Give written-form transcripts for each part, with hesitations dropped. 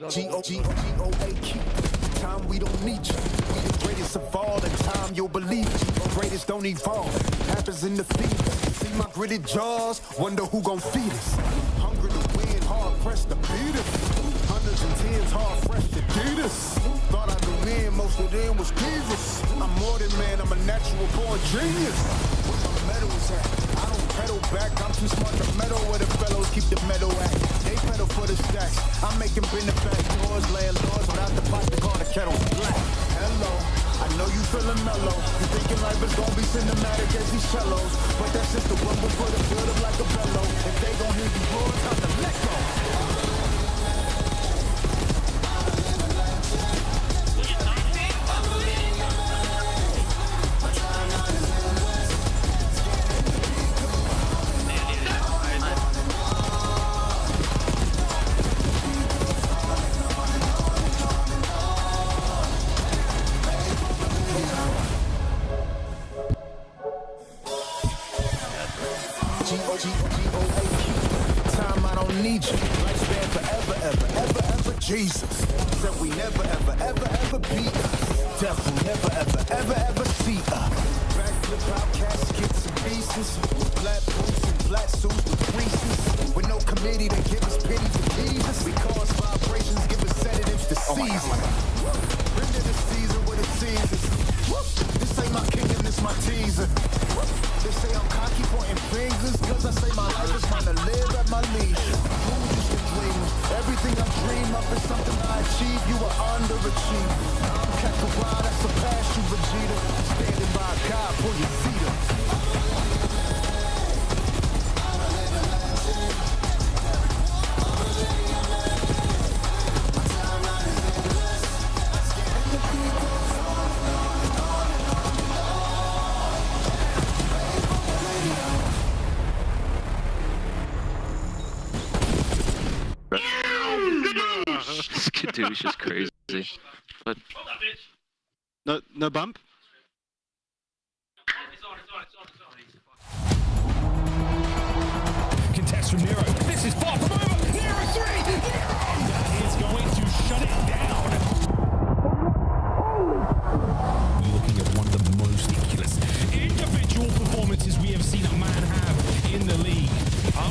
G-O-G-O-A-Q. Time we don't need you. We the greatest of all. In time you'll believe it. Greatest don't evolve. Happens in the field. See my gritted jaws. Wonder who gon' feed us. Hungry to win. Hard pressed to beat us. Hundreds and tens. Hard fresh to beat us. Thought I could win. Most of them was divas. I'm more than man. I'm a natural born genius. Where my medal is at? I don't pedal back. I'm too smart to meddle where the fellows keep the metal at. They pedal for the stacks. I'm making benefactors, landlords without the pot to call the kettle black. Hello, I know you feeling mellow. You thinking life is gonna be cinematic as these cellos, but that's just the rumble for the build up like a bellow. If they gon' hear you roar, time to let go. G-O-G-O-A-Q. Time I don't need you. Lifespan forever, ever, ever, ever. Jesus said we never, ever, ever, ever beat us. Death will never, ever, ever, ever see us. Backflip out caskets and pieces. With black boots and black suits with creases. With no committee that give us pity for Jesus. We cause vibrations, give us sedatives to season. Render the season with a season. This ain't my kingdom, this my teaser. They say I'm cocky pointing fingers, cause I say my life is mine to live at my leisure. Who used to dream? Everything I dream up is something I achieve. You are underachieved. I'm Kakarot, I surpass you, Vegeta. Standing by God, pull your seat up. This kid dude is just crazy. But no bump. Contest from Nero. This is far from over. Nero 3. Nero is going to shut it down. Looking at one of the most ridiculous individual performances we have seen a man have in the league.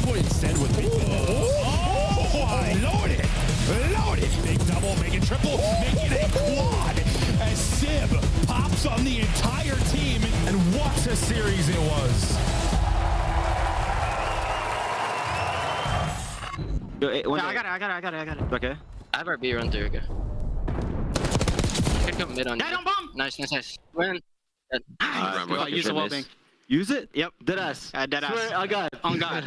What instead would be. Loaded. Big double, making triple, making a quad. As Sib pops on the entire team. And what a series it was. Yo, I got it. Okay. I have our B run through. Okay. Could come mid on. Yeah, don't bump. Nice. Win. Use the wall bang. Use it? Yep. Dead ass. Dead ass. Swear, I got it. On God.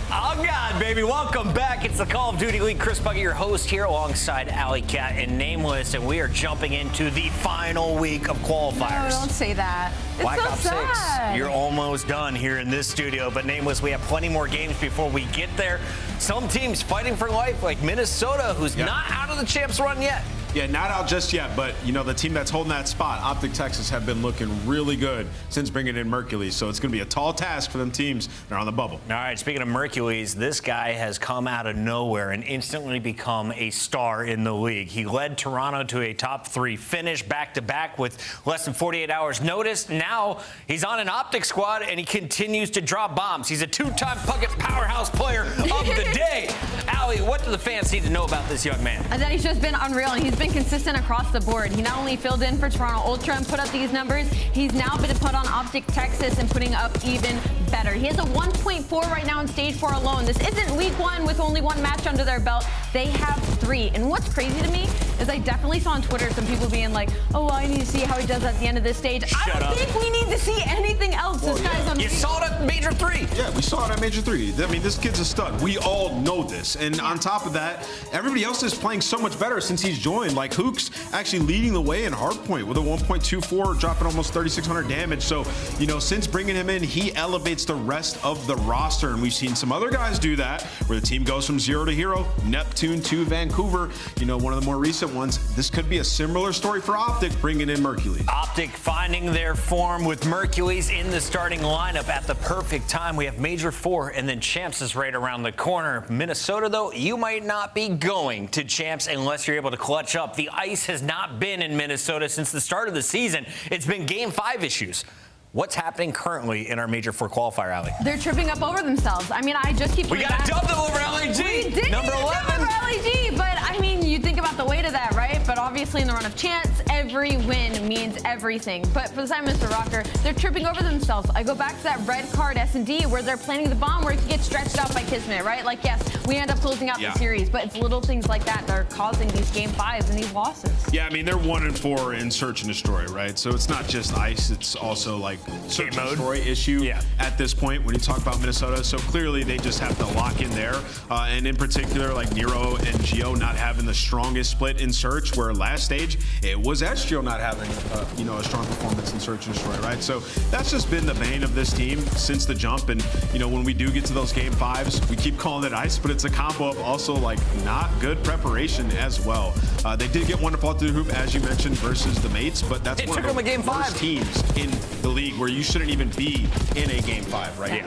Oh God, baby, welcome back. It's the Call of Duty League. Chris Buggy, your host here alongside Alley Cat and Nameless, and we are jumping into the final week of qualifiers. No, don't say that. It's Black so Ops sad. 6, you're almost done here in this studio, but Nameless, we have plenty more games before we get there. Some teams fighting for life, like Minnesota, who's not out of the champs run yet. Yeah, not out just yet, but, you know, the team that's holding that spot, Optic Texas, have been looking really good since bringing in Mercules, so it's going to be a tall task for them teams that are on the bubble. All right, speaking of Mercules, this guy has come out of nowhere and instantly become a star in the league. He led Toronto to a top 3 finish back-to-back with less than 48 hours notice. Now he's on an Optic squad, and he continues to drop bombs. He's a 2-time Puckett powerhouse player of the day. Allie, what do the fans need to know about this young man? And then he's just been unreal, and he's been consistent across the board. He not only filled in for Toronto Ultra and put up these numbers, he's now been put on Optic Texas and putting up even better. He has a 1.4 right now in Stage 4 alone. This isn't week 1 with only 1 match under their belt. They have 3. And what's crazy to me is I definitely saw on Twitter some people being like, oh, well, I need to see how he does at the end of this stage. I don't think we need to see anything else. This guy's on. You saw it at Major 3. Yeah, we saw it at Major 3. I mean, this kid's a stud. We all know this. And on top of that, everybody else is playing so much better since he's joined. Like Hooks actually leading the way in hardpoint with a 1.24, dropping almost 3,600 damage. So, you know, since bringing him in, he elevates the rest of the roster. And we've seen some other guys do that, where the team goes from 0 to hero. Neptune to Vancouver, you know, one of the more recent ones. This could be a similar story for Optic, bringing in Mercules. Optic finding their form with Mercules in the starting lineup at the perfect time. We have Major 4, and then Champs is right around the corner. Minnesota, though, you might not be going to Champs unless you're able to clutch up. The ice has not been in Minnesota since the start of the season. It's been Game 5 issues. What's happening currently in our Major 4 qualifier, Alley? They're tripping up over themselves. I mean, I just keep. We got a dub over LAG. We did number 11. Over LAG, but I mean, you think about the weight of that, right? But obviously, in the run of chance, every win means everything. But for the side, Mr. Rocker, they're tripping over themselves. I go back to that red card S&D where they're planning the bomb where it gets stretched out by Kismet, right? Like, yes, we end up closing out the series, but it's little things like that that are causing these Game 5s and these losses. Yeah, I mean, they're 1-4 in Search and Destroy, right? So it's not just ice, it's also like Search and Destroy issue at this point when you talk about Minnesota. So clearly they just have to lock in there. And in particular, like Nero and Geo not having the strongest split in Search, where last stage it was Estrio not having you know, a strong performance in Search and Destroy, right? So that's just been the bane of this team since the jump. And you know, when we do get to those Game 5s, we keep calling it ice, but it's a combo of also like not good preparation as well. They did get one to fall through the hoop, as you mentioned, versus the mates, but that's one of the worst teams in the league where you shouldn't even be in a Game 5, right?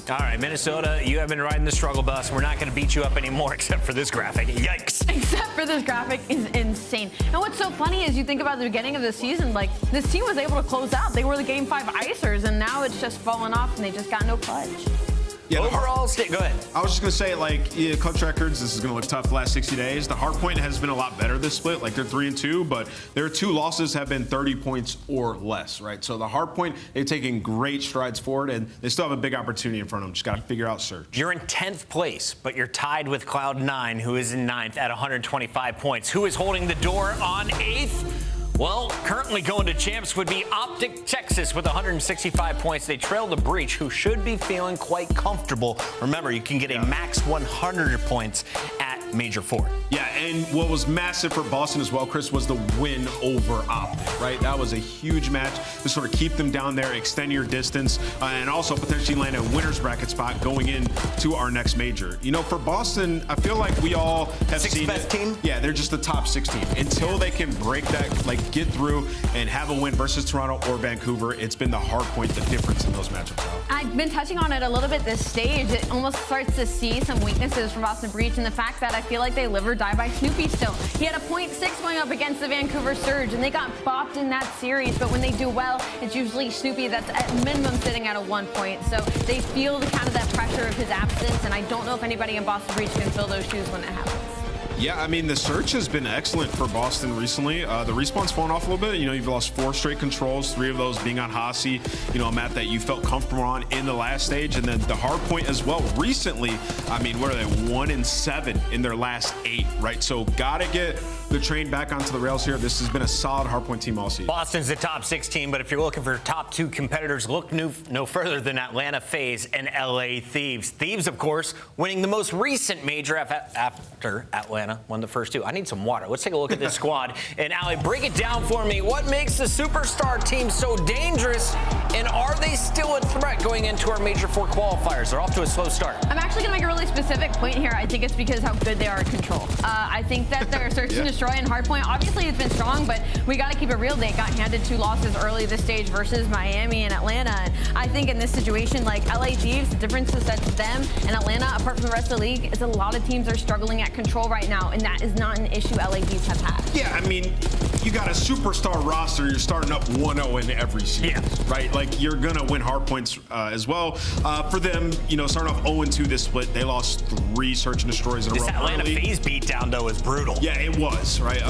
All right, Minnesota, you have been riding the struggle bus. We're not going to beat you up anymore except for this graphic. Yikes. Except for this graphic is insane. And what's so funny is you think about the beginning of the season, like this team was able to close out. They were the Game 5 icers, and now it's just fallen off and they just got no clutch. Yeah, overall, go ahead. I was just going to say, like, yeah, clutch records, this is going to look tough the last 60 days. The hard point has been a lot better this split. Like, they're 3-2, but their 2 losses have been 30 points or less, right? So the hard point, they've taken great strides forward, and they still have a big opportunity in front of them. Just got to figure out Surge. You're in 10th place, but you're tied with Cloud9, who is in 9th at 125 points. Who is holding the door on 8th? Well, currently going to champs would be Optic Texas with 165 points. They trail the Breach, who should be feeling quite comfortable. Remember, you can get a max 100 points at Major 4. Yeah, and what was massive for Boston as well, Chris, was the win over Optic, right? That was a huge match to sort of keep them down there, extend your distance, and also potentially land a winner's bracket spot going into our next major. You know, for Boston, I feel like we all have seen best team? Yeah, they're just the top 16. Until they can break that, like get through and have a win versus Toronto or Vancouver, it's been the hard point, the difference in those matchups. I've been touching on it a little bit this stage. It almost starts to see some weaknesses from Boston Breach, and the fact that I feel like they live or die by Snoopy still. He had a 0.6 going up against the Vancouver Surge, and they got bopped in that series, but when they do well, it's usually Snoopy that's at minimum sitting at a 1 point. So they feel the kind of that pressure of his absence, and I don't know if anybody in Boston Breach can fill those shoes when it happens. Yeah, I mean, the search has been excellent for Boston recently. The respawn's fallen off a little bit. You know, you've lost 4 straight controls, 3 of those being on Hasi, you know, a map that you felt comfortable on in the last stage. And then the hard point as well. Recently, I mean, what are they, 1-7 in their last 8, right? So gotta get the train back onto the rails here. This has been a solid hardpoint team all season. Boston's the top 16, but if you're looking for top 2 competitors, look no further than Atlanta FaZe and LA Thieves. Thieves, of course, winning the most recent major after Atlanta won the first 2. I need some water. Let's take a look at this squad. And Ali, break it down for me. What makes the superstar team so dangerous? And are they still a threat going into our Major 4 qualifiers? They're off to a slow start. I'm actually going to make a really specific point here. I think it's because how good they are at control. I think that their search and destroy and hardpoint, obviously it's been strong, but we got to keep it real. They got handed 2 losses early this stage versus Miami and Atlanta. And I think in this situation, like LA Thieves, the difference is that them and Atlanta, apart from the rest of the league, is a lot of teams are struggling at control right now, and that is not an issue LA Thieves have had. Yeah, I mean, you got a superstar roster. You're starting up 1-0 in every series, right? Like, you're going to win hard points as well. For them, you know, starting off 0-2 this split, they lost 3 search and destroys in a row. This Atlanta FaZe beatdown, though, is brutal. Yeah, it was, right?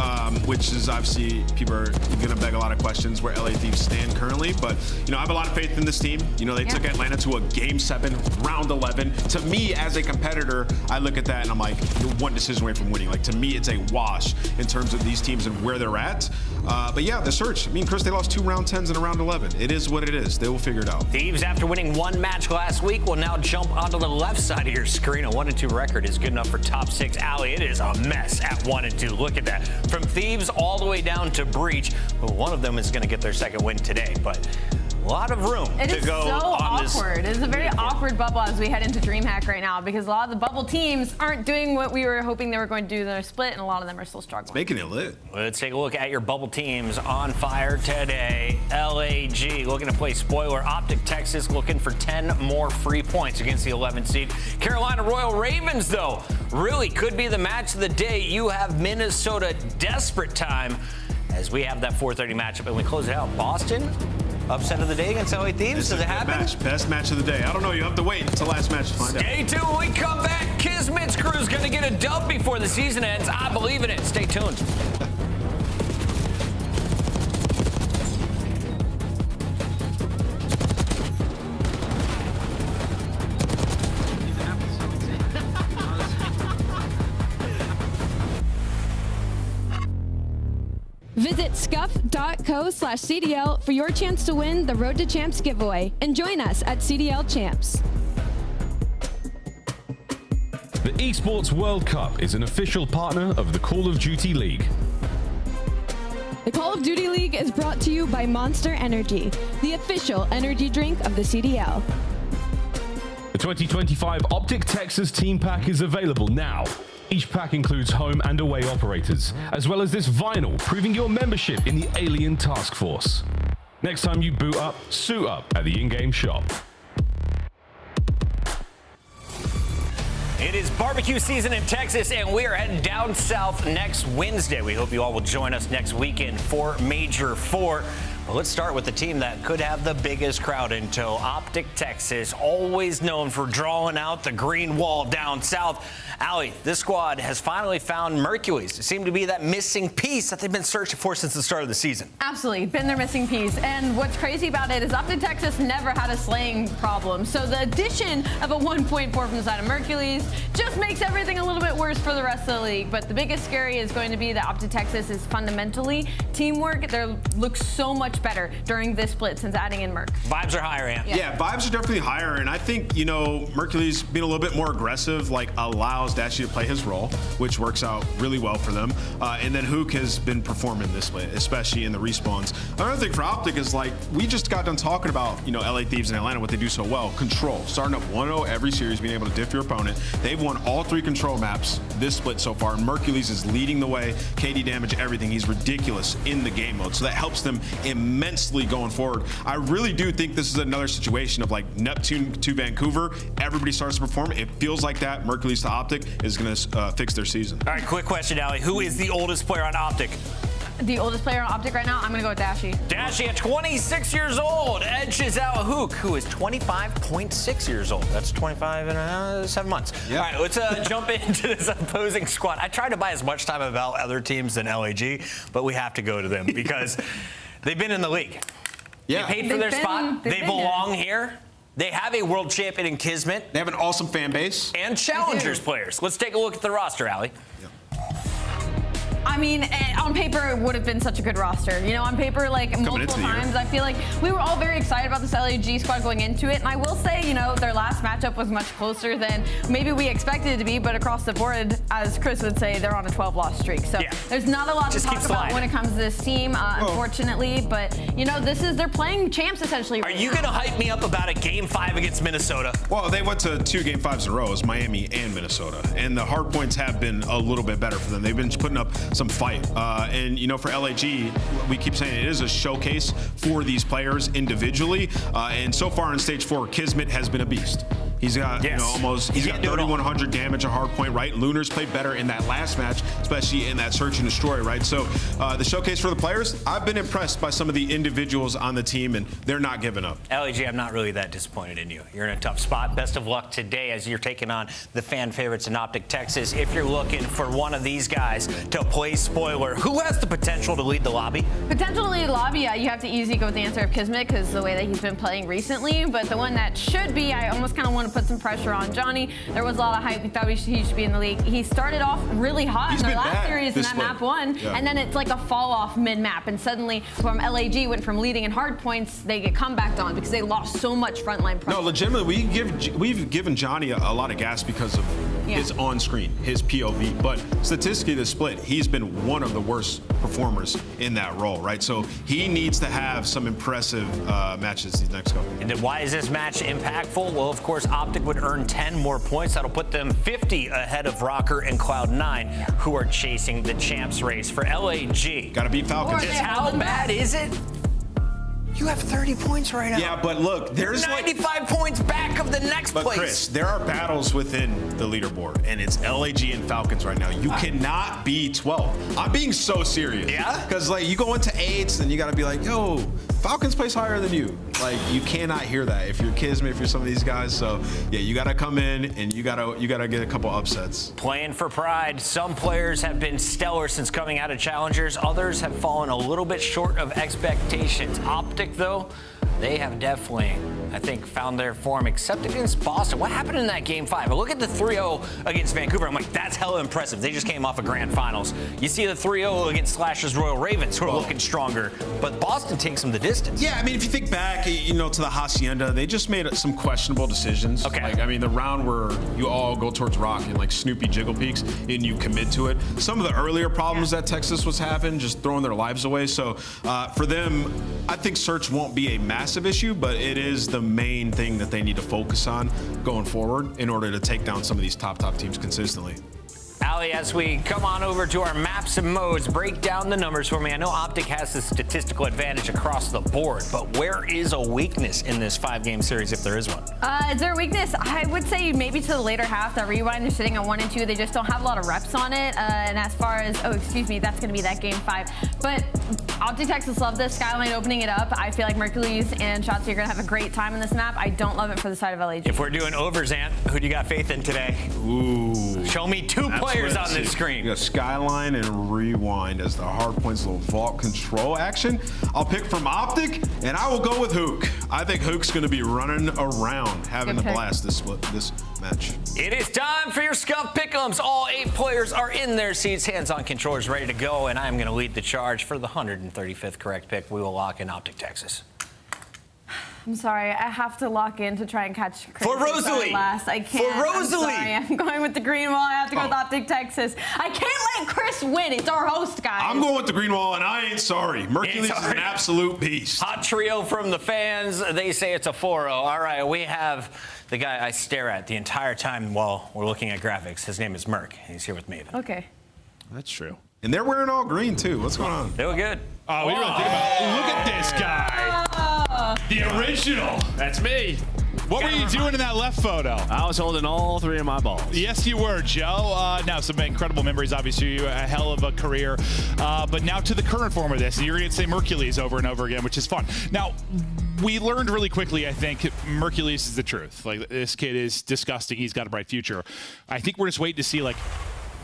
Which is obviously, people are going to beg a lot of questions where LA Thieves stand currently. But, you know, I have a lot of faith in this team. You know, they took Atlanta to a Game 7, round 11. To me, as a competitor, I look at that and I'm like, you're 1 decision away from winning. Like, to me, it's a wash in terms of these teams and where they're at. But yeah, the search. I mean, Chris, they lost 2 round 10s and a round 11. It is what it is. They will figure it out. Thieves, after winning 1 match last week, will now jump onto the left side of your screen. A 1-2 record is good enough for top 6. Ali, it is a mess at 1-2. Look at that. From Thieves all the way down to Breach. Well, one of them is going to get their second win today, but a lot of room to go on this. It is a very awkward bubble as we head into DreamHack right now, because a lot of the bubble teams aren't doing what we were hoping they were going to do in their split, and a lot of them are still struggling. It's making it lit. Let's take a look at your bubble teams on fire today. LAG looking to play spoiler. Optic Texas looking for 10 more free points against the 11th seed. Carolina Royal Ravens, though, really could be the match of the day. You have Minnesota desperate time as we have that 4:30 matchup, and we close it out. Boston, upset of the day against LA Thieves. Does it happen? Best match of the day. I don't know. You have to wait until last match to find out. Stay tuned when we come back. Kismet's crew's going to get a dub before the season ends. I believe in it. Stay tuned. Visit scuff.co/CDL for your chance to win the Road to Champs giveaway and join us at CDL Champs. The Esports World Cup is an official partner of the Call of Duty League. The Call of Duty League is brought to you by Monster Energy, the official energy drink of the CDL. The 2025 Optic Texas Team Pack is available now. Each pack includes home and away operators, as well as this vinyl proving your membership in the Alien Task Force. Next time you boot up, suit up at the in-game shop. It is barbecue season in Texas, and we are heading down south next Wednesday. We hope you all will join us next weekend for Major 4. Well, let's start with the team that could have the biggest crowd in tow, Optic Texas, always known for drawing out the green wall down south. Allie, this squad has finally found Mercules. It seemed to be that missing piece that they've been searching for since the start of the season. Absolutely, been their missing piece. And what's crazy about it is Optic Texas never had a slaying problem. So the addition of a 1.4 from the side of Mercules just makes everything a little bit worse for the rest of the league. But the biggest scary is going to be that Optic Texas is fundamentally teamwork. They look so much better during this split since adding in Merc. Vibes are higher, Ant. Yeah, vibes are definitely higher. And I think, Mercules being a little bit more aggressive, allows Dashy to play his role, which works out really well for them. And then Hook has been performing this way, especially in the respawns. Another thing for Optic is we just got done talking about, LA Thieves and Atlanta, what they do so well. Control, starting up 1-0 every series, being able to diff your opponent. They've won all 3 control maps this split so far, and Mercules is leading the way. KD damage, everything. He's ridiculous in the game mode, so that helps them immensely going forward. I really do think this is another situation of Neptune to Vancouver. Everybody starts to perform. It feels like that. Mercules to Optic is going to fix their season. All right, quick question, Allie. Who is the oldest player on Optic? The oldest player on Optic right now, I'm going to go with Dashy. Dashy at 26 years old edges out Hook, who is 25.6 years old. That's 25 and 7 months. Yeah. All right, let's jump into this opposing squad. I tried to buy as much time about other teams than LAG, but we have to go to them because they've been in the league. Yeah. They paid for their spot. They belong here. They have a world champion in Kismet. They have an awesome fan base. And challengers players. Let's take a look at the roster, Allie. I mean, on paper, it would have been such a good roster. On paper, multiple times, I feel like we were all very excited about this LAG squad going into it. And I will say, their last matchup was much closer than maybe we expected it to be. But across the board, as Chris would say, they're on a 12-loss streak. So there's not a lot to talk about when it comes to this team, unfortunately. But, they're playing champs essentially. Are you going to hype me up about a Game 5 against Minnesota? Well, they went to 2 Game 5s in a row. It was Miami and Minnesota. And the hard points have been a little bit better for them. They've been putting up some fight. And, for LAG, we keep saying it is a showcase for these players individually. And so far in Stage 4, Kismet has been a beast. He's got, he's got 3,100 damage, a hard point, right? Lunars played better in that last match, especially in that Search and Destroy, right? So the showcase for the players, I've been impressed by some of the individuals on the team, and they're not giving up. LAG, I'm not really that disappointed in you. You're in a tough spot. Best of luck today as you're taking on the fan favorites in Optic Texas. If you're looking for one of these guys to play spoiler, who has the potential to lead the lobby? Potential to lead the lobby, you have to easily go with the answer of Kismet because the way that he's been playing recently. But the one that should be, I almost kind of want to put some pressure on Johnny. There was a lot of hype. We thought he should be in the league. He started off really hot in their last series in that map 1, and then it's like a fall off mid-map. And suddenly, from LAG went from leading in hard points, they get comebacked on because they lost so much frontline pressure. No, legitimately, we've given Johnny a lot of gas because of his on-screen, his POV. But statistically, the split, he's been one of the worst performers in that role, right? So he needs to have some impressive matches these next couple. And then why is this match impactful? Well, of course, Optic would earn 10 more points. That'll put them 50 ahead of Rocker and Cloud9, who are chasing the champs race. For LAG, gotta beat Falcons. Just how bad is it? You have 30 points right now. Yeah, but look, there's 95 points back of the next place. But Chris, there are battles within the leaderboard, and it's LAG and Falcons right now. You cannot be 12. I'm being so serious. Yeah? Because you go into 8s, and you got to be like, yo, Falcons place higher than you. You cannot hear that if you're Kismet, if you're some of these guys. So yeah, you got to come in and you got to get a couple upsets. Playing for pride. Some players have been stellar since coming out of challengers. Others have fallen a little bit short of expectations. Optic, though, they have definitely, I think, found their form, except against Boston. What happened in that Game 5? I look at the 3-0 against Vancouver. I'm like, that's hella impressive. They just came off a grand finals. You see the 3-0 against Slash's Royal Ravens, who are looking stronger. But Boston takes them the distance. Yeah, I mean, if you think back, to the Hacienda, they just made some questionable decisions. Okay. The round where you all go towards Rock and Snoopy Jiggle Peaks and you commit to it. Some of the earlier problems that Texas was having, just throwing their lives away. So for them, I think Search won't be a massive issue, but it is the main thing that they need to focus on going forward in order to take down some of these top teams consistently. Allie, Allie, as we come on over to our maps and modes, break down the numbers for me. I know Optic has the statistical advantage across the board, but where is a weakness in this 5-game series if there is one? Is there a weakness? I would say maybe to the later half. That Rewind, they're sitting at 1 and 2. They just don't have a lot of reps on it. And as far as, that's going to be that game 5. But Optic Texas love this Skyline opening it up. I feel like Mercules and Shotzzy are going to have a great time in this map. I don't love it for the side of LAG. If we're doing overs, Ant, who do you got faith in today? Ooh. Show me 2 players on this screen. You got Skyline and Rewind as the hard points, little vault control action. I'll pick from Optic, and I will go with Hook. I think Hook's going to be running around, having a blast this match. It is time for your Scuff Pick'ems. All 8 players are in their seats, hands-on controllers ready to go, and I'm going to lead the charge for the 135th correct pick. We will lock in Optic Texas. I'm sorry, I have to lock in to try and catch Chris for Rosalie. Last. I can't. For Rosalie. I'm sorry. I'm going with the green wall. I have to go with Optic Texas. I can't let Chris win. It's our host, guys. I'm going with the green wall, and I ain't sorry. Mercules is an absolute beast. Hot trio from the fans. They say it's a 4-0. All right, we have the guy I stare at the entire time while we're looking at graphics. His name is Merc. He's here with me. Okay. That's true. And they're wearing all green, too. What's going on? They look good. Oh, we really think about it. Look at this guy. The original. That's me. What were you doing in that left photo? I was holding all 3 of my balls. Yes, you were, Joe. Now, some incredible memories, obviously, a hell of a career. But now to the current form of this, and you're going to say Mercules over and over again, which is fun. Now, we learned really quickly, I think, Mercules is the truth. Like, this kid is disgusting. He's got a bright future. I think we're just waiting to see, like,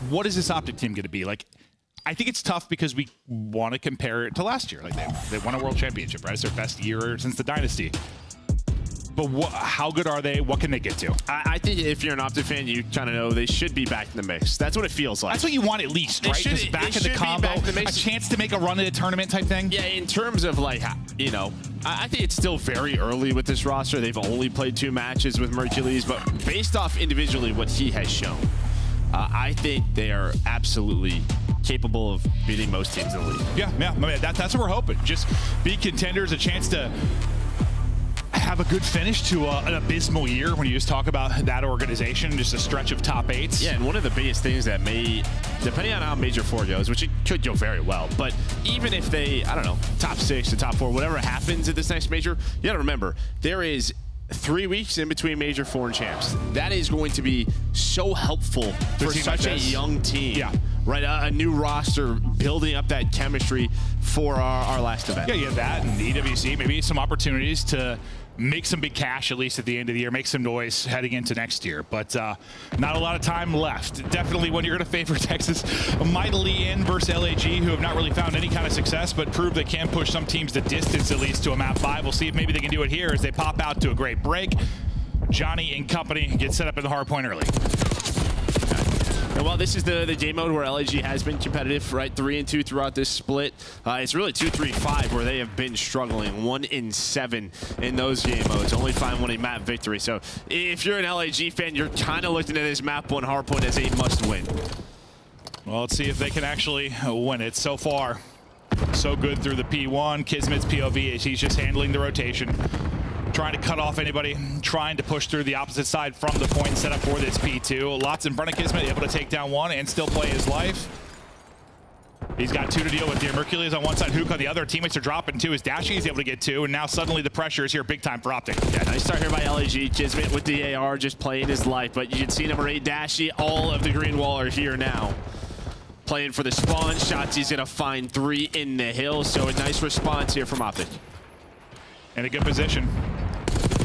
what is this Optic team going to be? Like, I think it's tough because we want to compare it to last year. Like they won a world championship, right? It's their best year since the dynasty. But how good are they? What can they get to? I think if you're an Optic fan, you kind of know they should be back in the mix. That's what it feels like. That's what you want at least, right? Just back in the combo, a chance to make a run at a tournament type thing. Yeah, in terms of like, you know, I think it's still very early with this roster. They've only played 2 matches with Mercules, but based off individually what he has shown, I think they are absolutely capable of beating most teams in the league. Yeah. I mean, that's what we're hoping. Just be contenders, a chance to have a good finish to an abysmal year when you just talk about that organization, just a stretch of top 8s. Yeah, and one of the biggest things that may, depending on how Major 4 goes, which it could go very well, but even if they, I don't know, top 6 to top 4, whatever happens at this next Major, you got to remember, there is 3 weeks in between Major 4 and Champs. That is going to be so helpful for such a young team. Yeah. Right, a new roster, building up that chemistry for our last event. Yeah, you have that and the EWC, maybe some opportunities to make some big cash, at least at the end of the year, make some noise heading into next year. But not a lot of time left. Definitely when you're going to favor Texas mightily in versus LAG, who have not really found any kind of success, but prove they can push some teams the distance at least to a map 5. We'll see if maybe they can do it here as they pop out to a great break. Johnny and company get set up in the hard point early. And while this is the game mode where LAG has been competitive, right? 3 and 2 throughout this split. It's really 2, 3, 5 where they have been struggling. 1 and 7 in those game modes. Only find 1 a map victory. So if you're an LAG fan, you're kind of looking at this map 1 hardpoint as a must win. Well, let's see if they can actually win it. So far, so good through the P1. Kismet's POV as he's just handling the rotation. Trying to cut off anybody, trying to push through the opposite side from the point set up for this P2. Lots in front of Kismet, able to take down 1 and still play his life. He's got 2 to deal with here. Mercules on one side, Hook on the other. Teammates are dropping 2. His Dashy is able to get 2, and now suddenly the pressure is here big time for Optic. Yeah, nice start here by LAG. Kismet with the AR just playing his life, but you can see number 8, Dashy. All of the green wall are here now. Playing for the spawn. Shotzzy's going to find 3 in the hill, so a nice response here from Optic. In a good position.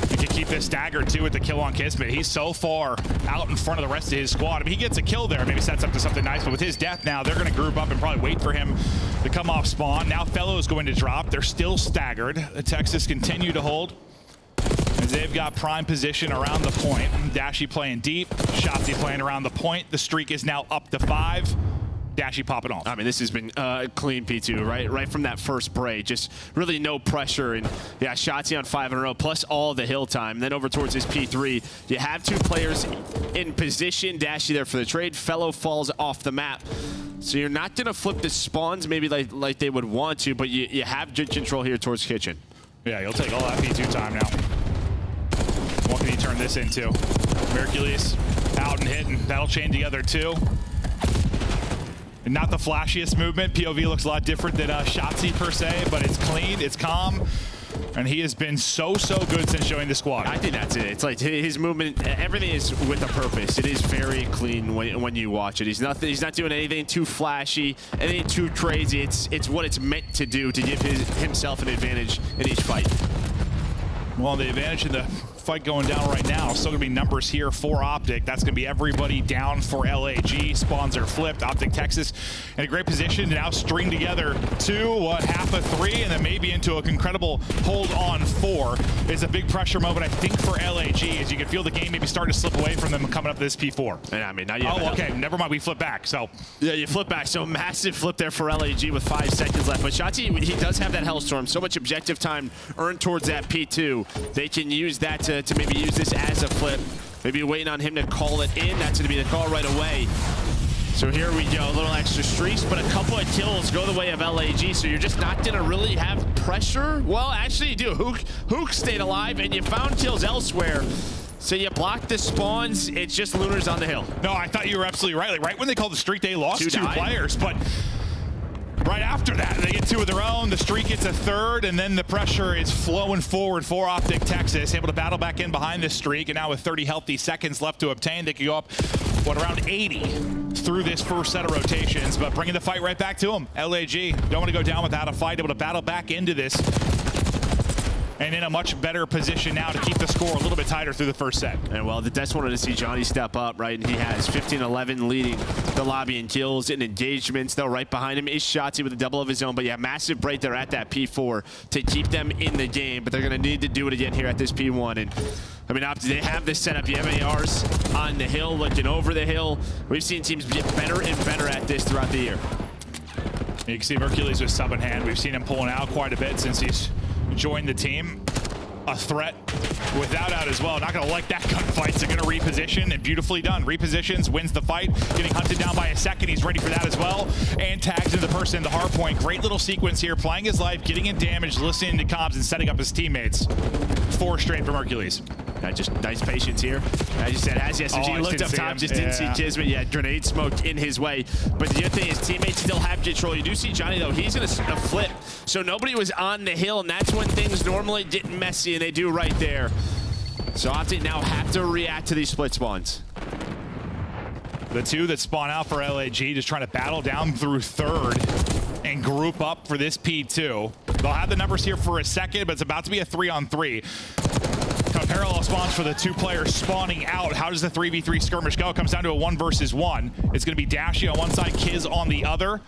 He can keep this staggered too with the kill on Kismet. He's so far out in front of the rest of his squad. I mean, he gets a kill there, maybe sets up to something nice, but with his death now, they're going to group up and probably wait for him to come off spawn. Now Fellow is going to drop. They're still staggered. The Texas continue to hold as they've got prime position around the point. Dashy playing deep, Shotzzy playing around the point. The streak is now up to 5. Dashy popping off. I mean, this has been clean P2, right? Right from that first break, just really no pressure. And yeah, Shotzzy on 5 in a row, plus all the hill time. Then over towards his P3, you have 2 players in position. Dashy there for the trade. Fellow falls off the map. So you're not going to flip the spawns maybe like they would want to, but you have good control here towards Kitchen. Yeah, he'll take all that P2 time now. What can he turn this into? Mercules out and hitting. That'll chain together too. Not the flashiest movement. POV looks a lot different than Shotzzy per se, but it's clean, it's calm, and he has been so good since joining the squad. I think that's it. It's like his movement, everything is with a purpose. It is very clean when you watch it. He's not doing anything too flashy, anything too crazy. It's what it's meant to do to give himself an advantage in each fight. Well, the advantage in the fight going down right now. Still gonna be numbers here for Optic. That's gonna be everybody down for LAG. Spawns are flipped. Optic Texas in a great position to now string together 2, half of 3, and then maybe into an incredible hold on 4. It's a big pressure moment, I think, for LAG, as you can feel the game maybe starting to slip away from them coming up to this P4. And I mean, now you okay, never mind. We flip back. So yeah, you flip back. So massive flip there for LAG with 5 seconds left. But Shotzzy, he does have that Hellstorm. So much objective time earned towards that P2. They can use that to maybe use this as a flip. Maybe waiting on him to call it in. That's going to be the call right away. So here we go, a little extra streaks, but a couple of kills go the way of LAG, so you're just not going to really have pressure. Well, actually you do. Hook stayed alive, and you found kills elsewhere. So you blocked the spawns. It's just Lunars on the hill. No, I thought you were absolutely right. Like, right when they called the streak, they lost 2 players, but right after that, they get 2 of their own. The streak gets a 3rd, and then the pressure is flowing forward for Optic Texas, able to battle back in behind this streak, and now with 30 healthy seconds left to obtain, they could go up, around 80 through this first set of rotations, but bringing the fight right back to them. LAG don't want to go down without a fight, able to battle back into this, and in a much better position now to keep the score a little bit tighter through the first set. And well, the Dets wanted to see Johnny step up, right? And he has 15-11 leading the lobby in kills and engagements. Though right behind him is Shotzzy with a double of his own. But yeah, massive break there at that P4 to keep them in the game. But they're going to need to do it again here at this P1. And I mean, they have this setup. You have ARs on the hill, looking over the hill. We've seen teams get better and better at this throughout the year. You can see Mercules with sub in hand. We've seen him pulling out quite a bit since he's joined the team. A threat without out as well. Not going to like that gunfight. So going to reposition, and beautifully done. Repositions, wins the fight. Getting hunted down by a second. He's ready for that as well. And tags into the person in the hard point. Great little sequence here. Playing his life, getting in damage, listening to comms, and setting up his teammates. 4 straight for Mercules. Just nice patience here. As you said, as the SMG looked up top, just didn't see Kismet. Yeah, grenade smoked in his way. But the other thing is teammates still have control. You do see Johnny, though. He's going to flip. So nobody was on the hill, and that's when things normally get messy, and they do right there. So Optic now have to react to these split spawns. The 2 that spawn out for LAG just trying to battle down through 3rd and group up for this P2. They'll have the numbers here for a second, but it's about to be a 3-on-3. Parallel spawns for the 2 players spawning out. How does the 3v3 skirmish go? It comes down to a 1 versus 1. It's going to be Dashy on one side, Kiz on the other.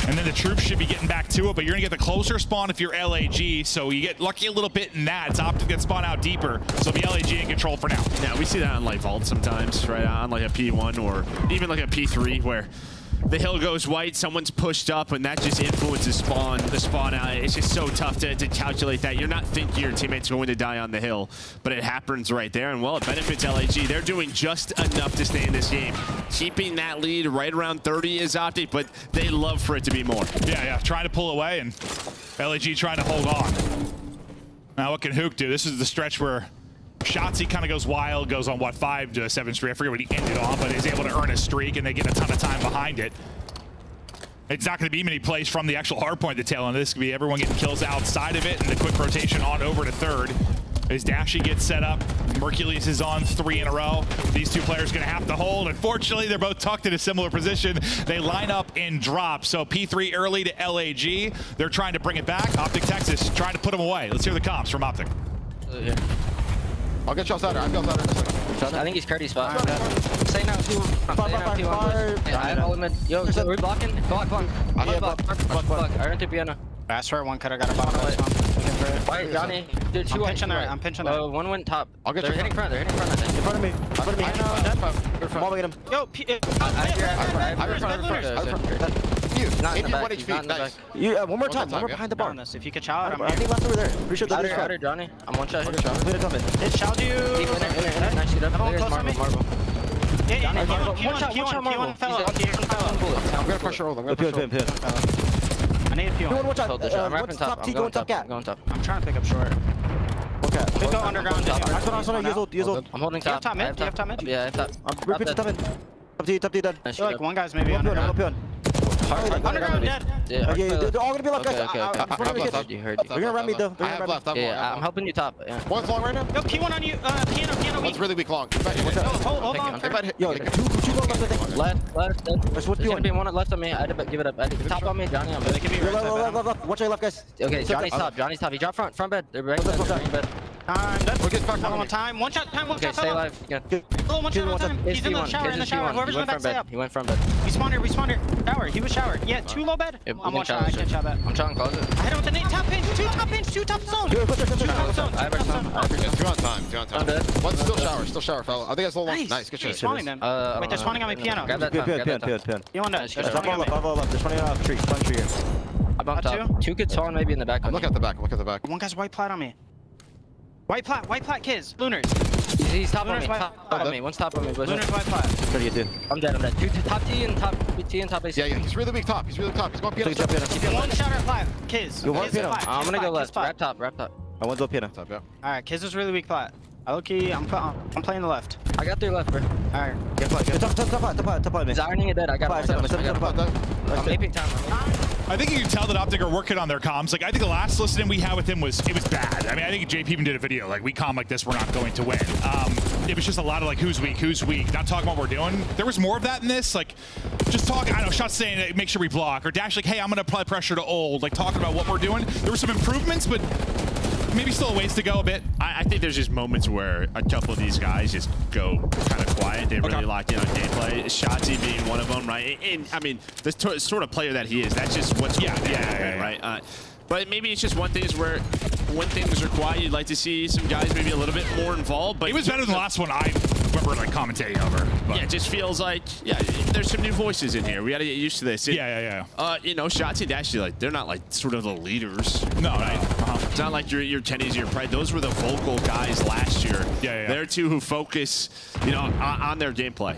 And then the troops should be getting back to it, but you're going to get the closer spawn if you're LAG, so you get lucky a little bit in that. It's Optic that spawn out deeper, so the LAG in control for now. Yeah, we see that on like Vault sometimes, right? On like a P1 or even like a P3 where the hill goes white, someone's pushed up, and that just influences the spawn out. It's just so tough to calculate that. You're not thinking your teammate's going to die on the hill, but it happens right there, and well, it benefits LAG. They're doing just enough to stay in this game. Keeping that lead right around 30 is Optic, but they love for it to be more. Yeah, trying to pull away, and LAG trying to hold on. Now, what can Hook do? This is the stretch where Shotzzy kind of goes wild, goes on, what, 5 to 7 streak. I forget what he ended on, but is able to earn a streak, and they get a ton of time behind it. It's not going to be many plays from the actual hard point at the tail end. This could be everyone getting kills outside of it, and the quick rotation on over to 3rd. As Dashy gets set up, Mercules is on 3 in a row. These 2 players going to have to hold. Unfortunately, they're both tucked in a similar position. They line up and drop. So P3 early to LAG. They're trying to bring it back. Optic Texas trying to put them away. Let's hear the comms from Optic. Yeah. I'll get you outside. I'll get outside in a second. I think he's Curdy's spot. Stay now, P1. I have limit. Yo, so we're blocking. Block. I run to piano. I swear one could have got a bottom left. Why, Johnny? Dude, I'm pinching there. One went top. I'll get They're hitting front, I think. In front of me. I'm all the way at him. Yo, one more time behind the bar. If you could chow out, I think last over there. Pretty sure that's right. Johnny. I'm one shot. It's chowed you. Nice shoot up. Marble. Yeah, P1 fell. I'm gonna pressure roll. I need a P1. I'm wrapping top. I'm going top. I'm trying to pick up short. Okay. We go underground. Use old. I'm holding top. Do you have top mid? Yeah, I have top. I'm repeating top mid. Top D done. Nice Like one guy's maybe underground. Underground dead. Yeah, they're all gonna be left, guys. You heard. They're gonna run me though. I have left. Yeah, I'm helping you top. Yeah. One's long right now. Yo, P1 on you. Piano. One's really weak long. Hold on. Yo, two go left, I think. Left. There's There's be one left on me. I had to give it up. Top on me, Johnny. They can be left. Watch your left, guys. Okay, Johnny's top. He dropped front bed. They're right bed. We'll get back one time. One shot. Okay, stay alive. One time. He's in the shower. Whoever's going back, stay up. He went from bed. We spawned here. Shower. He was showered. Yeah, 2 low bed. I'm one shot. I can't shot that. I'm trying to close it. I hit him with the nade. Top pinch. 2 top zone. 2 top zone. I have our son. 2 on time. One's still shower, fella. I think that's a little long. Nice, good shot. He's spawning them. Wait, they're spawning on my piano. Grab that time. You want that? There's one left. There's 20 off tree. Front tree here. I bumped up. 2 could spawn maybe in the back. Look at the back. One guy's white plat on me. White plat, kids. Lunars. He's top on me. Top on me. One's top on me. Lunars white plat. What do you do? I'm dead. 2 top T and top AC. Yeah, he's really weak top. He's going piano. One shot at 5. Kiz. I'm gonna go left. Wrap top. I want to go piano. Top, yeah. Alright, Kiz is really weak plat. Low-key, I'm playing the left. I got 3 left, bro. Alright. Top on me. He's ironing it dead. I got him. I'm aping time. I think you can tell that Optic are working on their comms. Like, I think the last listening we had with him was bad. I mean, I think JP even did a video like, we comm like this, we're not going to win. It was just a lot of like, who's weak, not talking about what we're doing. There was more of that in this, like, just talking. I don't know, shots saying make sure we block, or Dash like, hey, I'm gonna apply pressure to old, like talking about what we're doing. There were some improvements, but maybe still a ways to go a bit. I think there's just moments where a couple of these guys just go kind of quiet. They really lock in on gameplay. Shotzi being one of them, right? And I mean, the sort of player that he is, that's just what's going to happen, right? But maybe it's just one thing is where when things are quiet, you'd like to see some guys maybe a little bit more involved. But it was better than the last one I remember like commentating over. But. Yeah, it just feels like, there's some new voices in here. We got to get used to this. You know, Shotzi and Dashley, like, they're not like sort of the leaders. No, right? It's not like your Tennies, your Pride. Those were the vocal guys last year. They're 2 who focus, you know, on their gameplay.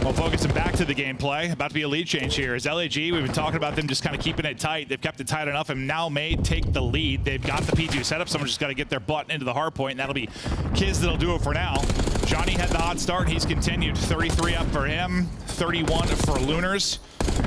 Well, focusing back to the gameplay, about to be a lead change here. Is LAG, we've been talking about them just kind of keeping it tight. They've kept it tight enough and now may take the lead. They've got the P2 setup. Someone's just got to get their butt into the hard point, and that'll be Kiz that'll do it for now. Johnny had the hot start. He's continued. 33 up for him, 31 for Lunars.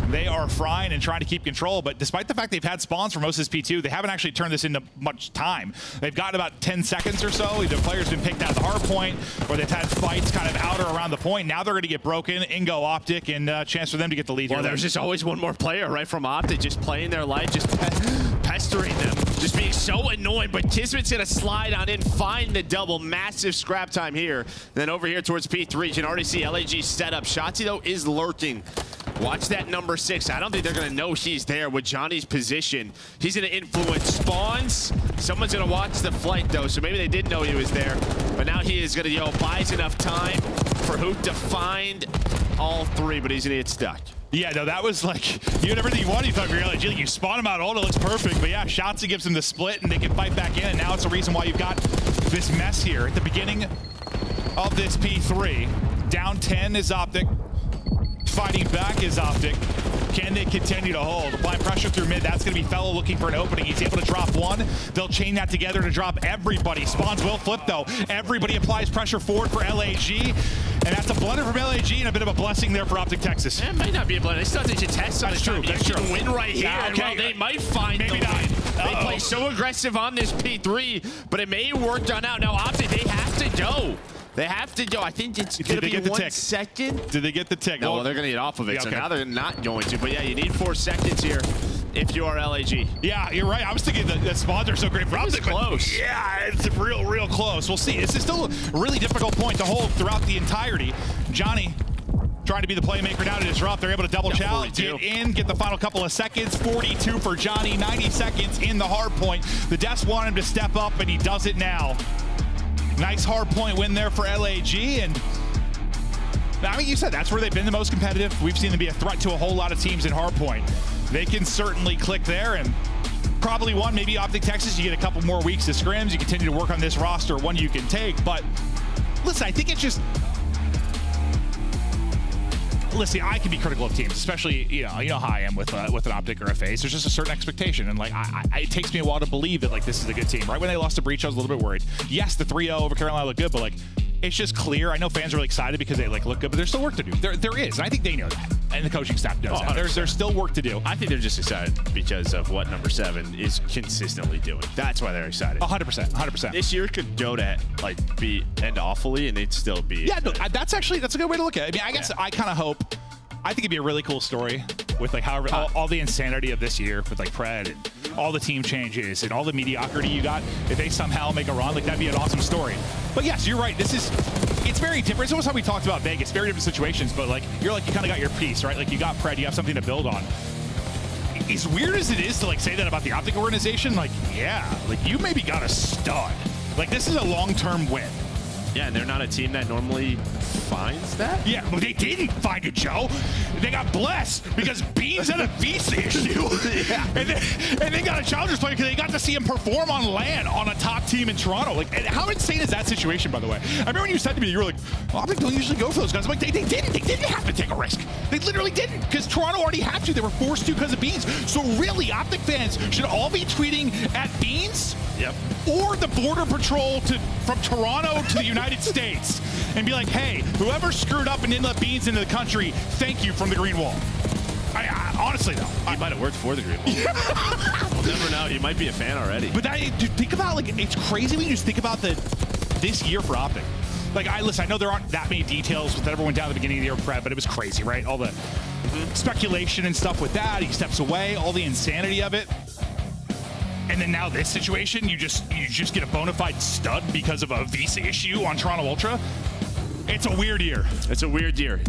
They are frying and trying to keep control, but despite the fact they've had spawns for most of this P2, they haven't actually turned this into much time. They've gotten about 10 seconds or so. Either players been picked out of the hard point, or they've had fights kind of out or around the point. Now they're going to get broken. Ingo, Optic, and chance for them to get the lead here. Well, there's just always one more player, right, from Optic, just playing their life, just pestering them, just being so annoying. But Kismet's going to slide on in, find the double. Massive scrap time here. Then over here towards P3, you can already see LAG set up. Shotzi, though, is lurking. Watch that number 6. I don't think they're going to know he's there with Johnny's position. He's going to influence spawns. Someone's going to watch the flight, though, so maybe they didn't know he was there. But now he is going to, buys enough time for Hoop to find all 3, but he's going to get stuck. Yeah, no, that was like, you had everything you wanted. You thought you were like, you spawn him out old, it looks perfect. But yeah, Shotzi gives him the split, and they can fight back in. And now it's a reason why you've got this mess here. At the beginning of this P3, down 10 is Optic. Fighting back is Optic. Can they continue to hold? Applying pressure through mid. That's going to be Fellow looking for an opening. He's able to drop one. They'll chain that together to drop everybody. Spawns will flip, though. Everybody applies pressure forward for LAG. And that's a blunder from LAG and a bit of a blessing there for Optic Texas. It might not be a blunder. They still have to test on That's true. That's true. Win right here. Yeah, okay. Well, they might find maybe the not. win. They play so aggressive on this P3, but it may work on out. Now, Optic, they have to go. They have to go. I think it's going to be 1 second. Did they get the tick? No, well, they're going to get off of it. So now they're not going to. But yeah, you need 4 seconds here if you are LAG. Yeah, you're right. I was thinking the spawns are so great for Optic. Close. Yeah, it's real close. We'll see. This is still a really difficult point to hold throughout the entirety. Johnny trying to be the playmaker now to disrupt. They're able to double chow, get in, get the final couple of seconds. 42 for Johnny, 90 seconds in the hard point. The Devs want him to step up, and he does it now. Nice hard point win there for LAG, and I mean, you said that's where they've been the most competitive. We've seen them be a threat to a whole lot of teams in hard point. They can certainly click there, and probably one, maybe Optic Texas, you get a couple more weeks of scrims, you continue to work on this roster, one you can take, but listen, I think it's just, listen, I can be critical of teams, especially, you know how I am with an Optic or a FaZe. There's just a certain expectation, and like it takes me a while to believe that like this is a good team. Right when they lost to Breach, I was a little bit worried. Yes, the 3-0 over Carolina looked good, but like it's just clear. I know fans are really excited because they like look good, but there's still work to do. There is, and I think they know that. And the coaching staff knows that. There's still work to do. I think they're just excited because of what number 7 is consistently doing. That's why they're excited. 100%. This year could go to end awfully, and they'd still be. Yeah, no, that's a good way to look at it. I mean, I guess I kind of hope. I think it'd be a really cool story with like however all the insanity of this year with like Pred and all the team changes and all the mediocrity you got. If they somehow make a run, like that'd be an awesome story. But yes, you're right. It's very different. It's almost how we talked about Vegas. Very different situations, but like you kind of got your piece, right? Like you got Pred, you have something to build on. As weird as it is to like say that about the Optic organization, like yeah, like you maybe got a stud. Like this is a long-term win. Yeah, and they're not a team that normally finds that. Yeah, but they didn't find it, Joe. They got blessed because Beans had a visa issue. Yeah. And they got a Challengers player because they got to see him perform on LAN on a top team in Toronto. Like, and how insane is that situation, by the way? I remember when you said to me, you were like, Optic don't usually go for those guys. I'm like, they didn't. They didn't have to take a risk. They literally didn't because Toronto already had to. They were forced to because of Beans. So really, Optic fans should all be tweeting at Beans. Yep. Or the Border Patrol from Toronto to the United States and be like, hey, whoever screwed up and didn't let Beans into the country, thank you from the Green Wall. I honestly, though. He might have worked for the Green Wall. We'll never know. He might be a fan already. But think about, like, it's crazy when you just think about this year for Optic. Like, I know there aren't that many details with whatever went down at the beginning of the year with Pred, but it was crazy, right? All the speculation and stuff with that. He steps away, all the insanity of it. And then now this situation, you just get a bona fide stud because of a visa issue on Toronto Ultra. It's a weird year. It's a weird year.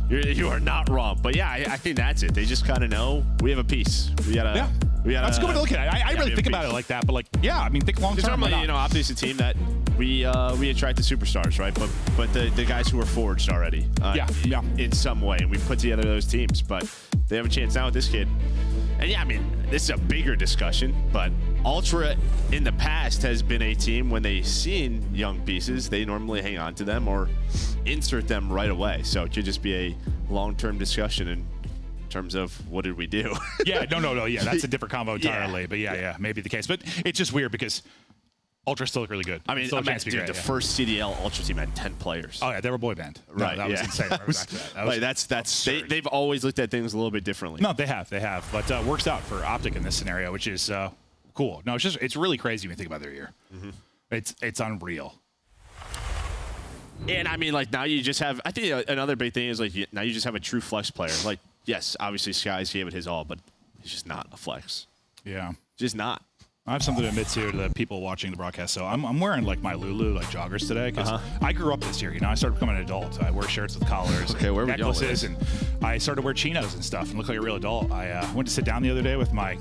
You are not wrong. But yeah, I think that's it. They just kind of know we have a piece. We gotta. That's a good way to look at it. I really think about it like that. But like, yeah, I mean, think long term. Normally, Optic's a team that we attract the superstars, right? But the guys who are forged already. In some way, and we put together those teams. But they have a chance now with this kid. And yeah, I mean, this is a bigger discussion, but Ultra in the past has been a team when they've seen young pieces, they normally hang on to them or insert them right away. So it could just be a long-term discussion in terms of what did we do? Yeah, no. Yeah, that's a different combo entirely. But yeah, maybe the case. But it's just weird because Ultra still look really good. I mean, the first CDL Ultra team had 10 players. Oh yeah, they were boy band. Right, that was insane. They've always looked at things a little bit differently. No, they have. But works out for Optic in this scenario, which is cool. No, it's really crazy when you think about their year. Mm-hmm. It's unreal. And I mean, like now you just have. I think another big thing is like now you just have a true flex player. Like yes, obviously Skies gave it his all, but he's just not a flex. Yeah, just not. I have something to admit to the people watching the broadcast. So I'm wearing like my Lulu like joggers today because I grew up this year. I started becoming an adult. I wear shirts with collars, necklaces, and I started to wear chinos and stuff and look like a real adult. I went to sit down the other day with my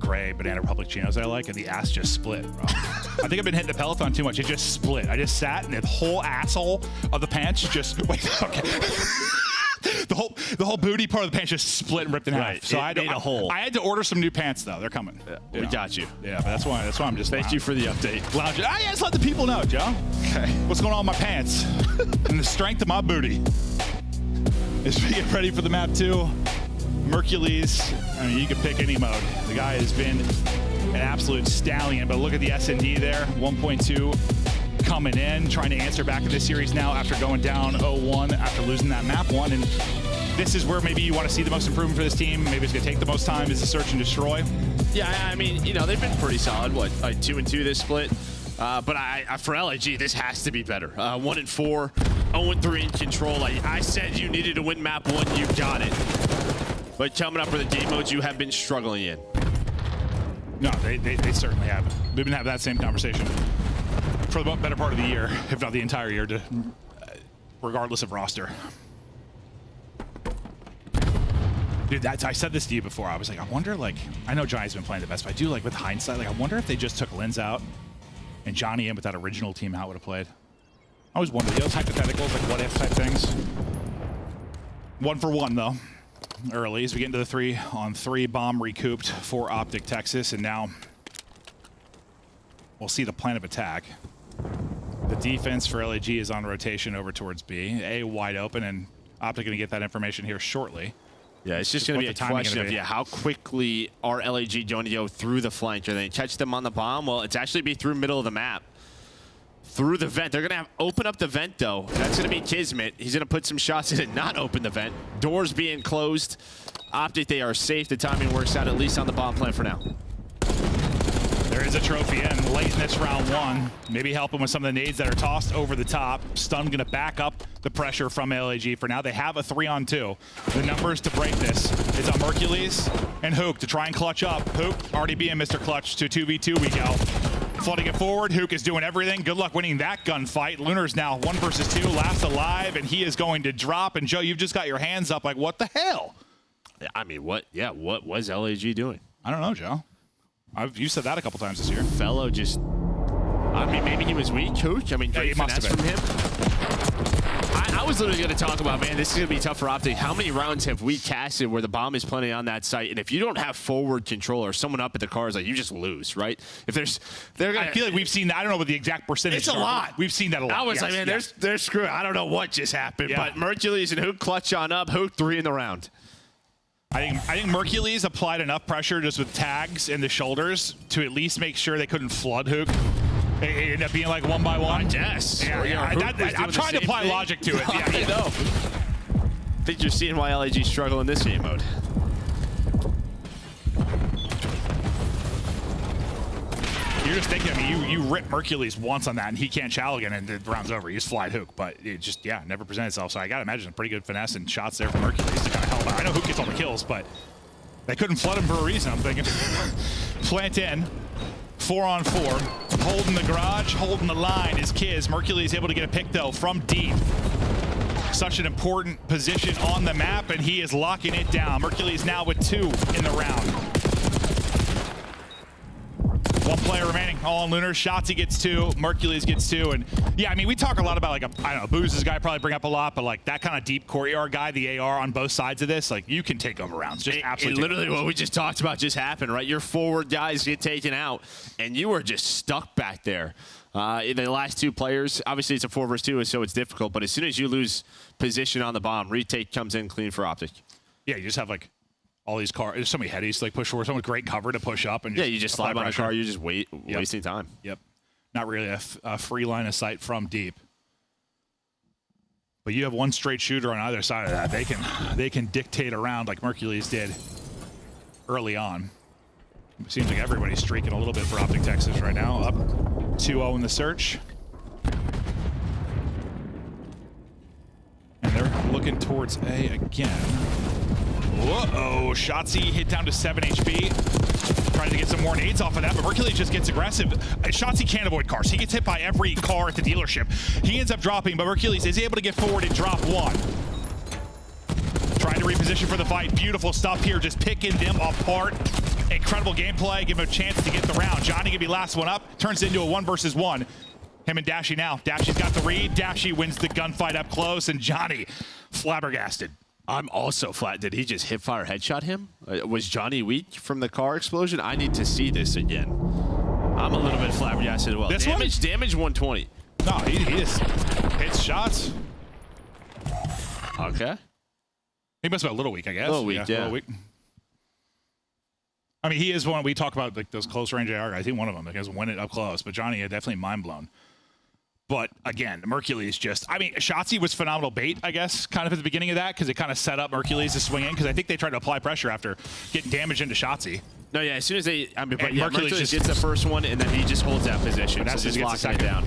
gray Banana Republic chinos that I like, and the ass just split, bro. I think I've been hitting the Peloton too much. It just split. I just sat, and the whole asshole of the pants just okay. The whole booty part of the pants just split and ripped in half. So I had a hole. I had to order some new pants though. They're coming. We got you. Yeah, but that's why I'm just. Thank you for the update. Lounging. I just let the people know, Joe. Okay. What's going on with my pants and the strength of my booty? As we get ready for the map 2, Mercules. I mean, you can pick any mode. The guy has been an absolute stallion. But look at the S&D there, 1.2. Coming in, trying to answer back in this series now after going down 0-1 after losing that map 1. And this is where maybe you want to see the most improvement for this team. Maybe it's going to take the most time is the search and destroy. Yeah, I mean, they've been pretty solid. What, like 2-2 this split? But for LAG, this has to be better. 1-4, 0-3 in control. I said you needed to win map 1, you got it. But coming up for the game modes you have been struggling in. No, they certainly haven't. We've been having that same conversation for the better part of the year, if not the entire year, regardless of roster. Dude, I said this to you before. I was like, I wonder, I know Johnny's been playing the best, but I do, with hindsight, I wonder if they just took Linz out and Johnny in with that original team, how it would have played. I always wondered those hypotheticals, what-if type things. 1 for 1, though, early as we get into the 3-on-3 bomb recouped for Optic Texas, and now we'll see the plan of attack. The defense for LAG is on rotation over towards B. A wide open, and Optic going to get that information here shortly. Yeah, it's just going to be a question of how quickly are LAG going to go through the flank? Are they catch them on the bomb? Well, it's actually be through middle of the map. through the vent. They're going to open up the vent, though. That's going to be Kismet. He's going to put some shots in and not open the vent. Doors being closed. Optic, they are safe. The timing works out, at least on the bomb plant for now. There is a trophy in late in this round one. Maybe help him with some of the nades that are tossed over the top. Stun going to back up the pressure from LAG for now. They have a 3-on-2. The numbers to break this is on Mercules and Hook to try and clutch up. Hook already being Mr. Clutch to 2v2 we go. Flooding it forward. Hook is doing everything. Good luck winning that gunfight. Lunar's now 1 versus 2, last alive, and he is going to drop. And Joe, you've just got your hands up like, what the hell? I mean, what was LAG doing? I don't know, Joe. You said that a couple times this year. Fellow just, I mean, maybe he was weak, Coach. I mean, great finesse from him. I was literally going to talk about, man, this is going to be tough for Optic. How many rounds have we casted where the bomb is planted on that site, and if you don't have forward control or someone up at the cars, like, you just lose, right? If I feel like we've seen that. I don't know what the exact percentage. It's a lot. We've seen that a lot. I was like, man, they're screwed. I don't know what just happened, but Mercules and Hook clutch on up. Hook 3 in the round. I think Mercules applied enough pressure just with tags in the shoulders to at least make sure they couldn't flood Hook. It ended up being like 1 by 1. I guess. Yeah. I'm trying to apply logic to it. I know. I think you're seeing why LAG struggle in this game mode. You're just thinking, I mean, you rip Mercules once on that, and he can't chow again, and the round's over. You just fly Hook, but it just, never presented itself. So I got to imagine a pretty good finesse and shots there from Mercules to kind of help out. I know Hook gets all the kills, but they couldn't flood him for a reason, I'm thinking. Plant in, 4-on-4, holding the garage, holding the line is Kiz. Mercules able to get a pick, though, from deep. Such an important position on the map, and he is locking it down. Mercules now with 2 in the round. 1 player remaining, all on Lunar. Shotzzy gets 2, Mercules gets 2, and I mean, we talk a lot about, like, I don't know, Booze is a guy I probably bring up a lot, but like that kind of deep courtyard guy, the AR on both sides of this, like, you can take over rounds. Just absolutely. Literally what we just talked about just happened, right? Your forward guys get taken out, and you are just stuck back there. In the last 2 players, obviously it's a 4 versus 2, so it's difficult, but as soon as you lose position on the bomb, retake comes in clean for Optic. Yeah, you just have like all these cars. There's so many headies to like push forward. Someone with great cover to push up, and you just slide by a car. You're just wasting time. Yep, not really a free line of sight from deep. But you have 1 straight shooter on either side of that. They can dictate around like Mercules did early on. It seems like everybody's streaking a little bit for Optic Texas right now. Up 2-0 in the search. And they're looking towards A again. Whoa, Shotzzy hit down to 7 HP. Trying to get some more nades off of that, but Mercules just gets aggressive. Shotzzy can't avoid cars. He gets hit by every car at the dealership. He ends up dropping, but Mercules is able to get forward and drop 1. Trying to reposition for the fight. Beautiful stuff here, just picking them apart. Incredible gameplay, give him a chance to get the round. Johnny gonna be last one up, turns into a 1 versus 1. Him and Dashy now. Dashy's got the read. Dashy wins the gunfight up close, and Johnny flabbergasted. I'm also flat. Did he just hip fire headshot him? Was Johnny weak from the car explosion? I need to see this again. I'm a little bit flabbergasted as well. This damage 120. No, he just hits shots. Okay. He must have been a little weak, I guess. A little weak, yeah. A little weak. I mean, he is one. We talk about like those close range AR guys. He's one of them because win it up close. But Johnny, definitely mind blown. But again, Mercules just, I mean, Shotzzy was phenomenal bait, I guess, kind of at the beginning of that, because it kind of set up Mercules to swing in, because I think they tried to apply pressure after getting damage into Shotzzy. No, yeah, as soon as they, I mean, but yeah, Mercules just gets the first one, and then he just holds that position. That's just locking it down.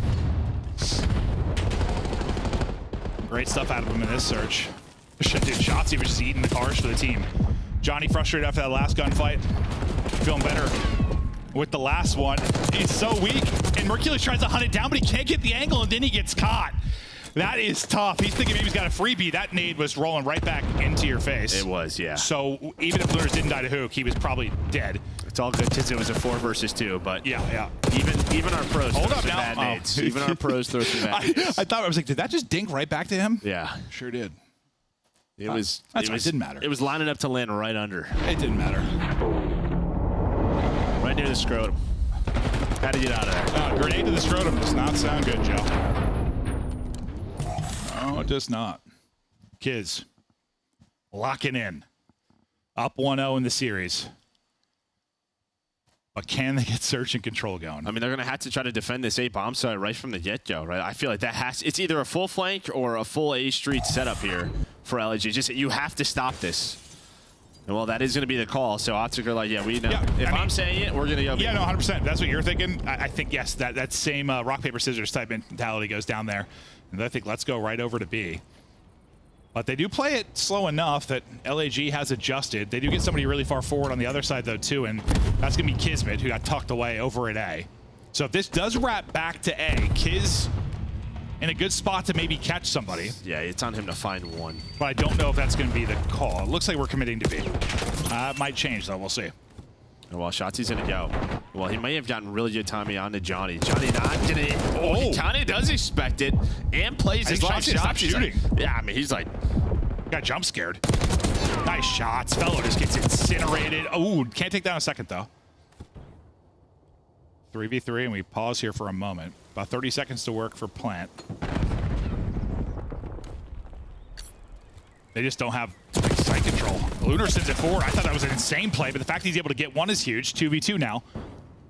Great stuff out of him in this search. Dude, Shotzzy was just eating the cars for the team. Johnny frustrated after that last gunfight. Feeling better with the last one. He's so weak, and Mercules tries to hunt it down, but he can't get the angle, and then he gets caught. That is tough. He's thinking maybe he's got a freebie. That nade was rolling right back into your face. It was, yeah. So even if Lunars didn't die to Hook, he was probably dead. It's all good because it was a 4 versus 2, but yeah. Even our pros throw some bad nades. Even our pros throw some bad nades. I thought, I was like, did that just dink right back to him? Yeah. Sure did. It didn't matter. It was lining up to land right under. It didn't matter. Right near the scrotum. Had to get out of there. Grenade to the scrotum does not sound good, Joe. No, it does not. Kids, locking in. Up 1-0 in the series. But can they get search and control going? I mean, they're going to have to try to defend this A bomb site right from the get-go, right? I feel like it's either a full flank or a full A street setup here for LG. Just you have to stop this. And well, that is going to be the call. So Optic are like, yeah, we know. Yeah, if I'm saying it, we're going to go. Yeah, no, 100%. That's what you're thinking. I think, yes, that same rock, paper, scissors type mentality goes down there. And I think let's go right over to B. But they do play it slow enough that LAG has adjusted. They do get somebody really far forward on the other side, though, too. And that's going to be Kismet, who got tucked away over at A. So if this does wrap back to A, Kiz in a good spot to maybe catch somebody. Yeah, it's on him to find one. But I don't know if that's going to be the call. It looks like we're committing to B. It might change, though. We'll see. Well, Shotzi's going to go. Well, he may have gotten really good timing on to Johnny. Johnny not going to... Oh, Johnny does expect it and plays his life shot. Stop shooting. Like, yeah, I mean, he's like... Got jump scared. Nice shots. Fellow just gets incinerated. Oh, can't take down a second, though. 3v3, and we pause here for a moment. About 30 seconds to work for Plant. They just don't have site control. Lunar sends it forward. I thought that was an insane play, but the fact he's able to get one is huge. 2v2 now.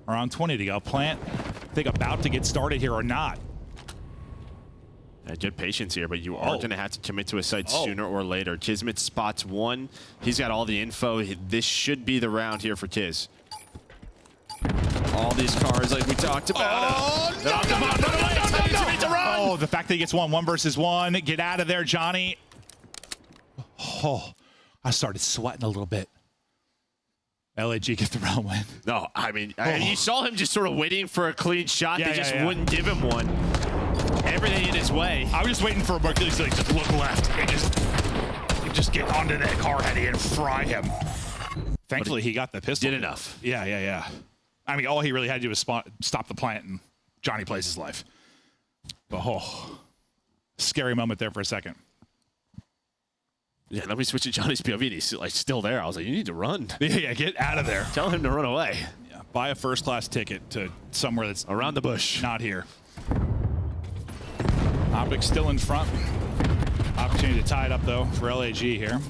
Around 20 to go. Plant, I think, about to get started here or not. Good patience here, but you are going to have to commit to a site sooner or later. Kismet spots one. He's got all the info. This should be the round here for Kiz. All these cars like we talked about. Oh, the fact that he gets one versus one. Get out of there, Johnny. Oh, I started sweating a little bit. LAG get the round win. No, I mean, you saw him just sort of waiting for a clean shot. They just wouldn't give him one. Everything in his way. I was just waiting for Mercules to just look left and just get onto that car heady and fry him. Thankfully, he got the pistol. Did enough. Yeah. I mean, all he really had to do was stop the plant, and Johnny plays his life. But, scary moment there for a second. Yeah, let me switch to Johnny's POV. He's like still there. I was like, you need to run. Yeah, get out of there. Tell him to run away. Yeah, buy a first-class ticket to somewhere that's around the bush. Not here. Optic still in front. Opportunity to tie it up, though, for LAG here.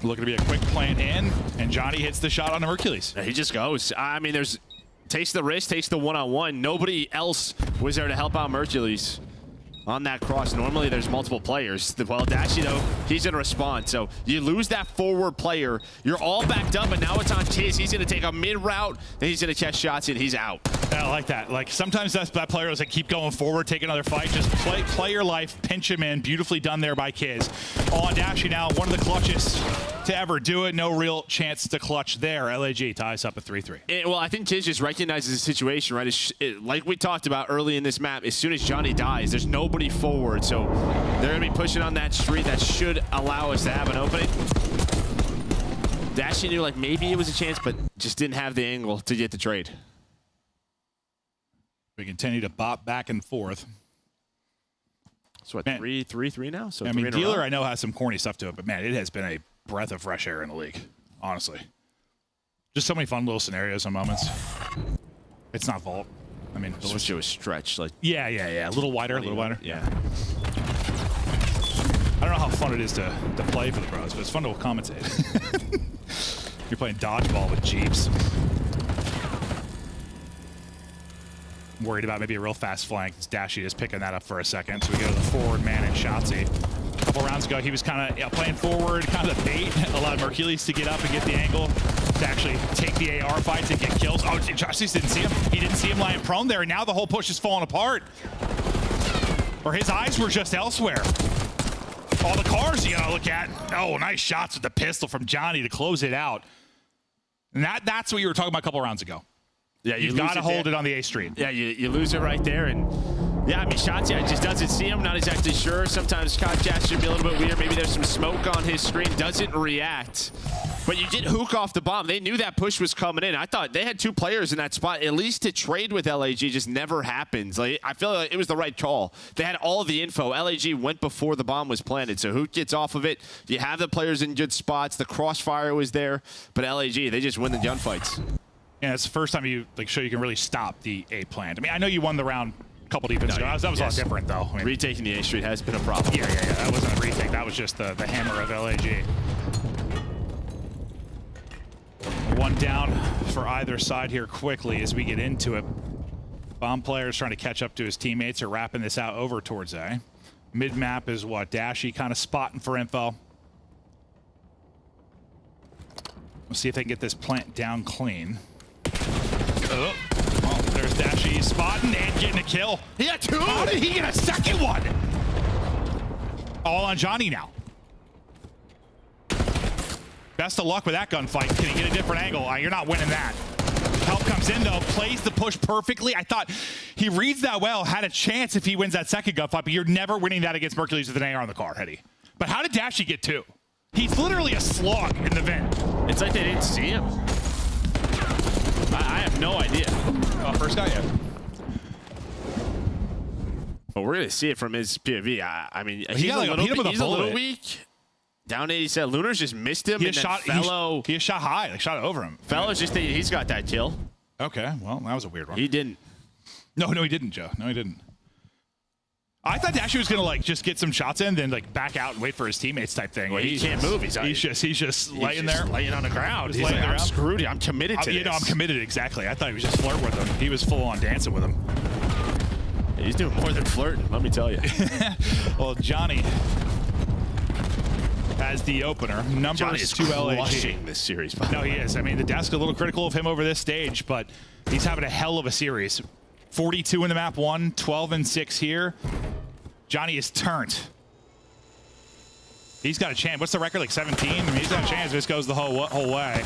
Looking to be a quick plant in, and Johnny hits the shot on the Hercules. Yeah, he just goes. I mean, takes the risk, takes the one-on-one. Nobody else was there to help out Hercules on that cross. Normally there's multiple players. Well, Dashi, though, he's going to respond. So you lose that forward player. You're all backed up, and now it's on Kiz. He's going to take a mid-route, then he's going to catch shots, and he's out. Yeah, I like that. Like, sometimes that player is like, keep going forward, take another fight. Just play your life, pinch him in. Beautifully done there by Kiz. On Dashi now, one of the clutches to ever do it. No real chance to clutch there. LAG ties up at 3-3. Well, I think Kiz just recognizes the situation, right? Like we talked about early in this map, as soon as Johnny dies, there's nobody forward. So they're going to be pushing on that street. That should allow us to have an opening. Dashi knew like maybe it was a chance, but just didn't have the angle to get the trade. We continue to bop back and forth. So what, 3-3 now? So I mean, Dealer I know has some corny stuff to it, but man, it has been a breath of fresh air in the league, honestly. Just so many fun little scenarios and moments. It's not Vault. I mean, I wish it was stretched. Like yeah. A little wider, Yeah. I don't know how fun it is to play for the pros, but it's fun to commentate. You're playing dodgeball with Jeeps. I'm worried about maybe a real fast flank. Dashi is picking that up for a second. So we go to the forward man and Shotzi. A couple rounds ago, he was kind of playing forward, kind of the bait, allowed Hercules to get up and get the angle to actually take the AR fights and get kills. Oh, Josh didn't see him. He didn't see him lying prone there, and now the whole push is falling apart. Or his eyes were just elsewhere. All the cars you gotta look at. Oh, nice shots with the pistol from Johnny to close it out. And that's what you were talking about a couple rounds ago. Yeah, you've got to hold it on the A street. Yeah, you lose it right there, and yeah, I mean, Shotzi just doesn't see him. Not exactly sure. Sometimes Kotjat should be a little bit weird. Maybe there's some smoke on his screen. Doesn't react. But you did hook off the bomb. They knew that push was coming in. I thought they had two players in that spot. At least to trade with LAG just never happens. Like, I feel like it was the right call. They had all the info. LAG went before the bomb was planted. So Hook gets off of it. You have the players in good spots. The crossfire was there. But LAG, they just win the gunfights. Yeah, it's the first time you show you can really stop the A plant. I mean, I know you won the round a couple defenses ago. That was a lot different, though. I mean, retaking the A street has been a problem. Yeah. That wasn't a retake. That was just the hammer of LAG. One down for either side here quickly as we get into it. Bomb players trying to catch up to his teammates are wrapping this out over towards A. Mid-map is what? Dashy kind of spotting for info. We'll see if they can get this plant down clean. Oh, well, there's Dashy spotting and getting a kill. He got two. How did he get a second one? All on Johnny now. Best of luck with that gunfight. Can he get a different angle? You're not winning that. Help comes in though, plays the push perfectly. I thought he reads that well, had a chance if he wins that second gunfight, but you're never winning that against Mercules with an AR on the car, Hetty. But how did Dashy get two? He's literally a slog in the vent. It's like they didn't see him. I have no idea. First guy, yeah. But we're going to see it from his POV. I mean, he's a little weak. Down 80 set. Lunar's just missed him. He and shot high. Like, shot over him. Fellow's just thinking he's got that kill. Okay, well, that was a weird one. He didn't. No, he didn't, Joe. No, he didn't. I thought Dashy was gonna like just get some shots in, then like back out and wait for his teammates type thing. Well, he can't move. He's just laying there, laying on the ground. He's like, I'm around. screwed. I'm committed to this. I'm committed. Exactly. I thought he was just flirting with him. He was full on dancing with him. He's doing more than flirting. Let me tell you. Well, Johnny as the opener. Numbers to LAG. This series. No, he is. I mean, the desk a little critical of him over this stage, but he's having a hell of a series. 42 in the map one, 12 and 6 here. Johnny is turned. He's got a chance. What's the record? Like 17? I mean, he's got a chance if this goes the whole way.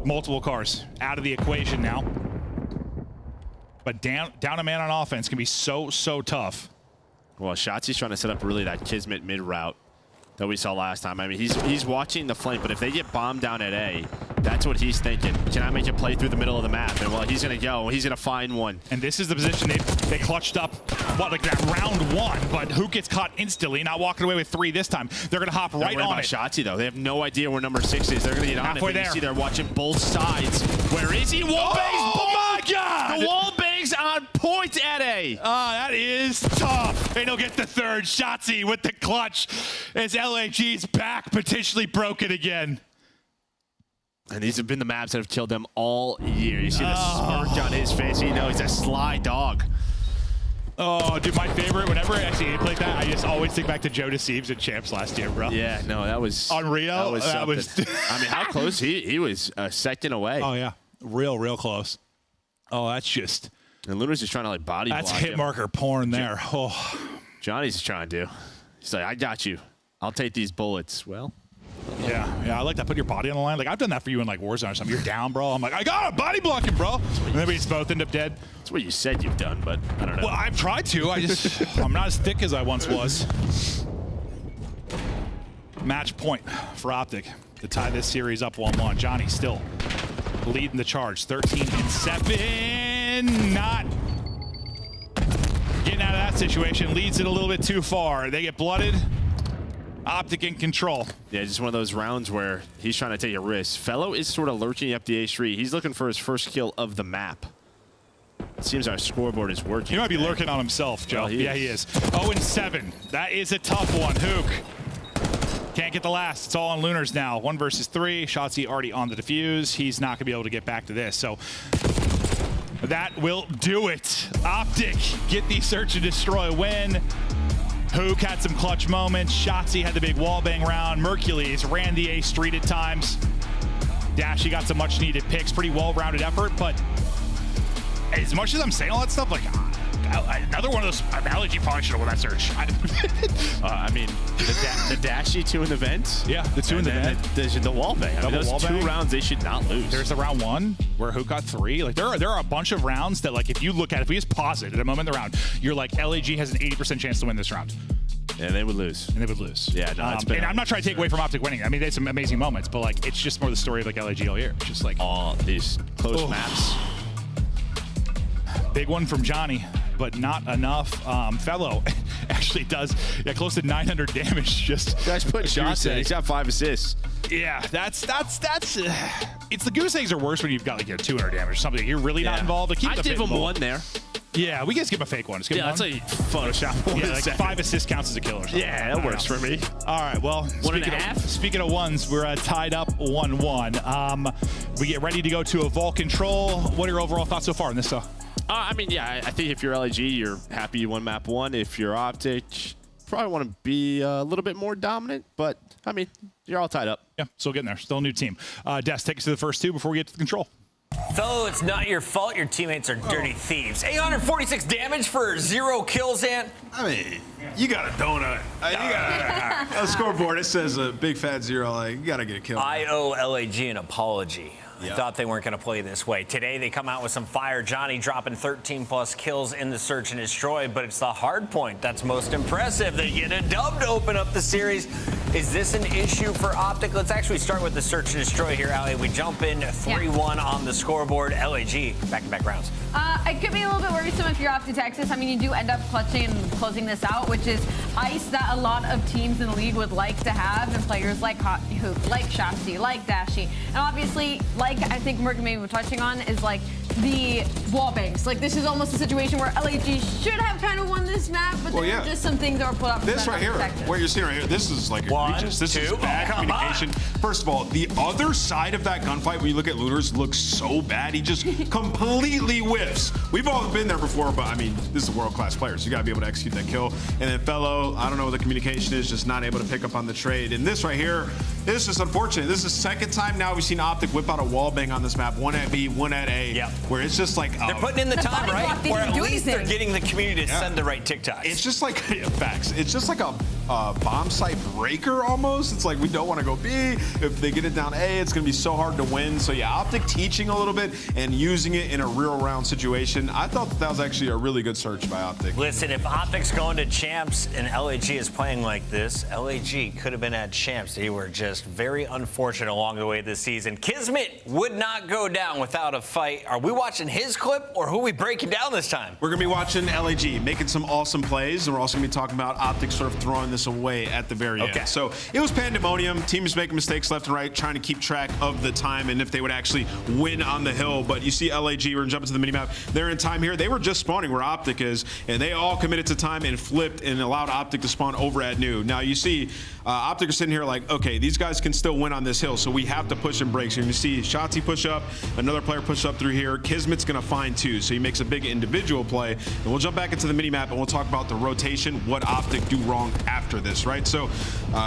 Multiple cars out of the equation now. But down a man on offense can be so tough. Well, Shotzi's trying to set up really that Kismet mid route that we saw last time. I mean, he's watching the flank, but if they get bombed down at A, that's what he's thinking. Can I make a play through the middle of the map? And well, he's going to go. He's going to find one. And this is the position they clutched up, like that round one, but who gets caught instantly, not walking away with 3 this time. They're going to hop right on it. Shotzi, though. They have no idea where number 6 is. They're going to get on it. You see they're watching both sides. Where is he? Wallbangs! Oh, my God! The Wallbangs on point at A. That is tough. And he'll get the third. Shotzi with the clutch as LAG's back potentially broken again. And these have been the maps that have killed them all year. You see the smirk on his face. You know he's a sly dog. Oh, dude, my favorite, whenever I see him play that, I just always think back to Joe DeSeeves at Champs last year, bro. Yeah, no, that was... On Rio? That was I mean, how close? He was a second away. Oh, yeah. Real close. Oh, that's just... And Lunar's just trying to, like, body block That's hit marker porn there. Oh. Johnny's just trying to do. He's like, I got you. I'll take these bullets. Well... Yeah, I like that. Put your body on the line. Like, I've done that for you in, like, Warzone or something. You're down, bro. I'm like, I got a body blocking, bro. And then we just both end up dead. That's what you said you've done, but I don't know. Well, I've tried to. I'm not as thick as I once was. Match point for Optic to tie this series up 1-1. Johnny still leading the charge. 13 and 7. Not getting out of that situation. Leads it a little bit too far. They get blooded. Optic in control. Yeah, just one of those rounds where he's trying to take a risk. Fellow is sort of lurking up the A street. He's looking for his first kill of the map. It seems our scoreboard is working. He might be lurking on himself, Joe. Well, he is. 0 and 7. That is a tough one. Hook can't get the last. It's all on Lunars now. 1 versus 3. Shotzi already on the defuse. He's not going to be able to get back to this. So that will do it. Optic get the search and destroy win. Hook had some clutch moments. Shotzi had the big wallbang round. Mercules ran the A street at times. Dashy got some much needed picks. Pretty well-rounded effort, but as much as I'm saying all that stuff, like another one of those analogy probably should have won that search. I mean, the Dashy 2 in the vent. Yeah, the 2 in the vent. The wallbang. I mean, those 2 rounds they should not lose. There's the round 1 where Hook got 3. Like there are a bunch of rounds that, like, if you look at it, if we just pause it at a moment in the round, you're like, LAG has an 80% chance to win this round. And they would lose. Yeah, no, and I'm not trying to take away from Optic winning. I mean, they had some amazing moments, but like it's just more the story of like LAG all year. It's just like all these close maps. Big one from Johnny, but not enough. Fellow actually does close to 900 damage. Just guys putting shots in. He's got 5 assists. Yeah, that's. It's the goose eggs are worse when you've got like 200 damage or something. You're really not involved. I'd give him 1 there. Yeah, we can skip a fake one. Skip that's one. a Photoshop. Yeah, like 5 assists counts as a kill or something. Yeah, that works for me. All right, well, speaking of ones, we're tied up 1-1. We get ready to go to a vault control. What are your overall thoughts so far in this? I mean, yeah, I think if you're LAG, you're happy you won map 1. If you're Optic, probably want to be a little bit more dominant, but I mean, you're all tied up. Yeah, still getting there. Still a new team. Des, take us to the first 2 before we get to the control. Fellow, it's not your fault your teammates are dirty thieves. 846 damage for 0 kills, Ant. I mean, you got a donut. You got a scoreboard. It says a big fat 0. Like, you got to get a kill. I owe LAG an apology. I thought they weren't going to play this way. Today, they come out with some fire. Johnny dropping 13+ kills in the search and destroy, but it's the hard point that's most impressive. They get a dub to open up the series. Is this an issue for Optic? Let's actually start with the search and destroy here, Ali. We jump in 3-1 on the scoreboard. LAG, back-to-back rounds. It could be a little bit worrisome if you're Optic Texas. I mean, you do end up clutching and closing this out, which is ice that a lot of teams in the league would like to have, and players like Hot Hoop, like Shotzi, like Dashy. And obviously, like I think Merc maybe was touching on, is like the wall banks. Like, this is almost a situation where LAG should have kind of won this map, but there are just some things that were put up. This right here, what you're seeing right here, this is like egregious. This is bad communication. First of all, the other side of that gunfight, when you look at Lunars, looks so bad. He just completely whiffs. We've all been there before, but I mean, this is world-class players. You got to be able to execute that kill. And then Fellow, I don't know what the communication is, just not able to pick up on the trade. And this right here, this is unfortunate. This is the second time now we've seen Optic whip out a wall bang on this map. 1 at B, 1 at A, where it's just like... they're putting in the time, right? Where at least they're getting the community to send the right TikToks. It's just like, facts. It's just like a bomb site breaker almost. It's like, we don't want to go B. If they get it down A, it's going to be so hard to win. So yeah, Optic teaching a little bit and using it in a real round situation. I thought that was actually a really good search by Optic. Listen, if Optic's going to champs and LAG is playing like this, LAG could have been at champs. They were just very unfortunate along the way this season. Kismet would not go down without a fight. Are we watching his clip, or who are we breaking down this time? We're going to be watching LAG making some awesome plays, and we're also going to be talking about Optic sort of throwing this away at the very end. So it was pandemonium. Teams making mistakes left and right, trying to keep track of the time and if they would actually win on the hill. But you see LAG, we're going to jump into the minimap. They're in time here. They were just spawning where Optic is, and they all committed to time and flipped and allowed Optic to spawn over at New. Now you see Optic are sitting here like, okay, these guys can still win on this hill, so we have to push and break. So you see Shotzi push up, another player push up through here. Kismet's going to find 2, so he makes a big individual play. And we'll jump back into the minimap and we'll talk about the rotation, what Optic do wrong after this, right? So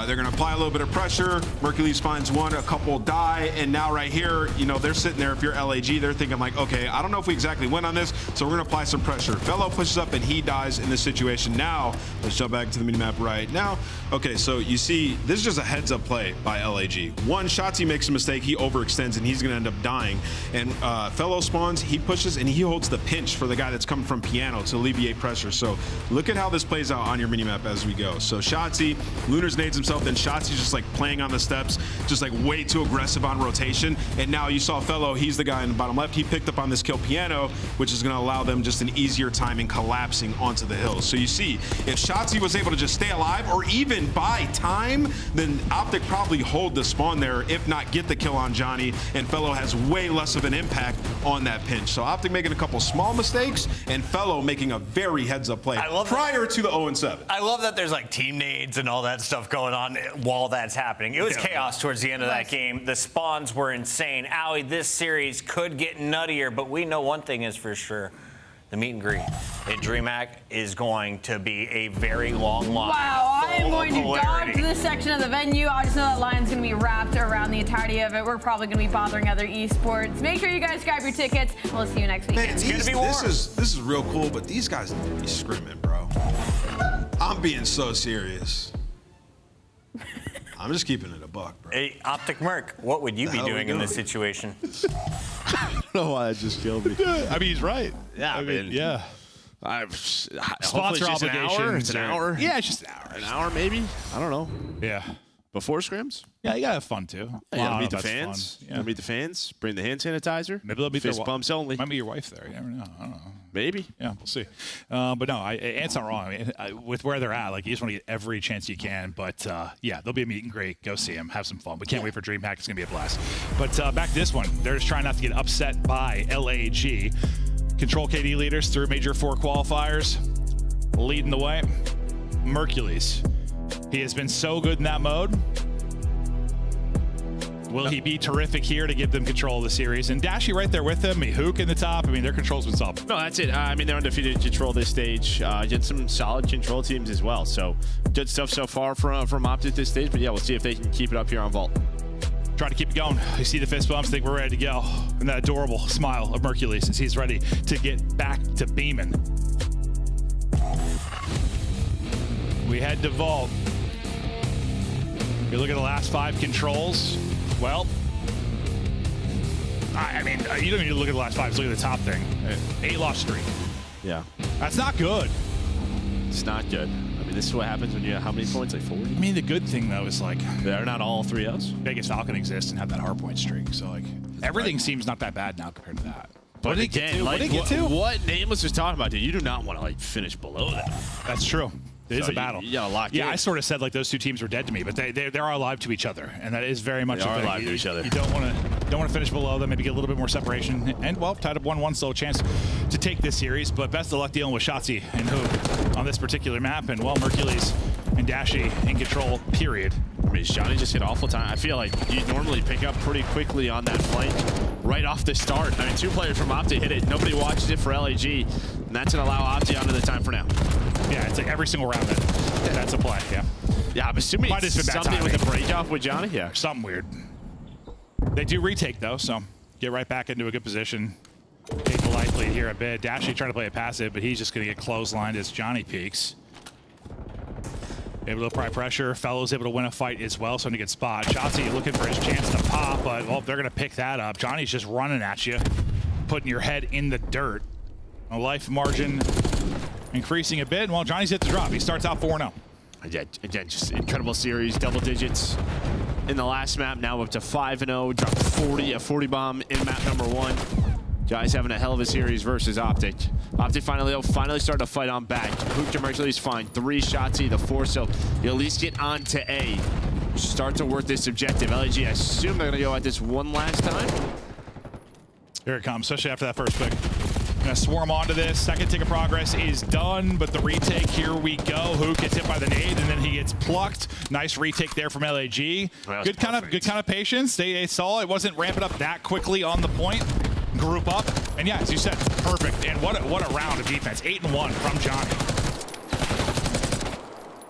they're going to apply a little bit of pressure. Mercules finds 1, a couple die, and now right here, you know, they're sitting there. If you're LAG, they're thinking like, okay, I don't know if we exactly win on this, so we're going to apply some pressure. Fellow pushes up and he dies in this situation. Now, let's jump back to the minimap right now. Okay, so you see, this is just a heads-up play by LAG. One, Shotzi makes a mistake, he overextends, and he's going to end up dying. And Fellow spawns, he pushes, and he holds the pinch for the guy that's coming from Piano to alleviate pressure. So look at how this plays out on your minimap as we go. So Shotzi, Lunars nades himself, then Shotzi's just like playing on the steps, just like way too aggressive on rotation. And now you saw Fellow, he's the guy in the bottom left. He picked up on this kill Piano, which is going to allow them just an easier time in collapsing onto the hill. So you see, if Shotzi was able to just stay alive or even buy time, then Optic probably hold the spawn there, if not get the kill on Johnny, and Fellow has way less of an impact on that pinch. So Optic making a couple small mistakes, and Fellow making a very heads-up play prior to the 0-7. I love that there's like team nades and all that stuff going on while that's happening. It was chaos towards the end of that game. The spawns were insane. Ali, this series could get nuttier, but we know one thing is for sure. The meet and greet at DreamHack is going to be a very long line. Wow, I am going to dodge this section of the venue. I just know that line's going to be wrapped around the entirety of it. We're probably going to be bothering other esports. Make sure you guys grab your tickets. We'll see you next week. It's going to be warm. This is real cool, but these guys need to be scrimming, bro. I'm being so serious. I'm just keeping it a buck, bro. Hey, Optic Merc, what would you be doing in this situation? I don't know why that just killed me. I mean, he's right. Yeah, I mean, yeah. Sponsor obligations. It's an hour. Yeah, it's just an hour. An hour, maybe. I don't know. Yeah. Before scrims? Yeah, you gotta have fun too. You gotta meet the fans. Yeah. You gotta meet the fans. Bring the hand sanitizer. Maybe they'll be fist bumps only. Might be your wife there. You never know. I don't know. Maybe. Yeah, we'll see. But no, Ant's not wrong. I mean, with where they're at, like you just want to get every chance you can. But yeah, there'll be a meet and greet. Go see them. Have some fun. We can't wait for DreamHack. It's gonna be a blast. But back to this one. They're just trying not to get upset by LAG. Control KD leaders through Major 4 qualifiers. Leading the way. Mercules. He has been so good in that mode. Will he be terrific here to give them control of the series? And Dashy right there with them. Hook in the top. I mean, their control's been solid. No, that's it. I mean, they're undefeated in control this stage. Get some solid control teams as well. So good stuff so far from Optic this stage. But yeah, we'll see if they can keep it up here on Vault. Try to keep it going. You see the fist bumps, think we're ready to go. And that adorable smile of Mercules as he's ready to get back to beaming. We head to Vault. You look at the last 5 controls. Well, I mean, you don't need to look at the last 5. Just look at the top thing. 8-loss streak. Yeah. That's not good. It's not good. I mean, this is what happens when you have how many points? Like 40? I mean, the good thing, though, is like... They're not all 3-0s. Vegas Falcon exists and have that hard point streak. So, like, everything seems not that bad now compared to that. But again, like, what Nameless was talking about, dude, you do not want to, like, finish below that. That's true. It is a battle. You gotta lock in. I sort of said like those 2 teams were dead to me, but they are alive to each other, and that is very much they are alive to each other. You don't want to finish below them. Maybe get a little bit more separation, and well, tied up 1-1, still a chance to take this series. But best of luck dealing with Shotzi and Hoop on this particular map, and well, Mercules and Dashy in control. Period. I mean, Johnny just hit awful time. I feel like you normally pick up pretty quickly on that flank right off the start. I mean, 2 players from Opti hit it. Nobody watches it for LAG, and that's gonna allow Opti onto the time for now. Yeah, it's like every single round that's a play. Yeah. Yeah, I'm assuming it's something with a break off with Johnny. Yeah, something weird. They do retake though, so get right back into a good position. Take the life lead here a bit. Dashy trying to play a passive, but he's just going to get clotheslined as Johnny peeks. Able to apply pressure. Fellow's able to win a fight as well, so to get spot. Shotzi looking for his chance to pop, but well, they're going to pick that up. Johnny's just running at you, putting your head in the dirt. A life margin increasing a bit. Well, Johnny's hit the drop. He starts out 4-0. Again, just incredible series, double digits in the last map. Now up to 5-0. Dropped 40, a 40 bomb in map number 1. Guys having a hell of a series versus Optic. Optic finally started to fight on back. Hook to Mercules fine. 3 shots, the 4, so you at least get on to A. Start to work this objective. LAG, I assume they're going to go at this one last time. Here it comes, especially after that first pick. Gonna swarm onto this. Second tick of progress is done, but the retake, here we go. Hook gets hit by the nade, and then he gets plucked. Nice retake there from LAG. Good kind of patience. They saw it wasn't ramping up that quickly on the point. Group up, and yeah, as you said, perfect. And what a round of defense. 8-1 from Johnny.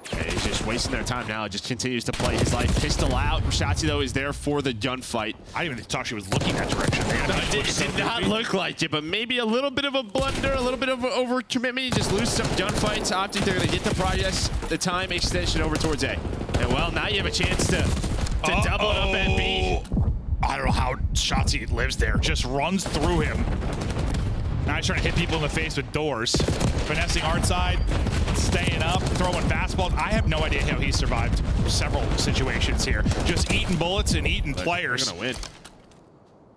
Okay, he's just wasting their time now. Just continues to play his life. Pistol out. Shotzi, though, is there for the gunfight. I didn't even thought she was looking that direction. It did not look like it, but maybe a little bit of a blunder, a little bit of an overcommitment. You just lose some gunfights. Optic, they're going to get the progress, the time extension over towards A. And well, now you have a chance to double it up at B. I don't know how Shotzi lives there. Just runs through him. Now he's trying to hit people in the face with doors. Finessing hard side, staying up, throwing fastballs. I have no idea how he survived several situations here. Just eating bullets and eating players. They're gonna win.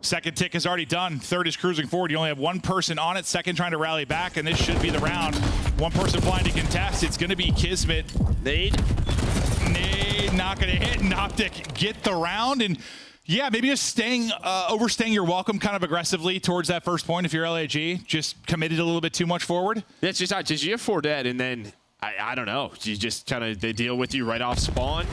Second tick is already done. Third is cruising forward. You only have 1 person on it. Second trying to rally back, and this should be the round. 1 person flying to contest. It's going to be Kismet. Nade, not going to hit. And Optic get the round, and yeah, maybe just overstaying your welcome kind of aggressively towards that first point if you're LAG. Just committed a little bit too much forward. Yeah, it's just you have 4 dead, and then I don't know. You just kind of, they deal with you right off spawn.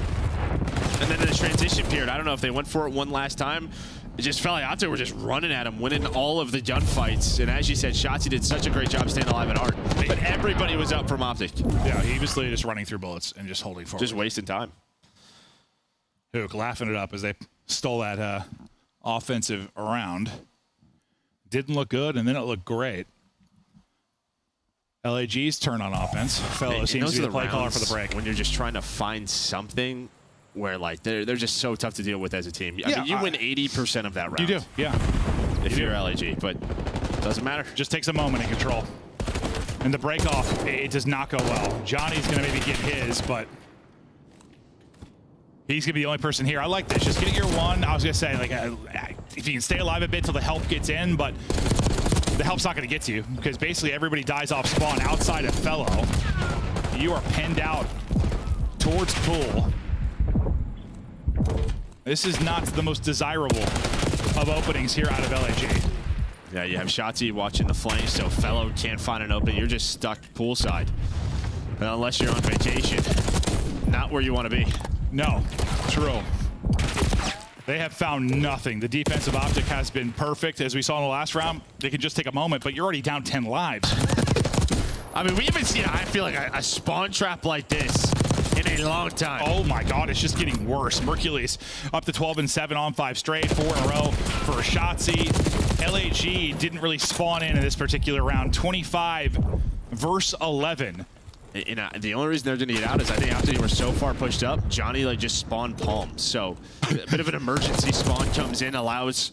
And then in the transition period, I don't know if they went for it one last time. It just felt like out there were just running at him, winning all of the gunfights. And as you said, Shotzi did such a great job staying alive at Art. But everybody was up from Optic. Yeah, he was literally just running through bullets and just holding forward. Just wasting time. Hook laughing it up as they stole that offensive round. Didn't look good, and then it looked great. LAG's turn on offense. Fellow seems to be the play caller for the break. When you're just trying to find something where, like, they're just so tough to deal with as a team. I mean, you win 80% of that round. You do, yeah. If you're LAG, but doesn't matter. Just takes a moment in control. And the break off, it does not go well. Johnny's going to maybe get his, but he's going to be the only person here. I like this. Just get your 1. I was going to say, like, if you can stay alive a bit till the help gets in, but the help's not going to get to you because basically everybody dies off spawn outside of Fellow. You are pinned out towards pool. This is not the most desirable of openings here out of LAG. Yeah, you have Shotzi watching the flank, so Fellow can't find an open. You're just stuck poolside. And unless you're on vacation, not where you want to be. No, true. They have found nothing. The defensive optic has been perfect. As we saw in the last round, they can just take a moment, but you're already down 10 lives. I mean, we haven't seen, I feel like, a spawn trap like this in a long time. Oh my God, it's just getting worse. Mercules up to 12 and 7 on 5 straight, 4 in a row for Shotzi. LAG didn't really spawn in this particular round. 25 versus 11. And the only reason they're going to get out is I think after they were so far pushed up, Johnny like just spawned palms. So a bit of an emergency spawn comes in, allows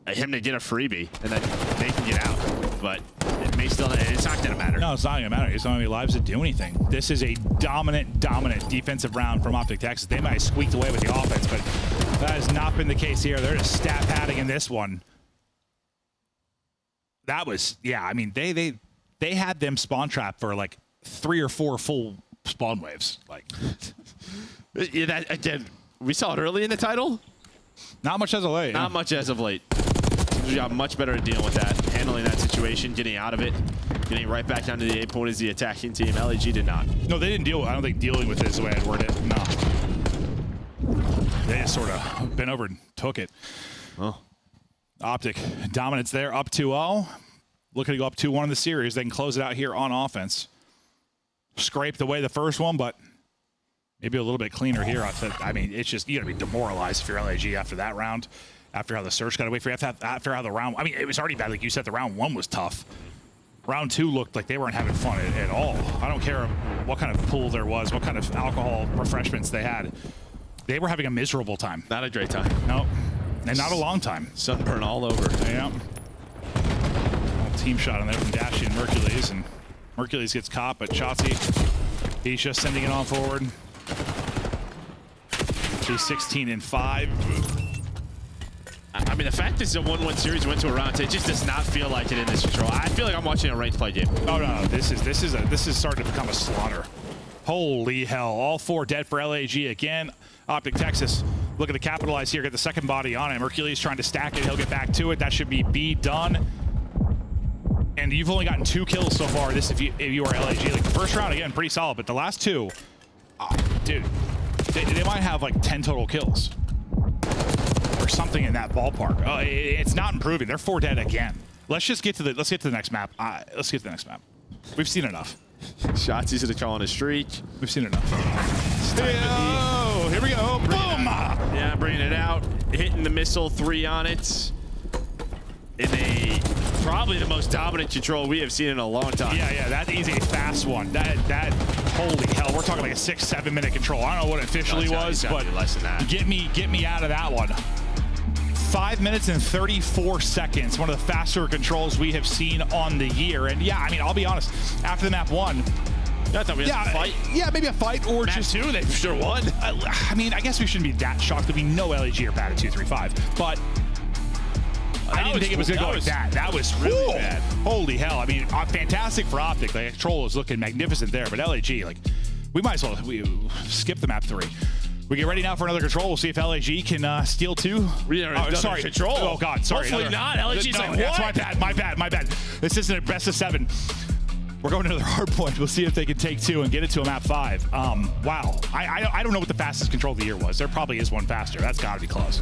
him to get a freebie, and then they can get out. But it may still, it's not going to matter. No, it's not going to matter. It's not going to be lives to do anything. This is a dominant defensive round from Optic Texas. They might have squeaked away with the offense, but that has not been the case here. They're just stat padding in this one. That was, yeah, I mean, they had them spawn trap for like 3 or 4 full spawn waves. Like, yeah, that again, we saw it early in the title. Not much as of late. Not much as of late. We got much better at dealing with that, handling that situation, getting out of it, getting right back down to the A point as the attacking team. LAG did not. No, they didn't deal with it. I don't think dealing with it is the way I'd word it. No. They just sort of bent over and took it. Oh. Optic dominance there, up 2-0. Looking to go up 2-1 in the series. They can close it out here on offense. Scraped away the first one, but maybe a little bit cleaner here. I mean, it's just, you got to be demoralized if you're LAG after that round, after how the search got away for you, after how the round, I mean, it was already bad. Like you said, the round 1 was tough. Round 2 looked like they weren't having fun at all. I don't care what kind of pool there was, what kind of alcohol refreshments they had. They were having a miserable time. Not a great time. No, and not a long time. Sunburn all over. Yeah. Little team shot on there from Dashy and Mercules, and Mercules gets caught, but Shotzi, he's just sending it on forward. He's 16 and 5. I mean, the fact this is a 1-1 series went to a round, it just does not feel like it in this control. I feel like I'm watching a ranked play game. Oh no, this is starting to become a slaughter. Holy hell! All 4 dead for LAG again. Optic Texas looking to capitalize here, get the second body on it. Mercules trying to stack it. He'll get back to it. That should be B done. And you've only gotten 2 kills so far. This, if you are LAG, like the first round again, pretty solid, but the last 2, dude, they might have like 10 total kills or something in that ballpark. It's not improving. They're 4 dead again. Let's get to the next map. Let's get to the next map. We've seen enough. Shotzi's to call on a streak. We've seen enough. Here we go. Boom! Yeah, bringing it out, hitting the missile 3 on it. In probably the most dominant control we have seen in a long time. Yeah, that is a fast one. That holy hell, we're talking like a 6-7 minute control. I don't know what it officially was, but less than that. Get me out of that one. 5 minutes and 34 seconds. One of the faster controls we have seen on the year. And yeah, I mean, I'll be honest. After the map 1, I thought we had a fight. Yeah, maybe a fight or map just 2. They sure won. I mean, I guess we shouldn't be that shocked that we know LAG are bad at 2-3-5, but I didn't think it was going to go like that. That was really bad. Holy hell. I mean, fantastic for Optic. The control is looking magnificent there, but LAG, like, we might as well skip the map 3. We get ready now for another control. We'll see if LAG can steal 2. Sorry, control. Oh, God, sorry. Hopefully not. LAG's like, what? That's my bad. This isn't a best of 7. We're going to another hard point. We'll see if they can take 2 and get it to a map 5. Wow. I don't know what the fastest control of the year was. There probably is one faster. That's got to be close.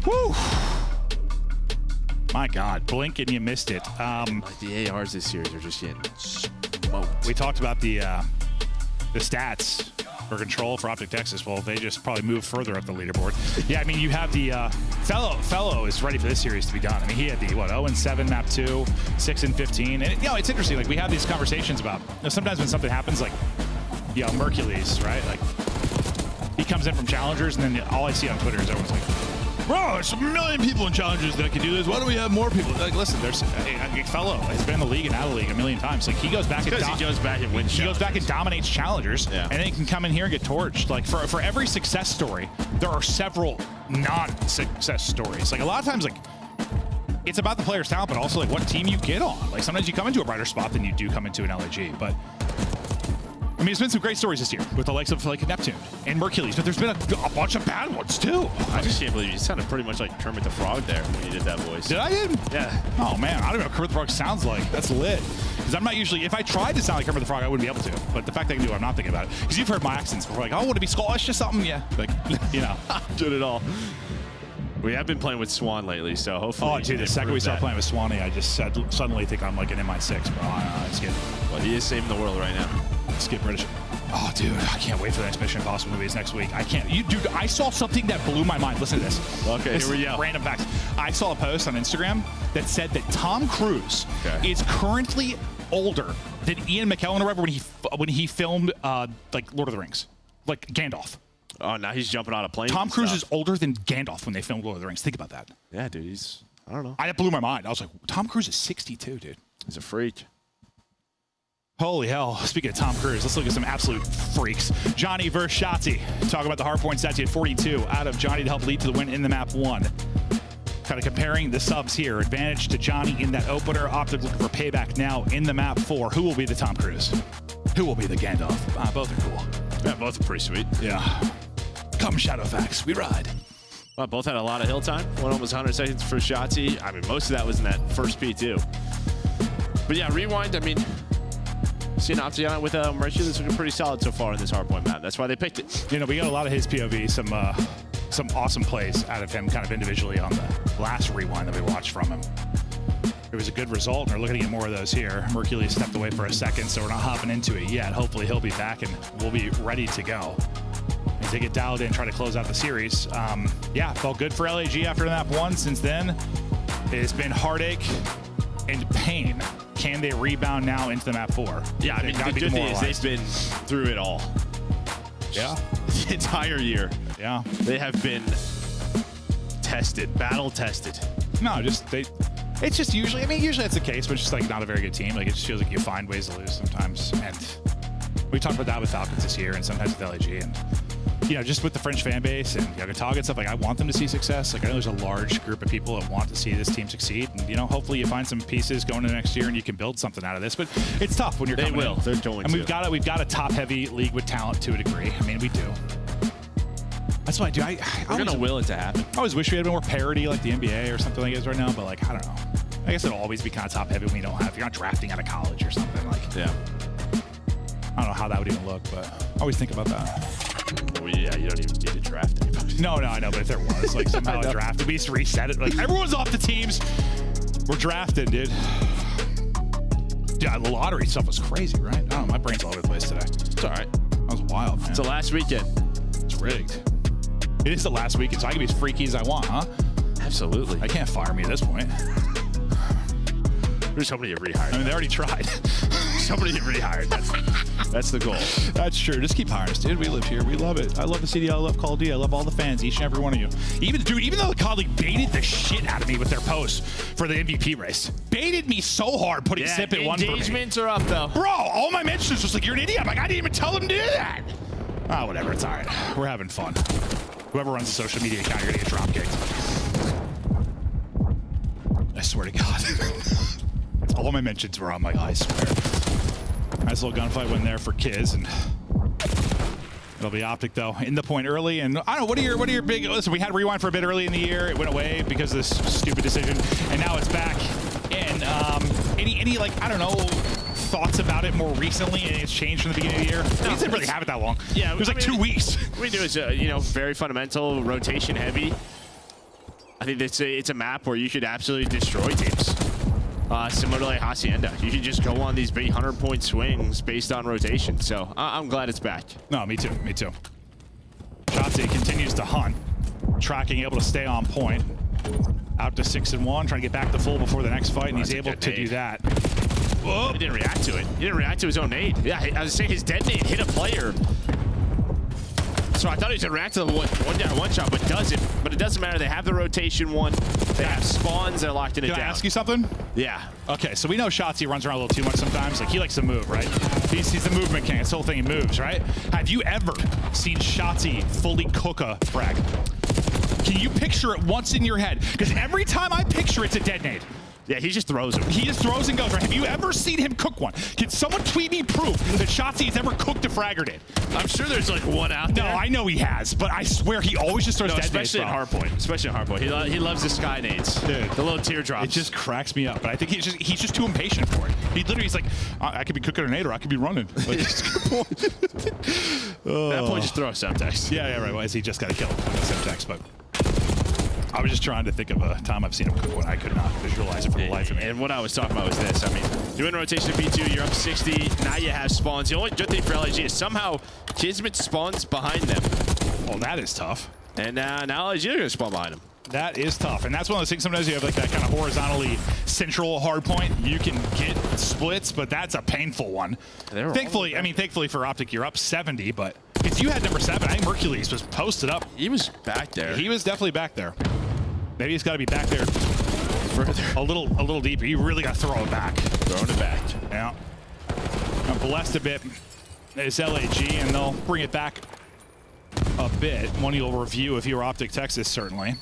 Woo! My God, blink and you missed it. Like the ARs this series are just getting smoked. We talked about the stats for control for Optic Texas. Well, they just probably moved further up the leaderboard. Yeah, I mean, you have the Fellow is ready for this series to be done. I mean, he had the 0-7 map 2, 6-15, and it's interesting. Like we have these conversations about sometimes when something happens, like Mercules, right? Like he comes in from challengers, and then all I see on Twitter is everyone's like, bro, there's a million people in challengers that can do this. Why don't we have more people? Like, listen, there's a Fellow. He's been in the league and out of the league a million times. Like he goes back and wins. He goes back and dominates challengers, and then he can come in here and get torched. Like for every success story, there are several non-success stories. Like a lot of times, like it's about the player's talent, but also like what team you get on. Like sometimes you come into a brighter spot than you do come into an LAG. But mean, there's been some great stories this year with the likes of like Neptune and Mercules, but there's been a bunch of bad ones too. I just can't believe you sounded pretty much like Kermit the Frog there when you did that voice. Did I? Yeah. Oh man, I don't know what Kermit the Frog sounds like. That's lit. Because I'm not usually, if I tried to sound like Kermit the Frog, I wouldn't be able to. But the fact that I can do it, I'm not thinking about it. Because you've heard my accents before, like, oh, would it be Scottish or something? Yeah, like, you know. Doing it all. We have been playing with Swan lately, so hopefully. Oh, dude, the second we start playing with Swanee, I just suddenly think I'm like an MI6, bro. It's good. Well, he is saving the world right now. Let's get British. Oh, dude, I can't wait for the next Mission Impossible movies next week. I can't. Dude, I saw something that blew my mind. Listen to this. Okay, here we go. Random facts. I saw a post on Instagram that said that Tom Cruise is currently older than Ian McKellen or whatever when he filmed like Lord of the Rings, like Gandalf. Oh, now he's jumping on a plane. Tom Cruise is older than Gandalf when they filmed Lord of the Rings. Think about that. Yeah, dude, he's, I don't know. That blew my mind. I was like, Tom Cruise is 62, dude. He's a freak. Holy hell. Speaking of Tom Cruise, let's look at some absolute freaks. Johnny versus Shotzi. Talk about the hard point stats. He had 42 out of Johnny to help lead to the win in the map 1. Kind of comparing the subs here. Advantage to Johnny in that opener. Optic looking for payback now in the map 4. Who will be the Tom Cruise? Who will be the Gandalf? Both are cool. Yeah, both are pretty sweet. Yeah. Come Shadowfax, we ride. Well, both had a lot of hill time. One almost 100 seconds for Shotzi. I mean, most of that was in that first P2. But yeah, Rewind, I mean, seeing Optic with Mercury is looking pretty solid so far in this hardpoint map. That's why they picked it. You know, we got a lot of his POV, some awesome plays out of him kind of individually on the last Rewind that we watched from him. It was a good result, and we're looking to get more of those here. Mercury stepped away for a second, so we're not hopping into it yet. Hopefully he'll be back, and we'll be ready to go. And to get dialed in, try to close out the series. Yeah, felt good for LAG after map 1. Since then, it's been heartache and pain. Can they rebound now into the map 4? Yeah, I mean, the good thing is they've been through it all. Yeah. The entire year. Yeah. They have been tested, battle tested. No, it's just usually, I mean, usually that's the case, but it's just like not a very good team. Like, it just feels like you find ways to lose sometimes. And we talked about that with Falcons this year and sometimes with LAG. And, you know, just with the French fan base and Yagatog and stuff, like, I want them to see success. Like, I know there's a large group of people that want to see this team succeed. And, you know, hopefully you find some pieces going into next year and you can build something out of this. But it's tough when you're coming in. They're going and to. we've got a top-heavy league with talent to a degree. I mean, we do. That's what I do. We're going to will it to happen. I always wish we had more parity like the NBA or something like this right now, but, like, I don't know. I guess it'll always be kind of top heavy when you don't have, if you're not drafting out of college or something. Like, yeah. I don't know how that would even look, but I always think about that. Well, yeah, you don't even need to draft anybody. No, I know, but if there was like somehow a draft, we just reset it. Like, everyone's off the teams. We're drafting, dude. Yeah, the lottery stuff was crazy, right? I don't know, my brain's all over the place today. It's all right. That was wild, man. It's the last weekend. It's rigged. It is the last weekend, so I can be as freaky as I want, huh? Absolutely. They can't fire me at this point. There's so many rehired. I mean, they already tried. Somebody get rehired. That's the goal. That's true. Just keep hiring us, dude. We live here. We love it. I love the CDL. I love Call of Duty. I love all the fans, each and every one of you. Even though the colleague baited the shit out of me with their posts for the MVP race. Baited me so hard putting Sip at 1 for me. Engagements are up, though. Bro, all my mentions was like, you're an idiot. I'm like, I didn't even tell them to do that. Ah, whatever. It's all right. We're having fun. Whoever runs the social media account, you're going to get drop kicked. I swear to God. All my mentions were on my, I swear. Nice little gunfight win there for Kiz, and it'll be Optic though in the point early. And I don't know, what are your big? Listen, we had Rewind for a bit early in the year. It went away because of this stupid decision, and now it's back. And any like, I don't know, thoughts about it more recently? And it's changed from the beginning of the year. We didn't really have it that long. Yeah, it was like 2 weeks. We do is very fundamental, rotation heavy. I think it's a map where you could absolutely destroy teams. Similar to like Hacienda. You can just go on these big 100-point swings based on rotation. So I'm glad it's back. No, me too. Me too. Shotzi continues to hunt. Tracking, able to stay on point. Out to 6-1, trying to get back to full before the next fight, and he's able to do that. Whoa. He didn't react to it. He didn't react to his own nade. Yeah, I was saying his dead nade hit a player. So I thought he was going to react to the one down, one shot, but doesn't. But it doesn't matter. They have the rotation one. They have spawns that are locked in it down. Can I ask you something? Yeah. Okay, so we know Shotzi runs around a little too much sometimes. Like, he likes to move, right? He's the movement king. This whole thing, he moves, right? Have you ever seen Shotzi fully cook a frag? Can you picture it once in your head? Because every time I picture it's a dead nade. Yeah, he just throws them. He just throws and goes, right? Have you ever seen him cook one? Can someone tweet me proof that Shotzi's ever cooked a fragger did? I'm sure there's like one out there. No, I know he has, but I swear he always just throws dead especially in hardpoint. Especially in hardpoint. He loves the sky nades. Dude, the little teardrops. It just cracks me up. But I think he's just too impatient for it. He's like, I could be cooking a nade or I could be running. Like, that point, just throw a Semtex. Yeah, right. Well, he just got to kill with a Semtex, but I was just trying to think of a time I've seen him cook one. I could not visualize it for the life of me. And what I was talking about was this. I mean, you're in rotation of B2, you're up 60, now you have spawns. The only good thing for LAG is somehow Kismet spawns behind them. Oh, that is tough. And now LAG are going to spawn behind them. That is tough, and that's one of those things. Sometimes you have like that kind of horizontally central hard point. You can get splits, but that's a painful one. Thankfully for Optic, you're up 70, but if you had number 7, I think Mercules was posted up. He was back there. He was definitely back there. Maybe he's got to be back there further, a little deeper. You really got to throw it back. Throwing it back. Yeah. Now blessed a bit is LAG, and they'll bring it back a bit. One you'll review if you were Optic Texas, certainly.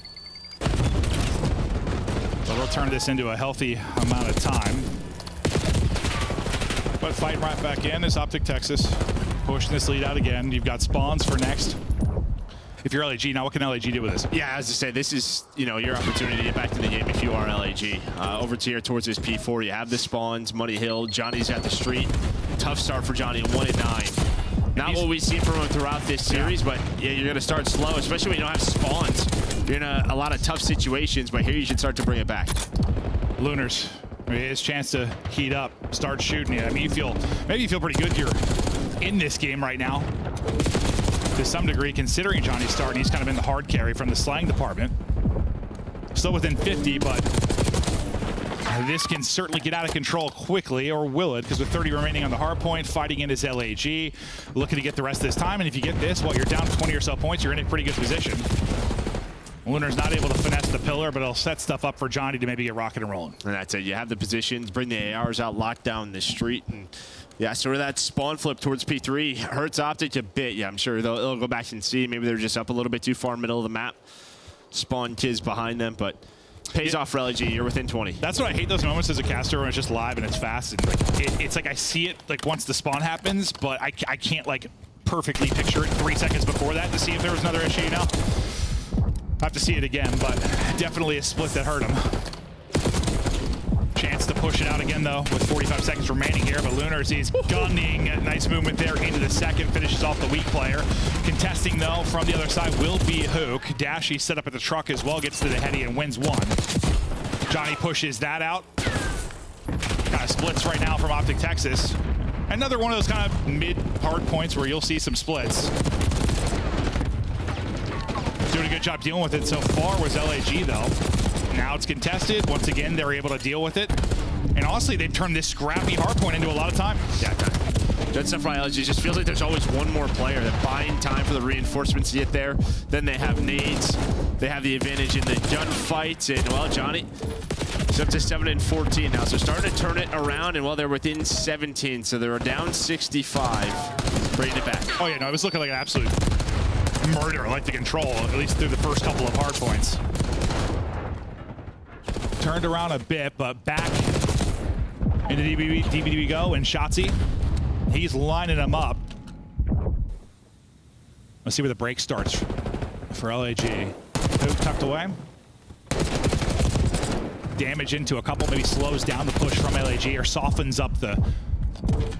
So they'll turn this into a healthy amount of time. But fighting right back in is Optic Texas. Pushing this lead out again. You've got spawns for next. If you're LAG, now what can LAG do with this? Yeah, as I say, this is, your opportunity to get back to the game if you are LAG. Over to here towards this P4, you have the spawns, Muddy Hill, Johnny's at the street. Tough start for Johnny, 1-9. Not what we've seen from him throughout this series, but yeah, you're going to start slow, especially when you don't have spawns. You're in a lot of tough situations, but here you should start to bring it back. Lunars, his chance to heat up, start shooting. I mean, maybe you feel pretty good you're in this game right now. To some degree, considering Johnny's start, and he's kind of in the hard carry from the slang department. Still within 50, but this can certainly get out of control quickly, or will it? Because with 30 remaining on the hard point, fighting in his LAG, looking to get the rest of this time, and if you get this, while you're down 20 or so points, you're in a pretty good position. Lunar's not able to finesse the pillar, but it'll set stuff up for Johnny to maybe get rocking and rolling. And that's it. You have the positions, bring the ARs out, lock down the street, and yeah, sort of that spawn flip towards P3 hurts Optic a bit. Yeah, I'm sure they'll go back and see. Maybe they're just up a little bit too far in the middle of the map. Spawn kids behind them, but pays off for LG. You're within 20. That's what I hate, those moments as a caster when it's just live and it's fast. And like, it's like I see it like once the spawn happens, but I can't like perfectly picture it 3 seconds before that to see if there was another issue, I have to see it again, but definitely a split that hurt him. Chance to push it out again, though, with 45 seconds remaining here. But Lunars, he's gunning. Nice movement there into the second. Finishes off the weak player. Contesting, though, from the other side will be Hook. Dashy set up at the truck as well. Gets to the heady and wins one. Johnny pushes that out. Kind of splits right now from Optic Texas. Another one of those kind of mid-hard points where you'll see some splits. Doing a good job dealing with it so far was LAG, though. Now it's contested. Once again, they're able to deal with it. And honestly, they've turned this scrappy hardpoint into a lot of time. Yeah, good stuff from LG. It just feels like there's always one more player that buying time for the reinforcements to get there. Then they have nades. They have the advantage in the gunfights. And, well, Johnny is up to 7-14 now. So starting to turn it around. And, well, they're within 17. So they're down 65. Bringing it back. Oh, yeah, no, it was looking like an absolute murder, like the control, at least through the first couple of hard points. Turned around a bit, but back into DBD go, and Shotzi, he's lining them up. Let's see where the break starts for LAG. Hook tucked away. Damage into a couple, maybe slows down the push from LAG or softens up the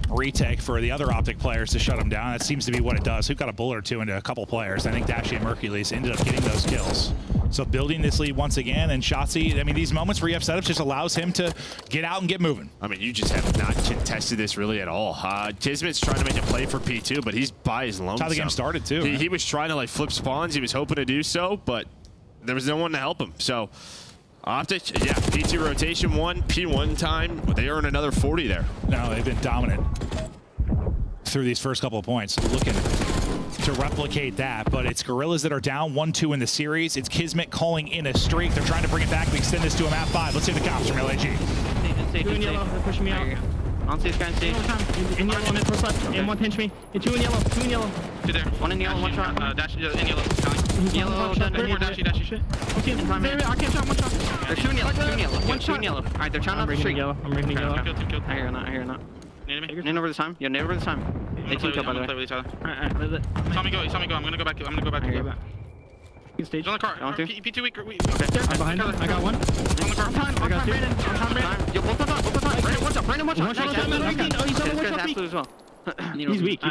retake for the other Optic players to shut them down. That seems to be what it does. Who got a bullet or two into a couple players? I think Dashy and Mercules ended up getting those kills. So building this lead once again, and Shotzi, I mean, these moments where you have setups just allows him to get out and get moving. I mean, you just have not contested this really at all. Kismet's trying to make a play for P2, but he's by his lonesome. That's how the game started, too. He was trying to, like, flip spawns. He was hoping to do so, but there was no one to help him. So Optic, yeah, P2 rotation 1, P1 time. They earn another 40 there. No, they've been dominant through these first couple of points. Looking to replicate that, but it's Gorillas that are down 1-2 in the series. It's Kismet calling in a streak. They're trying to bring it back. We extend this to a map 5. Let's see the cops from LAG. Stay yellow. They're pushing me out. I don't see this guy in stage. In yellow, on it, first left. In one pinch me. In two in yellow, two in yellow. Two there. One in yellow, one shot. Dash in yellow. Yellow, dead. One more dashy. Shit. Okay, I can't shot, one shot. They're two in yellow. One shot in yellow. Alright, they're trying to streak. I'm reading yellow. Killed. I hear not. Nade over this time. Yeah, nade over this time. They team kill, by the way. Alright, He saw me go. I'm gonna go back. Stage. He's on the car. P2 weak. Okay. I'm behind him. I got one. On the car. I got two. Yo, both on top. Brandon, one shot. One shot. Oh, he's on the one shot. Absolute as well. He's weak.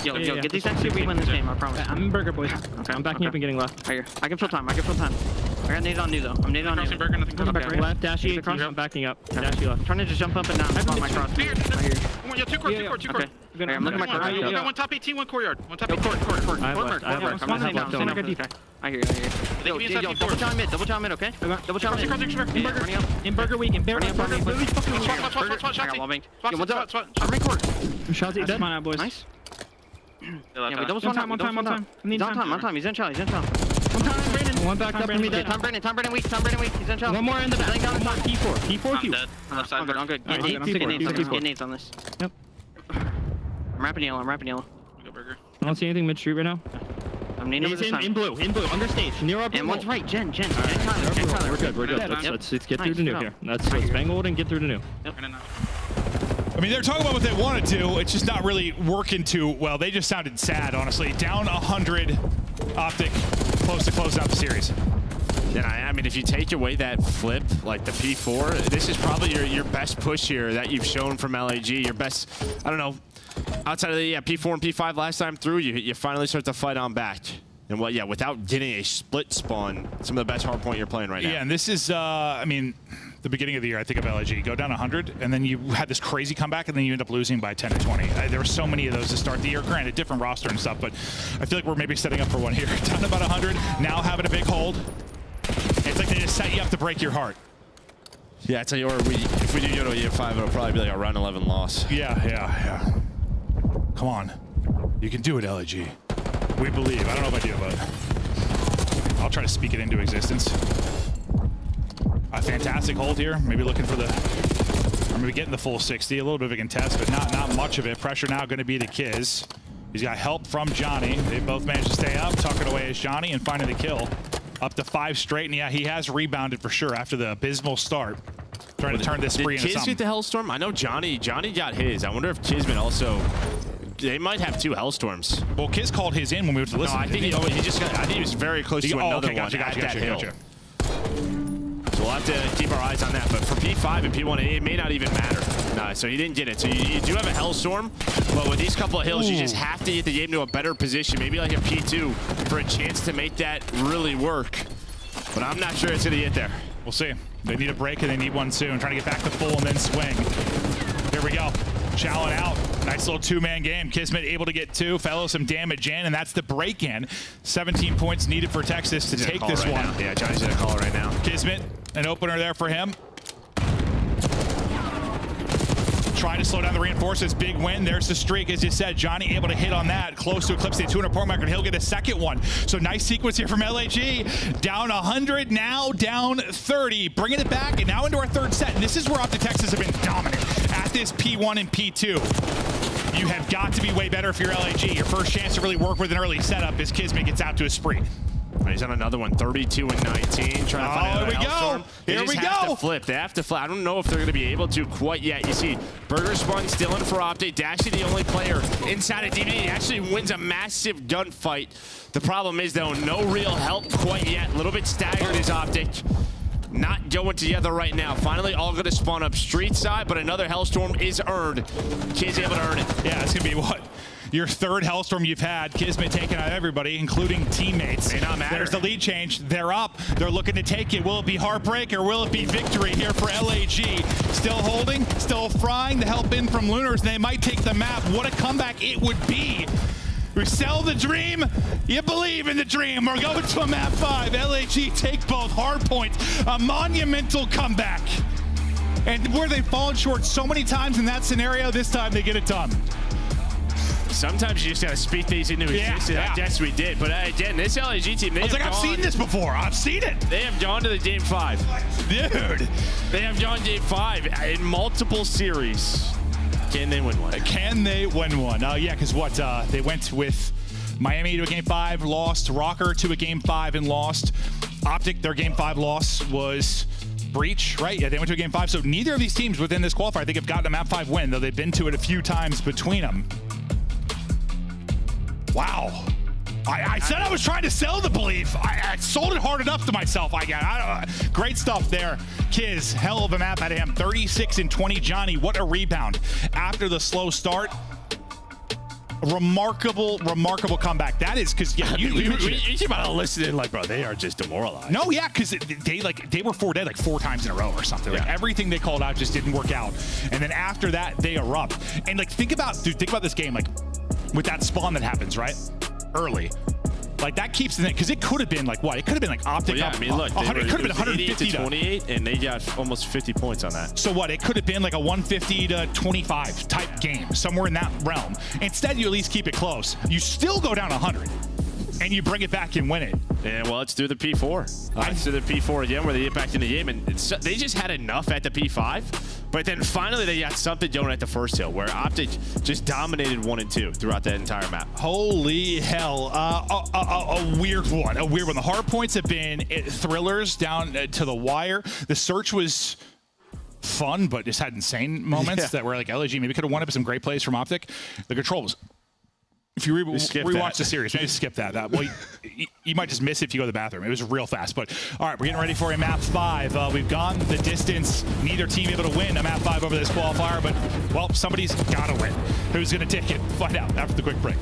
Yo, get these next two. We win this game, I promise. I'm in burger, boys. Okay. I'm backing up and getting left. Right here. I can fill time. I got nades on you, though. I'm naded on you. Burger, nothing Okay, Back left, dashy. I'm backing up. Dashy left. Trying to just jump up and down. Spot my cross. Here. Right here. Yo, two court. Okay. I'm looking at my cross. You got one top 18, one courtyard. One top 18. Court. I have left. I'm gonna stay down. I hear you. Yo, double jump mid, okay? Double jump mid. In burger weak. In burger weak. I got wall banked. Yo, what's up? I'm in court. Shots dead. Come on out, boys. Nice. Yeah, we double One time. He's on time. He's in child. One time, Brandon. One back up. Tom Brandon weak. He's in child. One more in the back. P4 two. I'm good. Get nades on this. Yep. I'm wrapping yellow. Go burger. I don't see anything mid street right now. I'm nading over this time. In blue, under stage, near up. And one's right, Jen Tyler. We're good. Let's get through to new here. Let's bang old and get through to new. I mean, they're talking about what they want to do. It's just not really working too well. They just sounded sad, honestly. Down 100, Optic, close to closing out the series. And I mean, if you take away that flip, like the P4, this is probably your best push here that you've shown from LAG. Your best, I don't know, outside of the P4 and P5 last time through, you finally start to fight on back. And without getting a split spawn, some of the best hardpoint you're playing right now. Yeah, and this is, I mean, the beginning of the year, I think, of LAG. Go down 100, and then you had this crazy comeback, and then you end up losing by 10 to 20. There were so many of those to start the year. Granted, different roster and stuff, but I feel like we're maybe setting up for one here. Down about 100, now having a big hold. It's like they just set you up to break your heart. Yeah, I tell you, if we do go to year 5, it'll probably be like a round 11 loss. Yeah. Come on. You can do it, LAG. We believe. I don't know if I do, but I'll try to speak it into existence. A fantastic hold here. Maybe looking for or maybe getting the full 60. A little bit of a contest, but not much of it. Pressure now going to be to Kiz. He's got help from Johnny. They both managed to stay up, tucking away as Johnny and finding the kill. Up to 5 straight, and yeah, he has rebounded for sure after the abysmal start. Trying to turn this spree into something. Did Kiz get the Hellstorm? I know Johnny got his. I wonder if Kismet also... They might have 2 Hellstorms. Well, Kiz called his in when we were to listen. No, I think he was very close to another one at that hill. So we'll have to keep our eyes on that. But for P5 and P1, it may not even matter. No, so he didn't get it. So you do have a Hellstorm, but with these couple of hills, you just have to get the game to a better position. Maybe like a P2 for a chance to make that really work. But I'm not sure it's going to get there. We'll see. They need a break, and they need one soon. Trying to get back to full and then swing. Here we go. Challenge out. Nice little 2-man game. Kismet able to get 2, fellow some damage in, and that's the break-in. 17 points needed for Texas to take this one. Yeah, Johnny's gonna call it right now. Kismet, an opener there for him. Trying to slow down the reinforcements. Big win. There's the streak, as you said. Johnny able to hit on that. Close to eclipse the 200 point mark, and he'll get a second one. So nice sequence here from LAG. Down 100, now down 30. Bringing it back, and now into our third set. And this is where Optic Texas have been dominant. At this P1 and P2. You have got to be way better if you're LAG. Your first chance to really work with an early setup as Kismet gets out to a spree. He's on another one, 32 and 19. Trying to find here we go. Here we go. They have to flip. I don't know if they're going to be able to quite yet. You see, Burger Spun still in for Optic. Dashy, the only player inside of DVD. He actually wins a massive gunfight. The problem is, though, no real help quite yet. A little bit staggered is Optic. Not going together right now. Finally, all going to spawn up street side, but another Hellstorm is earned. Kid's able to earn it. Yeah, it's going to be what? Your third Hellstorm you've had. Kismet taking out everybody, including teammates. May not matter. There's the lead change. They're up. They're looking to take it. Will it be heartbreak or will it be victory here for LAG? Still holding, still frying. The help in from Lunars. They might take the map. What a comeback it would be. We sell the dream. You believe in the dream. We're going to a map 5. LAG take both hardpoints. A monumental comeback. And where they've fallen short so many times in that scenario, this time they get it done. Sometimes you just gotta speak these into existence. I guess we did. But again, this LAG team, I've seen this before. I've seen it. They have gone to the Game 5. Dude. They have gone Game 5 in multiple series. Can they win one? Can they win one? Yeah, because what? They went with Miami to a Game 5, lost. Rocker to a Game 5 and lost. Optic, their Game 5 loss was Breach, right? Yeah, they went to a Game 5. So neither of these teams within this qualifier, I think, have gotten a Map 5 win, though they've been to it a few times between them. Wow. I said I was trying to sell the belief. I sold it hard enough to myself. Great stuff there. Kiz, hell of a map out of him. 36 and 20. Johnny, what a rebound. After the slow start, remarkable comeback. That is because you keep on listening like, bro, they are just demoralized. No, yeah, because they were 4 dead like 4 times in a row or something. Like everything they called out just didn't work out. And then after that, they erupt. And like think about this game, like with that spawn that happens, right? Early. Like that keeps it, because it could have been like what? It could have been like Optic. Well, yeah, I mean, look, it could have been 150 to 28, and they got almost 50 points on that. So what? It could have been like a 150 to 25 type game, somewhere in that realm. Instead, you at least keep it close. You still go down 100, and you bring it back and win it. And well, let's do the P4. Let's do the P4 again, where they get back in the game, and they just had enough at the P5. But then finally they got something going at the first hill, where Optic just dominated 1 and 2 throughout that entire map. Holy hell. A weird one. The hard points have been thrillers down to the wire. The search was fun, but just had insane moments that were like LAG maybe could have won up some great plays from Optic. The control was... If you rewatch the series, maybe skip that. Well, you might just miss it if you go to the bathroom. It was real fast. But all right, we're getting ready for a map 5. We've gone the distance. Neither team able to win a map 5 over this qualifier, but well, somebody's got to win. Who's going to take it? Find out after the quick break.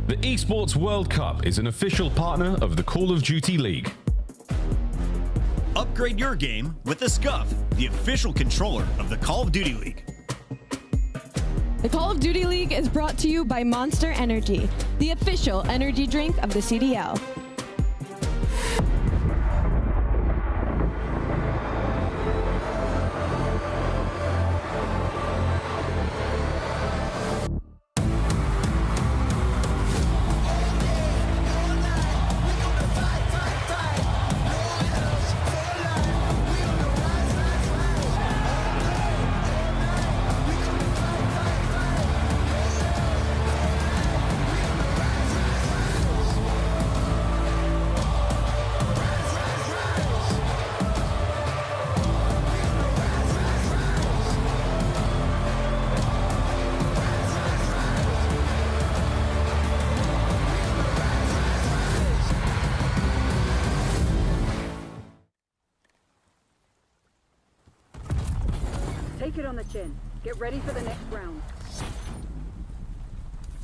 The Esports World Cup is an official partner of the Call of Duty League. Upgrade your game with the Scuff, the official controller of the Call of Duty League. The Call of Duty League is brought to you by Monster Energy, the official energy drink of the CDL. Take it on the chin. Get ready for the next round.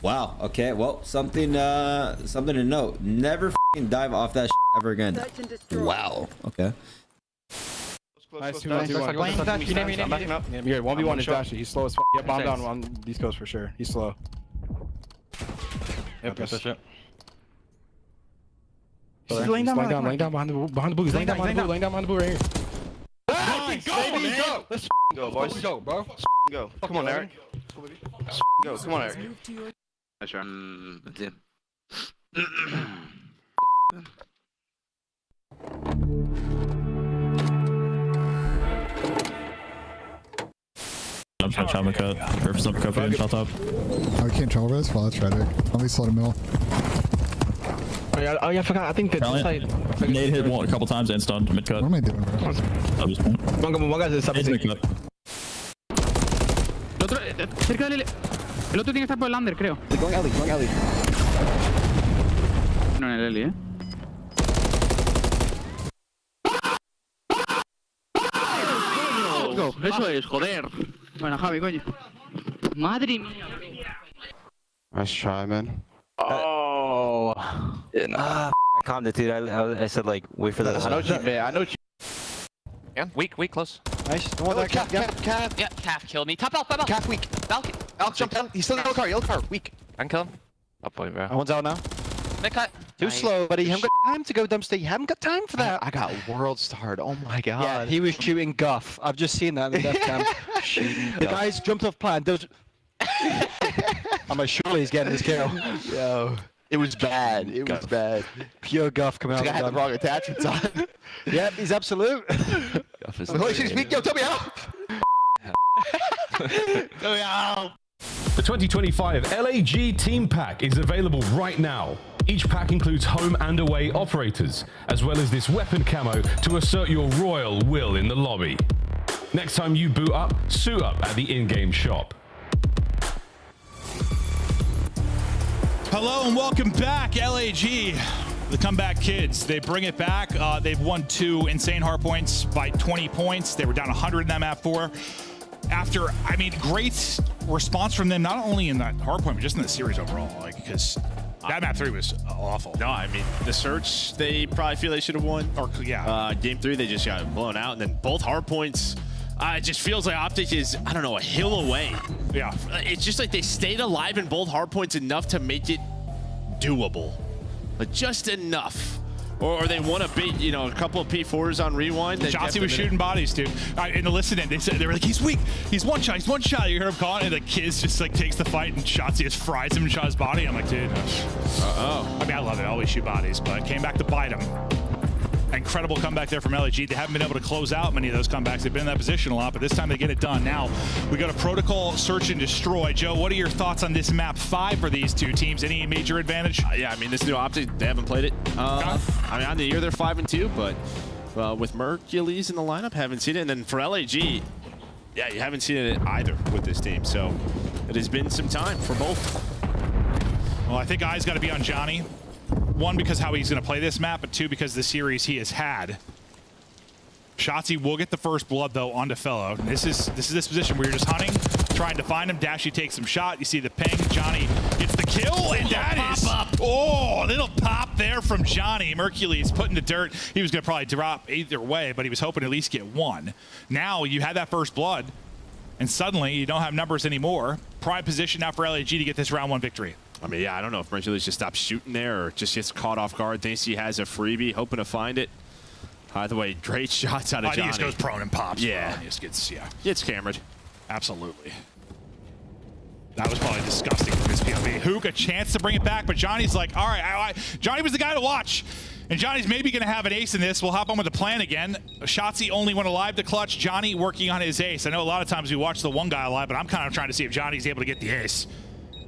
Wow. Okay. Well, something to note. Never f***ing dive off that ever again. Wow. Okay. Nice 2-1. I'm backing up. Yeah, 1v1 is Dashy. He's slow as f***. Yeah, bomb down on these coasts for sure. He's slow. Yep. Push it. He's laying down behind the blue. He's laying down behind the blue right here. Nice, baby, go! Let's go, boys. Let's go, bro. Let's go. Come on, Eric. Let's go. Come on, Eric. Jump shot, travel cut. Purpose uppercut for him, shot top. Oh, we can't travel this? Well, that's tragic. Let me slow the middle. Oh yeah, I forgot. I think that's like... Nade hit one a couple times and stunned mid cut. What am I doing, bro? One guy's in Nade's mid cut. Cerca del... El otro tiene que estar por el under, creo. Going alley. No en el Eli, Go, eso es, joder. Bueno, Javi, coño. Madre mía. Nice try, man. Oh. I calmed it, dude. I said, like, wait for that. I know you, man. I know you. Yeah, weak, close. Nice. Don't want that calf. Yeah, calf killed me. Top out. Calf weak. Falcon. Alex, jump down. He's still in yellow car. Weak. I can kill him. Up point, bro. One's out now. Mid cut. Too slow, buddy. You haven't got time to go dumpster. You haven't got time for that. I got world starred. Oh my god. Yeah, he was shooting guff. I've just seen that in the death cam. The guys jumped off plan. I'm like, surely he's getting his kill. Yo. It was bad. It was bad. Pure guff coming out. I had the wrong attachments on. Yep, he's absolute. Guff is holy shit, speak. Yo, tell me how. Tell me how. The 2025 LAG Team Pack is available right now. Each pack includes home and away operators, as well as this weapon camo to assert your royal will in the lobby. Next time you boot up, suit up at the in-game shop. Hello and welcome back, LAG. The comeback kids, they bring it back. They've won 2 insane hard points by 20 points. They were down 100 in that map 4. After, I mean, great response from them, not only in that hard point, but just in the series overall. Like, because that map 3 was awful. No, I mean, the search, they probably feel they should have won. Or, yeah. Game 3, they just got blown out. And then both hard points, it just feels like Optic is, I don't know, a hill away. Yeah. It's just like they stayed alive in both hard points enough to make it doable. Like, just enough. Or they won a big, you know, a couple of P4s on rewind. Shotzi was shooting bodies, dude. In the listening, they were like, he's weak. He's one shot. You hear him calling, and the kids just like takes the fight, and Shotzi just fries him and shot his body. I'm like, dude. I mean, I love it. I always shoot bodies, but came back to bite him. Incredible comeback there from LAG. They haven't been able to close out many of those comebacks. They've been in that position a lot, but this time they get it done. Now, we go to Protocol, Search, and Destroy. Joe, what are your thoughts on this map 5 for these two teams? Any major advantage? Yeah, I mean, this new Optic, they haven't played it. I mean, on the year, they're 5-2, but with Mercules in the lineup, haven't seen it. And then for LAG, yeah, you haven't seen it either with this team. So it has been some time for both. Well, I think eyes got to be on Johnny. 1, because how he's going to play this map, but 2, because the series he has had. Shotzi will get the first blood, though, onto Fellow. This is this position where you're just hunting, trying to find him. Dashy takes some shot. You see the ping. Johnny gets the kill, and that is... Oh, a little pop there from Johnny. Mercules put in the dirt. He was going to probably drop either way, but he was hoping to at least get 1. Now you had that first blood, and suddenly you don't have numbers anymore. Prime position now for LAG to get this round 1 victory. I mean, yeah, I don't know if Mercules just stops shooting there or just gets caught off guard. Thinks he has a freebie, hoping to find it. Either way, great shots out of Johnny. He just goes prone and pops. Yeah. Bro. He just gets, Gets cambered. Absolutely. That was probably disgusting from his POV. Hook, a chance to bring it back, but Johnny's like, all right, Johnny was the guy to watch. And Johnny's maybe going to have an ace in this. We'll hop on with the plan again. Shotzi only went alive to clutch. Johnny working on his ace. I know a lot of times we watch the one guy alive, but I'm kind of trying to see if Johnny's able to get the ace.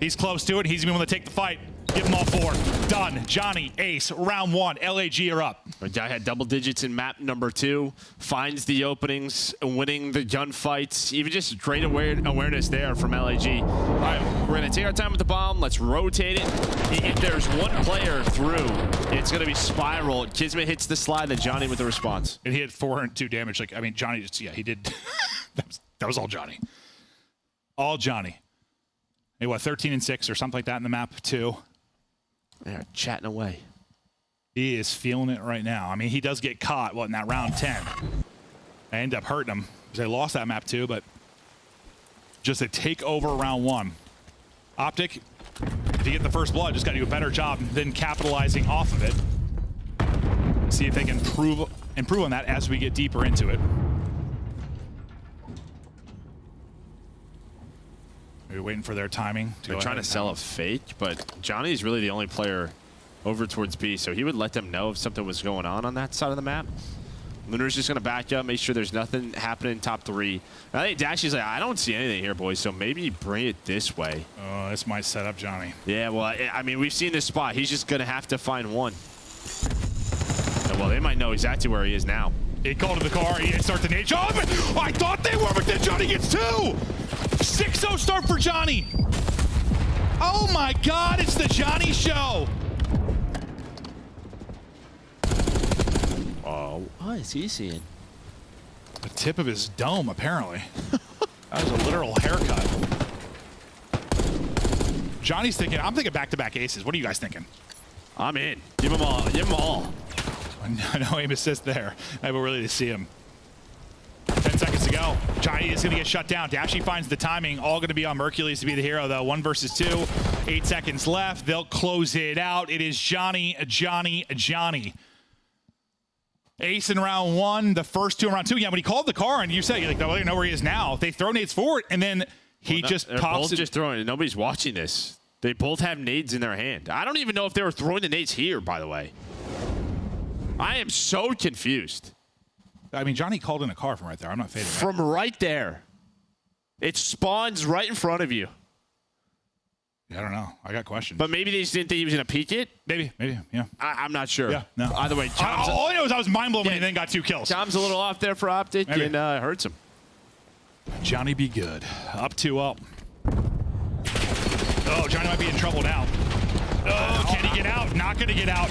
He's close to it. He's going to take the fight. Give them all 4. Done. Johnny, ace, round 1. LAG are up. The guy had double digits in map number 2. Finds the openings, winning the gunfights. Even just great awareness there from LAG. All right, we're going to take our time with the bomb. Let's rotate it. If there's one player through, it's going to be Spiral. Kismet hits the slide, then Johnny with the response. And he had 402 damage. Like, I mean, Johnny just, he did. that was all Johnny. All Johnny. Hey, what, 13-6 or something like that in the map, 2. They're chatting away. He is feeling it right now. I mean, he does get caught, in that round 10. I end up hurting him because they lost that map too, but just a take over round 1. Optic, if you get the first blood, just got to do a better job than capitalizing off of it. See if they can improve on that as we get deeper into it. We're waiting for their timing. They're trying to sell a fake, but Johnny's really the only player over towards B, so he would let them know if something was going on that side of the map. Lunar's just going to back up, make sure there's nothing happening in top 3. I think Dashy's like, I don't see anything here, boys, so maybe bring it this way. Oh, this might set up Johnny. Yeah, well, I mean, we've seen this spot. He's just going to have to find 1. And, well, they might know exactly where he is now. He called to the car. He starts an H. Oh, I thought they were, but then Johnny gets 2. 6-0 start for Johnny. Oh my God, it's the Johnny show. Oh, what is he seeing? The tip of his dome, apparently. That was a literal haircut. Johnny's thinking, I'm thinking back-to-back aces. What are you guys thinking? I'm in. Give them all. Give them all. No aim assist there. I will really to see him. 10 seconds to go. go. Johnny is going to get shut down. Dashy finds the timing. All going to be on Mercules to be the hero, though. 1 versus 2. 8 seconds left. They'll close it out. It is Johnny. Ace in round 1. The first 2 in round 2. Yeah, when he called the car and you said, like, they know where he is now. They throw nades forward, and then he just they're pops both it. just throwing it. Nobody's watching this. They both have nades in their hand. I don't even know if they were throwing the nades here, by the way. I am so confused. I mean, Johnny called in a car from right there. I'm not fading. From right there. It spawns right in front of you. I don't know. I got questions. But maybe they just didn't think he was going to peek it? Maybe, yeah. I'm not sure. Yeah, no. Either way, all I know is I was mind blown when he then got 2 kills. Tom's a little off there for Optic, Maybe. and it hurts him. Johnny be good. Up 2-up. Oh, Johnny might be in trouble now. Oh, can he get out? Not going to get out.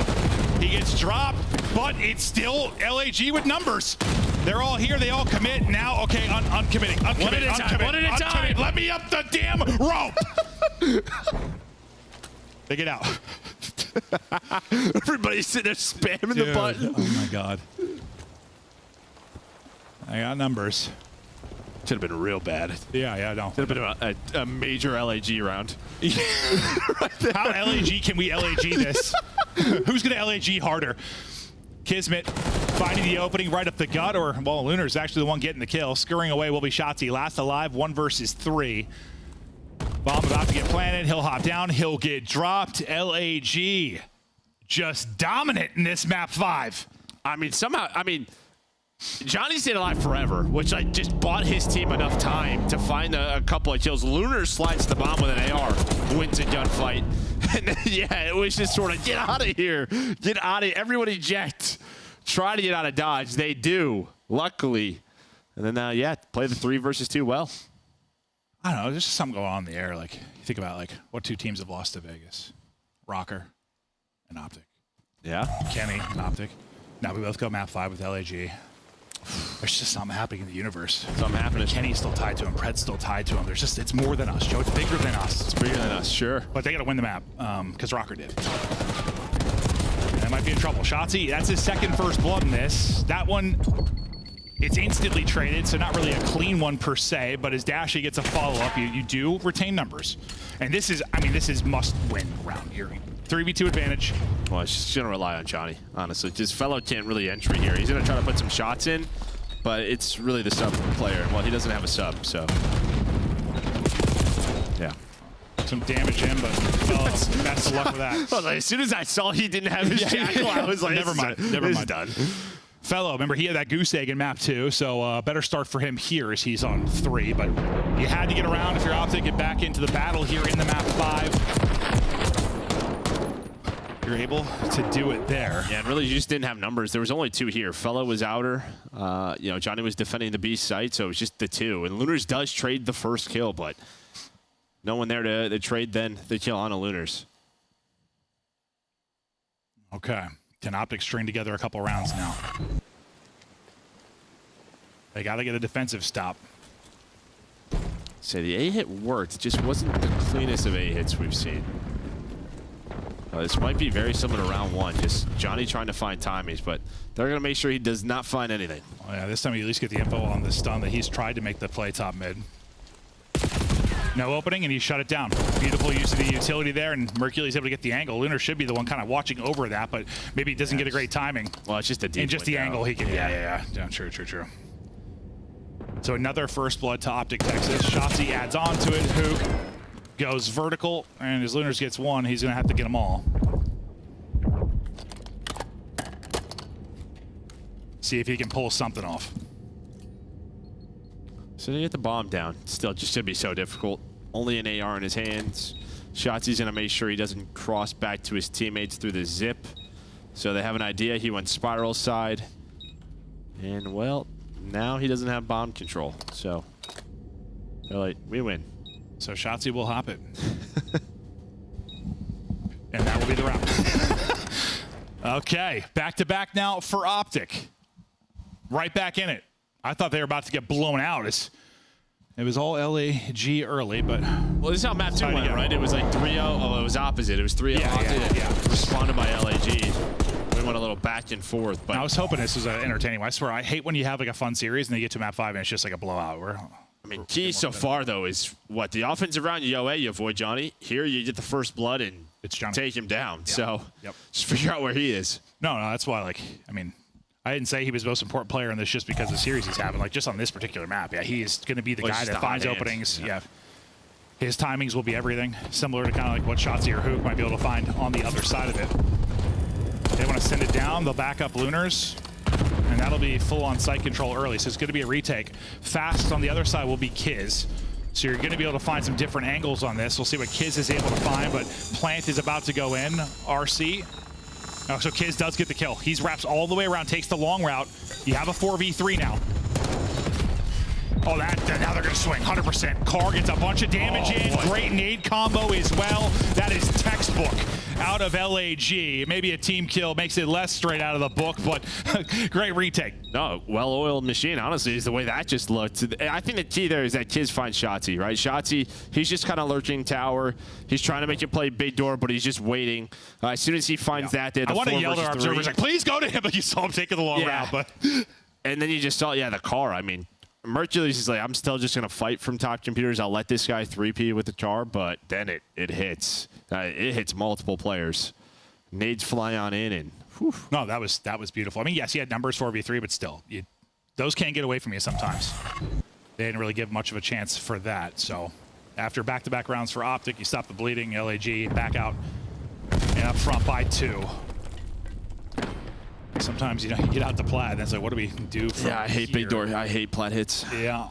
He gets dropped, but it's still LAG with numbers. They're all here. They all commit. Now, okay, uncommitting. One at a time. Let me up the damn rope. They get out. Everybody's sitting there spamming the button. Oh, my God. I got numbers. Should have been real bad. Yeah, no. Should have been a major LAG round. How LAG can we LAG this? Who's going to LAG harder? Kismet finding the opening right up the gut, or, well, Lunar's actually the one getting the kill. Scurrying away will be Shotzzy. Last alive, 1 versus 3. Bomb about to get planted. He'll hop down. He'll get dropped. LAG just dominant in this map 5. I mean, Johnny stayed alive forever, which I just bought his team enough time to find a couple of kills. Lunar slides the bomb with an AR, wins a gunfight. And then, yeah, it was just sort of, get out of here. Get out of here. Everyone eject. Try to get out of dodge. They do, luckily. And then, yeah, play the 3 versus 2 well. I don't know. There's just something going on in the air. Like, you think about, like, what 2 teams have lost to Vegas? Rocker and Optic. Yeah. Kenny and Optic. Now we both go map 5 with LAG. There's just something happening in the universe. Something happening. Kenny's still tied to him. Pred's still tied to him. There's just, it's more than us, Joe. It's bigger than us. It's bigger than us, sure. But they got to win the map because Rocker did. And they might be in trouble. Shotzzy, that's his second first blood in this. That one, it's instantly traded, so not really a clean one per se, but as Dashy gets a follow-up, you do retain numbers. And this is, this is must-win round here. 3v2 advantage. Well, it's just going to rely on Johnny, honestly. This fellow can't really entry here. He's going to try to put some shots in, but it's really the sub player. Well, he doesn't have a sub, so. Yeah. Some damage in, but best of luck with that. Well, as soon as I saw he didn't have his jackal, I was like, never mind. Done. Fellow, remember, he had that goose egg in map 2, so better start for him here as he's on 3. But you had to get around if you're Optic, get back into the battle here in the map 5. You're able to do it there. Yeah, and really you just didn't have numbers. There was only 2 here. Fellow was outer. Johnny was defending the B site, so it was just the 2. And Lunars does trade the first kill, but no one there to trade then the kill on a Lunars. Okay. Can Optic string together a couple rounds now? They got to get a defensive stop. So the A-hit worked. It just wasn't the cleanest of A-hits we've seen. This might be very similar to round 1. Just Johnny trying to find timings, but they're going to make sure he does not find anything. Well, yeah, this time you at least get the info on the stun that he's tried to make the play top mid. No opening, and he shut it down. Beautiful use of the utility there, and Mercury's able to get the angle. Lunar should be the one kind of watching over that, but maybe he doesn't get a great timing. Well, it's just a deep and just the angle he can. Yeah. True. So another first blood to Optic Texas. Shotzzy adds on to it. Hook goes vertical, and as Lunars gets 1, he's going to have to get them all. See if he can pull something off. So they get the bomb down. Still, just should be so difficult. Only an AR in his hands. Shotzi's going to make sure he doesn't cross back to his teammates through the zip. So they have an idea. He went spiral side. And, well, now he doesn't have bomb control. So they're like, we win. So Shotzzy will hop it. And that will be the round. Okay, back-to-back now for Optic. Right back in it. I thought they were about to get blown out. It was all LAG early, but... Well, this is how map 2 went, right? It was like 3-0. Oh, it was opposite. It was 3-0 yeah. Responded by LAG. we went a little back and forth. But I was hoping this was entertaining. I swear, I hate when you have like a fun series and then you get to map 5 and it's just like a blowout. I mean, key so far, though, is what? The offensive round, you go, hey, you avoid Johnny. Here, you get the first blood and it's Johnny. Take him down. Yeah. So yep. Just figure out where he is. No, that's why, like, I mean, I didn't say he was the most important player in this just because of the series he's having. Like, just on this particular map, yeah, he is going to be the guy that finds openings. Yeah. His timings will be everything, similar to kind of like what Shotzi or Hook might be able to find on the other side of it. They want to send it down. They'll back up Lunars. And that'll be full on site control early. So it's going to be a retake. Fast on the other side will be Kiz. So you're going to be able to find some different angles on this. We'll see what Kiz is able to find, but Plant is about to go in. RC. Oh, so Kiz does get the kill. He's wraps all the way around, takes the long route. You have a 4v3 now. Oh, now they're going to swing 100%. Carr gets a bunch of damage in. Great nade combo as well. That is textbook out of LAG. Maybe a team kill makes it less straight out of the book, but great retake. No, well-oiled machine, honestly, is the way that just looked. I think the key there is that Kiz finds Shotzi, right? Shotzi, he's just kind of lurking tower. He's trying to make you play big door, but he's just waiting. As soon as he finds that, they have the 4 versus 3. I want to yell to our observers, like, please go to him, but you saw him taking the long route. But and then you just saw, the car. I mean, Mercules is like, I'm still just going to fight from top computers. I'll let this guy 3P with the char, but then it hits. It hits multiple players. Nades fly on in, and whew. No, that was beautiful. I mean, yes, he had numbers 4v3, but still, those can't get away from you sometimes. They didn't really give much of a chance for that. So after back-to-back rounds for Optic, you stop the bleeding, LAG, back out, and up front by 2. Sometimes, you get out to Plat, and it's like, what do we do from I hate here? big door. I hate Plat hits. Yeah.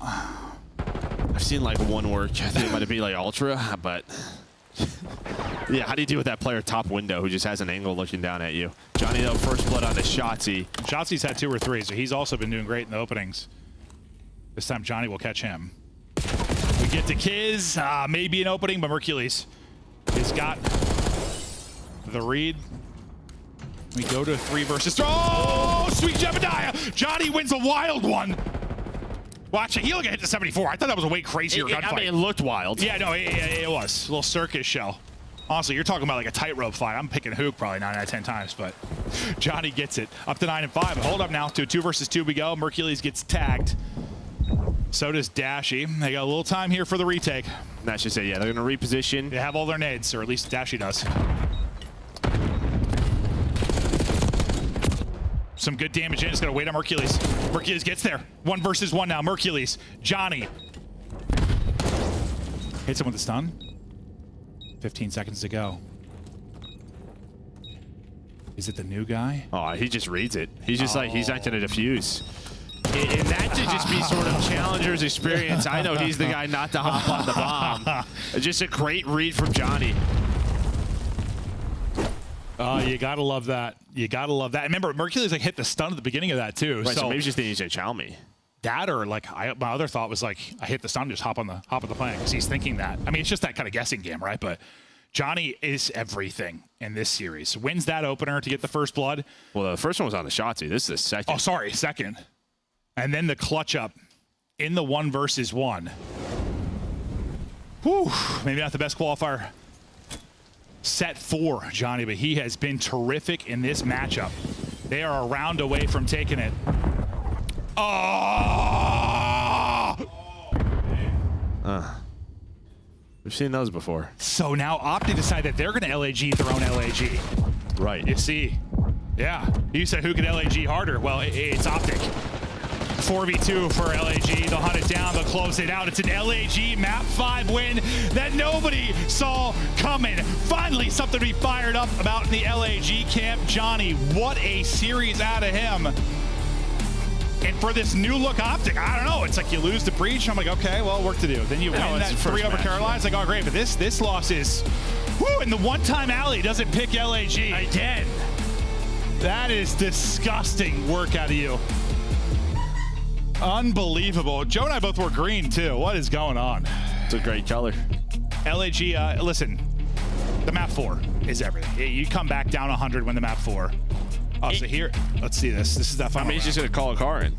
I've seen like one work. I think it might be like Ultra, but yeah, how do you deal with that player top window who just has an angle looking down at you? Johnny, though, first blood on the Shotzi. Shotzi's had 2 or 3, so he's also been doing great in the openings. This time, Johnny will catch him. We get to Kiz. Maybe an opening, but Mercules has got the read. We go to 3 versus 3. Oh, sweet Jebediah! Johnny wins a wild one. Watch it. He only got hit to 74. I thought that was a way crazier gunfight. I mean, it looked wild. Yeah, no, it was. A little circus show. Honestly, you're talking about like a tightrope fight. I'm picking Hook probably 9 out of 10 times, but Johnny gets it. Up to 9 and 5. Hold up now to 2 versus 2 we go. Mercules gets tagged. So does Dashy. They got a little time here for the retake. That's just it. Yeah, they're going to reposition. They have all their nades, or at least Dashy does. Some good damage in. It's going to wait on Mercules. Mercules gets there. 1 versus 1 now. Mercules. Johnny. Hits him with a stun. 15 seconds to go. Is it the new guy? Oh, he just reads it. He's just like, he's not going to defuse. And that should just be sort of Challenger's experience. I know he's the guy not to hop on the bomb. Just a great read from Johnny. You gotta love that. You gotta love that. Remember, Mercules like hit the stun at the beginning of that too. Right, so maybe just didn't use chow me. That or like my other thought was like I hit the stun, just hop on the plane because he's thinking that. I mean, it's just that kind of guessing game, right? But Johnny is everything in this series. Wins that opener to get the first blood. Well, the first one was on the Shotzi. This is the second. Oh, sorry, second. And then the clutch up in the 1 versus 1. Whew, maybe not the best qualifier set for Johnny, but he has been terrific in this matchup. They are a round away from taking it. Oh! We've seen those before. So now Opti decide that they're going to LAG their own LAG. Right. You see. Yeah. You said who could LAG harder? Well, it's Optic. 4v2 for LAG. They'll hunt it down. They'll close it out. It's an LAG map 5 win that nobody saw coming. Finally, something to be fired up about in the LAG camp. Johnny, what a series out of him. And for this new look Optic, I don't know. It's like you lose the breach. I'm like, okay, well, work to do. Then you win that 3 over Carolina. It's like, oh, great. But this loss is, whoo, and the one-time Alley doesn't pick LAG. Again. That is disgusting work out of you. Unbelievable. Joe and I both wore green, too. What is going on? It's a great color. LAG, listen, the map 4 is everything. You come back down 100 when the map 4. Oh, so here, let's see this. This is that final. I mean, he's just going to call a car in.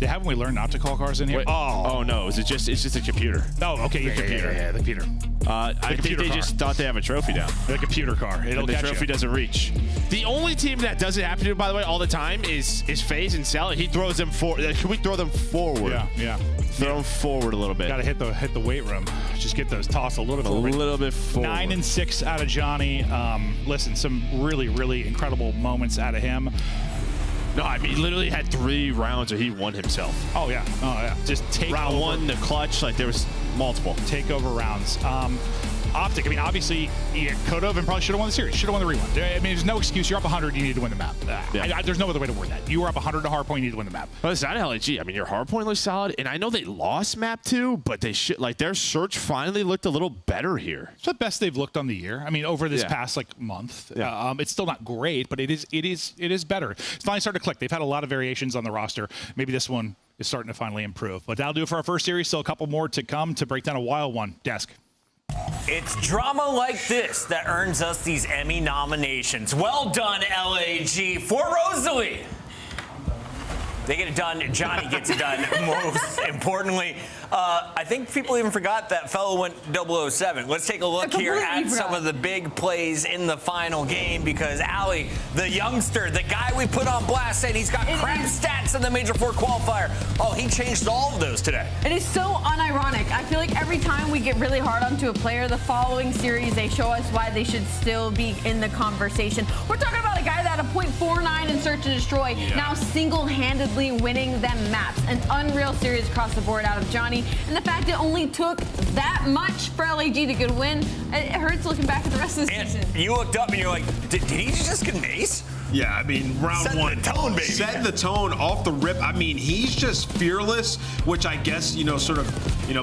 Haven't we learned not to call cars in here? Wait, oh no, it's just a computer. Oh, okay, your computer. Yeah, the computer. I think they just thought they have a trophy down. The computer car. It'll the catch trophy you. doesn't reach. The only team that doesn't happen to, by the way, all the time is FaZe and Sally. He throws them forward. Should we throw them forward? Yeah. Throw them forward a little bit. Got to hit the weight room. Just get those tossed a little bit forward. A little bit forward. 9 and 6 out of Johnny. Listen, some really, really incredible moments out of him. No, I mean, he literally had 3 rounds where he won himself. Oh, yeah. Just take round over. 1, the clutch, like there was multiple. Takeover rounds. Optic, I mean, obviously, you could have and probably should have won the series. Should have won the rewind. I mean, there's no excuse. You're up 100, you need to win the map. There's no other way to word that. You were up 100 to hardpoint, you need to win the map. Well, it's not LAG. I mean, your hardpoint looks solid, and I know they lost map 2, but they should, like, their search finally looked a little better here. It's the best they've looked on the year. I mean, over this past month. Yeah. It's still not great, but it is better. It's finally starting to click. They've had a lot of variations on the roster. Maybe this one is starting to finally improve. But that'll do it for our first series. Still a couple more to come to break down a wild one. Desk. It's drama like this that earns us these Emmy nominations. Well done, LAG, for Rosalie. They get it done. Johnny gets it done. Most importantly, I think people even forgot that fellow went 007. Let's take a look here at some of the big plays in the final game because Ali, the youngster, the guy we put on blast, said he's got crap stats in the Major 4 qualifier. Oh, he changed all of those today. It is so unironic. I feel like every time we get really hard onto a player, the following series, they show us why they should still be in the conversation. We're talking about a guy that had a .49 in Search and Destroy, now single-handedly winning them maps. An unreal series across the board out of Johnny. And the fact it only took that much for LAG to get a win, it hurts looking back at the rest of the season. You looked up and you're like, did he just get an ace? Yeah, I mean, round 1. Set the tone, baby. Set the tone off the rip. I mean, he's just fearless, which I guess, sort of,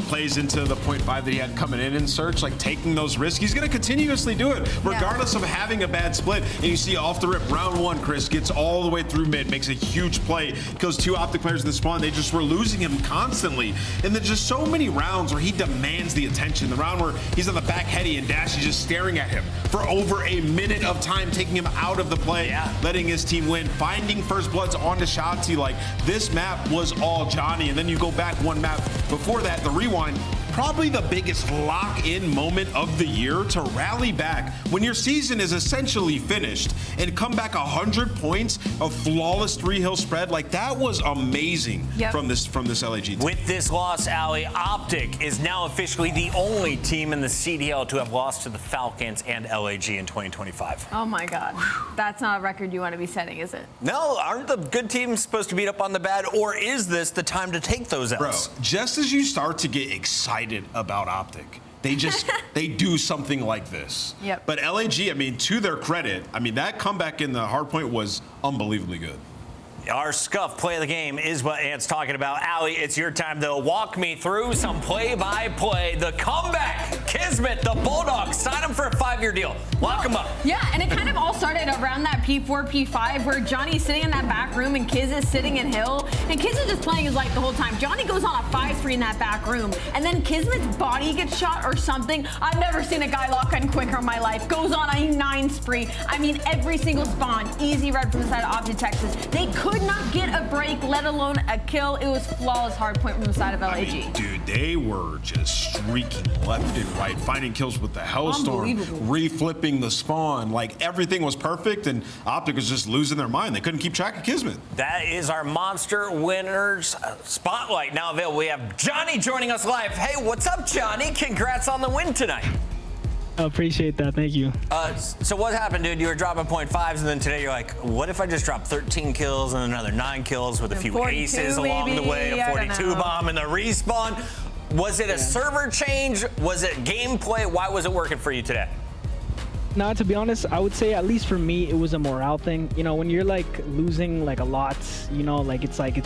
plays into the .5 that he had coming in Search, like taking those risks. He's going to continuously do it, regardless of having a bad split. And you see off the rip, round 1, Chris gets all the way through mid, makes a huge play, kills 2 Optic players in the spawn. They just were losing him constantly. And there's just so many rounds where he demands the attention. The round where he's on the back heady and Dash is just staring at him for over a minute of time, taking him out of the play, letting his team win, finding first bloods onto Shotzi. Like, this map was all Johnny. And then you go back one map before that, the rewind, probably the biggest lock-in moment of the year to rally back when your season is essentially finished and come back 100 points of flawless 3-hill spread. Like, that was amazing from this LAG team. With this loss, Ali, Optic is now officially the only team in the CDL to have lost to the Falcons and LAG in 2025. Oh my God. That's not a record you want to be setting, is it? No, aren't the good teams supposed to beat up on the bad, or is this the time to take those L's? Bro, just as you start to get excited about Optic, they do something like this. Yep. But LAG, I mean, to their credit, I mean, that comeback in the hardpoint was unbelievably good. Our scuff play of the game is what Ant's talking about. Ali, it's your time, though. Walk me through some play-by-play. The comeback. Kismet, the Bulldogs, sign him for a 5-year deal. Lock him up. Yeah, and it kind of all started around that P4, P5, where Johnny's sitting in that back room and Kiz is sitting in Hill. And Kiz is just playing his life the whole time. Johnny goes on a 5-3 in that back room. And then Kismet's body gets shot or something. I've never seen a guy lock in quicker in my life. Goes on a 9 spree. I mean, every single spawn. Easy red from the side of Optic Texas. They could not get a break, let alone a kill. It was flawless hard point from the side of LAG. I mean, dude, they were just streaking left and right, finding kills with the Hellstorm, reflipping the spawn. Like, everything was perfect, and Optic was just losing their mind. They couldn't keep track of Kismet. That is our Monster Winners Spotlight now available. We have Johnny joining us live. Hey, what's up, Johnny? Congrats on the win tonight. I appreciate that. Thank you. So what happened, dude? You were dropping .5s, and then today you're like, what if I just drop 13 kills and another 9 kills with a few aces along the way, a 42 bomb and the respawn? Was it a server change? Was it gameplay? Why was it working for you today? Nah, to be honest, I would say at least for me, it was a morale thing. You know, when you're like losing like a lot, it's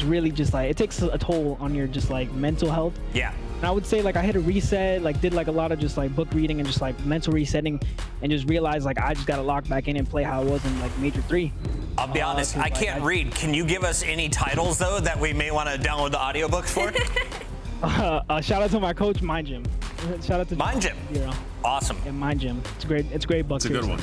really just like, it takes a toll on your just like mental health. Yeah. And I would say like I hit a reset, like did like a lot of just like book reading and just like mental resetting, and just realized like I just got to lock back in and play how it was in like Major 3. I'll be honest, I can't read. Can you give us any titles though that we may want to download the audiobooks for? Shout out to my coach, Mind Gym. Shout out to Mind Gym. Yeah. Awesome. Yeah, Mind Gym. It's a great book. It's a good one.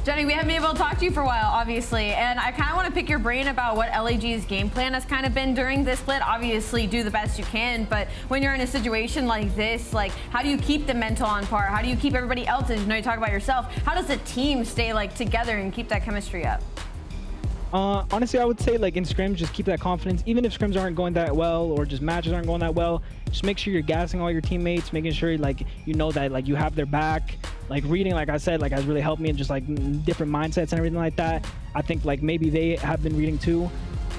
Jenny, we haven't been able to talk to you for a while, obviously, and I kind of want to pick your brain about what LAG's game plan has kind of been during this split. Obviously, do the best you can, but when you're in a situation like this, like, how do you keep the mental on par? How do you keep everybody else's? You know, you talk about yourself. How does the team stay, like, together and keep that chemistry up? Honestly, I would say, like, in scrims, just keep that confidence. Even if scrims aren't going that well or just matches aren't going that well, just make sure you're gassing all your teammates, making sure, like, you know that, like, you have their back. Like, reading, like I said, like, has really helped me in just, like, different mindsets and everything like that. I think, like, maybe they have been reading too.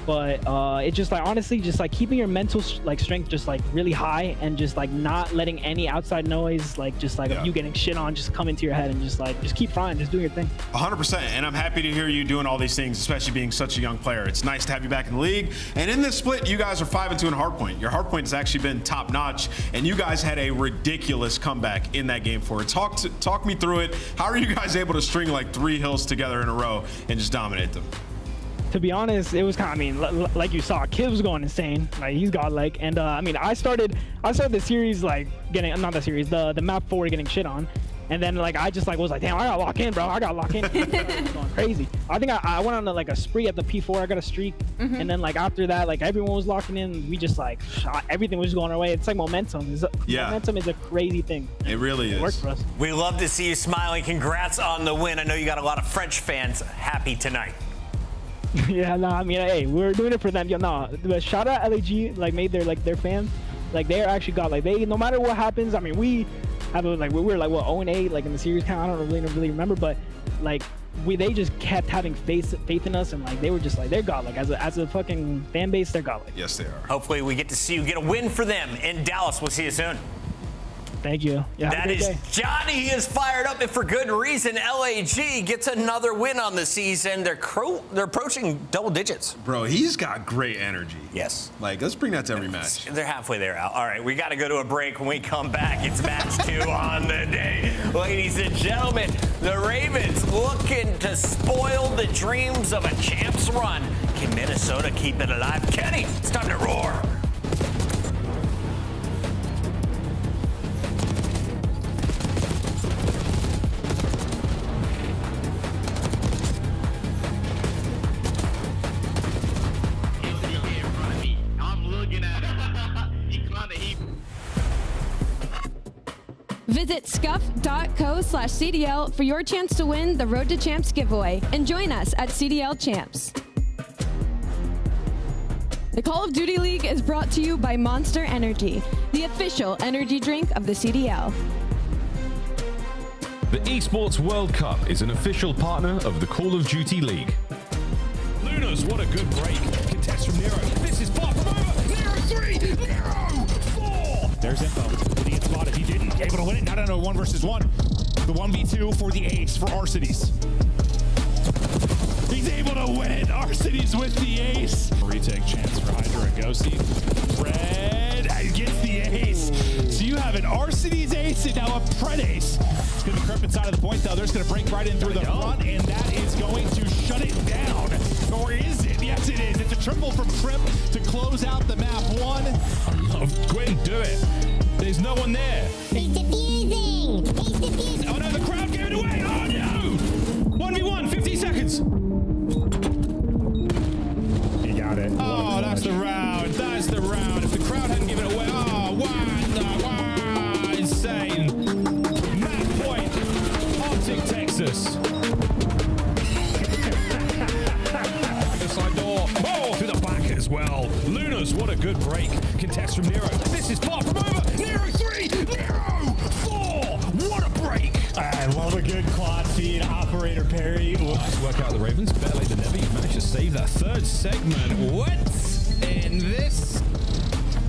But it's just, like, honestly, just, like, keeping your mental, like, strength just, like, really high and just, like, not letting any outside noise, like, just, like, you getting shit on, just come into your head and just, like, just keep trying, just do your thing. 100%. And I'm happy to hear you doing all these things, especially being such a young player. It's nice to have you back in the league. And in this split, you guys are 5-2 in hardpoint. Your hardpoint has actually been top notch, and you guys had a ridiculous comeback in that game 4. Talk me through it. How are you guys able to string, like, 3 hills together in a row and just dominate them? To be honest, it was kind of, I mean, like you saw, Kid was going insane. Like, he's godlike. And I mean, I started the series, like, getting, not the series, the map 4 getting shit on. And then, like, I just, like, was like, damn, I gotta lock in, bro. I gotta lock in. Going crazy. I think I went on, like, a spree at the P4. I got a streak. And then, like, after that, like, everyone was locking in. We just, like, everything was just going our way. It's like momentum. Momentum is a crazy thing. It really is. It works for us. We love to see you smiling. Congrats on the win. I know you got a lot of French fans happy tonight. Yeah, no, I mean, hey, we're doing it for them. Yo, no, but shout out LAG, like, made their fans, like, they're actually got, like, they, no matter what happens, I mean, we have a, like, we were like, what, 0-8, like, in the series count. I don't really remember, but, like, they just kept having faith in us, and, like, they were just, like, they're godlike. As a fucking fan base, they're godlike. Yes, they are. Hopefully we get to see you get a win for them in Dallas. We'll see you soon. Thank you. Yeah, that is day. Johnny. He is fired up, and for good reason. LAG gets another win on the season. They're approaching double digits. Bro, he's got great energy. Yes. Like, let's bring that to every match. They're halfway there, Al. All right, we got to go to a break. When we come back, it's match 2 on the day. Ladies and gentlemen, the Ravens looking to spoil the dreams of a champs run. Can Minnesota keep it alive? Kenny, it's time to roar. Visit scuff.co/CDL for your chance to win the Road to Champs giveaway and join us at CDL Champs. The Call of Duty League is brought to you by Monster Energy, the official energy drink of the CDL. The Esports World Cup is an official partner of the Call of Duty League. Lunas, what a good break. Contest from Nero. This is far from over. Nero 3, Nero 4. There's info. Did he get spotted? He didn't. Able to win it. No, 1 versus 1. The 1v2 for the ace for Arcides. He's able to win. Arcides with the ace. Retake chance for Hydra and Ghosty. Red gets the ace. So you have an Arcides ace and now a Pred ace. It's going to creep inside of the point, though. They're just going to break right in through the front, and that is going to shut it down. Or is it? Yes, it is. It's a triple from Trip to close out the map 1. I love Gwyn, do it. There's no one there. He's defusing. He's defusing. Oh, no, the crowd gave it away. Oh, no. 1v1, 15 seconds. He got it. Oh, that's the round. That's the round. If the crowd hadn't given it away. Oh, wow. Insane. Map point. Optic, Texas. Side door. Oh, through the back as well. Lunas, what a good break. Contest from Nero. This is far from over. Nero 3, Nero 4. What a break. I love a good quad feed. Operator parry. Nice work out of the Ravens. Better late than never. You've managed to save that third segment. What? In this?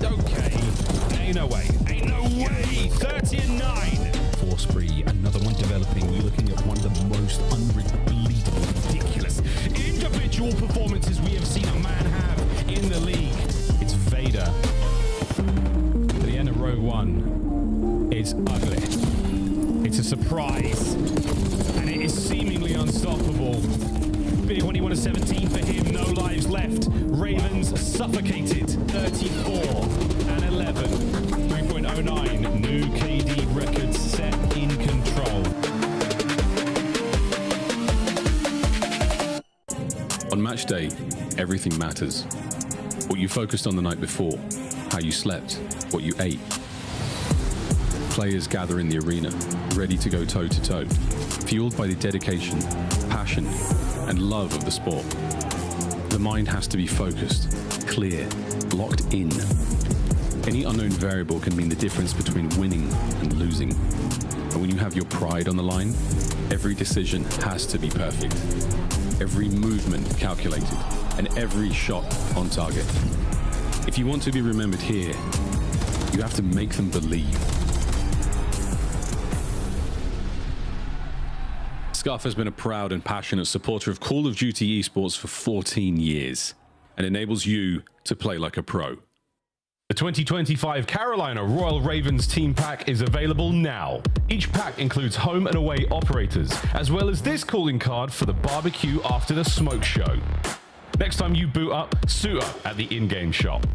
Okay. Ain't no way. Ain't no way. 30-9. Four spree. Another one developing. You're looking at one of the most unbelievable, ridiculous individual performances we have seen a man have in the league. It's Vader. To the end of row 1. It's ugly. It's a surprise. And it is seemingly unstoppable. Big 21-17 for him. No lives left. Ravens suffocated. 34-11. 3.09. New KD record set in control. On match day, everything matters. What you focused on the night before, how you slept, what you ate. Players gather in the arena, ready to go toe-to-toe, fueled by the dedication, passion, and love of the sport. The mind has to be focused, clear, locked in. Any unknown variable can mean the difference between winning and losing. And when you have your pride on the line, every decision has to be perfect. Every movement calculated, and every shot on target. If you want to be remembered here, you have to make them believe. Scuff has been a proud and passionate supporter of Call of Duty esports for 14 years and enables you to play like a pro. The 2025 Carolina Royal Ravens team pack is available now. Each pack includes home and away operators, as well as this calling card for the barbecue after the smoke show. Next time you boot up, suit up at the in-game shop.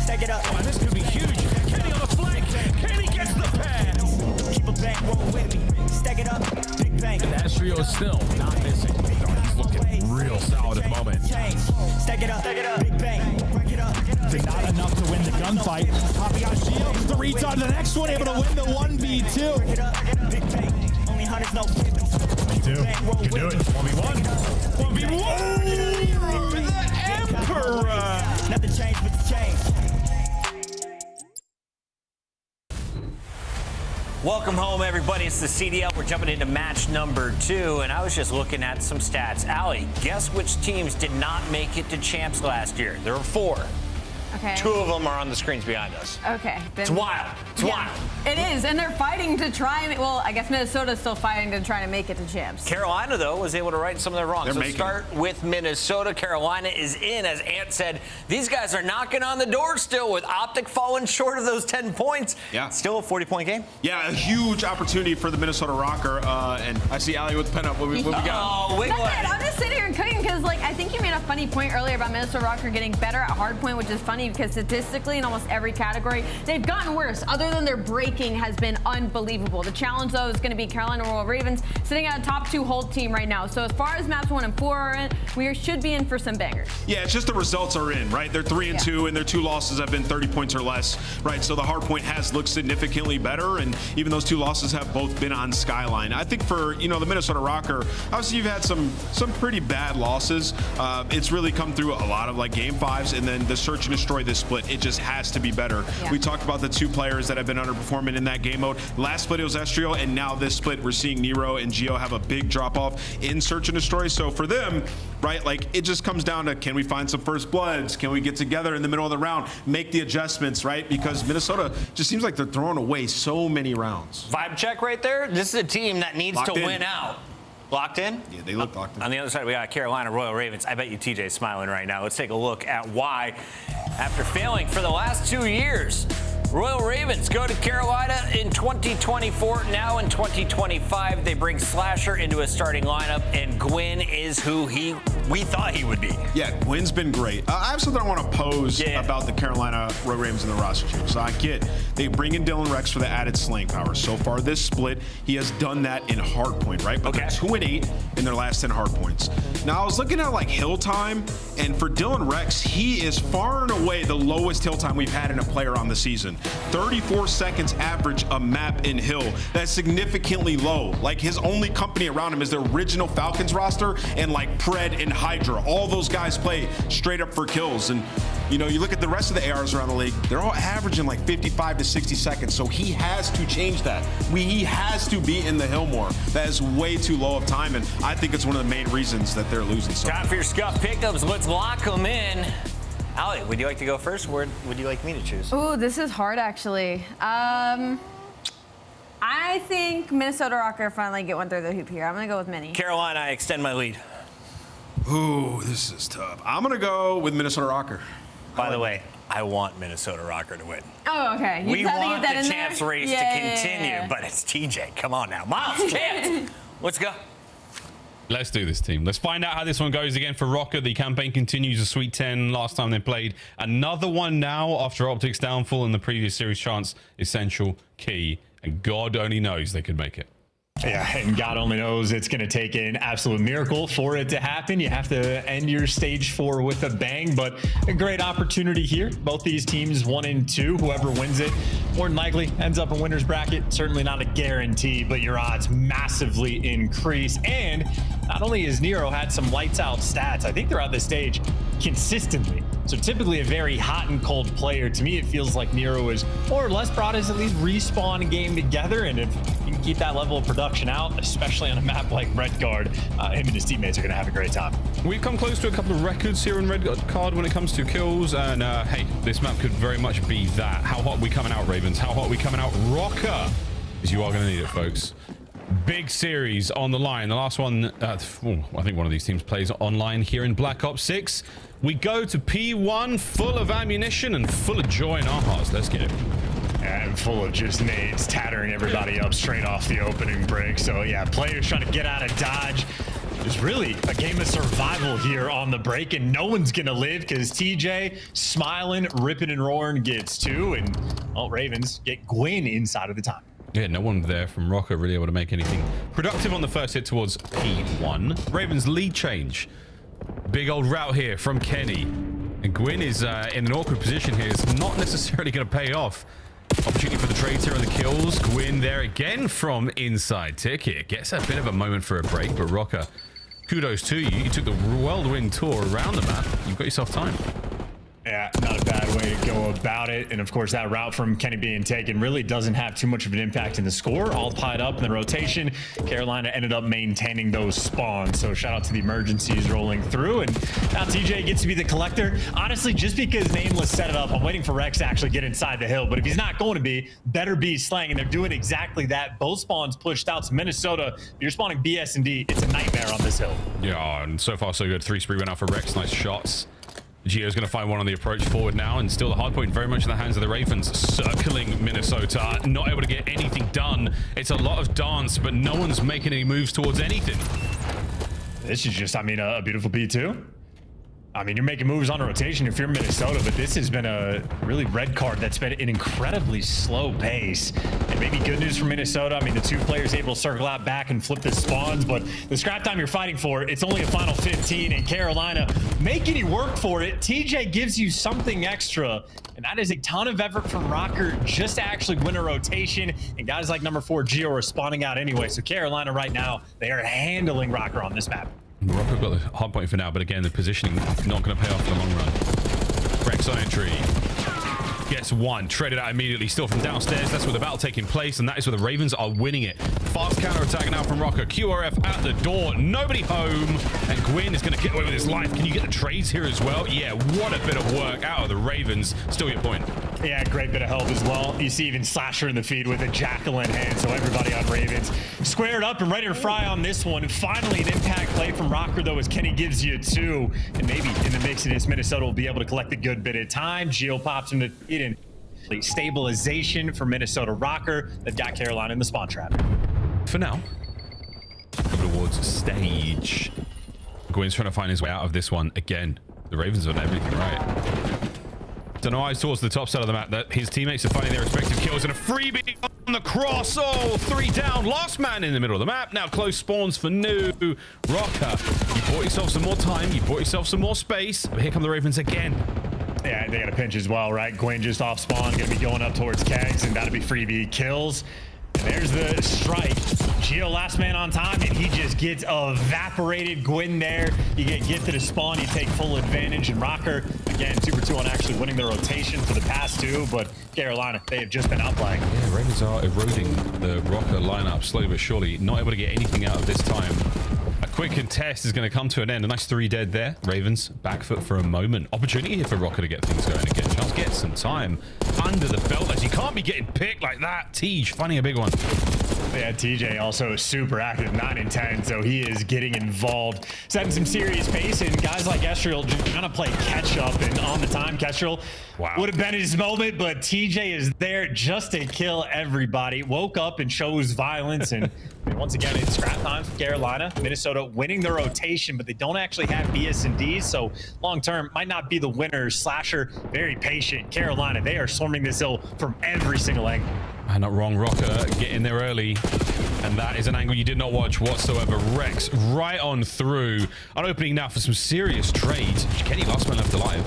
Stack it up. Oh, this could be huge. Kenny on the flank. Kenny gets the pass. Keep a bang, roll with me. Stack it up. Big bang. And Astrio is still not missing. He's looking real solid at the moment. Stack it up. Big bang. Break it up. Not enough to win the gunfight. Papiagio, the reads on the next one, able to win the 1v2. Big bang. Only hunters know. Me too. Can do it. 1v1. 1v1. The Emperor. Nothing changed but the change. Welcome home, everybody. It's the CDL. We're jumping into match number 2, and I was just looking at some stats. Allie, guess which teams did not make it to champs last year? There were 4. Okay. 2 of them are on the screens behind us. Okay. It's wild. It's wild. It is, and they're fighting to try and, well, I guess Minnesota's still fighting to try to make it to champs. Carolina, though, was able to right some of their wrongs. They're So start with Minnesota. Carolina is in. As Ant said, these guys are knocking on the door still with Optic falling short of those 10 points. Yeah. Still a 40-point game. Yeah, a huge opportunity for the Minnesota Rocker. And I see Allie with the pen up. What we got? Oh, wait. I'm just sitting here and cooking because, like, I think you made a funny point earlier about Minnesota Rocker getting better at hardpoint, which is funny because statistically in almost every category, they've gotten worse. Other than their breaking has been unbelievable. The challenge, though, is going to be Carolina Royal Ravens sitting at a top 2 hold team right now. So as far as maps 1 and 4 are in, we should be in for some bangers. Yeah, it's just the results are in, right? They're 3-2, and their 2 losses have been 30 points or less, right? So the hard point has looked significantly better, and even those 2 losses have both been on Skyline. I think for, the Minnesota Rocker, obviously you've had some pretty bad losses. It's really come through a lot of like game 5s, and then the search and destroy this split. It just has to be better. Yeah. We talked about the 2 players that have been underperforming in that game mode. Last split it was Estrio, and now this split we're seeing Nero and Geo have a big drop off in search and destroy. So for them, right, like it just comes down to, can we find some first bloods? Can we get together in the middle of the round, make the adjustments, right? Because Minnesota just seems like they're throwing away so many rounds. Vibe check right there. This is a team that needs to win out. Locked in? Yeah, they look locked in. On the other side, we got Carolina Royal Ravens. I bet you TJ's smiling right now. Let's take a look at why, after failing for the last 2 years, Royal Ravens go to Carolina in 2024. Now in 2025, they bring Slasher into a starting lineup, and Gwyn is who we thought he would be. Yeah, Gwyn's been great. I have something I want to pose about the Carolina Royal Ravens and the roster change. So I get they bring in Dylan Rex for the added slaying power. So far this split, he has done that in hardpoint, right? But they're 2-8 in their last 10 hardpoints. Now I was looking at like hill time, and for Dylan Rex, he is far and away the lowest hill time we've had in a player on the season. 34 seconds average a map in hill. That's significantly low. Like his only company around him is the original Falcons roster and like Pred and Hydra. All those guys play straight up for kills. And you look at the rest of the ARs around the league, they're all averaging like 55 to 60 seconds. So he has to change that. He has to be in the hill more. That is way too low of time, and I think it's one of the main reasons that they're losing. Time for your Scuff pickups. Let's lock them in. Allie, would you like to go first, or would you like me to choose? Ooh, this is hard, actually. I think Minnesota Rocker finally get one through the hoop here. I'm going to go with Minnie. Carolina, I extend my lead. Ooh, this is tough. I'm going to go with Minnesota Rocker. By the way, I want Minnesota Rocker to win. Oh, okay. We want the champs race to continue, but it's TJ. Come on now. Miles, chance. Let's go. Let's do this, team. Let's find out how this one goes again for Rocker. The campaign continues a Sweet 10 last time they played. Another one now after Optic's downfall in the previous series chance. Essential, key, and God only knows they could make it. Yeah, and God only knows it's going to take an absolute miracle for it to happen. You have to end your stage 4 with a bang, but a great opportunity here. Both these teams 1 and 2. Whoever wins it more than likely ends up in winner's bracket. Certainly not a guarantee, but your odds massively increase. And not only has Nero had some lights out stats, I think throughout this stage consistently. So typically a very hot and cold player. To me, it feels like Nero is more or less brought his at least respawn game together. And if you can keep that level of production out, especially on a map like Red Guard, him and his teammates are going to have a great time. We've come close to a couple of records here in Red Card when it comes to kills, and hey, this map could very much be that. How hot are we coming out, Ravens? How hot are we coming out, Rocker? Because you are going to need it, folks. Big series on the line. The last one, I think one of these teams plays online here in Black Ops 6. We go to P1 full of ammunition and full of joy in our hearts. Let's get it. And full of just nades, tattering everybody up straight off the opening break. So yeah, players trying to get out of dodge. It's really a game of survival here on the break, and no one's gonna live because TJ smiling, ripping and roaring gets 2, and Ravens get Gwyn inside of the time. Yeah, no one there from Rocker really able to make anything productive on the first hit towards P1. Ravens lead change. Big old route here from Kenny. And Gwyn is in an awkward position here. It's not necessarily going to pay off. Opportunity for the trades here on the kills. Gwyn there again from inside. Ticket gets a bit of a moment for a break, but Rocker, kudos to you. You took the whirlwind tour around the map. You've got yourself time. Yeah, not a bad way to go about it. And of course, that route from Kenny being taken really doesn't have too much of an impact in the score. All tied up in the rotation. Carolina ended up maintaining those spawns. So shout out to the emergencies rolling through. And now TJ gets to be the collector. Honestly, just because Nameless set it up, I'm waiting for Rex to actually get inside the hill. But if he's not going to be, better be slang. And they're doing exactly that. Both spawns pushed out to Minnesota. You're spawning BS and D. It's a nightmare on this hill. Yeah, and so far so good. 3-spree went out for Rex. Nice shots. Gio's going to find one on the approach forward now, and still the hard point very much in the hands of the Ravens, circling Minnesota, not able to get anything done. It's a lot of dance, but no one's making any moves towards anything. This is just, I mean, a beautiful P2. I mean, you're making moves on a rotation if you're Minnesota, but this has been a really red card that's been an incredibly slow pace. And maybe good news for Minnesota. I mean, the 2 players able to circle out back and flip the spawns, but the scrap time you're fighting for, it's only a final 15, and Carolina making you work for it. TJ gives you something extra, and that is a ton of effort from Rocker just to actually win a rotation, and guys like number 4 Gio are spawning out anyway. So Carolina right now, they are handling Rocker on this map. Rocker got the hard point for now, but again, the positioning not going to pay off in the long run. Rex on entry. Gets 1, traded out immediately, still from downstairs. That's where the battle taking place, and that is where the Ravens are winning it. Fast counter-attack now from Rocker. QRF at the door, nobody home, and Gwyn is going to get away with his life. Can you get the trades here as well? Yeah, what a bit of work out of the Ravens. Still your point. Yeah, great bit of help as well. You see even Slasher in the feed with a jackal in hand, so everybody on Ravens squared up and ready to fry on this one. Finally, an impact play from Rocker, though, as Kenny gives you 2, and maybe in the mix of this, Minnesota will be able to collect a good bit of time. Gio pops him to feed in. Stabilization for Minnesota Rocker. They've got Carolina in the spawn trap. For now, over towards stage. Gwyn's trying to find his way out of this one again. The Ravens have done everything right. So no eyes towards the top side of the map. That his teammates are finding their respective kills, and a freebie on the cross. Oh, 3 down. Last man in the middle of the map. Now close spawns for new Rocker. You bought yourself some more time. You bought yourself some more space. But here come the Ravens again. Yeah, they got a pinch as well, right? Gwyn just off spawn, gonna be going up towards kegs, and that'll be freebie kills. And there's the strike. Gio last man on time, and he just gets evaporated. Gwyn there. You get gifted a spawn, you take full advantage. And Rocker, again, 2 for 2 on actually winning the rotation for the past 2, but Carolina, they have just been outplaying. Yeah, Ravens are eroding the Rocker lineup slowly but surely. Not able to get anything out of this time. A quick contest is going to come to an end. A nice 3 dead there. Ravens back foot for a moment. Opportunity here for Rocker to get things going again. Chance get some time under the belt, as you can't be getting picked like that. Tej finding a big one. Yeah, TJ also super active, 9 and 10, so he is getting involved, setting some serious pace, and guys like Estriel just trying to play catch up, and on the time, Kestrel would have been his moment, but TJ is there just to kill everybody. Woke up and shows violence, and once again, it's scrap time for Carolina. Minnesota winning the rotation, but they don't actually have BS and Ds, so long term might not be the winner. Slasher, very patient. Carolina, they are swarming this hill from every single angle. Not wrong, Rocker. Get in there early. And that is an angle you did not watch whatsoever. Rex right on through. An opening now for some serious trades. Kenny, last man left alive.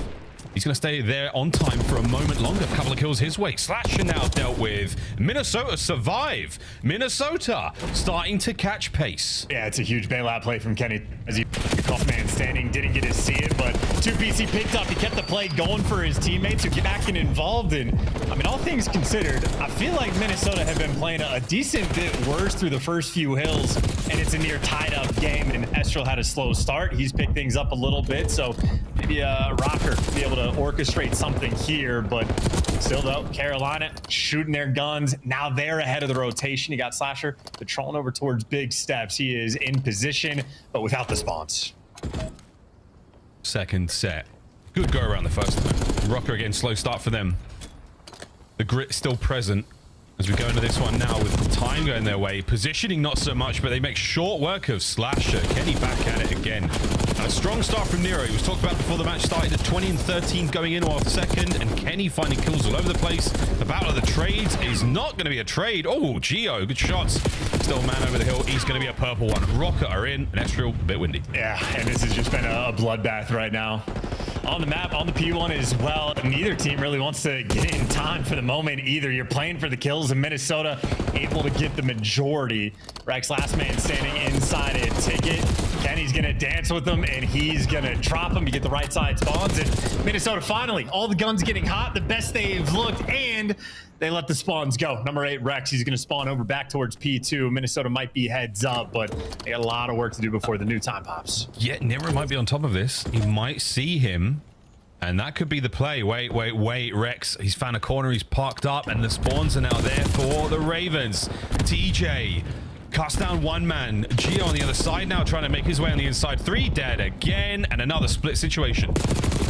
He's going to stay there on time for a moment longer. A couple of kills his way. Slasher now dealt with. Minnesota survive. Minnesota starting to catch pace. Yeah, it's a huge bailout play from Kenny. As he off man standing, didn't get to see it, but 2-piece he picked up. He kept the play going for his teammates who get back and involved in. I mean, all things considered, I feel like Minnesota have been playing a decent bit worse through the first few hills, and it's a near tied up game, and Estrel had a slow start. He's picked things up a little bit, so maybe Rocker be able to orchestrate something here, but still though, Carolina shooting their guns. Now they're ahead of the rotation. You got Slasher patrolling over towards Big Steps. He is in position, but without the spawns. Second set. Good go around the first time. Rocker again, slow start for them. The grit still present as we go into this one now with time going their way. Positioning not so much, but they make short work of Slasher. Kenny back at it again. And a strong start from Nero. He was talked about before the match started at 20 and 13 going in off second, and Kenny finding kills all over the place. The battle of the trades is not going to be a trade. Oh, Geo, good shots. Still a man over the hill. He's going to be a purple one. Rocket are in, and Estrel a bit windy. Yeah, and this has just been a bloodbath right now. On the map, on the P1 as well. Neither team really wants to get in time for the moment either. You're playing for the kills, and Minnesota able to get the majority. Rex last man standing inside a ticket. Kenny's gonna dance with them, and he's gonna drop them to get the right side spawns. And Minnesota finally, all the guns getting hot, the best they've looked, and they let the spawns go. Number 8, Rex, he's gonna spawn over back towards P2. Minnesota might be heads up, but they got a lot of work to do before the new time pops. Yeah, Nero might be on top of this. He might see him, and that could be the play. Wait. Rex, he's found a corner. He's parked up, and the spawns are now there for the Ravens. TJ cuts down one man. Gio on the other side now trying to make his way on the inside. 3 dead again, and another split situation.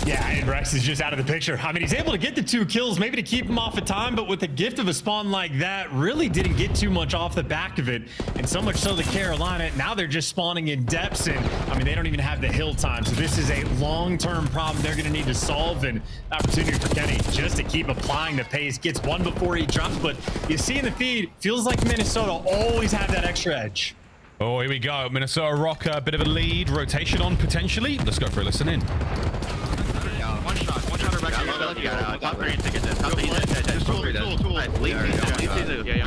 Yeah, and Rex is just out of the picture. I mean, he's able to get the 2 kills, maybe to keep him off of time, but with the gift of a spawn like that, really didn't get too much off the back of it. And so much so that Carolina, now they're just spawning in depths, and I mean, they don't even have the hill time. So this is a long-term problem they're going to need to solve, and opportunity for Kenny just to keep applying the pace. Gets one before he drops, but you see in the feed, feels like Minnesota always have that extra edge. Oh, here we go. Minnesota Rock, a bit of a lead. Rotation on potentially. Let's go for a listen in. One shot, Rex. Top 3 and tickets in. Top 3 and tickets. Tool. Leave season. Yeah.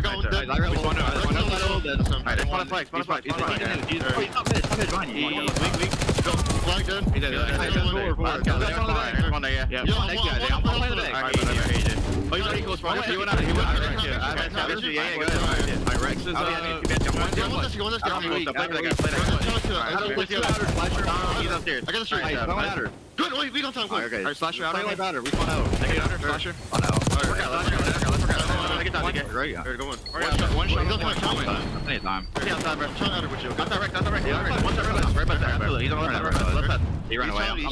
Alright, spawn a flag. He's top mid behind you. Weak. Flag dead. He's dead. Yeah. Oh, he's already close. He went out. Yeah, go ahead. Rex is he's upstairs. I got the street. Good, wait, we don't time quick. Okay. Alright, Slasher out. We spawn out. Take it under, Slasher. On out. Alright, take it down again. Right, go in. One shot. I need time. Stay outside, bro. Shot out with you. Outside Rex. One shot right back there. Absolutely. He's on the left side. He ran away. We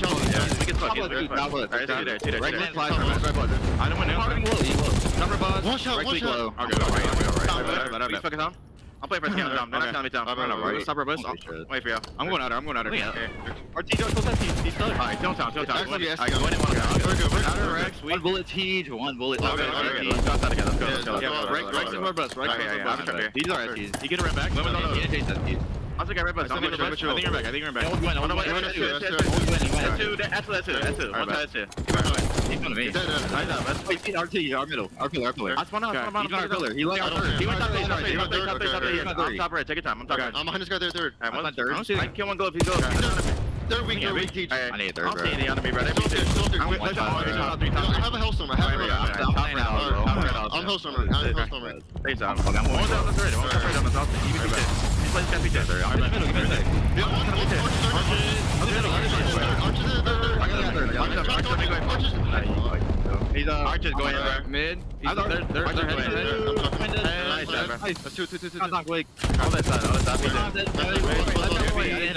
can fuck it. Alright, two there. Right side. I don't want to. Number buzz. One shot. I'll go right. Please focus on. I'll play for the count. They're not telling me down. Stop our bus. Wait for you. I'm going out there. RT, don't test. He's still. Alright, don't tell. Alright, go in and one. Rex, one bullet T, one bullet. Okay. Let's go outside again. Let's go. Rex is more bus. These are RTs. He get a red back. I'll take a red bus. I think you're back. That's two. One side, that's two. He's going to me. Wait, RT, our middle. Our pillar. I spawned out. He's on our pillar. He went top base. I'm top right. Take your time. I'm top right. I'm behind this guy there, third. Alright, one third. I can kill one glove. He's going. Third weak. I need a third. I'm seeing the enemy, bro. I have a hellstorm. I'm hellstorm. Stay down. I'm going down the third. I'm down the south. He's playing 10 feet there. I'm middle. He's Archer's going there. Mid. He's they're nice. That's two. Not quick. All that side.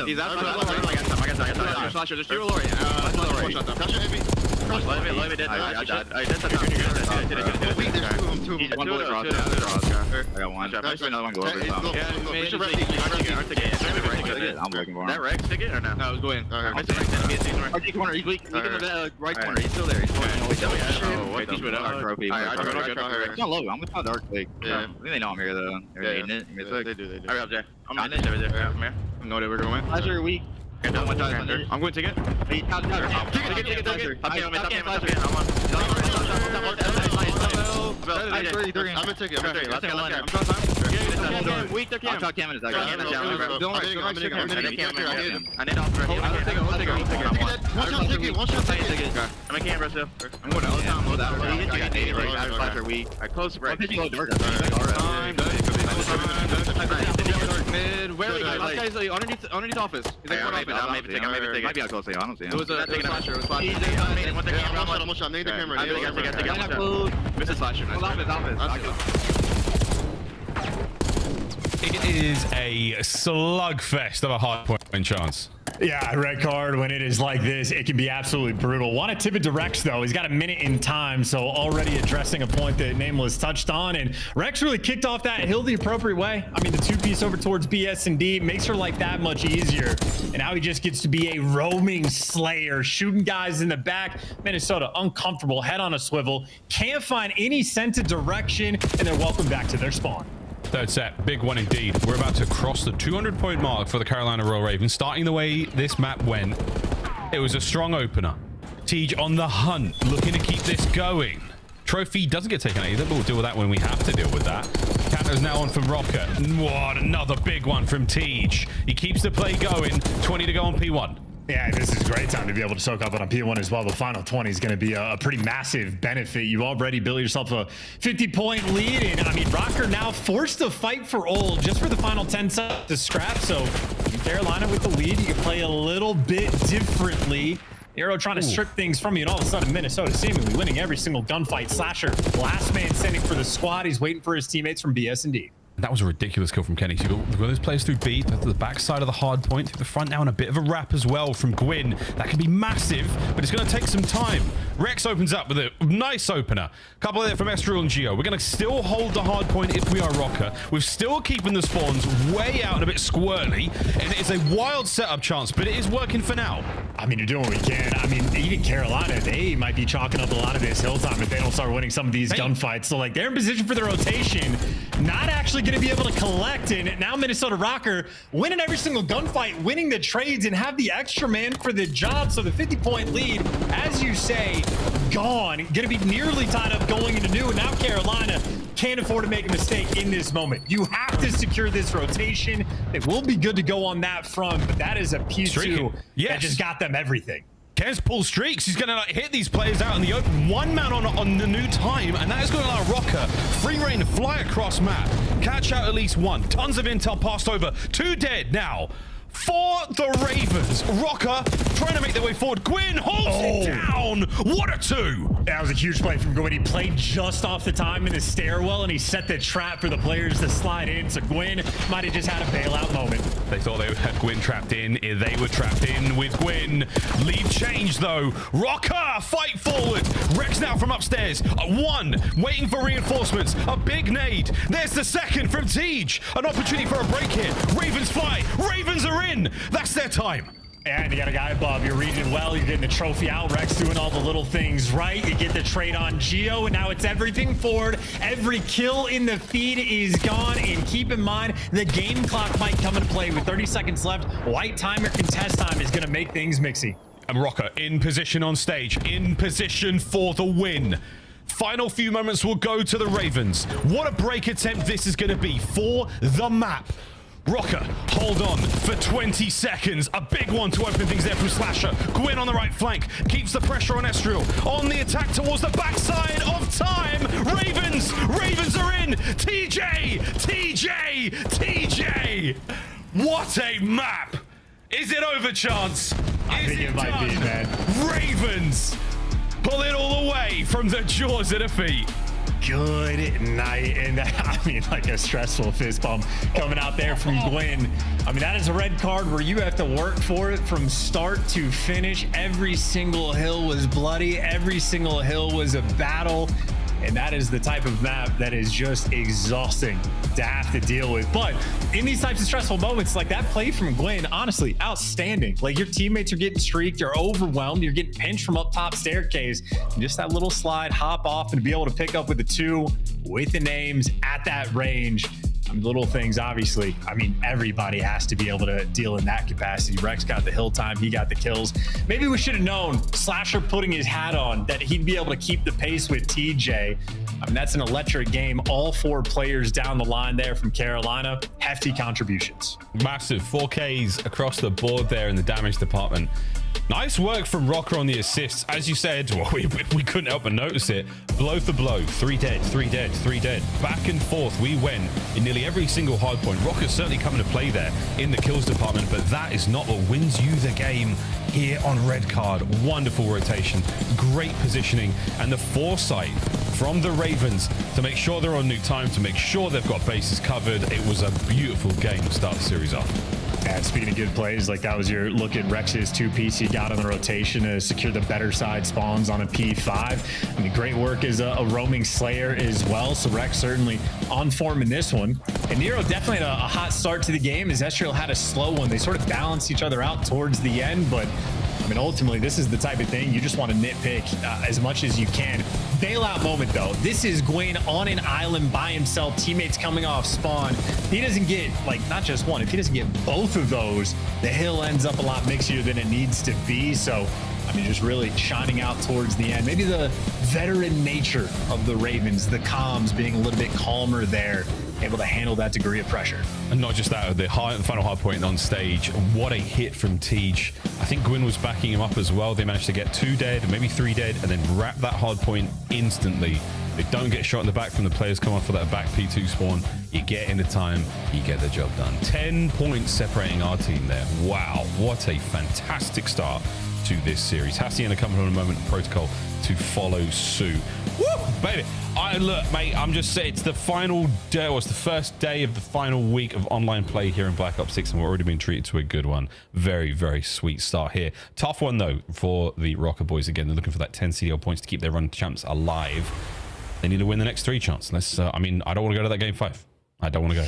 He's out. I got Slasher. There's 2 Lori. Slasher heavy. Let me dead. I did that. There's 2 of them too. He's one bullet cross. I got one. Nice. Another one go over. Yeah, we should rest I'm looking for him. That Rex ticket or no? No, it was going. RT corner, he's weak. He's in the right corner. He's still there. He's still wait, he's with our trophy. It's not low. I'm gonna try Dark Lake. Yeah. I think they know I'm here though. They're needing it. They do. Alright, up, Jay. I'm on this over there. Come here. I know where we're going. Last year week. I'm going to get. Ticket. I'm a ticket. Weak to cam. I need off. One shot ticket. I'm a camera, so I'm going all the time. Load out. Flasher weak. I close the break. Mid. Where are we guys? Last guy's underneath office. He's like one office. Might be out close. I don't see him. It was a flasher. It was flasher. One shot. Need the camera. Mr. Flasher. It is a slugfest of a hard point chance. Yeah, red card when it is like this, it can be absolutely brutal. Want to tip it to Rex, though. He's got a minute in time, so already addressing a point that Nameless touched on, and Rex really kicked off that hill the appropriate way. I mean, the two-piece over towards BS&D makes her like that much easier, and now he just gets to be a roaming slayer, shooting guys in the back. Minnesota, uncomfortable, head on a swivel, can't find any sense of direction, and they're welcome back to their spawn. Third set, big one indeed. We're about to cross the 200-point mark for the Carolina Royal Ravens. Starting the way this map went, it was a strong opener. Tej on the hunt, looking to keep this going. Trophy doesn't get taken out either, but we'll deal with that when we have to deal with that. Counter's now on from Rocker. What, another big one from Tej. He keeps the play going. 20 to go on P1. Yeah, this is a great time to be able to soak up on a P1 as well. The final 20 is going to be a pretty massive benefit. You already built yourself a 50-point lead, and I mean, Rocker now forced to fight for old just for the final 10 seconds to scrap. So in Carolina with the lead, you can play a little bit differently. Arrow trying to strip things from you, and all of a sudden Minnesota seemingly winning every single gunfight. Slasher, last man standing for the squad. He's waiting for his teammates from BS&D. That was a ridiculous kill from Kenny. So you've got those players through B, to the back side of the hard point, through the front now, and a bit of a wrap as well from Gwyn. That can be massive, but it's going to take some time. Rex opens up with a nice opener. Couple there from Estrel and Geo. We're going to still hold the hard point if we are Rocker. We're still keeping the spawns way out and a bit squirrely, and it is a wild setup chance, but it is working for now. I mean, you're doing what we can. I mean, even Carolina, they might be chalking up a lot of this hill time if they don't start winning some of these gunfights. So, like, they're in position for the rotation, not actually going to be able to collect. And now Minnesota Rocker winning every single gunfight, winning the trades, and have the extra man for the job. So the 50-point lead, as you say, gone. Going to be nearly tied up going into new. And now Carolina can't afford to make a mistake in this moment. You have to secure this rotation. They will be good to go on that front, but that is a P2 that just got them everything. Kez pulls streaks. He's going to hit these players out in the open. One man on the new time, and that is going to allow Rocker free reign to fly across map. Catch out at least one. Tons of intel passed over. 2 dead now. For the Ravens, Rocker trying to make their way forward. Gwyn holds it down. What a 2. That was a huge play from Gwyn. He played just off the time in his stairwell, and he set the trap for the players to slide in. So Gwyn might have just had a bailout moment. They thought they had Gwyn trapped in. They were trapped in with Gwyn. Lead change, though. Rocker, fight forward. Rex now from upstairs. 1, waiting for reinforcements. A big nade. There's the second from Tej. An opportunity for a break here. Ravens fly. Ravens are in. That's their time. And you got a guy above. You're reading it well. You're getting the trophy out. Rex doing all the little things right. You get the trade on Geo, and now it's everything forward. Every kill in the feed is gone. And keep in mind, the game clock might come into play with 30 seconds left. White time or contest time is going to make things mixy. And Rocker in position on stage. In position for the win. Final few moments will go to the Ravens. What a break attempt this is going to be for the map. Rocker, hold on for 20 seconds. A big one to open things there from Slasher. Gwyn on the right flank. Keeps the pressure on Estrel. On the attack towards the backside of time. Ravens are in. TJ. What a map. Is it over, Chance? I think it might be, man. Ravens pull it all the way from the jaws of defeat. Good night. And I mean, like a stressful fist bump coming out there from Gwyn. I mean, that is a red card where you have to work for it from start to finish. Every single hill was bloody. Every single hill was a battle. And that is the type of map that is just exhausting to have to deal with. But in these types of stressful moments, like that play from Gwyn, honestly, outstanding. Like your teammates are getting streaked, you're overwhelmed, you're getting pinched from up top staircase. And just that little slide, hop off, and be able to pick up with the 2 with the names at that range. Little things, obviously. I mean, everybody has to be able to deal in that capacity. Rex got the hill time, he got the kills. Maybe we should have known, Slasher putting his hat on, that he'd be able to keep the pace with TJ. I mean, that's an electric game. All 4 players down the line there from Carolina. Hefty contributions. Massive 4Ks across the board there in the damage department. Nice work from Rocker on the assists. As you said, well, we couldn't help but notice it. Blow for blow, 3 dead, 3 dead, 3 dead. Back and forth, we went in nearly every single hard point. Rocker's certainly coming to play there in the kills department, but that is not what wins you the game here on Red Card. Wonderful rotation, great positioning, and the foresight from the Ravens to make sure they're on new time, to make sure they've got bases covered. It was a beautiful game to start the series off. And speaking of good plays, like that was your look at Rex's 2-piece he got on the rotation to secure the better side spawns on a P5. I mean, great work as a roaming Slayer as well. So Rex certainly on form in this one. And Nero definitely had a hot start to the game as Estriel had a slow one. They sort of balanced each other out towards the end, but I mean, ultimately, this is the type of thing you just want to nitpick as much as you can. Bailout moment, though. This is Gwyn on an island by himself, teammates coming off spawn. He doesn't get, like, not just one. If he doesn't get both of those, the hill ends up a lot mixier than it needs to be. So, I mean, just really shining out towards the end. Maybe the veteran nature of the Ravens, the comms being a little bit calmer there, able to handle that degree of pressure. And not just that, the final hard point on stage, what a hit from Tej. I think Gwyn was backing him up as well. They managed to get 2 dead, maybe 3 dead, and then wrap that hard point instantly. They don't get shot in the back from the players come off for that back P2 spawn. You get into time, you get the job done. 10 points separating our team there. Wow, what a fantastic start to this series. Hacienda coming on a moment of protocol to follow suit. Woo, baby. Look, mate, I'm just saying it's the final day, or it's the first day of the final week of online play here in Black Ops 6, and we're already being treated to a good one. Very, very sweet start here. Tough one, though, for the Rocker boys. Again, they're looking for that 10 CDL points to keep their run champs alive. They need to win the next 3 chance. I mean, I don't want to go to that game 5. I don't want to go.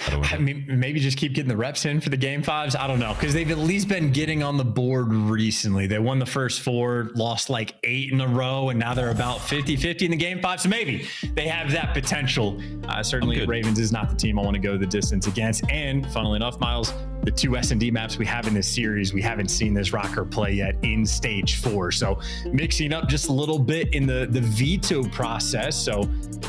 I mean, maybe just keep getting the reps in for the game 5s. I don't know, because they've at least been getting on the board recently. They won the first 4, lost like 8 in a row, and now they're about 50-50 in the game 5. So maybe they have that potential. Certainly, Ravens is not the team I want to go the distance against. And funnily enough, Miles, the 2 S&D maps we have in this series, we haven't seen this Rocker play yet in stage 4. So mixing up just a little bit in the veto process. So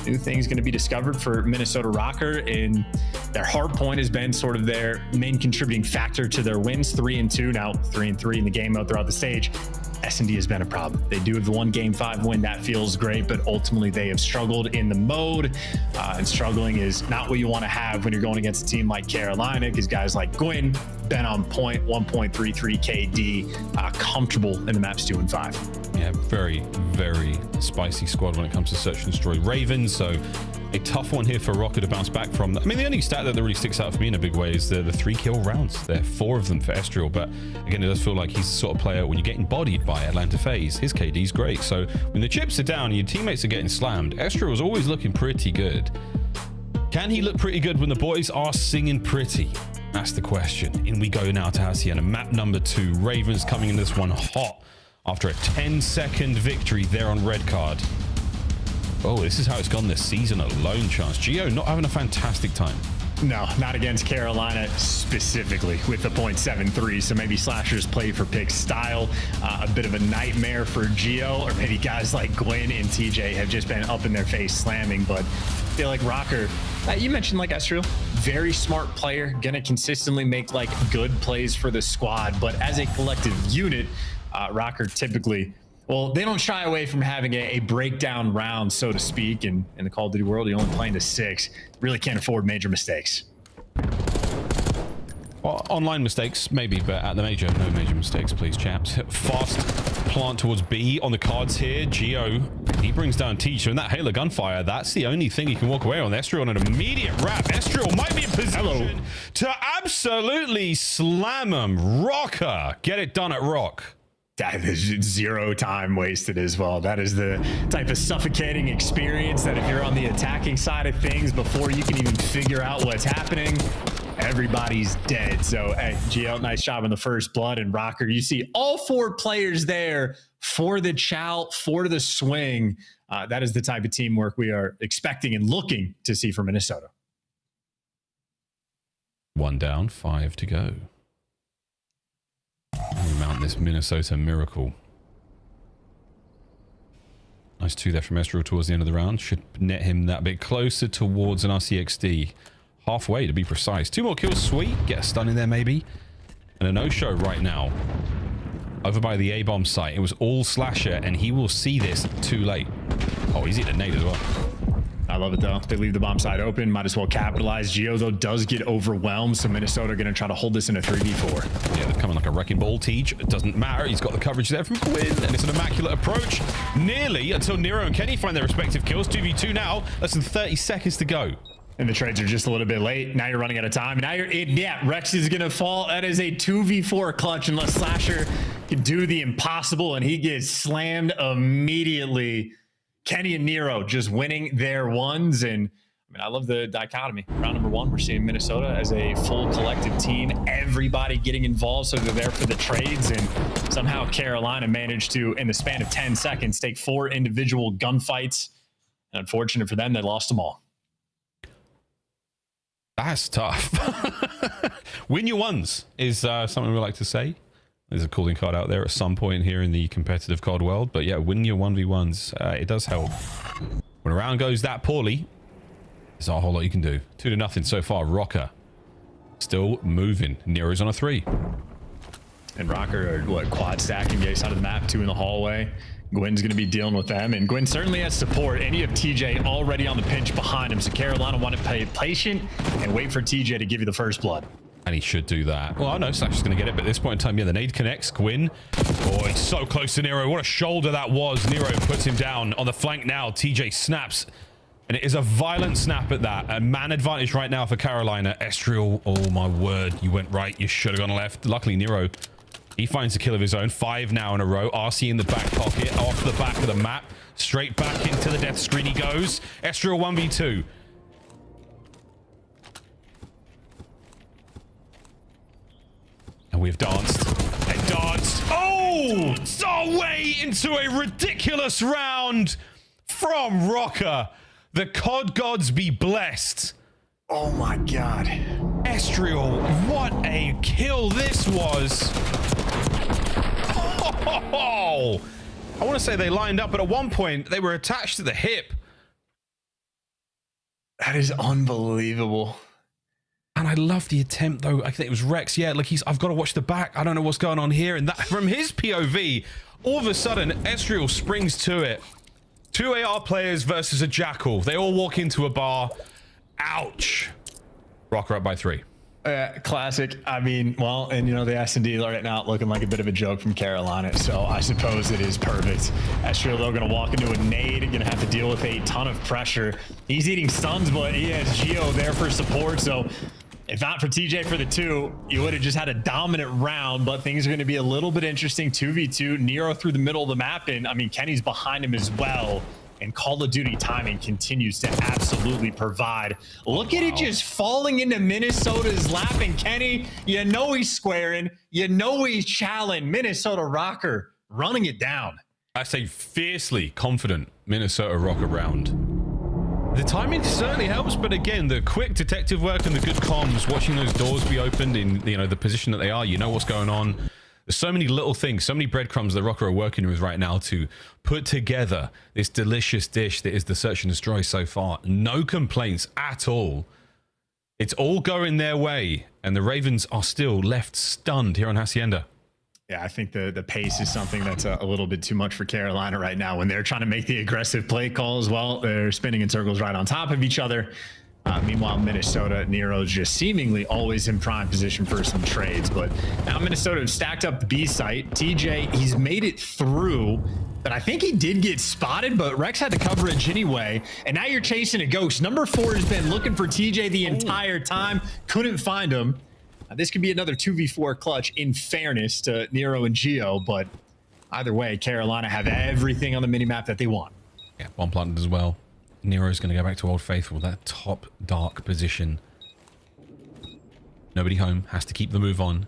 new things going to be discovered for Minnesota Rocker, and their hard point has been sort of their main contributing factor to their wins. 3-2 now, 3-3 in the game mode throughout the stage. S&D has been a problem. They do have the 1 game 5 win. That feels great, but ultimately they have struggled in the mode, and struggling is not what you want to have when you're going against a team like Carolina, because guys like Gwyn been on point, 1.33 KD, comfortable in the maps 2 and 5. Yeah, very, very spicy squad when it comes to search and destroy Ravens. So a tough one here for Rocker to bounce back from. I mean, the only stat that really sticks out for me in a big way is the 3 kill rounds. There are 4 of them for Estriel, but again, it does feel like he's the sort of player when you're getting bodied by Atlanta FaZe, his KD's great. So when the chips are down and your teammates are getting slammed, Estriel is always looking pretty good. Can he look pretty good when the boys are singing pretty? That's the question. In we go now to Hacienda. Map number 2. Ravens coming in this one hot after a 10-second victory there on Red Card. Oh, this is how it's gone this season alone, Chance. Geo not having a fantastic time. No, not against Carolina specifically with the .73. So maybe Slasher's play for pick style, a bit of a nightmare for Geo, or maybe guys like Gwyn and TJ have just been up in their face slamming. But I feel like Rocker, you mentioned like Estriel, very smart player, gonna consistently make like good plays for the squad. But as a collective unit, Rocker typically, well, they don't shy away from having a breakdown round, so to speak. And in the Call of Duty world, you're only playing to 6. Really can't afford major mistakes. Well, online mistakes, maybe, but at the major, no major mistakes, please, chaps. Fast plant towards B on the cards here. Geo, he brings down Teacher, and that Halo gunfire, that's the only thing he can walk away on. Estriel on an immediate wrap. Estriel might be in position to absolutely slam him. Rocker, get it done at Rock. That is 0 time wasted as well. That is the type of suffocating experience that if you're on the attacking side of things, before you can even figure out what's happening, everybody's dead. So, hey, Gio, nice job on the first blood. And Rocker, you see all 4 players there for the chow, for the swing. That is the type of teamwork we are expecting and looking to see from Minnesota. 1 down, 5 to go. We mount this Minnesota miracle. Nice 2 there from Estriel towards the end of the round. Should net him that bit closer towards an RCXD. Halfway to be precise. 2 more kills, sweet. Get a stun in there maybe. And a no-show right now. Over by the A-bomb site. It was all Slasher, and he will see this too late. Oh, he's hitting a nade as well. I love it, though. They leave the bomb side open. Might as well capitalize. Gio, though, does get overwhelmed, so Minnesota are going to try to hold this in a 3v4. Yeah, they're coming like a wrecking ball, Teej. It doesn't matter. He's got the coverage there from Quinn, and it's an immaculate approach. Nearly until Nero and Kenny find their respective kills. 2v2 now. Less than 30 seconds to go. And the trades are just a little bit late. Now you're running out of time. Now you're in. Yeah, Rex is going to fall. That is a 2v4 clutch unless Slasher can do the impossible, and he gets slammed immediately. Kenny and Nero just winning their ones. And I mean, I love the dichotomy. Round number 1, we're seeing Minnesota as a full collective team, everybody getting involved, so they're there for the trades. And somehow Carolina managed to, in the span of 10 seconds, take 4 individual gunfights. And unfortunate for them, they lost them all. That's tough. Win your ones is something we like to say. There's a calling card out there at some point here in the competitive COD world. But yeah, win your 1v1s. It does help. When a round goes that poorly, there's not a whole lot you can do. 2-0 so far. Rocker still moving. Nero's on a 3. And Rocker are, quad stacking the A side of the map, 2 in the hallway. Gwen's going to be dealing with them, and Gwen certainly has support, and you have TJ already on the pinch behind him, so Carolina want to play patient and wait for TJ to give you the first blood. And he should do that. Well, I know Slasher's going to get it, but at this point in time, yeah, the nade connects. Gwyn. Oh, it's so close to Nero. What a shoulder that was. Nero puts him down on the flank now. TJ snaps. And it is a violent snap at that. A man advantage right now for Carolina. Estriel, oh my word. You went right. You should have gone left. Luckily, Nero, he finds a kill of his own. 5 now in a row. RC in the back pocket. Off the back of the map. Straight back into the death screen he goes. Estriel 1v2. And we've danced and danced. Oh! It's our way into a ridiculous round from Rocker. The COD gods be blessed. Oh my God. Estriel, what a kill this was. Oh, I want to say they lined up, but at one point they were attached to the hip. That is unbelievable. And I love the attempt, though. I think it was Rex. Yeah, like I've got to watch the back. I don't know what's going on here. And that from his POV, all of a sudden, Estriel springs to it. 2 AR players versus a Jackal. They all walk into a bar. Ouch. Rocker up by 3. Classic. I mean, well, and you know, the S&D right now looking like a bit of a joke from Carolina, so I suppose it is perfect. Estriel, though, going to walk into a nade and going to have to deal with a ton of pressure. He's eating stuns, but he has Gio there for support, so if not for TJ for the 2, you would have just had a dominant round, but things are going to be a little bit interesting. 2v2, Nero through the middle of the map, and I mean, Kenny's behind him as well. And Call of Duty timing continues to absolutely provide. Look at it just falling into Minnesota's lap. And Kenny, you know he's squaring. You know he's challenging. Minnesota Rocker running it down. I say fiercely confident Minnesota Rocker round. The timing certainly helps, but again, the quick detective work and the good comms, watching those doors be opened in, you know, the position that they are, you know what's going on. There's so many little things, so many breadcrumbs that Rocker are working with right now to put together this delicious dish that is the Search and Destroy so far. No complaints at all. It's all going their way, and the Ravens are still left stunned here on Hacienda. Yeah, I think the pace is something that's a little bit too much for Carolina right now when they're trying to make the aggressive play calls. Well, they're spinning in circles right on top of each other. Meanwhile, Minnesota, Nero's just seemingly always in prime position for some trades. But now Minnesota has stacked up the B site. TJ, he's made it through, but I think he did get spotted, but Rex had the coverage anyway. And now you're chasing a ghost. Number 4 has been looking for TJ the entire time. Couldn't find him. This could be another 2v4 clutch in fairness to Nero and Gio, but either way, Carolina have everything on the minimap that they want. Yeah, bomb planted as well. Nero's going to go back to Old Faithful, that top dark position. Nobody home, has to keep the move on.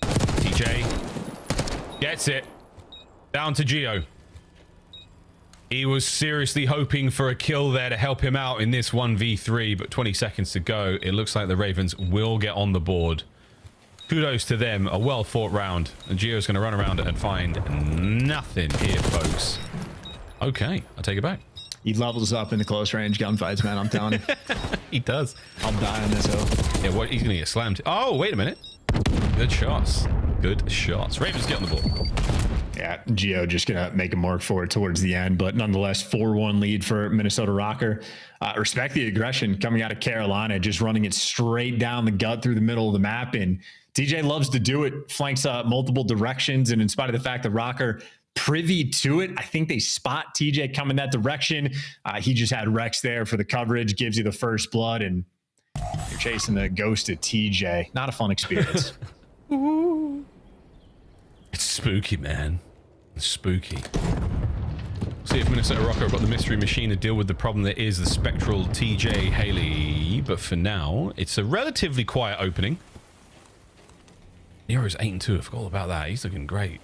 TJ gets it. Down to Geo. He was seriously hoping for a kill there to help him out in this 1v3, but 20 seconds to go. It looks like the Ravens will get on the board. Kudos to them, a well-fought round. And Geo's going to run around and find nothing here, folks. Okay, I'll take it back. He levels up in the close range gunfights, man, I'm telling you. He does. I'll die on this hill. Yeah, what? He's going to get slammed. Oh, wait a minute. Good shots. Good shots. Ravens get on the board. Yeah, Geo just going to make him work for it towards the end, but nonetheless, 4-1 lead for Minnesota Rocker. Respect the aggression coming out of Carolina, just running it straight down the gut through the middle of the map. And TJ loves to do it, flanks multiple directions. And in spite of the fact that Rocker privy to it, I think they spot TJ coming that direction. He just had Rex there for the coverage, gives you the first blood, and you're chasing the ghost of TJ. Not a fun experience. It's spooky, man. It's spooky. See if Minnesota Rocker have got the mystery machine to deal with the problem that is the spectral TJ Haley. But for now, it's a relatively quiet opening. Nero's 8-2. I forgot all about that. He's looking great.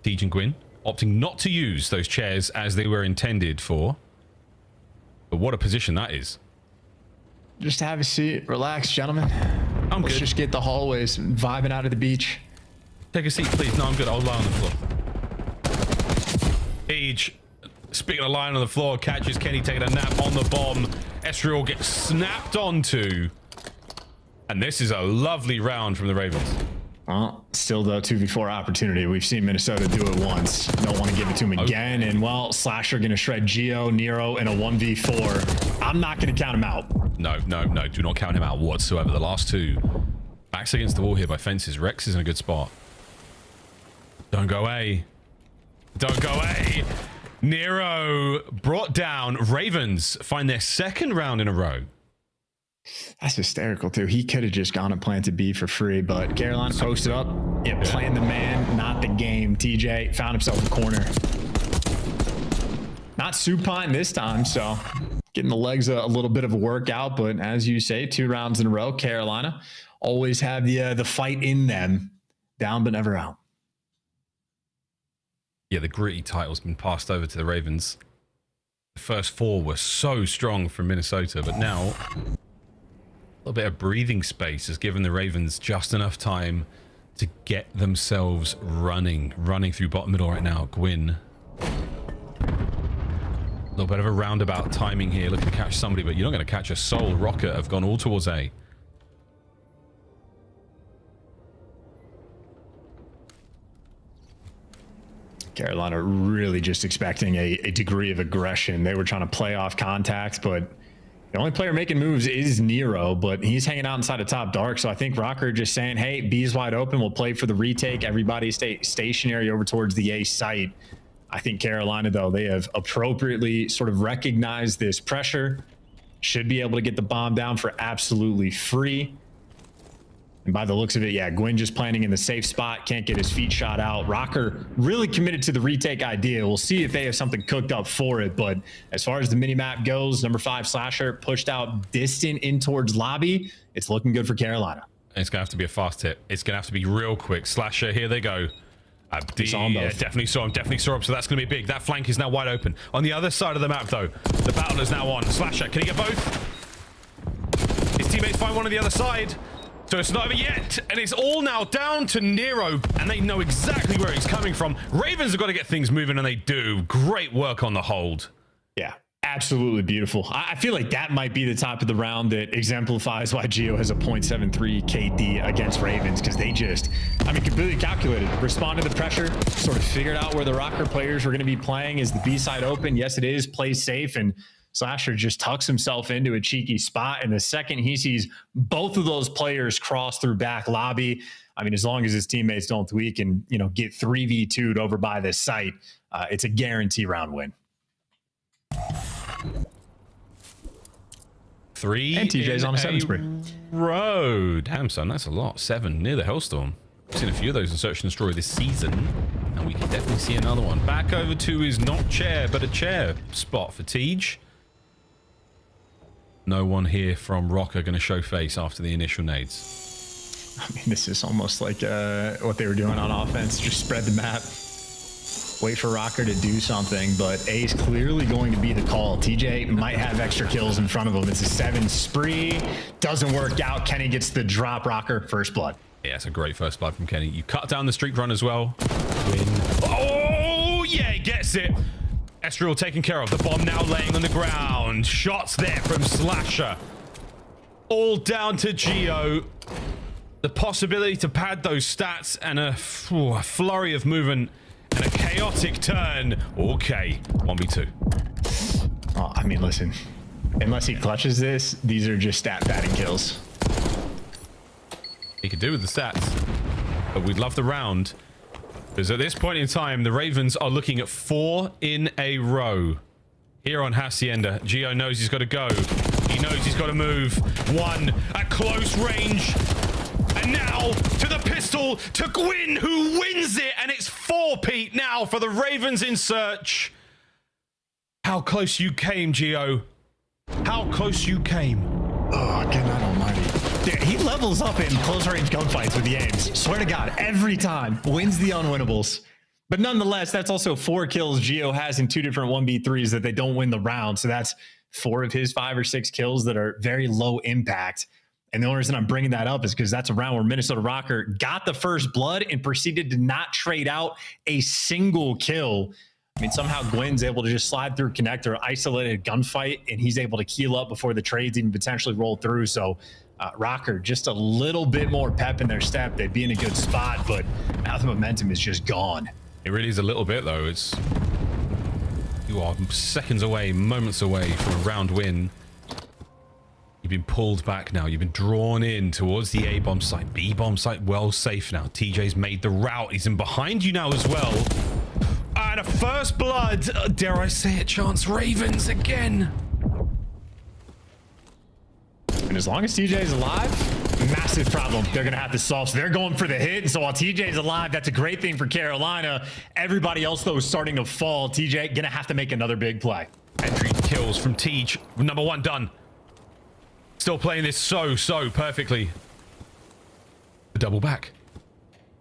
Tej and Gwyn opting not to use those chairs as they were intended for. But what a position that is. Just have a seat. Relax, gentlemen. Let's good. just get the hallways vibing out of the beach. Take a seat, please. No, I'm good. I'll lie on the floor. Tej, speaking of lying on the floor, catches Kenny taking a nap on the bomb. Esriel gets snapped onto. And this is a lovely round from the Ravens. Still the 2v4 opportunity. We've seen Minnesota do it once. Don't want to give it to him again. And, well, Slasher going to shred Geo, Nero in a 1v4. I'm not going to count him out. No. Do not count him out whatsoever. The last two. Backs against the wall here by fences. Rex is in a good spot. Don't go A. Don't go A. Nero brought down. Ravens find their second round in a row. That's hysterical, too. He could have just gone and planted B for free, but Carolina posted up. Yeah, playing the man, not the game. TJ found himself in the corner. Not supine this time, so getting the legs a little bit of a workout, but as you say, 2 rounds in a row. Carolina always have the fight in them. Down but never out. Yeah, the gritty title's been passed over to the Ravens. The first 4 were so strong from Minnesota, but now a little bit of breathing space has given the Ravens just enough time to get themselves running through bottom middle right now. Gwyn. A little bit of a roundabout timing here, looking to catch somebody, but you're not going to catch a soul. Rocket have gone all towards A. Carolina really just expecting a degree of aggression. They were trying to play off contact, but the only player making moves is Nero, but he's hanging out inside of top dark. So I think Rocker just saying, hey, B's wide open. We'll play for the retake. Everybody stay stationary over towards the A site. I think Carolina, though, they have appropriately sort of recognized this pressure. Should be able to get the bomb down for absolutely free. And by the looks of it, yeah, Gwyn just planning in the safe spot. Can't get his feet shot out. Rocker really committed to the retake idea. We'll see if they have something cooked up for it. But as far as the minimap goes, number 5 Slasher pushed out distant in towards lobby. It's looking good for Carolina. It's going to have to be a fast hit. It's going to have to be real quick. Slasher, here they go. Yeah, definitely saw him. So that's going to be big. That flank is now wide open. On the other side of the map, though, the battle is now on. Slasher, can he get both? His teammates find one on the other side. So it's not over yet, and it's all now down to Nero, and they know exactly where he's coming from. Ravens have got to get things moving, and they do. Great work on the hold. Yeah, absolutely beautiful. I feel like that might be the top of the round that exemplifies why Geo has a 0.73 KD against Ravens, because they just, completely calculated, responded to pressure, sort of figured out where the Rocker players were going to be playing. Is the B side open? Yes, it is. Plays safe, and Slasher just tucks himself into a cheeky spot, and the second he sees both of those players cross through back lobby, as long as his teammates don't tweak and get 3v2'd over by this site, it's a guarantee round win. 3 and TJ's on a 7 spree. Row. Damn, son, that's a lot. 7 near the Hellstorm. seen a few of those in Search and Destroy this season, and we can definitely see another one. Back over to his not chair, but a chair spot for Tej. No one here from Rocker going to show face after the initial nades. I mean, this is almost like what they were doing on offense. Just spread the map. Wait for Rocker to do something, but A is clearly going to be the call. TJ might have extra kills in front of him. It's a 7 spree. Doesn't work out. Kenny gets the drop. Rocker, first blood. Yeah, it's a great first blood from Kenny. You cut down the streak run as well. Win. Oh, yeah, he gets it. Estriel taken care of. The bomb now laying on the ground. Shots there from Slasher. All down to Geo. The possibility to pad those stats and a flurry of movement and a chaotic turn. Okay, 1v2. Oh, I mean, listen. Unless he clutches this, these are just stat padding kills. He could do with the stats, but we'd love the round. Because at this point in time, the Ravens are looking at 4 in a row. Here on Hacienda, Geo knows he's got to go. He knows he's got to move. 1 at close range. And now to the pistol to Gwyn, who wins it. And it's 4-peat now for the Ravens in Search. How close you came, Geo. How close you came. Oh, good night almighty. Yeah, he levels up in close range gunfights with the aims. Swear to God, every time wins the unwinnables. But nonetheless, that's also 4 kills Geo has in 2 different 1v3s that they don't win the round. So that's 4 of his 5 or 6 kills that are very low impact. And the only reason I'm bringing that up is because that's a round where Minnesota Rocker got the first blood and proceeded to not trade out a single kill. I mean, somehow Gwyn's able to just slide through connector, isolated gunfight, and he's able to keel up before the trades even potentially roll through. So Rocker, just a little bit more pep in their step. They'd be in a good spot, but now the momentum is just gone. It really is a little bit, though. You are seconds away, moments away from a round win. You've been pulled back now. You've been drawn in towards the A-bomb site. B-bomb site, well safe now. TJ's made the route. He's in behind you now as well. And a first blood, dare I say it, chance Ravens again. And as long as TJ's alive, massive problem they're going to have to solve. So they're going for the hit. So while TJ's alive, that's a great thing for Carolina. Everybody else, though, is starting to fall. TJ going to have to make another big play. Entry kills from Tej. Number 1 done. Still playing this so perfectly. The double back.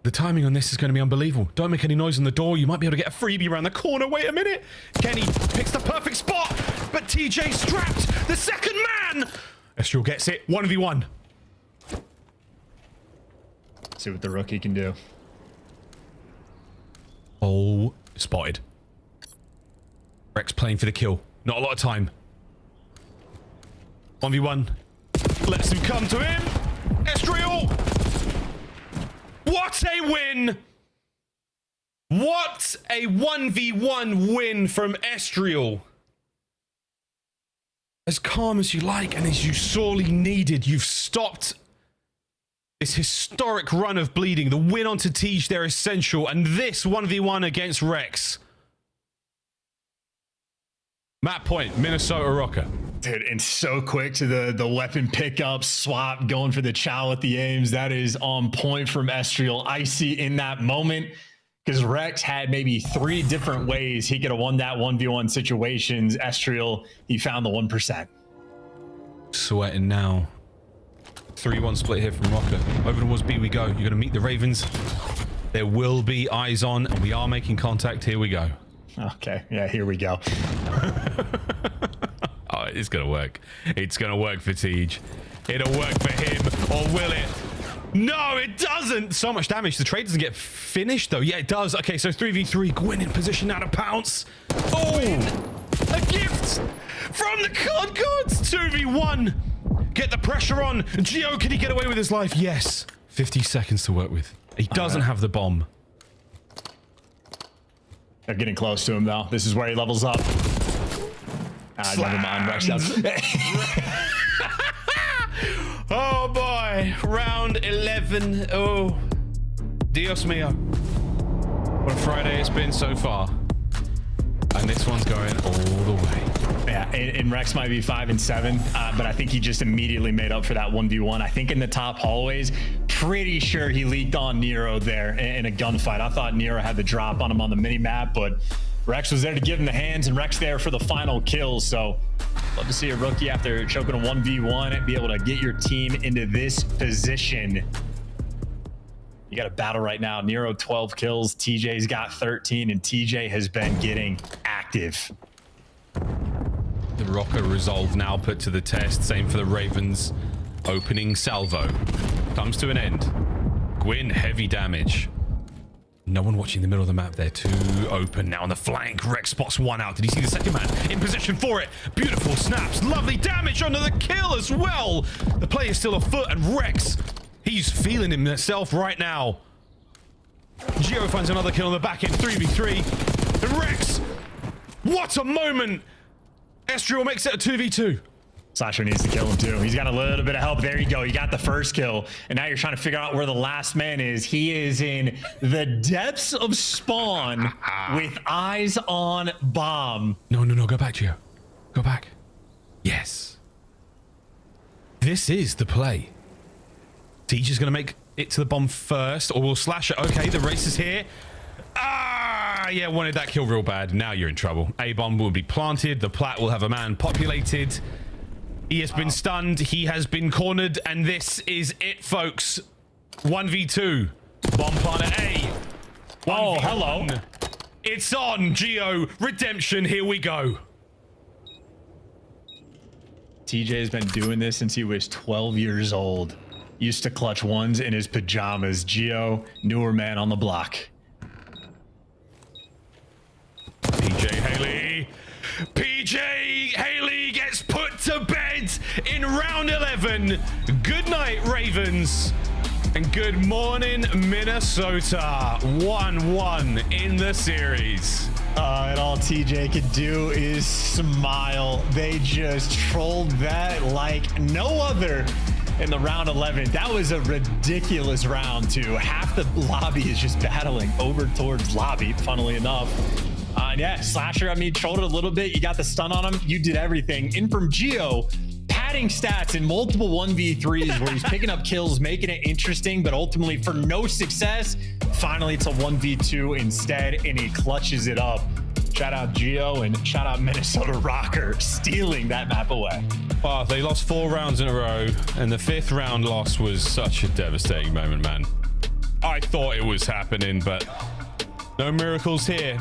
The timing on this is going to be unbelievable. Don't make any noise on the door. You might be able to get a freebie around the corner. Wait a minute. Kenny picks the perfect spot, but TJ strapped. The second man. Estriel gets it. 1v1. See what the rookie can do. Oh, spotted. Rex playing for the kill. Not a lot of time. 1v1. Lets him come to him. Estriel. What a win! What a 1v1 win from Estriel. As calm as you like and as you sorely needed, you've stopped this historic run of bleeding. The win onto Tej, they're essential, and this 1v1 against Rex. Map point, Minnesota Rocker. Dude, and so quick to the weapon pickup, swap, going for the chow at the aims. That is on point from Estriel. Icy in that moment, because Rex had maybe 3 different ways he could have won that 1v1 situations. Estriel, he found the 1%. Sweating now. 3-1 split here from Rocker. Over towards B we go. You're going to meet the Ravens. There will be eyes on, and we are making contact. Here we go. Okay, yeah, here we go. Oh, it's going to work. It's going to work for Tej. It'll work for him, or will it? No, it doesn't. So much damage. The trade doesn't get finished, though. Yeah, it does. Okay, so 3v3. Gwyn in position now to pounce. Oh, a gift from the COD gods. 2v1. Get the pressure on. Geo, can he get away with his life? Yes. 50 seconds to work with. He doesn't have the bomb. They're getting close to him, though. This is where he levels up. Never mind. Rex does. Oh, boy. Round 11. Oh, Dios mío. What a Friday it's been so far. And this one's going all the way. Yeah, and Rex might be 5 and 7, but I think he just immediately made up for that 1v1. I think in the top hallways, pretty sure he leaked on Nero there in a gunfight. I thought Nero had the drop on him on the mini map, but Rex was there to give him the hands, and Rex there for the final kill. So love to see a rookie after choking a 1v1 and be able to get your team into this position. You got a battle right now. Nero 12 kills, TJ's got 13, and TJ has been getting active. The Rocker resolve now put to the test. Same for the Ravens. Opening salvo comes to an end. Gwyn, heavy damage. No one watching the middle of the map there. Too open now on the flank. Rex spots one out. Did he see the second man? In position for it. Beautiful snaps. Lovely damage under the kill as well. The play is still afoot, and Rex, he's feeling himself right now. Gio finds another kill on the back end. 3v3. And Rex, what a moment. Estriel makes it a 2v2. Slasher needs to kill him too. He's got a little bit of help. There you go. You got the first kill. And now you're trying to figure out where the last man is. He is in the depths of spawn with eyes on bomb. No. Go back, Gio. Go back. Yes. This is the play. Teacher's going to make it to the bomb first, or will Slasher. Okay, the race is here. Yeah, wanted that kill real bad. Now you're in trouble. A bomb will be planted. The plat will have a man populated. He has been stunned. He has been cornered. And this is it, folks. 1v2. Bomb planter A. Oh, hello. It's on, Gio. Redemption. Here we go. TJ has been doing this since he was 12 years old. Used to clutch ones in his pajamas. Gio, newer man on the block. PJ Haley gets put to bed in round 11. Good night, Ravens. And good morning, Minnesota. 1-1 in the series. And all TJ could do is smile. They just trolled that like no other in the round 11. That was a ridiculous round too. Half the lobby is just battling over towards lobby, funnily enough. And yeah, Slasher, I mean, trolled it a little bit. You got the stun on him. You did everything. In from Gio, padding stats in multiple 1v3s where he's picking up kills, making it interesting, but ultimately for no success, finally it's a 1v2 instead, and he clutches it up. Shout out Gio and shout out Minnesota Rocker stealing that map away. Oh, they lost 4 rounds in a row, and the 5th round loss was such a devastating moment, man. I thought it was happening, but no miracles here.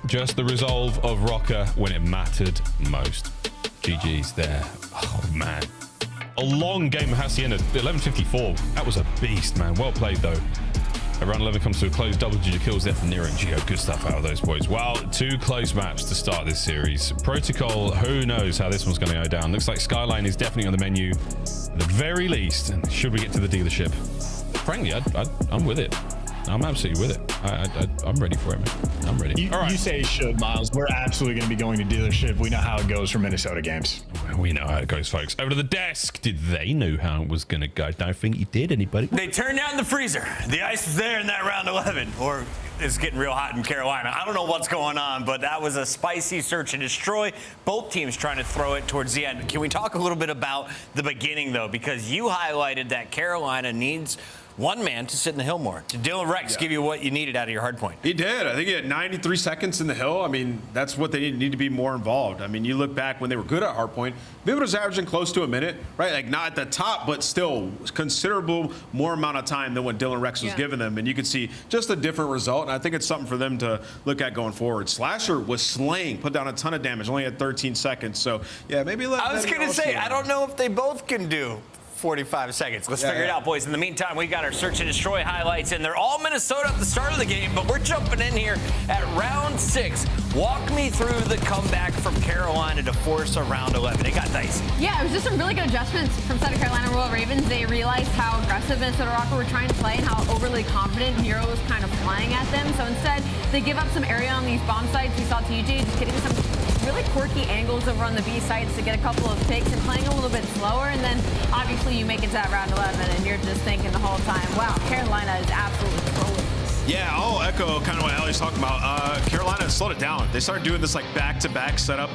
Just the resolve of Rocker when it mattered most. GG's there. Oh, man. A long game has to end at 11:54. That was a beast, man. Well played, though. Round 11 comes to a close. Double-digit kills there from Nero and Gio. Good stuff out of those boys. Wow, 2 close maps to start this series. Protocol, who knows how this one's going to go down. Looks like Skyline is definitely on the menu. At the very least, and should we get to the dealership? Frankly, I'm with it. I'm absolutely with it. I'm ready for it, man. I'm ready. All right. You say should, Miles. We're absolutely going to be going to dealership. We know how it goes for Minnesota games. We know how it goes, folks. Over to the desk. Did they know how it was going to go? Don't think you did, anybody? They turned down the freezer. The ice was there in that round 11. Or it's getting real hot in Carolina. I don't know what's going on, but that was a spicy search and destroy. Both teams trying to throw it towards the end. Can we talk a little bit about the beginning, though? Because you highlighted that Carolina needs one man to sit in the hill more. Did Dylan Rex give you what you needed out of your hard point? He did. I think he had 93 seconds in the hill. I mean, that's what they need to be more involved. I mean, you look back when they were good at hard point, Vivid was averaging close to a minute, right? Like not at the top, but still considerable more amount of time than what Dylan Rex was giving them. And you could see just a different result. And I think it's something for them to look at going forward. Slasher was slaying, put down a ton of damage, only had 13 seconds. So yeah, maybe let I was going to say, I don't know if they both can do 45 seconds. Let's figure it out, boys. In the meantime, we got our search and destroy highlights, and they're all Minnesota at the start of the game, but we're jumping in here at round 6. Walk me through the comeback from Carolina to force a round 11. It got dicey. Yeah, it was just some really good adjustments from South Carolina Royal Ravens. They realized how aggressive Minnesota Rocker were trying to play and how overly confident Nero was kind of flying at them. So instead, they give up some area on these bomb sites. We saw TJ just getting some really quirky angles over on the B sites to get a couple of picks and playing a little bit slower, and then obviously you make it to that round 11 and you're just thinking the whole time, wow, Carolina is absolutely trolling this. Yeah, I'll echo kind of what Allie's talking about. Carolina slowed it down. They started doing this like back-to-back setup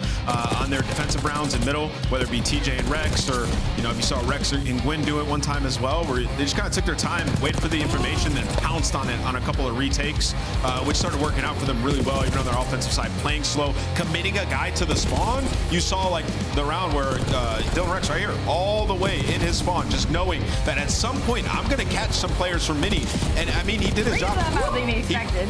on their defensive rounds in middle, whether it be TJ and Rex, or if you saw Rex and Gwyn do it one time as well, where they just kind of took their time, waited for the information, then pounced on it on a couple of retakes, which started working out for them really well, even on their offensive side, playing slow, committing a guy to the spawn. You saw like the round where Dylan Rex right here, all the way in his spawn, just knowing that at some point I'm going to catch some players from mini, and I mean he did his job.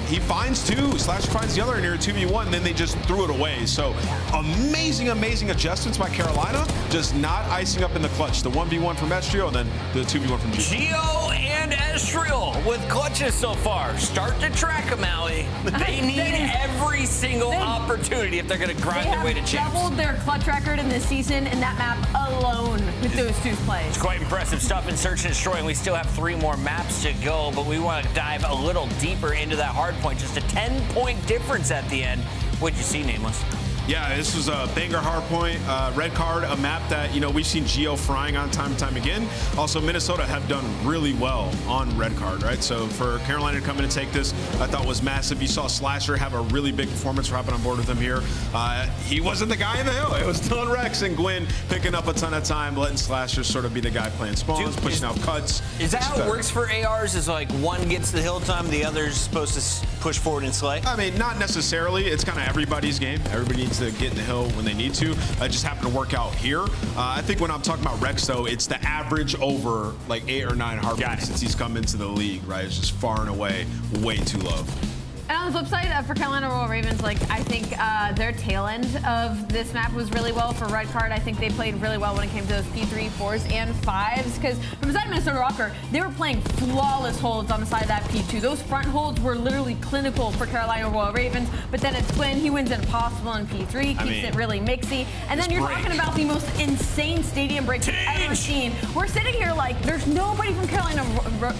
He finds two, Slasher finds the other in here, 2v1, and then they just threw it away. So amazing adjustments by Carolina, just not icing up in the clutch. The 1v1 from Estriel, and then the 2v1 from Geo and Estriel with clutches so far. Start to track them, Allie. They need every single opportunity if they're going to grind their way to champs. Doubled their clutch record in this season in that map alone with those two plays. It's quite impressive stuff in Search and Destroy, and we still have 3 more maps to go, but we want to dive a little deeper into that hard point. Just a 10-point difference at the end. What'd you see, Nameless? Yeah, this was a banger hard point. Red card, a map that, we've seen Geo frying on time and time again. Also, Minnesota have done really well on red card, right? So for Carolina to come in and take this, I thought was massive. You saw Slasher have a really big performance for hopping on board with him here. He wasn't the guy in the hill. It was Dylan Rex and Gwyn picking up a ton of time, letting Slasher sort of be the guy playing spawns, pushing out cuts. Is that how it works for ARs? Is like one gets the hill time, the other's supposed to push forward and slay? I mean, not necessarily. It's kind of everybody's game. Everybody needs to get in the hill when they need to. It just happened to work out here. I think when I'm talking about Rex, though, it's the average over like 8 or 9 hard points since he's come into the league, right? It's just far and away way too low. And on the flip side, for Carolina Royal Ravens, I think their tail end of this map was really well for red card. I think they played really well when it came to those P3, 4s, and 5s, because from the side of Minnesota Rocker, they were playing flawless holds on the side of that P2. Those front holds were literally clinical for Carolina Royal Ravens, but then it's Gwyn, he wins Impossible in P3, keeps it really mixy. And then you're talking about the most insane stadium break we've ever seen. We're sitting here like there's nobody from Carolina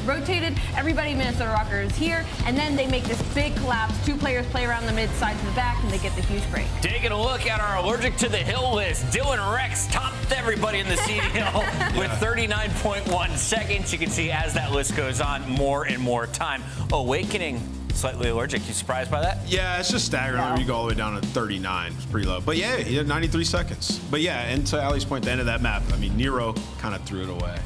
rotated, everybody Minnesota Rocker is here, and then they make this big collapse. 2 players play around the mid side to the back, and they get the huge break. Taking a look at our allergic to the hill list, Dylan Rex topped everybody in the CDL with 39.1 seconds. You can see as that list goes on, more and more time. Awakening, slightly allergic. You surprised by that? Yeah, it's just staggering. Wow. You go all the way down to 39. It's pretty low. But yeah, he had 93 seconds. But yeah, and to Allie's point, the end of that map, I mean, Nero kind of threw it away.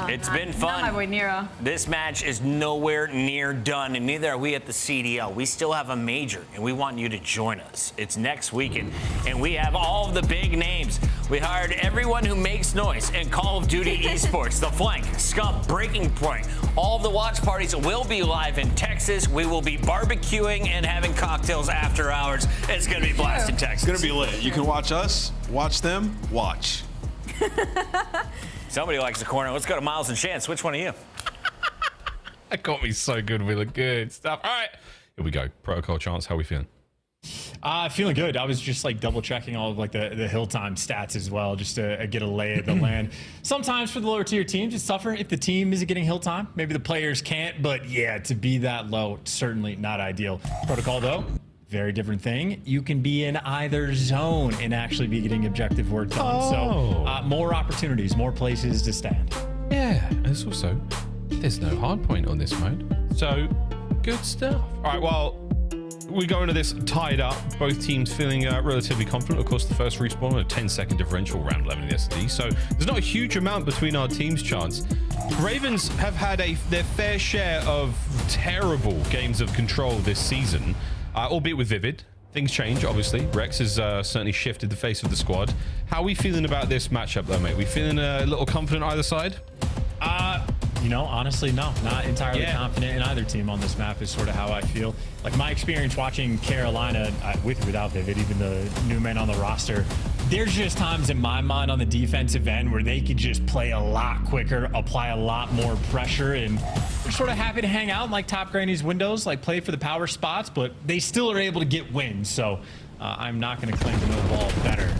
It's been fun. Not my boy Nero. This match is nowhere near done, and neither are we at the CDL. We still have a major, and we want you to join us. It's next weekend, and we have all of the big names. We hired everyone who makes noise in Call of Duty Esports, The Flank, Scum, Breaking Point. All of the watch parties will be live in Texas. We will be barbecuing and having cocktails after hours. It's going to be blast in Texas. It's going to be lit. You can watch us, watch them, watch. Somebody likes the corner. Let's go to Miles and Chance. Which one are you? That got me so good with the good stuff. All right, here we go. Protocol Chance, how are we feeling? Feeling good. I was just like double checking all of like the hill time stats as well, just to get a lay of the land. Sometimes for the lower tier teams, it's tougher if the team isn't getting hill time. Maybe the players can't, but yeah, to be that low, certainly not ideal. Protocol though, very different thing. You can be in either zone and actually be getting objective work done. So more opportunities, more places to stand. Yeah, and also, there's no hard point on this mode. So good stuff. All right, well, we go into this tied up. Both teams feeling relatively confident. Of course, the first respawn, a 10-second differential, round 11 in the SD. So there's not a huge amount between our teams' chance. Ravens have had their fair share of terrible games of control this season. Albeit with Vivid. Things change, obviously. Rex has certainly shifted the face of the squad. How are we feeling about this matchup, though, mate? We feeling a little confident either side? Honestly, no. Not entirely confident in either team on this map is sort of how I feel. Like, my experience watching Carolina, with or without Vivid, even the new man on the roster, there's just times in my mind on the defensive end where they could just play a lot quicker, apply a lot more pressure, and they're sort of happy to hang out in like Top Granny's windows, like play for the power spots, but they still are able to get wins. So I'm not going to claim to know the ball better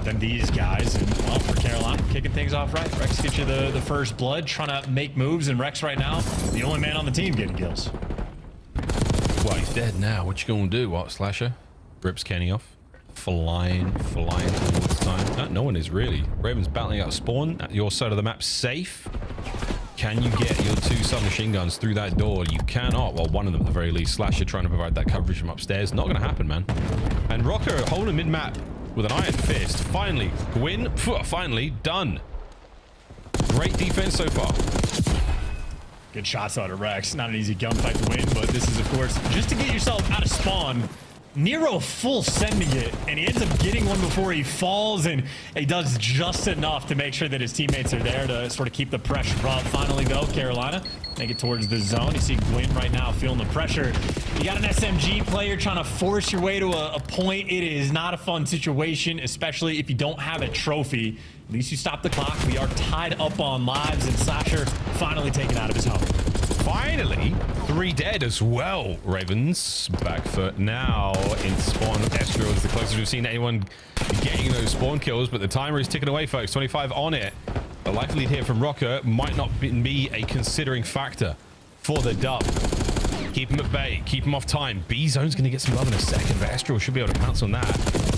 than these guys. And well, for Carolina, kicking things off right. Rex gets you the first blood, trying to make moves, and Rex right now, the only man on the team getting kills. Well, he's dead now. What you gonna do, what, Slasher? Rips Kenny off. Flying towards time. No one is really. Ravens battling out spawn at your side of the map, safe. Can you get your 2 submachine guns through that door? You cannot. Well, one of them at the very least. Slasher trying to provide that coverage from upstairs. Not going to happen, man. And Rocker holding mid-map with an iron fist. Finally, Gwyn, finally done. Great defense so far. Good shots out of Rex. Not an easy gunfight to win, but this is, of course, just to get yourself out of spawn. Nero full sending it, and he ends up getting one before he falls, and he does just enough to make sure that his teammates are there to sort of keep the pressure up. Finally, though, Carolina make it towards the zone. You see Gwyn right now feeling the pressure. You got an SMG player trying to force your way to a point. It is not a fun situation, especially if you don't have a trophy. At least you stop the clock. We are tied up on lives, and Slasher finally taken out of his home. Finally, 3 dead as well. Ravens back foot now in spawn. Estro is the closest we've seen anyone getting those spawn kills, but the timer is ticking away, folks. 25 on it. The life lead here from Rocker might not be a considering factor for the dub. Keep him at bay, keep him off time. B zone's going to get some love in a second, but Estro should be able to pounce on that.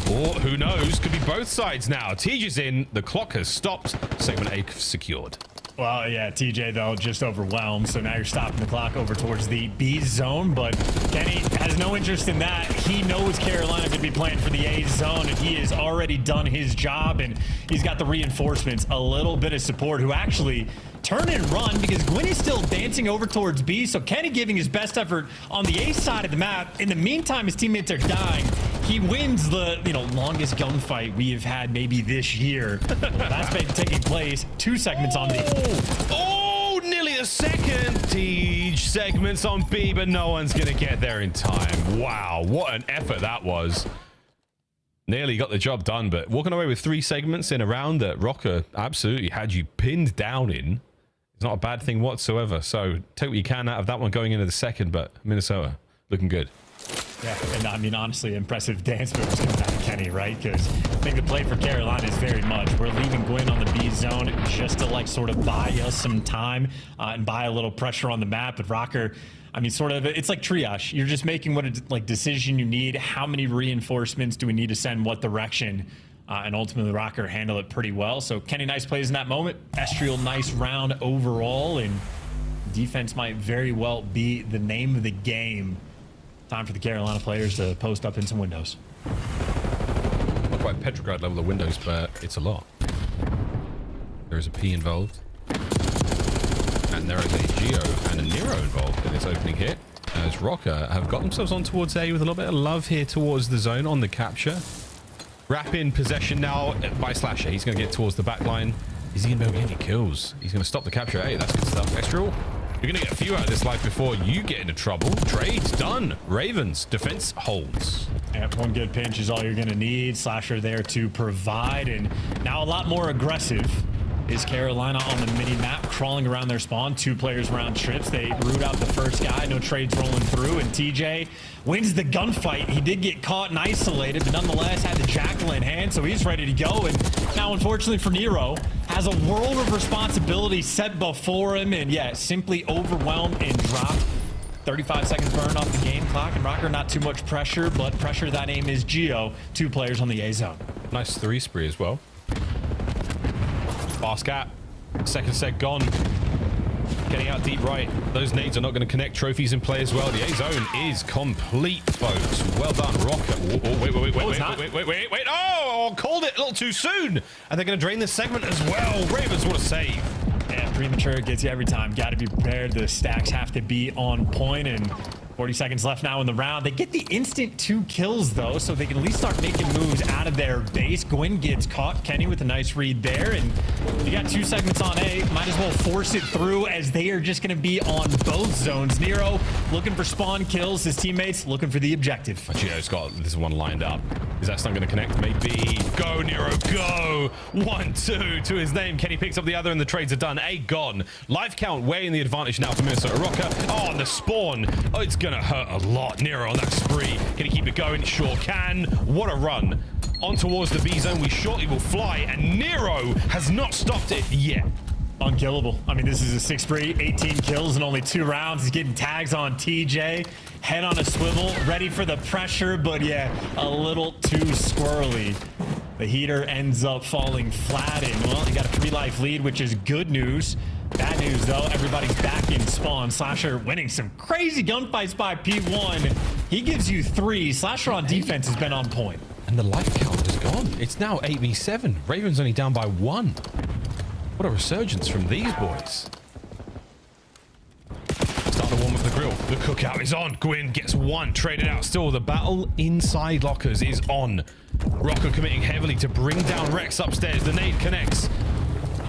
Or who knows, could be both sides now. TJ's in, the clock has stopped. Segment A secured. Well, yeah, TJ, though, just overwhelmed. So now you're stopping the clock over towards the B zone. But Kenny has no interest in that. He knows Carolina could be playing for the A zone, and he has already done his job. And he's got the reinforcements, a little bit of support, who actually turn and run because Gwyn is still dancing over towards B. So Kenny giving his best effort on the A side of the map. In the meantime, his teammates are dying. He wins the, longest gunfight we have had maybe this year. That's been taking place 2 segments on B. Oh, nearly a second. Tej segments on B, but no one's going to get there in time. Wow, what an effort that was. Nearly got the job done, but walking away with 3 segments in a round that Rocker absolutely had you pinned down in. It's not a bad thing whatsoever. So take what you can out of that one going into the second, but Minnesota looking good. Yeah, and I mean, honestly, impressive dance moves coming out of Kenny, right? Because I think the play for Carolina is very much, we're leaving Gwyn on the B zone just to sort of buy us some time and buy a little pressure on the map. But Rocker, I mean, sort of, it's like triage. You're just making what decision you need. How many reinforcements do we need to send what direction? And ultimately, Rocker handled it pretty well. So Kenny, nice plays in that moment. Estriel, nice round overall. And defense might very well be the name of the game. Time for the Carolina players to post up in some windows. Not quite Petrograd level of windows, but it's a lot. There is a P involved. And there is a Geo and a Nero involved in this opening hit. As Rocker have got themselves on towards A with a little bit of love here towards the zone on the capture. Wrap in possession now by Slasher. He's going to get towards the back line. Is he going to be able to get any kills? He's going to stop the capture. Hey, that's good stuff. Estriel, you're going to get a few out of this life before you get into trouble. Trade's done. Ravens, defense holds. Yeah, one good pinch is all you're going to need. Slasher there to provide. And now a lot more aggressive is Carolina on the mini-map, crawling around their spawn. 2 players round trips. They root out the first guy. No trades rolling through. And TJ wins the gunfight. He did get caught and isolated, but nonetheless had the jackal in hand, so he's ready to go. And now, unfortunately for Nero, has a world of responsibility set before him, and yeah, simply overwhelmed and dropped. 35 seconds burned off the game clock, and Rocker not too much pressure, but pressure that aim is Geo. 2 players on the A zone. Nice 3 spree as well. Fast gap. Second set gone. Getting out deep right. Those nades are not going to connect. Trophies in play as well. The A zone is complete, folks. Well done, Rocker. Oh, wait. Oh, called it a little too soon. And they're going to drain this segment as well. Ravens, what a save. Yeah, premature gets you every time. Got to be prepared. The stacks have to be on point, and 40 seconds left now in the round. They get the instant 2 kills, though, so they can at least start making moves out of their base. Gwyn gets caught. Kenny with a nice read there, and you got 2 segments on A. Might as well force it through, as they are just going to be on both zones. Nero looking for spawn kills. His teammates looking for the objective. Gio's got this one lined up. Is that not going to connect? Maybe. Go, Nero, go! 1-2 to his name. Kenny picks up the other, and the trades are done. A gone. Life count way in the advantage now for Minnesota. Rocker. Oh, and the spawn. Oh, it's gonna hurt a lot. Nero on that spree. Can he keep it going? Sure can. What a run. On towards the B zone. We shortly will fly, and Nero has not stopped it yet. Unkillable. I mean, this is a 6 spree, 18 kills in only 2 rounds. He's getting tags on TJ. Head on a swivel, ready for the pressure, but yeah, a little too squirrely. The heater ends up falling flat, and well, you got a 3-life lead, which is good news. Bad news, though, everybody's back in spawn. Slasher winning some crazy gunfights by P1. He gives you 3. Slasher on defense has been on point. And the life count is gone. It's now 8v7. Raven's only down by 1. What a resurgence from these boys. Starting to warm up the grill. The cookout is on. Gwyn gets 1, traded out. Still, the battle inside lockers is on. Rocker committing heavily to bring down Rex upstairs. The nade connects.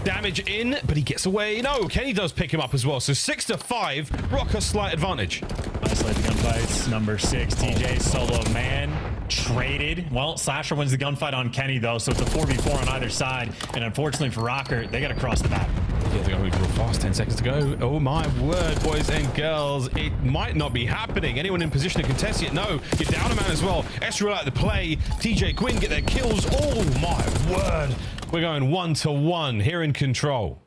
Damage in, but he gets away. No, Kenny does pick him up as well. So 6-5, Rocker slight advantage. Nice late gunfights. Number 6, TJ solo man. Traded. Well, Slasher wins the gunfight on Kenny, though, so it's a 4v4 on either side. And unfortunately for Rocker, they got to cross the map. Yeah, they're going real fast. 10 seconds to go. Oh my word, boys and girls. It might not be happening. Anyone in position to contest it? No. You're down a man as well. Esriel out the play. TJ Gwyn get their kills. Oh my word. We're going 1-1 here in control.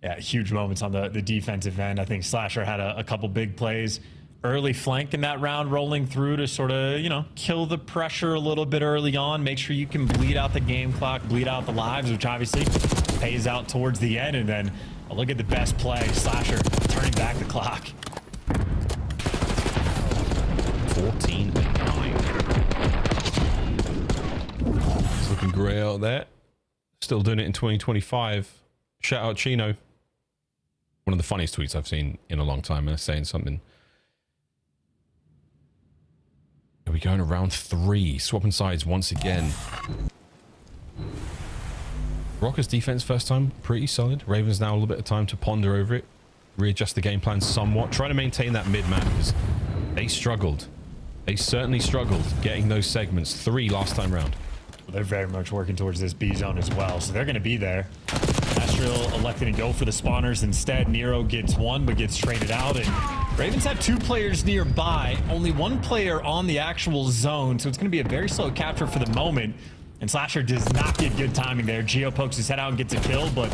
Yeah, huge moments on the defensive end. I think Slasher had a couple big plays. Early flank in that round, rolling through to sort of, you know, kill the pressure a little bit early on. Make sure you can bleed out the game clock, bleed out the lives, which obviously pays out towards the end. And then a look at the best play, Slasher turning back the clock. 14-9. It's looking great out there. Still doing it in 2025. Shout out Chino. One of the funniest tweets I've seen in a long time, and saying something. Are we going to round 3? Swapping sides once again. Rocker's defense first time, pretty solid. Ravens now a little bit of time to ponder over it. Readjust the game plan somewhat. Try to maintain that mid-map because they struggled. They certainly struggled getting those segments. 3 last time round. Well, they're very much working towards this B zone as well, so they're going to be there. Astral elected to go for the spawners instead. Nero gets 1, but gets traded out, and Ravens have 2 players nearby, only 1 player on the actual zone, so it's going to be a very slow capture for the moment. And Slasher does not get good timing there. Geo pokes his head out and gets a kill, but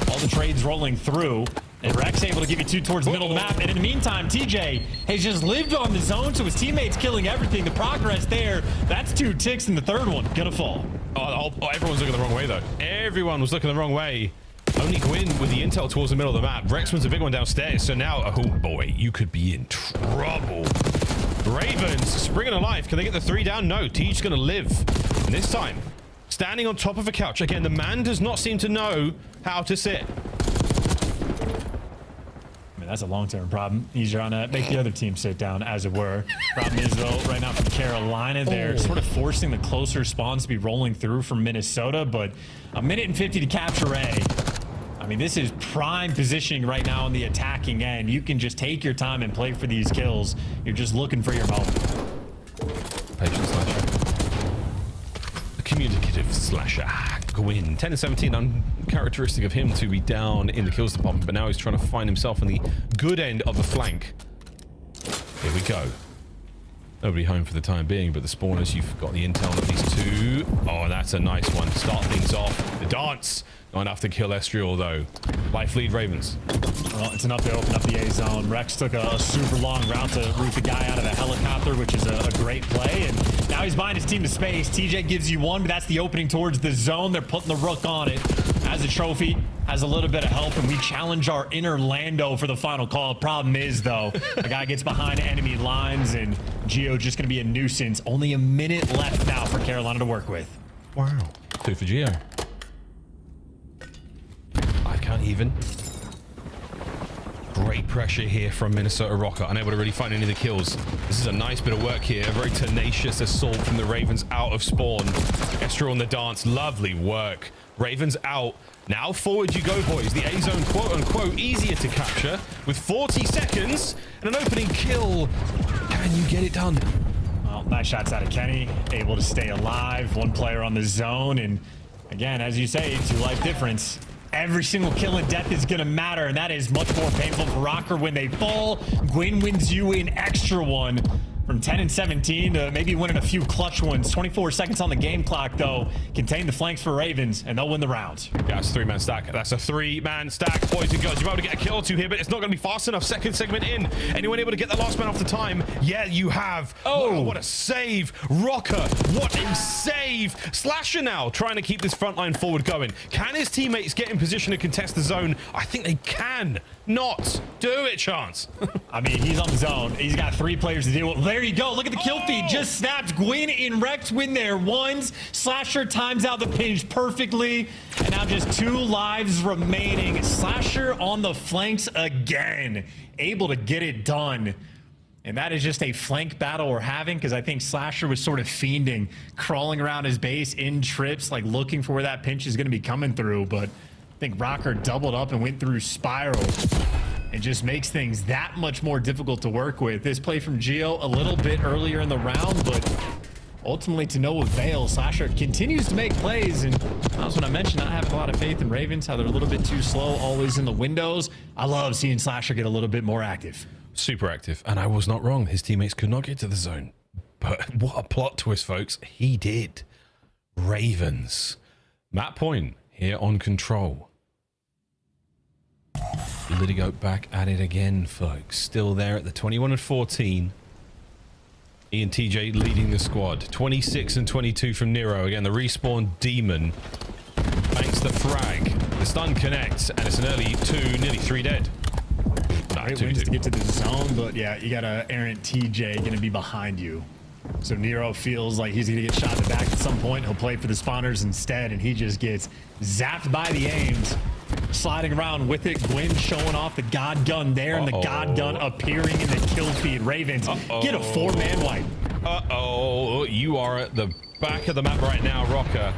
all the trades rolling through. And Rex able to give you 2 towards the middle of the map. And in the meantime, TJ has just lived on the zone, so his teammates killing everything. The progress there, that's 2 ticks, and the third one gonna fall. Oh, everyone's looking the wrong way, though. Everyone was looking the wrong way. Only Gwyn with the intel towards the middle of the map. Rexman's a big one downstairs, so now, oh boy, you could be in trouble. Ravens springing to life. Can they get the 3 down? No, Teej's gonna live. And this time, standing on top of a couch. Again, the man does not seem to know how to sit. I mean, that's a long-term problem. He's trying to make the other team sit down, as it were. Problem is, though, right now from Carolina, they're sort of forcing the closer spawns to be rolling through from Minnesota, but 1:50 to capture A. I mean, this is prime positioning right now on the attacking end. You can just take your time and play for these kills. You're just looking for your moment. Patience, Slasher. The communicative Slasher. Gwyn, 10-17, uncharacteristic of him to be down in the kills department, but now he's trying to find himself on the good end of the flank. Here we go. Nobody home for the time being, but the spawners, you've got the intel of these 2. Oh, that's a nice one. Start things off. The dance. Not enough to kill Estriel, though. Life lead Ravens. Well, it's enough to open up the A zone. Rex took a super long route to root the guy out of the helicopter, which is a great play. And now he's buying his team to space. TJ gives you 1, but that's the opening towards the zone. They're putting the rook on it. As a trophy, has a little bit of help, and we challenge our inner Lando for the final call. Problem is, though, the guy gets behind enemy lines, and Geo just going to be a nuisance. Only a minute left now for Carolina to work with. Wow. 2 for Geo. I can't even. Great pressure here from Minnesota Rocker. Unable to really find any of the kills. This is a nice bit of work here. A very tenacious assault from the Ravens out of spawn. Esther on the dance. Lovely work. Ravens out. Now forward you go, boys. The A-zone, quote-unquote, easier to capture. With 40 seconds and an opening kill. Can you get it done? Well, nice shots out of Kenny. Able to stay alive. 1 player on the zone. And again, as you say, 2 life difference. Every single kill and death is going to matter, and that is much more painful for Rocker when they fall. Gwyn wins you an extra one. From 10 and 17 to maybe winning a few clutch ones. 24 seconds on the game clock, though. Contain the flanks for Ravens, and they'll win the round. Yeah, it's a 3-man stack. That's a 3-man stack, boys and girls. You're able to get a kill or two here, but it's not going to be fast enough. Second segment in. Anyone able to get the last man off the time? Yeah, you have. Oh, wow, what a save. Rocker, what a save. Slasher now trying to keep this front line forward going. Can his teammates get in position to contest the zone? I think they can. Not do it, Chance. I mean, he's on the zone. He's got 3 players to deal with. There you go. Look at the kill feed. Just snapped. Gwyn and Rex win their ones. Slasher times out the pinch perfectly. And now just 2 lives remaining. Slasher on the flanks again. Able to get it done. And that is just a flank battle we're having, because I think Slasher was sort of fiending, crawling around his base in trips, like looking for where that pinch is going to be coming through. But I think Rocker doubled up and went through Spiral. It just makes things that much more difficult to work with. This play from Geo a little bit earlier in the round, but ultimately to no avail. Slasher continues to make plays, and that's what I mentioned, not having a lot of faith in Ravens, how they're a little bit too slow, always in the windows. I love seeing Slasher get a little bit more active. Super active, and I was not wrong. His teammates could not get to the zone. But what a plot twist, folks. He did. Ravens. Matt Point here on control. Lidigo back at it again, folks. Still there at the 21 and 14. Ian TJ leading the squad. 26 and 22 from Nero. Again, the respawn demon banks the frag. The stun connects, and it's an early 2, nearly 3 dead. Great wins to get to the zone, but yeah, you got a errant TJ going to be behind you. So Nero feels like he's going to get shot in the back at some point. He'll play for the spawners instead, and he just gets zapped by the aims. Sliding around with it. Gwyn showing off the God Gun there, and the God Gun appearing in the kill feed. Ravens get a 4-man wipe. Uh-oh. You are at the back of the map right now, Rocker.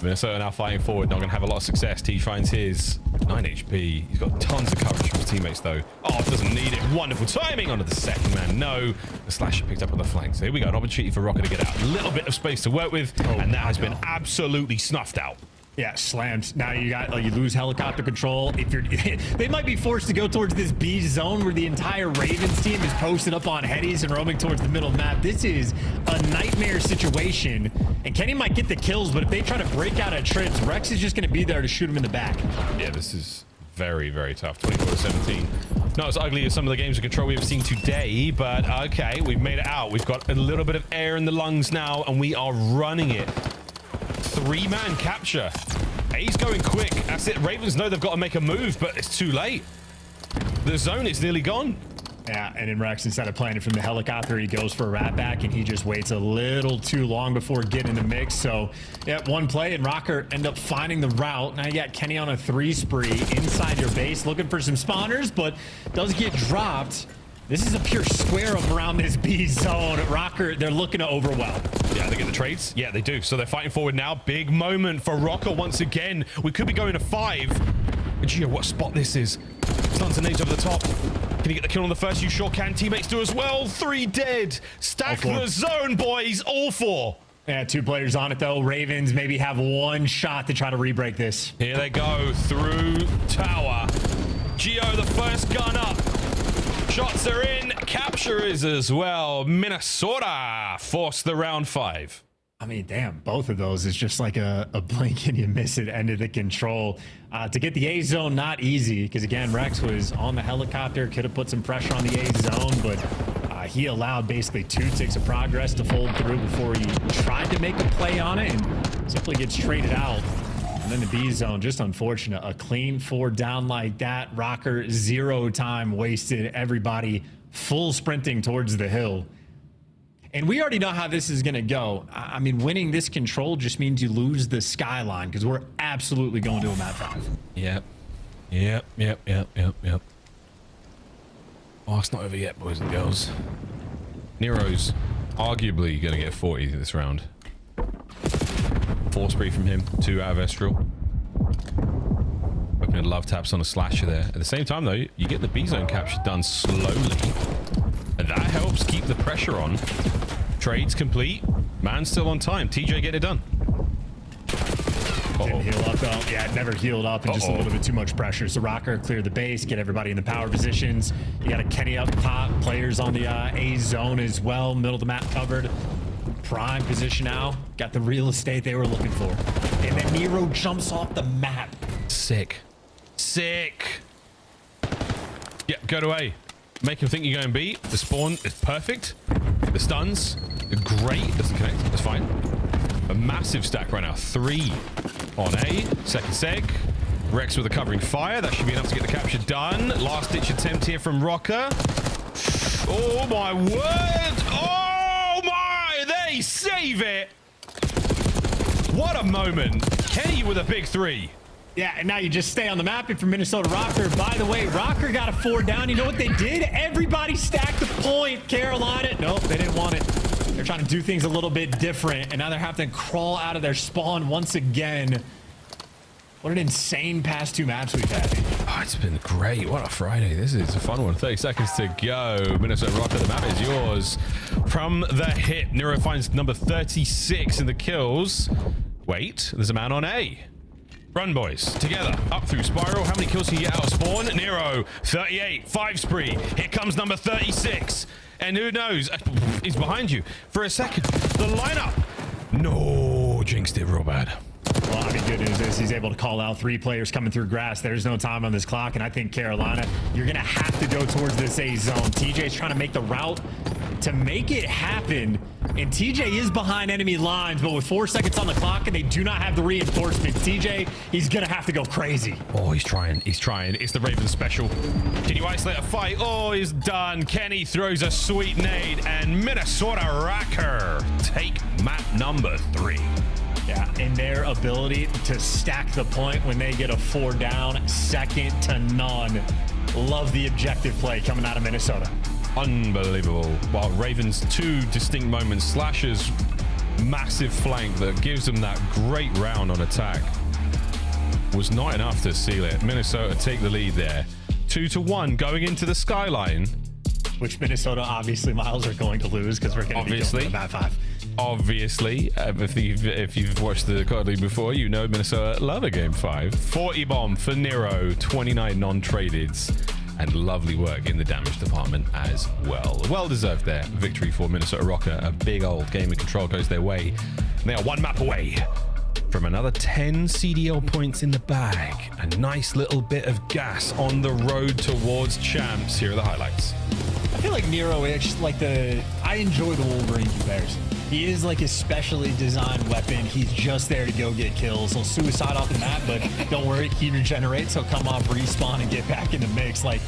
Minnesota now fighting forward, not going to have a lot of success. T finds his 9 HP. He's got tons of coverage from his teammates, though. Oh, doesn't need it. Wonderful timing onto the second man. No, the Slasher picked up on the flanks. Here we go. An opportunity for Rocker to get out. A little bit of space to work with, and that has been absolutely snuffed out. Yeah, slammed. Now you got you lose helicopter control. If you're, they might be forced to go towards this B zone where the entire Ravens team is posted up on headies and roaming towards the middle map. This is a nightmare situation, and Kenny might get the kills, but if they try to break out at trips, Rex is just going to be there to shoot him in the back. Yeah, this is very, very tough. 24-17. Not as ugly as some of the games of control we've seen today, but okay, we've made it out. We've got a little bit of air in the lungs now, and we are running it. 3-man capture. A's going quick. That's it. Ravens know they've got to make a move, but it's too late. The zone is nearly gone. Yeah, and in Rex, instead of playing it from the helicopter, he goes for a rat back, and he just waits a little too long before getting in the mix. So, yeah, 1 play, and Rocker end up finding the route. Now you got Kenny on a 3 spree inside your base, looking for some spawners, but does get dropped. This is a pure square up around this B zone. Rocker, they're looking to overwhelm. Yeah, they get the trades. Yeah, they do. So they're fighting forward now. Big moment for Rocker once again. We could be going to 5. Gio, what spot this is. Stuns and nades over the top. Can you get the kill on the first? You sure can. Teammates do as well. 3 dead. Stack the zone, boys. All 4. Yeah, 2 players on it, though. Ravens maybe have 1 shot to try to re-break this. Here they go through tower. Gio, the first gun up. Shots are in. Capture is as well. Minnesota forced the round 5. I mean, damn, both of those is just like a blink and you miss it, end of the control. To get the A zone, not easy, because again, Rex was on the helicopter, could have put some pressure on the A zone, but he allowed basically 2 ticks of progress to fold through before he tried to make a play on it and simply gets traded out. And then the B zone, just unfortunate. A clean 4 down like that. Rocker, 0 time wasted. Everybody full sprinting towards the hill. And we already know how this is going to go. I mean, winning this control just means you lose the skyline, because we're absolutely going to a map 5. Yep. Oh, it's not over yet, boys and girls. Nero's arguably going to get 40 this round. 4 spree from him, 2 out of Estral. Opening love taps on a Slasher there. At the same time, though, you get the B zone capture done slowly. And that helps keep the pressure on. Trades complete. Man still on time. TJ get it done. Didn't heal up though. Yeah, it never healed up and just a little bit too much pressure. So Rocker clear the base, get everybody in the power positions. You got a Kenny up top, players on the A zone as well, middle of the map covered. Prime position now, got the real estate they were looking for. And then Nero jumps off the map. Sick. Sick. Yeah, go to A. Make him think you're going B. The spawn is perfect. The stuns are great. Doesn't connect. That's fine. A massive stack right now. 3 on A. Second seg. Rex with a covering fire. That should be enough to get the capture done. Last ditch attempt here from Rocker. Oh my word. Oh my. They save it. What a moment. Kenny with a big 3. Yeah, and now you just stay on the map. If you're Minnesota Rocker, by the way, Rocker got a 4 down. You know what they did? Everybody stacked the point. Carolina, nope, they didn't want it. They're trying to do things a little bit different, and now they're having to crawl out of their spawn once again. What an insane past 2 maps we've had. Oh, it's been great. What a Friday. This is a fun one. 30 seconds to go. Minnesota Rocker, the map is yours. From the hit, Nero finds number 36 in the kills. Wait, there's a man on A. Run, boys. Together. Up through Spiral. How many kills can you get out of spawn? Nero, 38. 5 spree. Here comes number 36. And who knows? He's behind you. For a second. The lineup. No. Jinxed it real bad. Well, I mean, good news is he's able to call out 3 players coming through grass. There's no time on this clock, and I think Carolina, you're going to have to go towards this A zone. TJ's trying to make the route to make it happen, and TJ is behind enemy lines, but with 4 seconds on the clock, and they do not have the reinforcements, TJ, he's going to have to go crazy. Oh, he's trying. He's trying. It's the Raven special. Can you isolate a fight? Oh, he's done. Kenny throws a sweet nade, and Minnesota Rocker take map number 3. Yeah, and their ability to stack the point when they get a 4 down, second to none. Love the objective play coming out of Minnesota. Unbelievable. While Ravens 2 distinct moments, Slasher's massive flank that gives them that great round on attack was not enough to seal it. Minnesota take the lead there. 2-1 going into the skyline. Which Minnesota, obviously, Miles, are going to lose because we're going to be going to bat 5. Obviously, if you've watched the COD League before, you know Minnesota love a game 5. 40 bomb for Nero, 29 non-tradeds, and lovely work in the damage department as well. Well-deserved there. Victory for Minnesota Rocker. A big old game of control goes their way. And they are 1 map away from another 10 CDL points in the bag. A nice little bit of gas on the road towards champs. Here are the highlights. I feel like Nero is like I enjoy the Wolverine comparison. He is like a specially designed weapon. He's just there to go get kills. He'll suicide off the map, but don't worry, he regenerates. He'll come off, respawn, and get back in the mix. Like,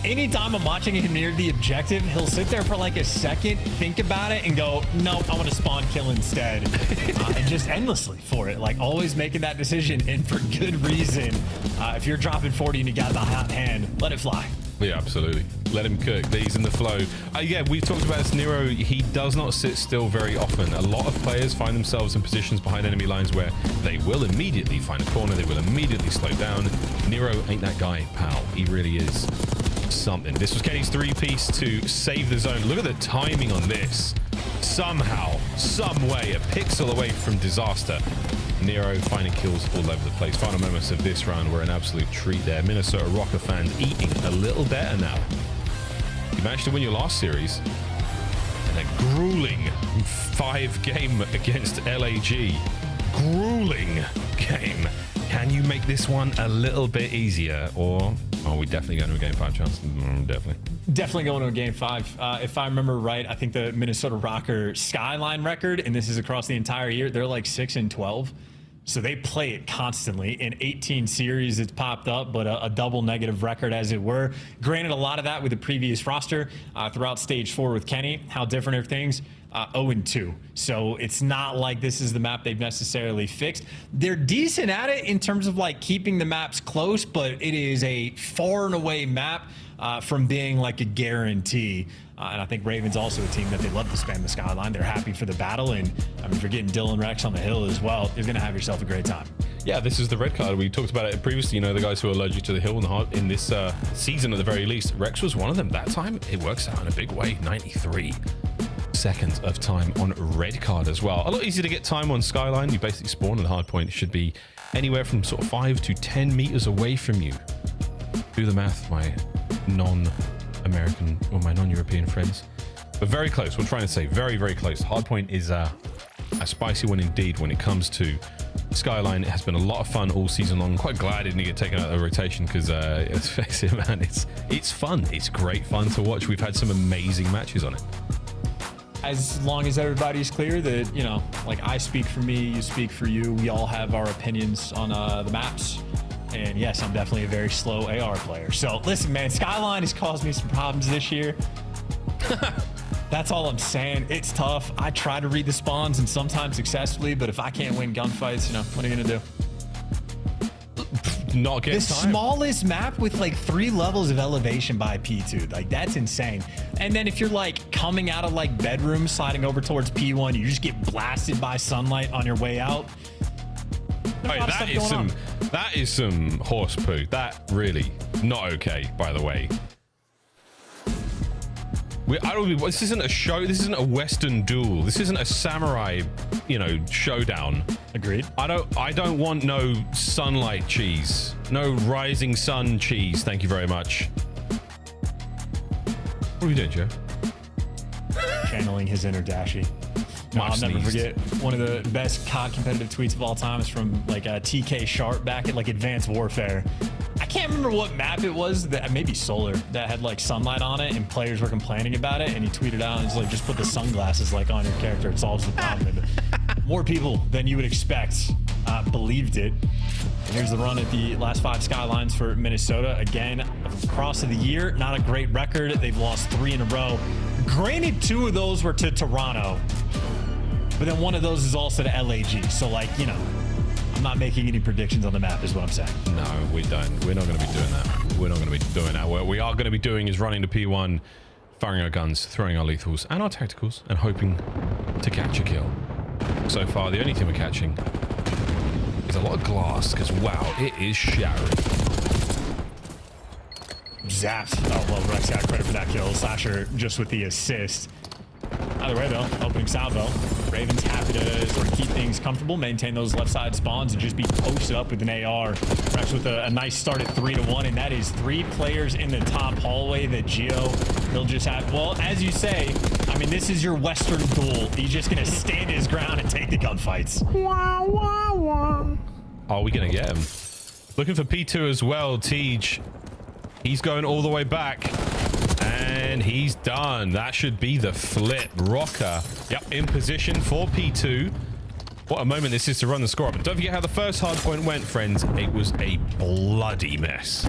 anytime I'm watching him near the objective, he'll sit there for like a second, think about it, and go, nope, I want to spawn kill instead. And just endlessly for it. Like, always making that decision, and for good reason. If you're dropping 40 and you got the hot hand, let it fly. Yeah, absolutely. Let him cook. He's in the flow. Yeah, we've talked about this. Nero, he does not sit still very often. A lot of players find themselves in positions behind enemy lines where they will immediately find a corner. They will immediately slow down. Nero ain't that guy, pal. He really is something. This was Kenny's 3-piece to save the zone. Look at the timing on this. Somehow, some way, a pixel away from disaster. Nero finding kills all over the place. Final moments of this round were an absolute treat there. Minnesota Rocker fans eating a little better now. You managed to win your last series. And a grueling 5-game against LAG. Grueling game. Can you make this one a little bit easier? Or are we definitely going to a game 5 chance? Definitely going to a game 5. If I remember right, I think the Minnesota Rocker skyline record, and this is across the entire year, they're like 6-12. So they play it constantly. In 18 series, it's popped up, but a double negative record, as it were. Granted, a lot of that with the previous roster throughout stage 4 with Kenny. How different are things? 0-2. So it's not like this is the map they've necessarily fixed. They're decent at it in terms of like keeping the maps close, but it is a far and away map from being like a guarantee. And I think Ravens also a team that they love to spam the skyline. They're happy for the battle. And I mean, if you're getting Dylan Rex on the hill as well, you're going to have yourself a great time. Yeah, this is the red card. We talked about it previously, you know, the guys who are allergic to the hill in this season at the very least. Rex was one of them. That time, it works out in a big way. 93. seconds of time on red card as well. A lot easier to get time on Skyline. You basically spawn and the hard point should be anywhere from sort of 5 to 10 meters away from you. Do the math, my non-American or my non-European friends. But very close. We're trying to say very, very close. Hardpoint is a spicy one indeed when it comes to Skyline. It has been a lot of fun all season long. I'm quite glad it didn't get taken out of the rotation because let's face it, man, it's fun. It's great fun to watch. We've had some amazing matches on it. As long as everybody's clear that, you know, like I speak for me, you speak for you. We all have our opinions on the maps. And yes, I'm definitely a very slow AR player. So listen, man, Skyline has caused me some problems this year. That's all I'm saying. It's tough. I try to read the spawns and sometimes successfully, but if I can't win gunfights, you know, what are you gonna do? Not get the smallest map with like 3 levels of elevation by P2. Like that's insane. And then if you're like coming out of like bedroom, sliding over towards P1, you just get blasted by sunlight on your way out. Hey, that is some horse poo. That really not okay, by the way. This isn't a show. This isn't a Western duel. This isn't a samurai, you know, showdown. Agreed. I don't want no sunlight cheese. No rising sun cheese. Thank you very much. What are you doing, Joe? Channeling his inner Dashi. I'll never forget one of the best COD competitive tweets of all time is from like TK Sharp back at like Advanced Warfare. I can't remember what map it was, that maybe Solar, that had like sunlight on it and players were complaining about it, and he tweeted out and was like, just put the sunglasses like on your character, it solves the problem. And more people than you would expect believed it. And here's the run at the last 5 Skylines for Minnesota. Again, across of the year, not a great record. They've lost 3 in a row. Granted, 2 of those were to Toronto, but then one of those is also to LAG. So like, you know, I'm not making any predictions on the map is what I'm saying. No, we don't. We're not going to be doing that. We're not going to be doing that. What we are going to be doing is running to P1, firing our guns, throwing our lethals and our tacticals, and hoping to catch a kill. So far, the only thing we're catching is a lot of glass, because wow, it is shattering. Zapped. Oh, well, Rex got credit for that kill. Slasher just with the assist. Either way, though, opening salvo. Ravens happy to sort of keep things comfortable, maintain those left side spawns, and just be posted up with an AR. Rex with a nice start at 3-1, and that is 3 players in the top hallway that Geo, he'll just have, well, as you say, I mean, this is your Western duel. He's just going to stand his ground and take the gunfights. Are we going to get him? Looking for P2 as well, Tej. He's going all the way back. And he's done. That should be the flip. Rocker, yep, in position for P2. What a moment this is to run the score up. But don't forget how the first hard point went, friends. It was a bloody mess.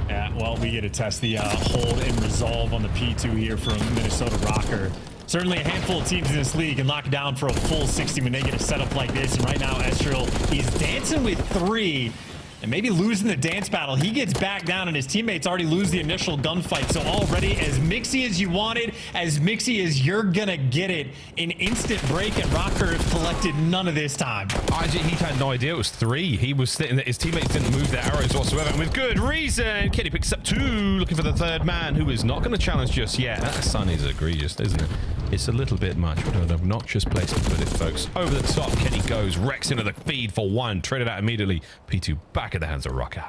Yeah, well, we get to test the hold and resolve on the P2 here from Minnesota Rocker. Certainly a handful of teams in this league can lock it down for a full 60 when they get a setup like this. And right now, Estriel, he's dancing with 3. And maybe losing the dance battle. He gets back down and his teammates already lose the initial gunfight. So already as mixy as you wanted, as mixy as you're gonna get it, an instant break, and Rocker collected none of this time. He had no idea it was 3. He was sitting there. His teammates didn't move their arrows whatsoever, and with good reason. Kenny picks up 2, looking for the 3rd man, who is not going to challenge just yet. That sun is egregious, isn't it? It's a little bit much. What an obnoxious placement with it, folks. Over the top, Kenny goes. Rex into the feed for 1. Traded out immediately. P2 back at the hands of Rocker.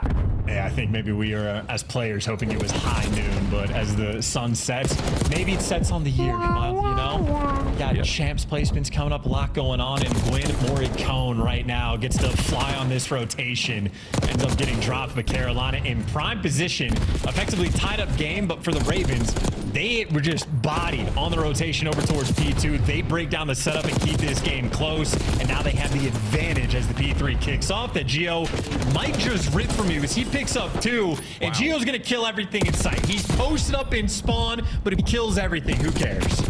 Yeah, I think maybe we are, as players, hoping it was high noon, but as the sun sets, maybe it sets on the year, you know? Got champs placements coming up, a lot going on, and Gwyn Morricone right now gets to fly on this rotation, ends up getting dropped by Carolina in prime position, effectively tied up game, but for the Ravens, they were just bodied on the rotation over towards P2. They break down the setup and keep this game close, and now they have the advantage as the P3 kicks off that Geo might just rip from you as he picks up 2, and Geo's gonna kill everything in sight. He's posted up in spawn, but if he kills everything, who cares?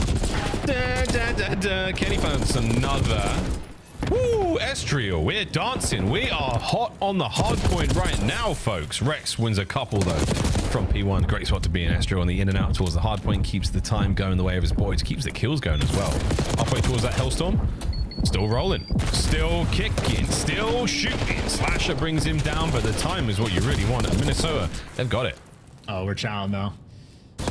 Kenny finds another. Woo, Estriel, we're dancing. We are hot on the hard point right now, folks. Rex wins a couple, though, from P1. Great spot to be in. Estriel on the in and out towards the hard point. Keeps the time going the way of his boys. Keeps the kills going as well. Halfway towards that Hellstorm. Still rolling. Still kicking. Still shooting. Slasher brings him down, but the time is what you really want. At Minnesota, they've got it. Oh, we're challenged, though.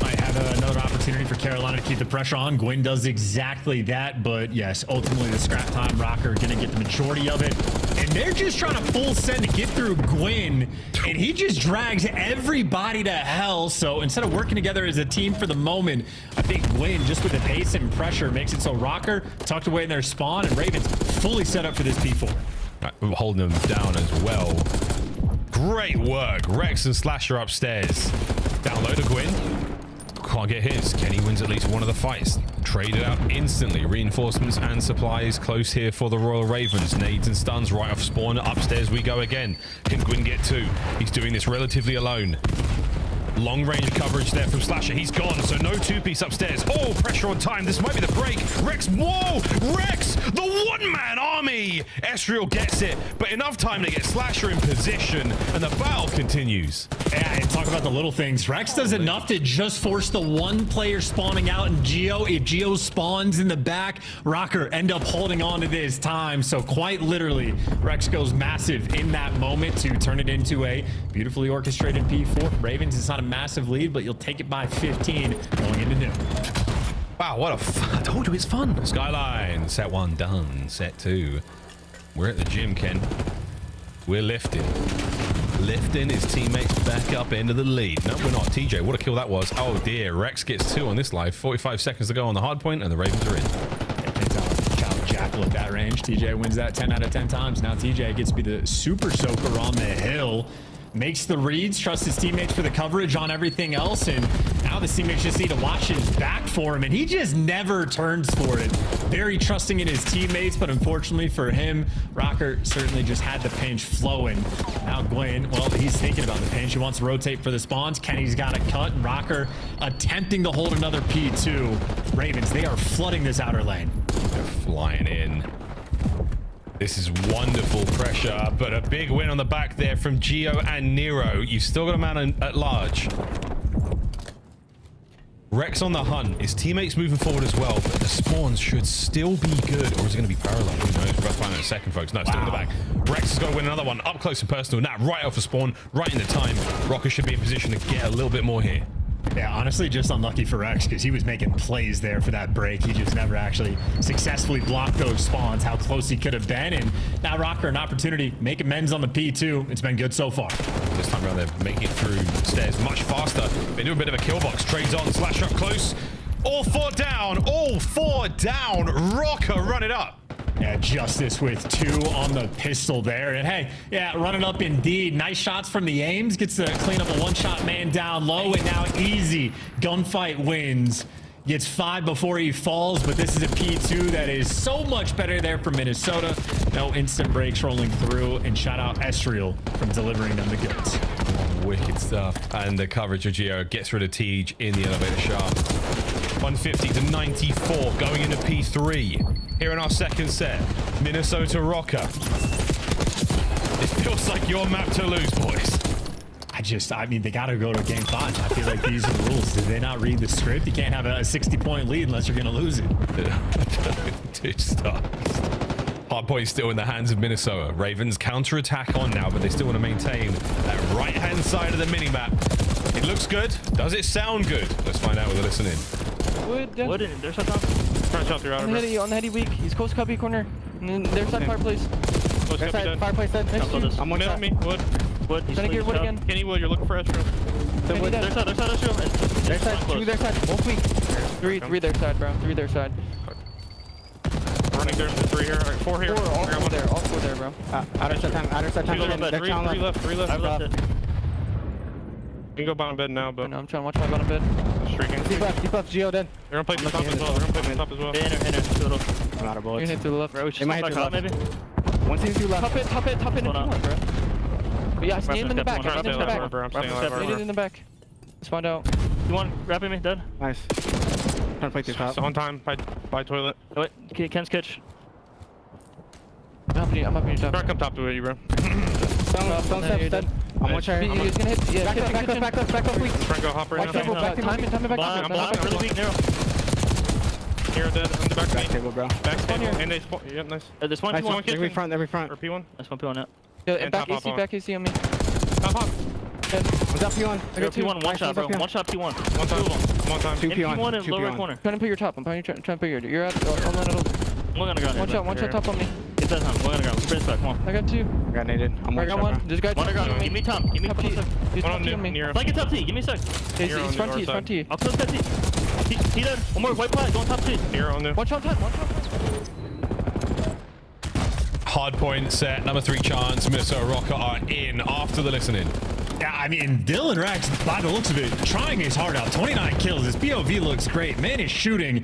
Might Another opportunity for Carolina to keep the pressure on. Gwyn does exactly that, but yes, ultimately the scrap time Rocker going to get the majority of it. And they're just trying to full send to get through Gwyn, and he just drags everybody to hell. So instead of working together as a team for the moment, I think Gwyn, just with the pace and pressure, makes it so Rocker tucked away in their spawn, and Ravens fully set up for this P4. Holding them down as well. Great work. Rex and Slasher upstairs. Download a Gwyn. Can't get his. Kenny wins at least one of the fights. Traded out instantly. Reinforcements and supplies close here for the Royal Ravens. Nades and stuns right off spawn. Upstairs we go again. Can Gwyn get two? He's doing this relatively alone. Long range coverage there from Slasher. He's gone, so no two-piece upstairs. Oh, pressure on time. This might be the break. Rex, whoa! Rex, the one-man army! Esriel gets it, but enough time to get Slasher in position, and the battle continues. Yeah, and talk about the little things. Rex does enough to just force the one player spawning out in Geo. If Geo spawns in the back, Rocker end up holding on to this time. So quite literally, Rex goes massive in that moment to turn it into a beautifully orchestrated P4. Ravens, it's not a massive lead, but you'll take it by 15 going into noon. Wow, what a I told you it's fun. Skyline, set one done. Set two. We're at the gym, Ken. We're lifting. Lifting his teammates back up into the lead. No, we're not. TJ, what a kill that was. Oh dear, Rex gets two on this live. 45 seconds to go on the hard point, and the Ravens are in. Jackal at that range. TJ wins that 10 out of 10 times. Now TJ gets to be the super soaker on the hill. Makes the reads, trusts his teammates for the coverage on everything else, and now the teammates just need to watch his back for him, and he just never turns for it. Very trusting in his teammates, but unfortunately for him, Rocker certainly just had the pinch flowing. Now Gwyn, well, he's thinking about the pinch. He wants to rotate for the spawns. Kenny's got a cut, and Rocker attempting to hold another P2. Ravens, they are flooding this outer lane. They're flying in. This is wonderful pressure, but a big win on the back there from Geo and Nero. You've still got a man at large. Rex on the hunt. His teammates moving forward as well, but the spawns should still be good. Or is it going to be parallel? Who knows? We'll find out in a second, folks. No, still in the back. Rex has got to win another one up close and personal. Now, right off the spawn, right in the time. Rocker should be in position to get a little bit more here. Yeah, honestly, just unlucky for Rex because he was making plays there for that break. He just never actually successfully blocked those spawns, how close he could have been. And now Rocker, an opportunity, make amends on the P2. It's been good so far. This time around, they're making it through stairs much faster. They do a bit of a kill box. Trades on, Slash up close. All four down. All four down. Rocker, run it up. Yeah, Justice with two on the pistol there. And hey, yeah, running up indeed. Nice shots from the aims. Gets to clean up a one-shot man down low. And now easy. Gunfight wins. Gets 5 before he falls. But this is a P2 that is so much better there for Minnesota. No instant breaks rolling through. And shout out Esriel from delivering them the goods. Oh, wicked stuff. And the coverage of Geo gets rid of Tej in the elevator shaft. 150 to 94 going into P3. Here in our second set, Minnesota Rocker. It feels like your map to lose, boys. I mean, they got to go to game 5. I feel like these are the rules. Did they not read the script? You can't have a 60-point lead unless you're going to lose it. Dude, stop. Hardpoint still in the hands of Minnesota. Ravens counterattack on now, but they still want to maintain that right-hand side of the minimap. It looks good. Does it sound good? Let's find out with a listen in. Wood, there's a top. Trying to shot through outer. On the heady weak. He's close cubby corner. And then there's that fireplace. There's that fireplace dead. I'm one shot. Me. Wood. He's trying to get Wood again. Kenny Wood, you're looking for Esriel. Their side, Esriel. Their side, 2 their side. Both weak. 3 their side, bro. 3 their side. Running there, 3 here. All right, 4 here. 4, all 4 there, bro. Outer side time. 3 left. I left it. You can go bottom bed now, but I'm trying to watch my bottom bed. Streaking. Deep left, Geo dead. They're gonna play the top as well. I'm out of bullets. You're gonna hit through the left. They might hit through left. Maybe. One team through left. Top it in the corner, bro. But yeah, stand him in the back. I'm staying alive. In the back. Spawned out. You want wrapping me? Dead. Nice. Trying to play through top. So on time by toilet. Oh, wait, Ken's catch. I'm up in your top. Try to come top to you, bro. Stone steps dead. I'm one chair. He's gonna hit. Yeah, back left, weak. Try to go hop right now. Time it back. I'm really weak, Nero. Nero dead. On the back table, bro. Back spawn here. And they spawn. Yeah, nice. There's one. Every front. Or P1. That's one P1, yeah. Back AC on me. Top. Was that P1? I got P1, one shot, bro. One shot, P1. One time. One time. Two P1. P1 in lower right corner. Trying to put your top. I'm trying to put your. You're at. I'll let it over. We're gonna go. One shot top on me. It does not. We're gonna go. Sprint back. Come on. I got 2. I got naded. I got 1. This guy. Give me Tom. Give me top T. He's top T on me. Flank it top T. Give me a sec. He's front T. He's front T. I'll close that T. T dead. One more white plat. Going top T. Here on there. One shot time. Hard point set, number 3 chance. Minnesota Rocker are in after the listening. Yeah, I mean, Dylan Rex, by the looks of it, trying his heart out. 29 kills. His POV looks great. Man is shooting.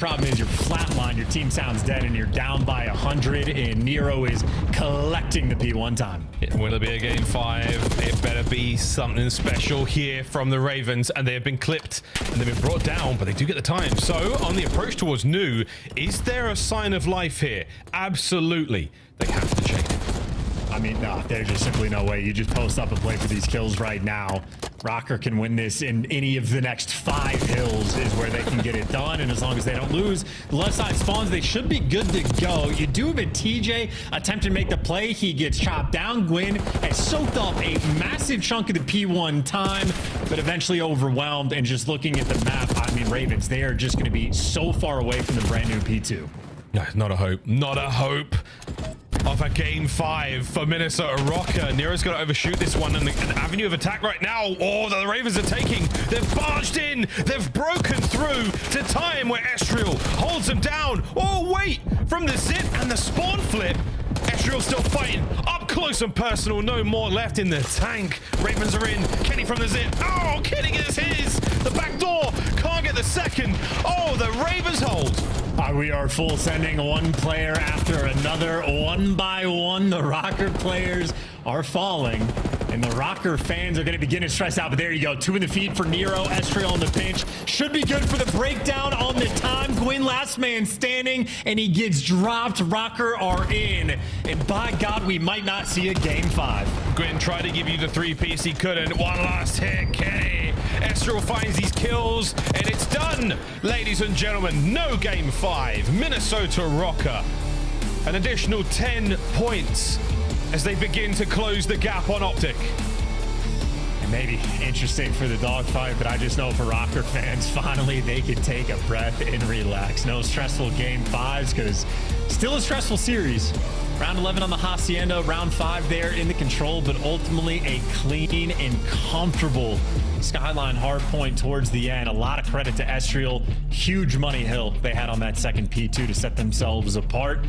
Problem is you're flatline. Your team sounds dead, and you're down by 100, and Nero is collecting the P1 time. Will it be a game 5? It better be something special here from the Ravens, and they have been clipped, and they've been brought down, but they do get the time. So, on the approach towards Nu, is there a sign of life here? Absolutely. They have to check it. I mean, no, there's just simply no way. You just post up and play for these kills right now. Rocker can win this in any of the next 5 hills is where they can get it done. And as long as they don't lose, the left side spawns, they should be good to go. You do have a TJ attempt to make the play. He gets chopped down. Gwyn has soaked up a massive chunk of the P1 time, but eventually overwhelmed. And just looking at the map, I mean, Ravens, they are just going to be so far away from the brand new P2. No, not a hope. Not a hope of a game 5 for Minnesota Rocker. Nero's going to overshoot this one, and the avenue of attack right now, oh, the Ravens are taking. They've barged in. They've broken through to time where Estriel holds them down. Oh, wait, from the zip and the spawn flip, Estriel still fighting up close and personal. No more left in the tank. Ravens are in. Kenny from the zip. Oh, Kenny gets his. The back door. Can't get the second. Oh, the Ravens hold. We are full sending one player after another. One by one, the Rocker players are falling. And the Rocker fans are going to begin to stress out. But there you go. 2 in the feed for Nero. Estriel on the pinch. Should be good for the breakdown on the time. Gwyn last man standing. And he gets dropped. Rocker are in. And by God, we might not see a game 5. Gwyn tried to give you the 3-piece. He couldn't. One last hit. Kenny. Estriel finds these kills. And it's done, ladies and gentlemen. No game 5. Minnesota Rocker. An additional 10 points as they begin to close the gap on Optic. And maybe interesting for the dogfight, but I just know for Rocker fans, finally they can take a breath and relax. No stressful game 5s, because still a stressful series. Round 11 on the Hacienda, round 5 there in the control, but ultimately a clean and comfortable Skyline hard point towards the end. A lot of credit to Estriel. Huge money hill they had on that second P2 to set themselves apart.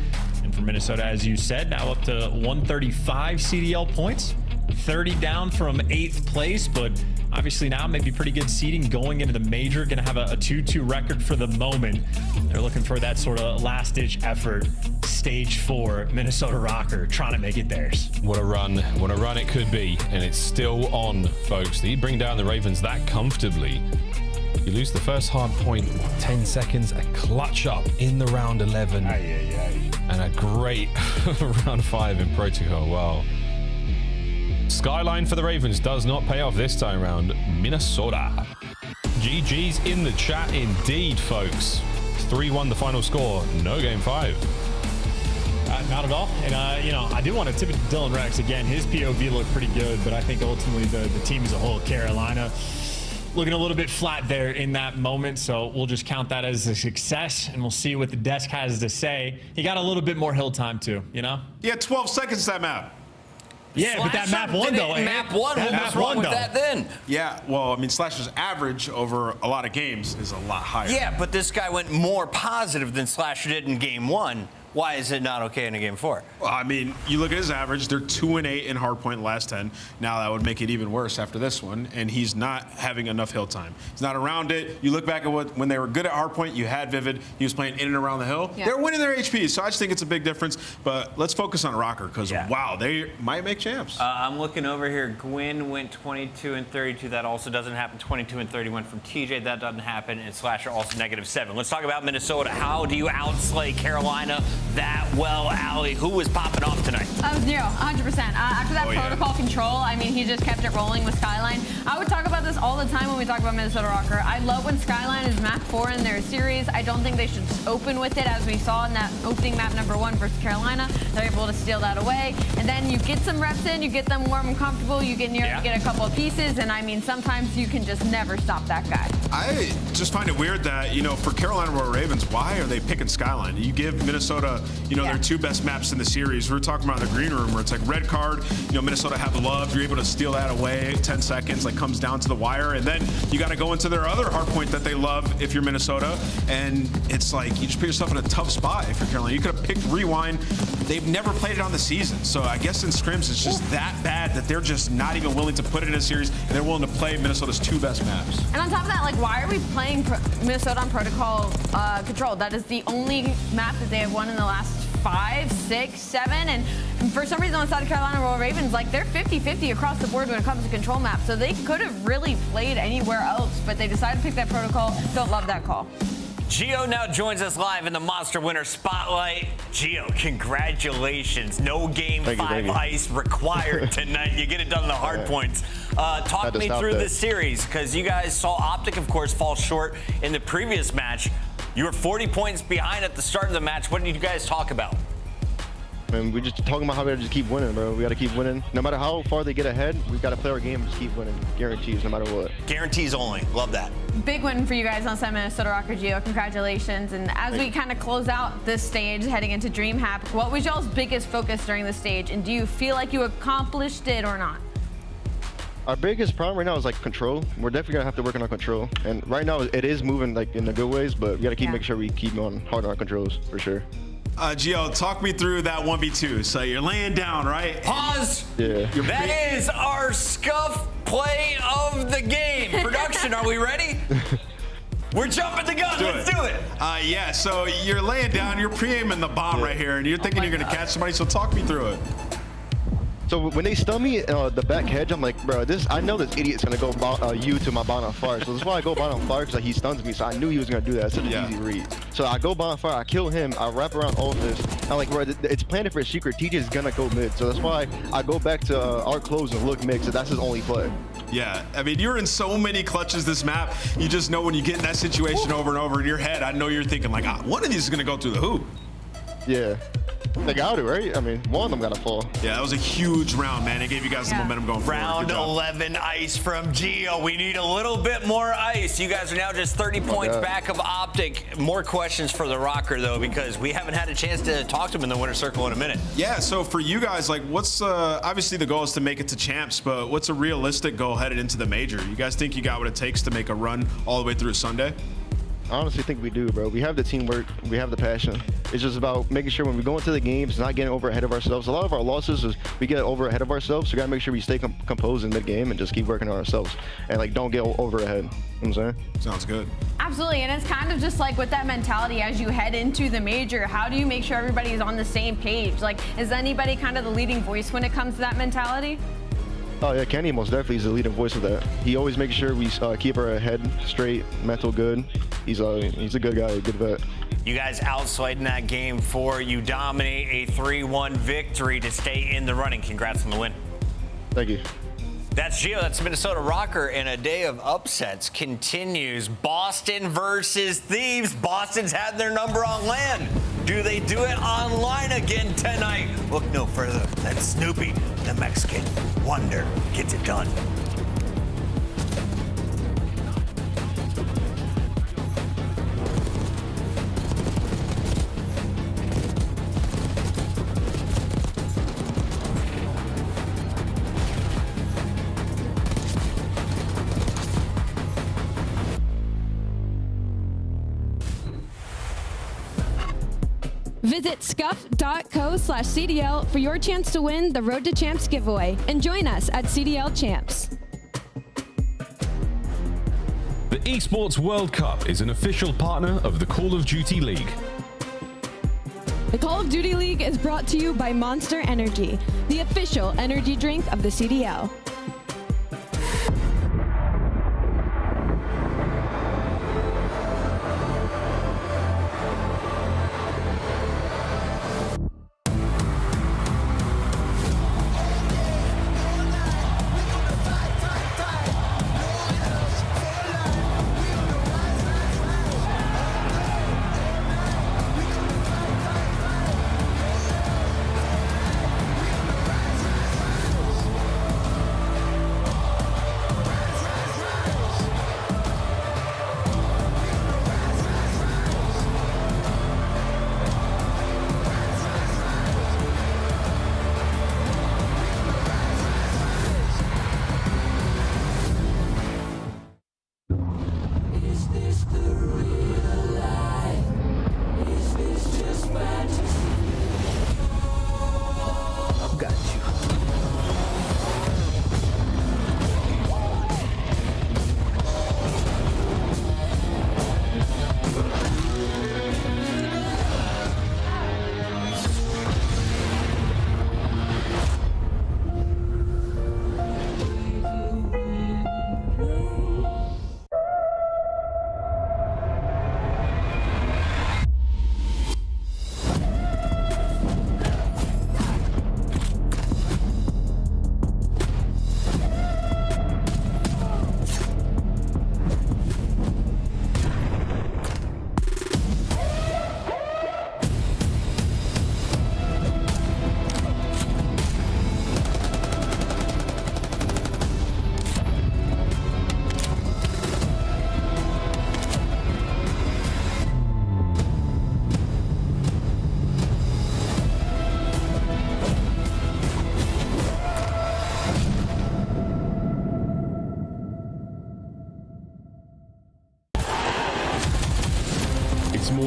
And for Minnesota, as you said, now up to 135 CDL points. 30 down from 8th place, but obviously now maybe pretty good seeding going into the major. Going to have a 2-2 record for the moment. They're looking for that sort of last-ditch effort. Stage 4, Minnesota Rocker trying to make it theirs. What a run it could be, and it's still on, folks. You bring down the Ravens that comfortably. You lose the first hard point, 10 seconds, a clutch up in the round 11. And a great round 5 in protocol. Wow. Skyline for the Ravens does not pay off this time around. Minnesota. GG's in the chat indeed, folks. 3-1 the final score. No game 5. Not at all. And, you know, I do want to tip it to Dylan Rex. Again, his POV looked pretty good, but I think ultimately the team as a whole, Carolina, looking a little bit flat there in that moment. So we'll just count that as a success, and we'll see what the desk has to say. He got a little bit more hill time, too, you know? He had 12 seconds that map. Yeah, but that map won, though. Map 1, what was wrong with that then? Yeah, well, I mean, Slasher's average over a lot of games is a lot higher. Yeah, but this guy went more positive than Slasher did in game 1. Why is it not okay in a game 4? Well, I mean, you look at his average, they're 2-8 in hardpoint last 10. Now that would make it even worse after this one, and he's not having enough hill time. He's not around it. You look back at when they were good at hardpoint, you had Vivid. He was playing in and around the hill. Yeah. They're winning their HPs, so I just think it's a big difference. But let's focus on Rocker, because, wow, they might make champs. I'm looking over here. Gwyn went 22 and 32. That also doesn't happen. 22 and 31 from TJ. That doesn't happen. And Slasher also -7. Let's talk about Minnesota. How do you outslay Carolina that well, Allie. Who was popping off tonight? Zero, 100%. After that protocol control, I mean, he just kept it rolling with Skyline. I would talk about this all the time when we talk about Minnesota Rocker. I love when Skyline is map 4 in their series. I don't think they should just open with it, as we saw in that opening map number 1 versus Carolina. They're able to steal that away. And then you get some reps in, you get them warm and comfortable, you get near, you get a couple of pieces, and I mean, sometimes you can just never stop that guy. I just find it weird that, you know, for Carolina Royal Ravens, why are they picking Skyline? You give Minnesota, you know, their 2 best maps in the series. We're talking about in the green room where it's like red card, you know, Minnesota have love. You're able to steal that away 10 seconds, like comes down to the wire. And then you got to go into their other hard point that they love if you're Minnesota. And it's like you just put yourself in a tough spot if you're Carolina. You could have picked Rewind. They've never played it on the season. So I guess in scrims, it's just that bad that they're just not even willing to put it in a series. And they're willing to play Minnesota's 2 best maps. And on top of that, like, why are we playing Minnesota on protocol control? That is the only map that they have won in the last 5, 6, 7, and for some reason on the side of Carolina Royal Ravens, like, they're 50-50 across the board when it comes to control maps. So they could have really played anywhere else, but they decided to pick that protocol. Don't love that call. Gio now joins us live in the Monster Winner Spotlight. Gio, congratulations. No game 5 ice required tonight. You get it done in the hard points. Talk me through this series, because you guys saw Optic, of course, fall short in the previous match. You were 40 points behind at the start of the match. What did you guys talk about? And we're just talking about how we gotta just keep winning, bro. We gotta keep winning. No matter how far they get ahead, we gotta play our game and just keep winning. Guarantees, no matter what. Guarantees only. Love that. Big win for you guys on Sun Minnesota Rocker. Gio, congratulations. And as we kind of close out this stage heading into DreamHack, what was y'all's biggest focus during the stage? And do you feel like you accomplished it or not? Our biggest problem right now is like control. We're definitely gonna have to work on our control. And right now it is moving like in the good ways, but we gotta keep making sure we keep on hard on our controls for sure. Gio, talk me through that 1v2. So you're laying down, right? Pause. Yeah. That is our scuff play of the game. Production, are we ready? We're jumping the gun. Let's do it. Yeah, so you're laying down, you're pre-aiming the bomb right here, and you're thinking you're going to catch somebody, so talk me through it. So when they stun me the back hedge, I'm like, bro, I know this idiot's gonna go to my bonfire. So that's why I go bonfire, because like, he stuns me. So I knew he was gonna do that. It's such an easy read. So I go bonfire, I kill him, I wrap around all of this. I'm like, bro, it's planted for a secret. TJ is gonna go mid. So that's why I go back to our close and look mid, so that's his only play. Yeah, I mean, you're in so many clutches this map. You just know when you get in that situation over and over in your head, I know you're thinking like, one of these is gonna go through the hoop. Yeah. They got it, right? I mean, one of them got to fall. Yeah, that was a huge round, man. It gave you guys the momentum going forward. Round 11 ice from Gio. We need a little bit more ice. You guys are now just 30 points back of Optic. More questions for the Rocker, though, because we haven't had a chance to talk to him in the winner's circle in a minute. Yeah, so for you guys, like, what's obviously the goal is to make it to champs, but what's a realistic goal headed into the major? You guys think you got what it takes to make a run all the way through Sunday? I honestly think we do, bro. We have the teamwork. We have the passion. It's just about making sure when we go into the games, not getting over ahead of ourselves. A lot of our losses is we get over ahead of ourselves. So we got to make sure we stay composed in mid-game and just keep working on ourselves. And, like, don't get over ahead. You know what I'm saying? Sounds good. Absolutely. And it's kind of just like with that mentality as you head into the major, how do you make sure everybody is on the same page? Like, is anybody kind of the leading voice when it comes to that mentality? Oh yeah, Kenny most definitely is the leading voice of that. He always makes sure we keep our head straight, mental good. He's a good guy, a good vet. You guys outslayed in that game 4. You dominate a 3-1 victory to stay in the running. Congrats on the win. Thank you. That's Gio. That's Minnesota Rocker. And a day of upsets continues. Boston versus Thieves. Boston's had their number on land. Do they do it online again tonight? Look no further than Snoopy, the Mexican Wonder, gets it done. Visit scuff.co/CDL for your chance to win the Road to Champs giveaway and join us at CDL Champs. The Esports World Cup is an official partner of the Call of Duty League. The Call of Duty League is brought to you by Monster Energy, the official energy drink of the CDL.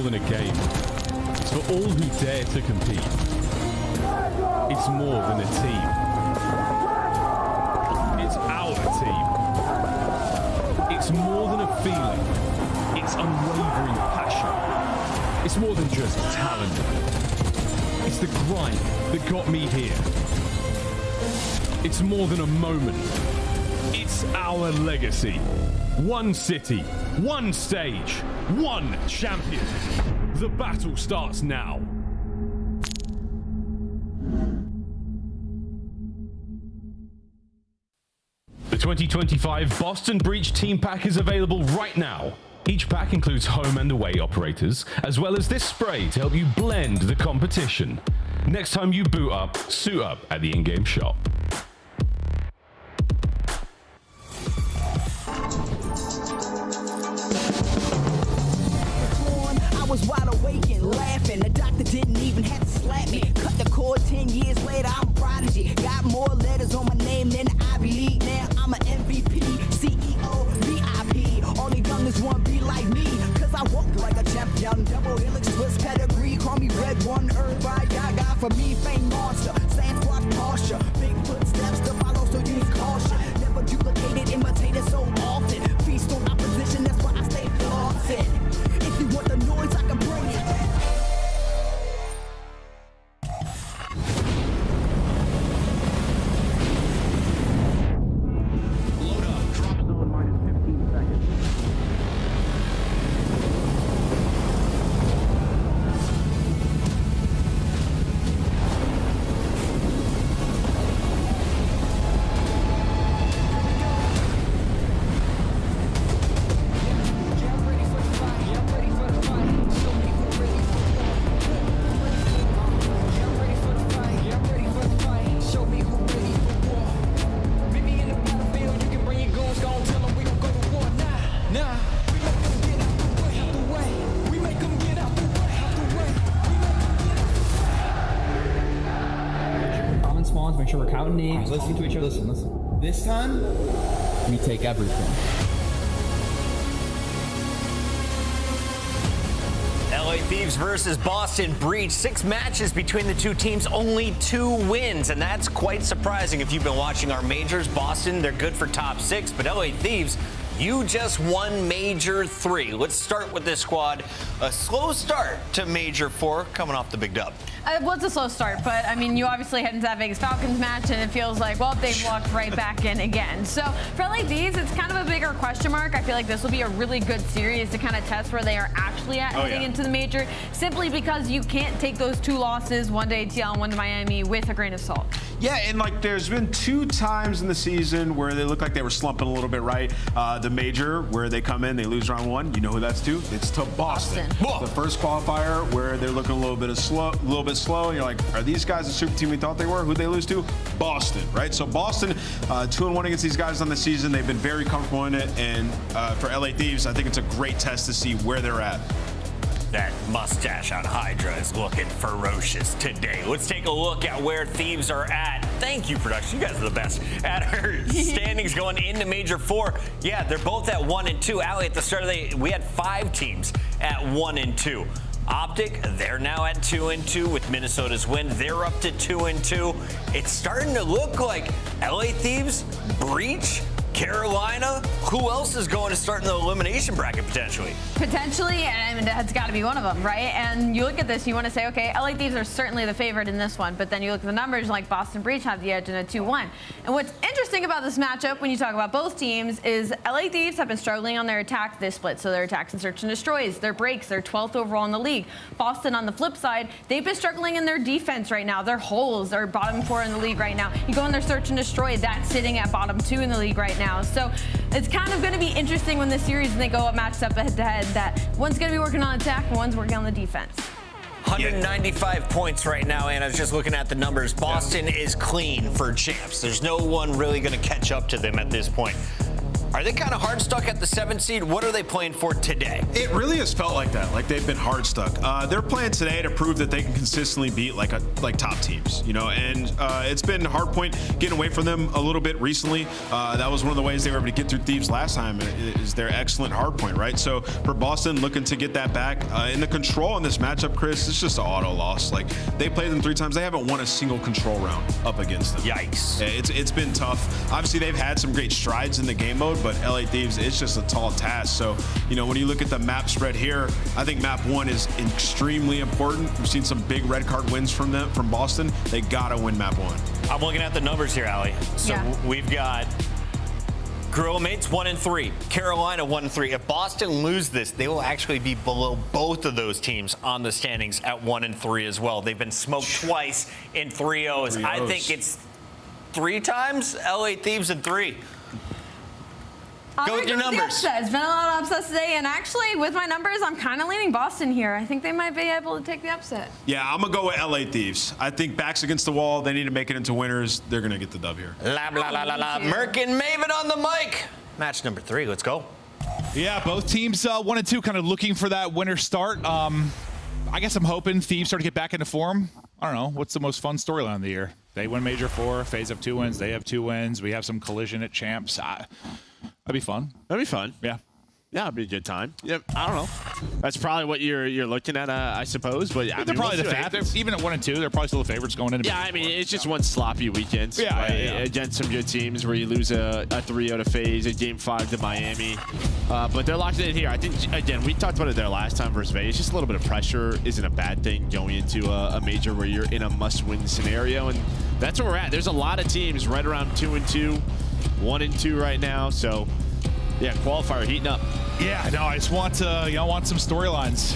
than a game. It's for all who dare to compete. It's more than a team. It's our team. It's more than a feeling. It's unwavering passion. It's more than just talent. It's the grind that got me here. It's more than a moment. It's our legacy. One city, one stage, one champion. The battle starts now. The 2025 Boston Breach Team Pack is available right now. Each pack includes home and away operators, as well as this spray to help you blend the competition. Next time you boot up, suit up at the in-game shop. I was wide awake and laughing. The doctor didn't even have to slap me. Cut the cord 10 years later, I'm a prodigy. Got more letters on my name than the Ivy League. Now I'm an MVP, CEO, VIP. All the youngest want to be like me. Cause I walk like a champion. Double helix, Swiss pedigree. Call me Red One, everybody got for me. Fame monster, sand squad posture. Big footsteps to follow, so use caution. Never duplicated, imitated so often. Feast on opposition, that's why I stay flossing. If you want the noise, I can bring it. Load up, drop zone minus 15 seconds. Common spawns, make sure we're counting names, listening to each other. Listen. This time, we take everything. LA Thieves versus Boston Breach. 6 matches between the two teams, only 2 wins, and that's quite surprising if you've been watching our majors. Boston, they're good for top 6, but LA Thieves, you just won Major 3. Let's start with this squad. A slow start to Major 4, coming off the big dub. It was a slow start, but I mean, you obviously head into that Vegas Falcons match, and it feels like, well, they've walked right back in again. So for LA Thieves, it's kind of a bigger question mark. I feel like this will be a really good series to kind of test where they are actually at heading into the major, simply because you can't take those 2 losses, one to ATL and one to Miami, with a grain of salt. Yeah, and like there's been 2 times in the season where they look like they were slumping a little bit, right? The major, where they come in, they lose round 1. You know who that's to? It's to Boston. The first qualifier where they're looking a little bit slow. And you're like, are these guys the super team we thought they were? Who'd they lose to? Boston, right? So Boston, 2-1 against these guys on the season. They've been very comfortable in it. And for LA Thieves, I think it's a great test to see where they're at. That mustache on Hydra is looking ferocious today. Let's take a look at where Thieves are at. Thank you, production. You guys are the best. At her standings going into Major 4. Yeah, they're both at 1 and 2. Allie, at the start of the day, we had 5 teams at 1 and 2. Optic, they're now at 2 and 2 with Minnesota's win. They're up to 2 and 2. It's starting to look like LA Thieves, Breach, Carolina. Who else is going to start in the elimination bracket potentially? Potentially, and I mean, that's got to be one of them, right? And you look at this, you want to say, okay, LA Thieves are certainly the favorite in this one, but then you look at the numbers, like Boston Breach have the edge in a 2-1. And what's interesting about this matchup, when you talk about both teams, is LA Thieves have been struggling on their attack this split. So their attacks and search and destroys, their breaks, they're 12th overall in the league. Boston, on the flip side, they've been struggling in their defense right now. Their holes are bottom 4 in the league right now. You go in their search and destroy, that's sitting at bottom 2 in the league right now. So it's kind of going to be interesting when this series, when they go up matched up head to head, that one's going to be working on attack and one's working on the defense. 195 points right now, and I was just looking at the numbers. Boston is clean for champs. There's no one really going to catch up to them at this point. Are they kind of hard stuck at the 7th seed? What are they playing for today? It really has felt like that, like they've been hard stuck. They're playing today to prove that they can consistently beat like top teams, you know, and it's been Hardpoint getting away from them a little bit recently. That was one of the ways they were able to get through Thieves last time, is their excellent Hardpoint, right? So for Boston, looking to get that back. In the control in this matchup, Chris, it's just an auto loss. Like, they played them 3 times. They haven't won a single control round up against them. Yikes. It's been tough. Obviously, they've had some great strides in the game mode, but LA Thieves, it's just a tall task. So, you know, when you look at the map spread here, I think map 1 is extremely important. We've seen some big red card wins from Boston. They gotta win map 1. I'm looking at the numbers here, Allie. So we've got Gorilla Mates 1-3, Carolina 1-3. If Boston lose this, they will actually be below both of those teams on the standings at 1-3 as well. They've been smoked twice in 3-0s. I think it's 3 times LA Thieves in 3. Go with your numbers. It's been a lot of upsets today, and actually, with my numbers, I'm kind of leaning Boston here. I think they might be able to take the upset. Yeah, I'm going to go with LA Thieves. I think backs against the wall. They need to make it into winners. They're going to get the dub here. La, blah, la, la, la. Merc and Maven on the mic. Match number 3. Let's go. Yeah, both teams 1 and 2 kind of looking for that winner start. I guess I'm hoping Thieves start to get back into form. I don't know. What's the most fun storyline of the year? They win Major 4. FaZe have 2 wins. They have 2 wins. We have some collision at Champs. That'd be fun. That'd be fun. Yeah. Yeah, it'd be a good time. Yeah, I don't know. That's probably what you're looking at, I suppose. But they're probably the favorites. Even at 1 and 2, they're probably still the favorites going into. Yeah, I mean, it's just one sloppy weekend. Yeah, right? yeah. Against some good teams where you lose a 3-0 to FaZe, a Game 5 to Miami. But they're locked in here. I think, again, we talked about it there last time versus FaZe. Just a little bit of pressure isn't a bad thing going into a major where you're in a must-win scenario, and that's where we're at. There's a lot of teams right around 2 and 2, 1 and 2 right now. So. Yeah, qualifier heating up. Yeah, no, I just want want some storylines.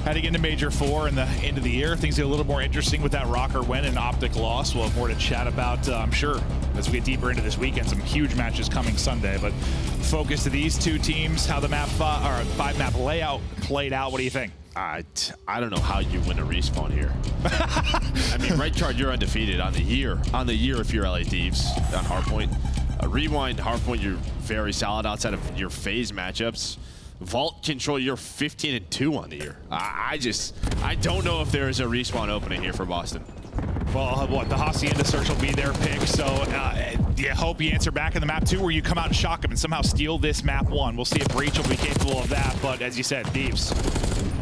Heading into Major 4 in the end of the year, things get a little more interesting with that Rocker win and Optic loss. We'll have more to chat about, I'm sure, as we get deeper into this weekend. Some huge matches coming Sunday, but focus to these 2 teams, how the map or 5-map layout played out. What do you think? I don't know how you win a respawn here. I mean, right card, you're undefeated on the year. On the year, if you're LA Thieves on Hardpoint. Rewind, Hardpoint, you're very solid outside of your FaZe matchups. Vault Control, you're 15 and 2 on the year. I don't know if there is a respawn opening here for Boston. Well, the Hacienda search will be their pick, so yeah, hope you answer back in the map 2 where you come out and shock them and somehow steal this map 1. We'll see if Breach will be capable of that, but as you said, Thieves,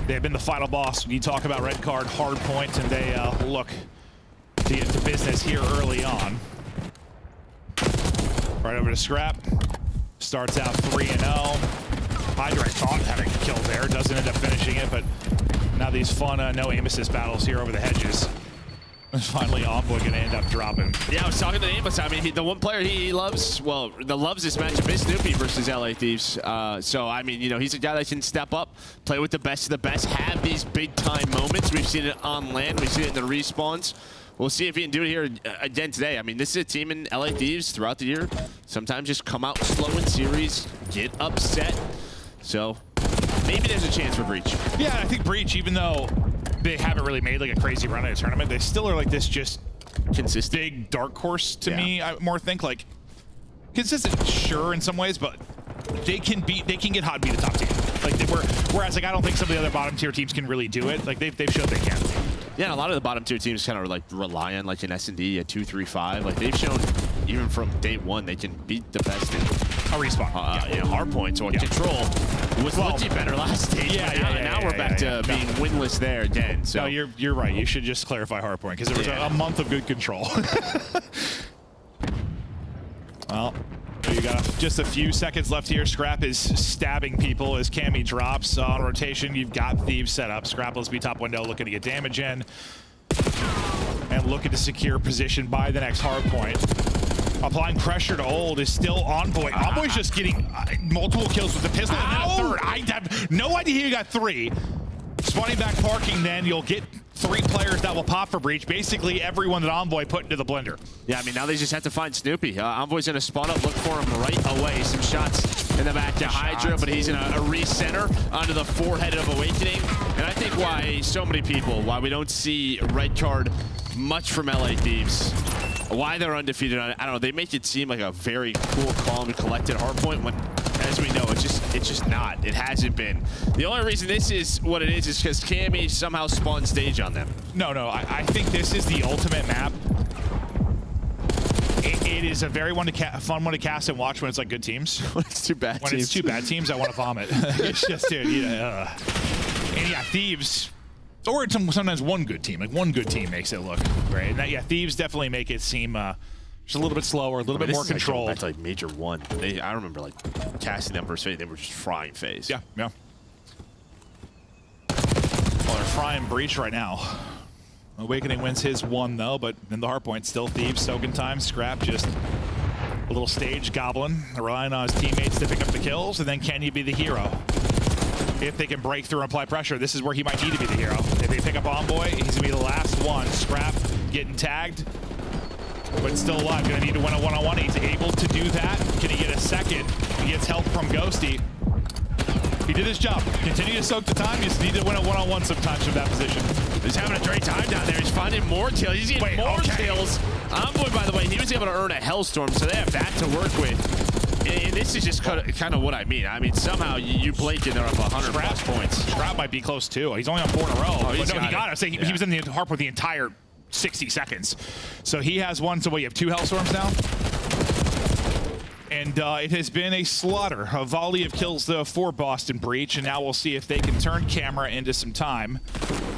they've been the final boss when you talk about red card, Hardpoint, and they look to get to business here early on. Right over to Scrap. Starts out 3-0. Hydra, I thought, had a kill there. Doesn't end up finishing it, but now these fun no aim assist battles here over the hedges. Finally, Envoy going to end up dropping. Yeah, I was talking to Amos. I mean, the one player he loves, well, that loves this matchup is Snoopy versus LA Thieves. So, I mean, you know, he's a guy that can step up, play with the best of the best, have these big-time moments. We've seen it on land. We've seen it in the respawns. We'll see if he can do it here again today. I mean, this is a team in LA Thieves throughout the year. Sometimes just come out slow in series, get upset. So maybe there's a chance for Breach. Yeah, I think Breach, even though they haven't really made like a crazy run at a tournament, they still are like this just consistent big dark horse to me. I more think like consistent, sure, in some ways, but they can get hot and beat the top team. Like whereas like I don't think some of the other bottom tier teams can really do it. Like they've showed they can. Yeah, and a lot of the bottom tier teams kind of like rely on like an S&D, a 2-3-5. Like they've shown even from day 1 they can beat the best in a respawn. Yeah, Hardpoint or Control was looking better last stage. Now we're back to being winless there again. So no, you're right. You should just clarify Hardpoint because there was a month of good control. Well, you got just a few seconds left here. Scrap is stabbing people as Cammy drops. On rotation, you've got Thieves set up. Scrap, let's be top window, looking to get damage in. And looking to secure position by the next Hardpoint. Applying pressure to Old is still Envoy. Envoy's just getting multiple kills with the pistol and then a third. I have no idea he got 3. Spawning back parking, then you'll get 3 players that will pop for Breach. Basically everyone that Envoy put into the blender. Yeah, I mean, now they just have to find Snoopy. Envoy's going to spawn up, look for him right away. Some shots in the back to Hydra, but he's in a recenter onto the forehead of Awakening. And I think why so many people, why we don't see red card much from LA Thieves. why they're undefeated on it. I don't know. They make it seem like a very cool, calm, and collected hardpoint when, as we know, it's just not. It hasn't been. The only reason this is what it is because Cammy somehow spawned stage on them. No, I think this is the ultimate map. It is a very fun one to cast and watch when it's like good teams. When it's two bad teams. When it's two bad teams, I want to vomit. It's just, dude, yeah. And yeah, Thieves, or it's sometimes one good team. Like one good team makes it look great. And that, yeah, Thieves definitely make it seem just a little bit slower, a little bit more controlled. That's like Major 1. I remember like casting them versus FaZe. They were just frying FaZe. Yeah. Well, they're frying Breach right now. Awakening wins his one though, but in the hardpoint, still Thieves, soaking time. Scrap just a little stage goblin, relying on his teammates to pick up the kills, and then can he be the hero? If they can break through and apply pressure, this is where he might need to be the hero. If they pick up Envoy, he's gonna be the last one. Scrap getting tagged, but still alive. Gonna need to win a one-on-one. He's able to do that. Can he get a second? He gets help from Ghosty. He did his job. Continue to soak the time. You just need to win a one-on-one sometimes from that position. He's having a great time down there. He's finding more kills. He's getting more kills. Envoy, by the way, he was able to earn a Hellstorm, so they have that to work with. And this is just kind of what I mean. I mean, somehow you blink and they're up 100 plus points. Scrap might be close too. He's only on 4 in a row. Oh, but no, he got it. He was in the hardpoint the entire 60 seconds. So he has one. So what, you have 2 Hellstorms now? And it has been a slaughter, a volley of kills though for Boston Breach, and now we'll see if they can turn camera into some time.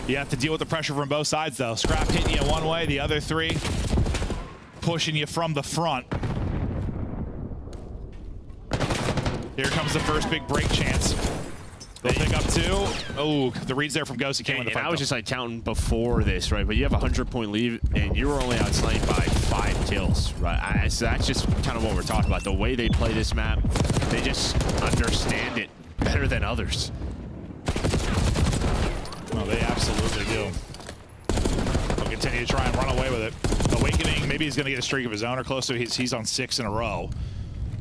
You have to deal with the pressure from both sides though. Scrap hitting you one way, the other 3 pushing you from the front. Here comes the first big break chance. They'll pick up 2. Oh, the reads there from Ghosty came in the front. I was just like counting before this, right? But you have a 100-point lead, and you were only outslayed by 5 kills, right? So that's just kind of what we're talking about. The way they play this map, they just understand it better than others. Well, they absolutely do. They'll continue to try and run away with it. Awakening, maybe he's going to get a streak of his own or close, so he's on 6 in a row.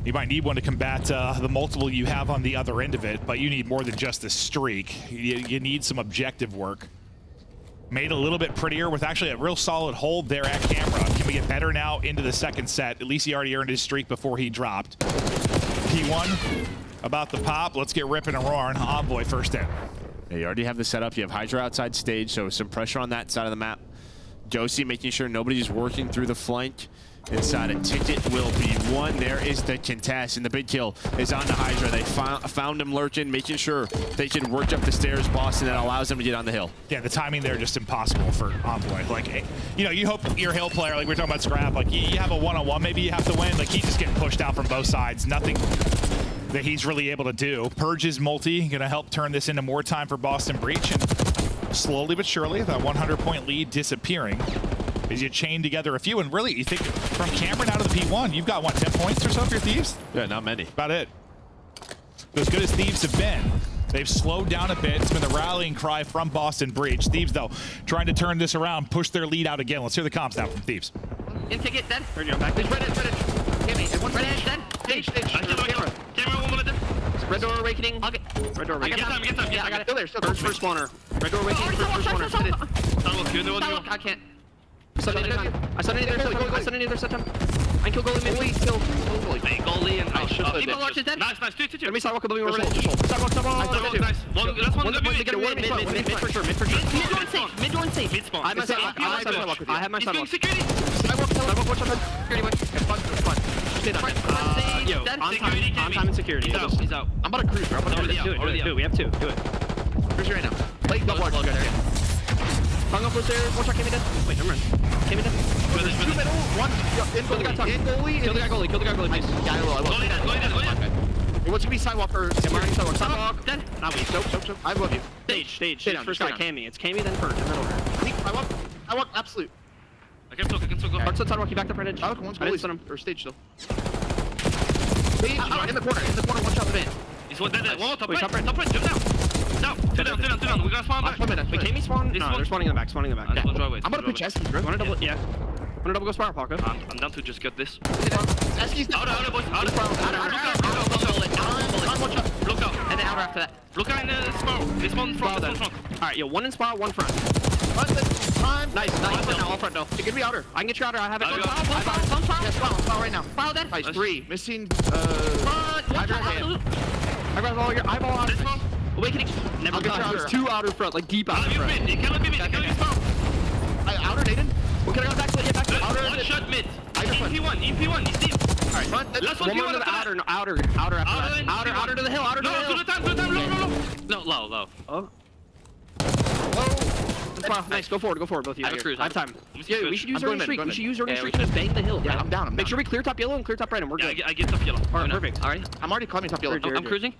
You might need one to combat the multiple you have on the other end of it, but you need more than just a streak. You need some objective work. Made a little bit prettier with actually a real solid hold there at camera. Can we get better now into the second set? At least he already earned his streak before he dropped. P1 about the pop. Let's get ripping and roaring. Envoy first in. Yeah, you already have the setup. You have Hydra outside stage, so some pressure on that side of the map. Ghosty making sure nobody's working through the flank. Inside a ticket will be 1. There is the contest, and the big kill is on the Hydra. They found him lurking, making sure they can work up the stairs, Boston, that allows them to get on the hill. Yeah, the timing there just impossible for Envoy. Like, you know, you hope your hill player, like we're talking about Scrap, like you have a one-on-one, maybe you have to win. Like he's just getting pushed out from both sides. Nothing that he's really able to do. Purge's multi gonna help turn this into more time for Boston Breach, and slowly but surely that 100-point lead disappearing as you chain together a few. And really, you think from Cameron out of the P1, you've got, what, 10 points or so for your Thieves? Yeah, not many. About it. As good as Thieves have been, they've slowed down a bit. It's been the rallying cry from Boston Breach. Thieves, though, trying to turn this around, push their lead out again. Let's hear the comps now from Thieves. In ticket, dead. Turn your back. Red edge. Give me. One red edge, dead. Stage. Camera. Camera, 1 minute dead. Red door awakening. I'll get. Red door awakening. Get time. Yeah, I got it. Still there. First spawner. Red door awakening. First spawner. I can't. I stun any other set time. I can kill goalie mid. Kill goalie. Hey, goalie and I should have. People watch it dead. Nice. 2. Let me sidewalk above me. Sidewalk. Nice. Last one. Let me get a word. Mid for sure. Mid door and safe. Mid spawn. I have my sidewalk with you. I have my sidewalk. Security. Sidewalk. Watch out. Security. Fun. Stay down. Yo, on time and security. He's out. I'm about to cruise, bro. Do it. We have 2. Do it. Cruise right now. Play double arch. Hung up stairs. Watch out, Cammy dead. Wait, never mind. Cammy dead. 2 middle, 1. In goalie. Kill the guy goalie. Nice. Yeah, I will. Goalie dead. What's gonna be sidewalk or sidewalk? Dead. Not me. Soap. I love you. Stage. First guy, Cammy. It's Cammy, then Purge. In that order. I walk absolute. I can still go. Arts on sidewalk. You backed up right edge. I didn't stun him. Or stage still. Stage. In the corner. One shot the van. He's one dead. One top right. Jump down. No, two down. We gotta spawn back. Wait, can we spawn? No, they're spawning in the back. I'm about to put Chesky, bro. Wanna double go spiral, Parker? I'm down to just get this. Chesky's out, boys. Out. Look out. And then out after that. Look out in the spawn. They spawn front. Alright, 1 in spawn, 1 front. Nice. All front now. Get me outer. I can get you outer. I have it. Foul. Yes, foul right now. Foul that. Nice. 3. Missing. I grab all your eyeball out. Awakening. Never got you outer. 2 outer front, like deep outer front. You can't let me mid. Outer, Nathan. What can I go back to? Yeah, back to outer. One shot mid. EP1. He's deep. All right, front. Last one to the outer to the hill. Outer to the hill. No, low. Oh. Wow, nice. Go forward, both of you. I have time. Yeah, we should use Early Streak. We should use Early Streak to bang the hill. Yeah, I'm down. Make sure we clear top yellow and clear top red, and we're good. Yeah, I get top yellow. All right, perfect. Alright, I'm already climbing top yellow. I'm cruising.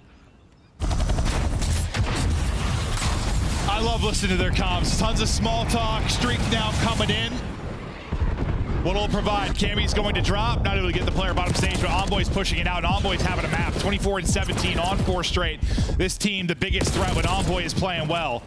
I love listening to their comms. Tons of small talk. Streak now coming in. What will it provide? Cammy's going to drop. Not able to get the player bottom stage, but Envoy's pushing it out, and Envoy's having a map. 24 and 17 on 4 straight. This team, the biggest threat when Envoy is playing well.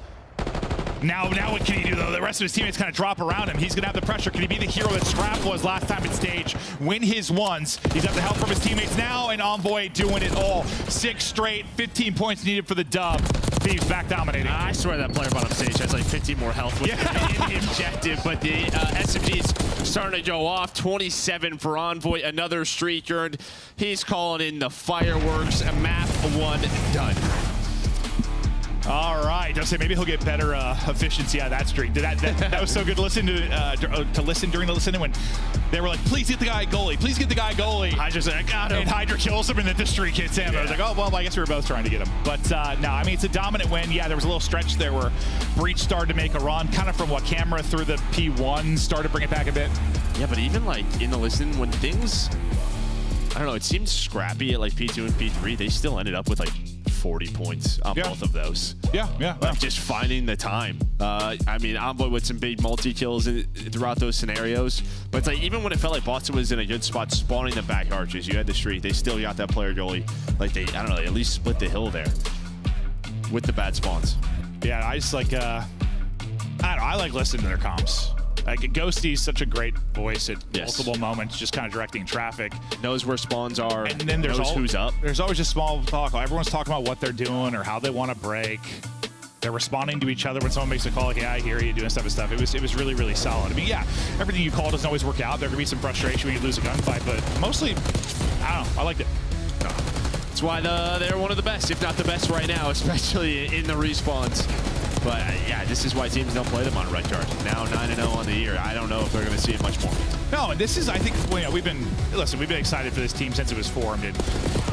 Now what can he do, though? The rest of his teammates kind of drop around him. He's going to have the pressure. Can he be the hero that Scrap was last time at stage? Win his ones. He's got the help from his teammates now, and Envoy doing it all. 6 straight, 15 points needed for the dub. Thieves back dominating. I swear that player bottom stage has like 15 more health with the objective, but the SMG's starting to go off. 27 for Envoy, another streak earned. He's calling in the fireworks. A map 1 done. All right, I'll say maybe he'll get better efficiency out of that streak. That was so good to listen to listen during the listening when they were like, please get the guy goalie, please get the guy goalie. Hydra's like, I got him. And Hydra kills him, and then the streak hits him. Yeah. I was like, oh, well, I guess we were both trying to get him. But no, I mean, it's a dominant win. Yeah, there was a little stretch there where Breach started to make a run, kind of from what Camera through the P1 started to bring it back a bit. Yeah, but even like in the listen, when things, I don't know, it seemed scrappy at like P2 and P3, they still ended up with like 40 points on both of those. Yeah. Like just finding the time. I mean, Envoy with some big multi-kills throughout those scenarios. But it's like, even when it felt like Boston was in a good spot spawning the back arches, you had the streak, they still got that player goalie. Like they, I don't know, they at least split the hill there with the bad spawns. Yeah, I just like, I don't know, I like listening to their comms. Like, Ghosty's such a great voice at multiple moments, just kind of directing traffic. Knows where spawns are, and then there's who's up. There's always just small talk. Everyone's talking about what they're doing or how they want to break. They're responding to each other when someone makes a call, like, yeah, I hear you, doing stuff. It was really, really solid. I mean, yeah, everything you call doesn't always work out. There can be some frustration when you lose a gunfight, but mostly, I don't know, I liked it. That's why they're one of the best, if not the best right now, especially in the respawns. But yeah, this is why teams don't play them on red card. Now 9-0 on the year. I don't know if they're going to see it much more. No, and this is, I think, well, we've been excited for this team since it was formed, and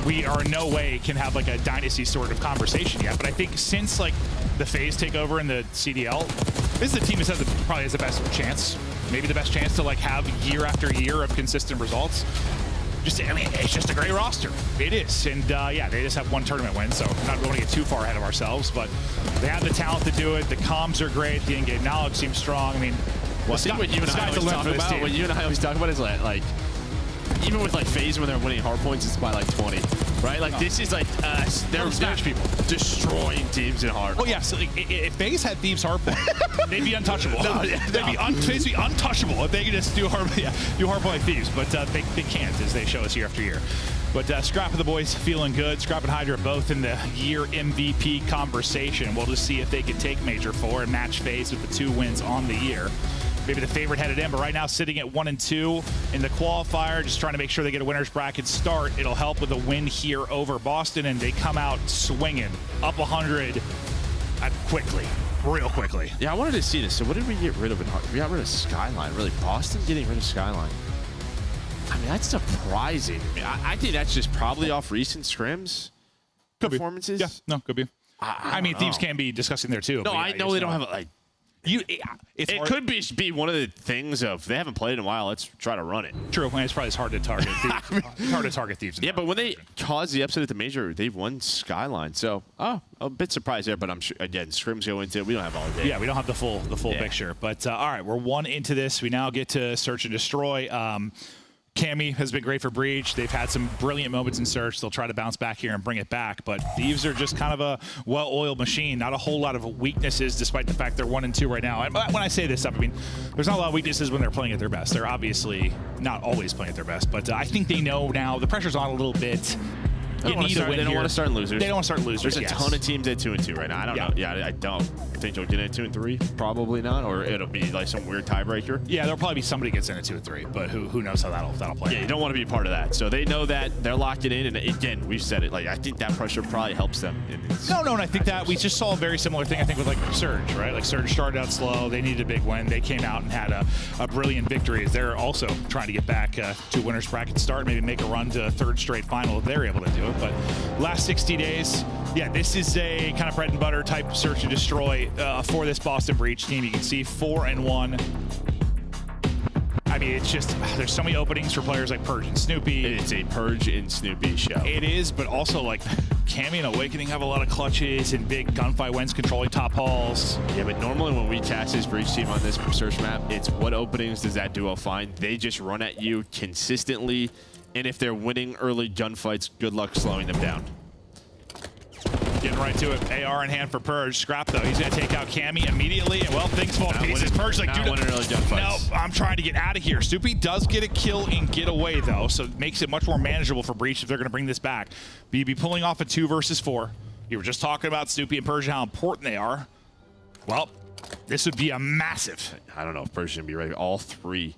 we are in no way can have like a dynasty sort of conversation yet. But I think since like the FaZe takeover in the CDL, this is the team that probably has the best chance, maybe the best chance to like have year after year of consistent results. I mean, it's just a great roster. It is. And yeah, they just have 1 tournament win, so not going to get too far ahead of ourselves, but they have the talent to do it. The comms are great. The in-game knowledge seems strong. I mean, well, I think what you and I always talk about is like even with like FaZe when they're winning hard points, it's by like 20, right? Like this is like they're smash people, destroying teams in hard. Oh yeah, so like, if FaZe had Thieves hard point, they'd be untouchable. They'd be untouchable if they could just do hard point like Thieves, but they can't, as they show us year after year. But Scrap and the boys feeling good. Scrap and Hydra both in the year MVP conversation. We'll just see if they can take Major 4 and match FaZe with the 2 wins on the year. Maybe the favorite headed in, but right now sitting at 1 and 2 in the qualifier, just trying to make sure they get a winner's bracket start. It'll help with a win here over Boston, and they come out swinging up 100 quickly, real quickly. Yeah, I wanted to see this. So what did we get rid of? We got rid of Skyline. Really, Boston getting rid of Skyline. I mean, that's surprising. I think that's just probably off recent scrims performances. Yeah, no, could be. I mean, Thieves can be discussing there too. No, I know they don't have like. It could be one of the things of they haven't played in a while. Let's try to run it. True, and it's probably hard to target. It's hard to target Thieves. Yeah, but when they caused the upset at the major, they won Skyline. So, a bit surprised there. But I'm sure again, scrims go into it. We don't have all day. Yeah, we don't have the full picture. But all right, we're 1 into this. We now get to search and destroy. Cammy has been great for Breach. They've had some brilliant moments in Search. They'll try to bounce back here and bring it back. But Thieves are just kind of a well-oiled machine. Not a whole lot of weaknesses, despite the fact they're 1 and 2 right now. And when I say this stuff, I mean, there's not a lot of weaknesses when they're playing at their best. They're obviously not always playing at their best. But I think they know now the pressure's on a little bit. You need a win They don't want to start losers. They don't want to start losers. There's a ton of teams at 2-2 right now. I don't know. Yeah, I don't think you'll get in at 2-3. Probably not, or it'll be like some weird tiebreaker. Yeah, there'll probably be somebody gets in at 2-3, but who knows how that'll play. Yeah, you don't want to be a part of that. So they know that they're locked in, and again, we've said it. Like I think that pressure probably helps them. No, and I think that we just saw a very similar thing. I think with like Surge, right? Like Surge started out slow. They needed a big win. They came out and had a brilliant victory. As they're also trying to get back to winners bracket start, maybe make a run to a third straight final if they're able to do it. But last 60 days, yeah, this is a kind of bread and butter type search and destroy for this Boston Breach team. You can see 4-1. I mean, it's just, there's so many openings for players like Purge and Snoopy. It's a Purge and Snoopy show. It is, but also like Cammy and Awakening have a lot of clutches and big gunfight wins controlling top halls. Yeah, but normally when we cast this Breach team on this search map, it's what openings does that duo find? They just run at you consistently, and if they're winning early gunfights, good luck slowing them down. Getting right to it. AR in hand for Purge. Scrap, though. He's going to take out Cammy immediately, and well, things fall to pieces. Purge like, dude, no, I'm trying to get out of here. Snoopy does get a kill and get away, though, so it makes it much more manageable for Breach if they're going to bring this back. BB pulling off a 2 versus 4. You were just talking about Snoopy and Purge, how important they are. Well, this would be a massive. I don't know if Purge's going to be ready. All 3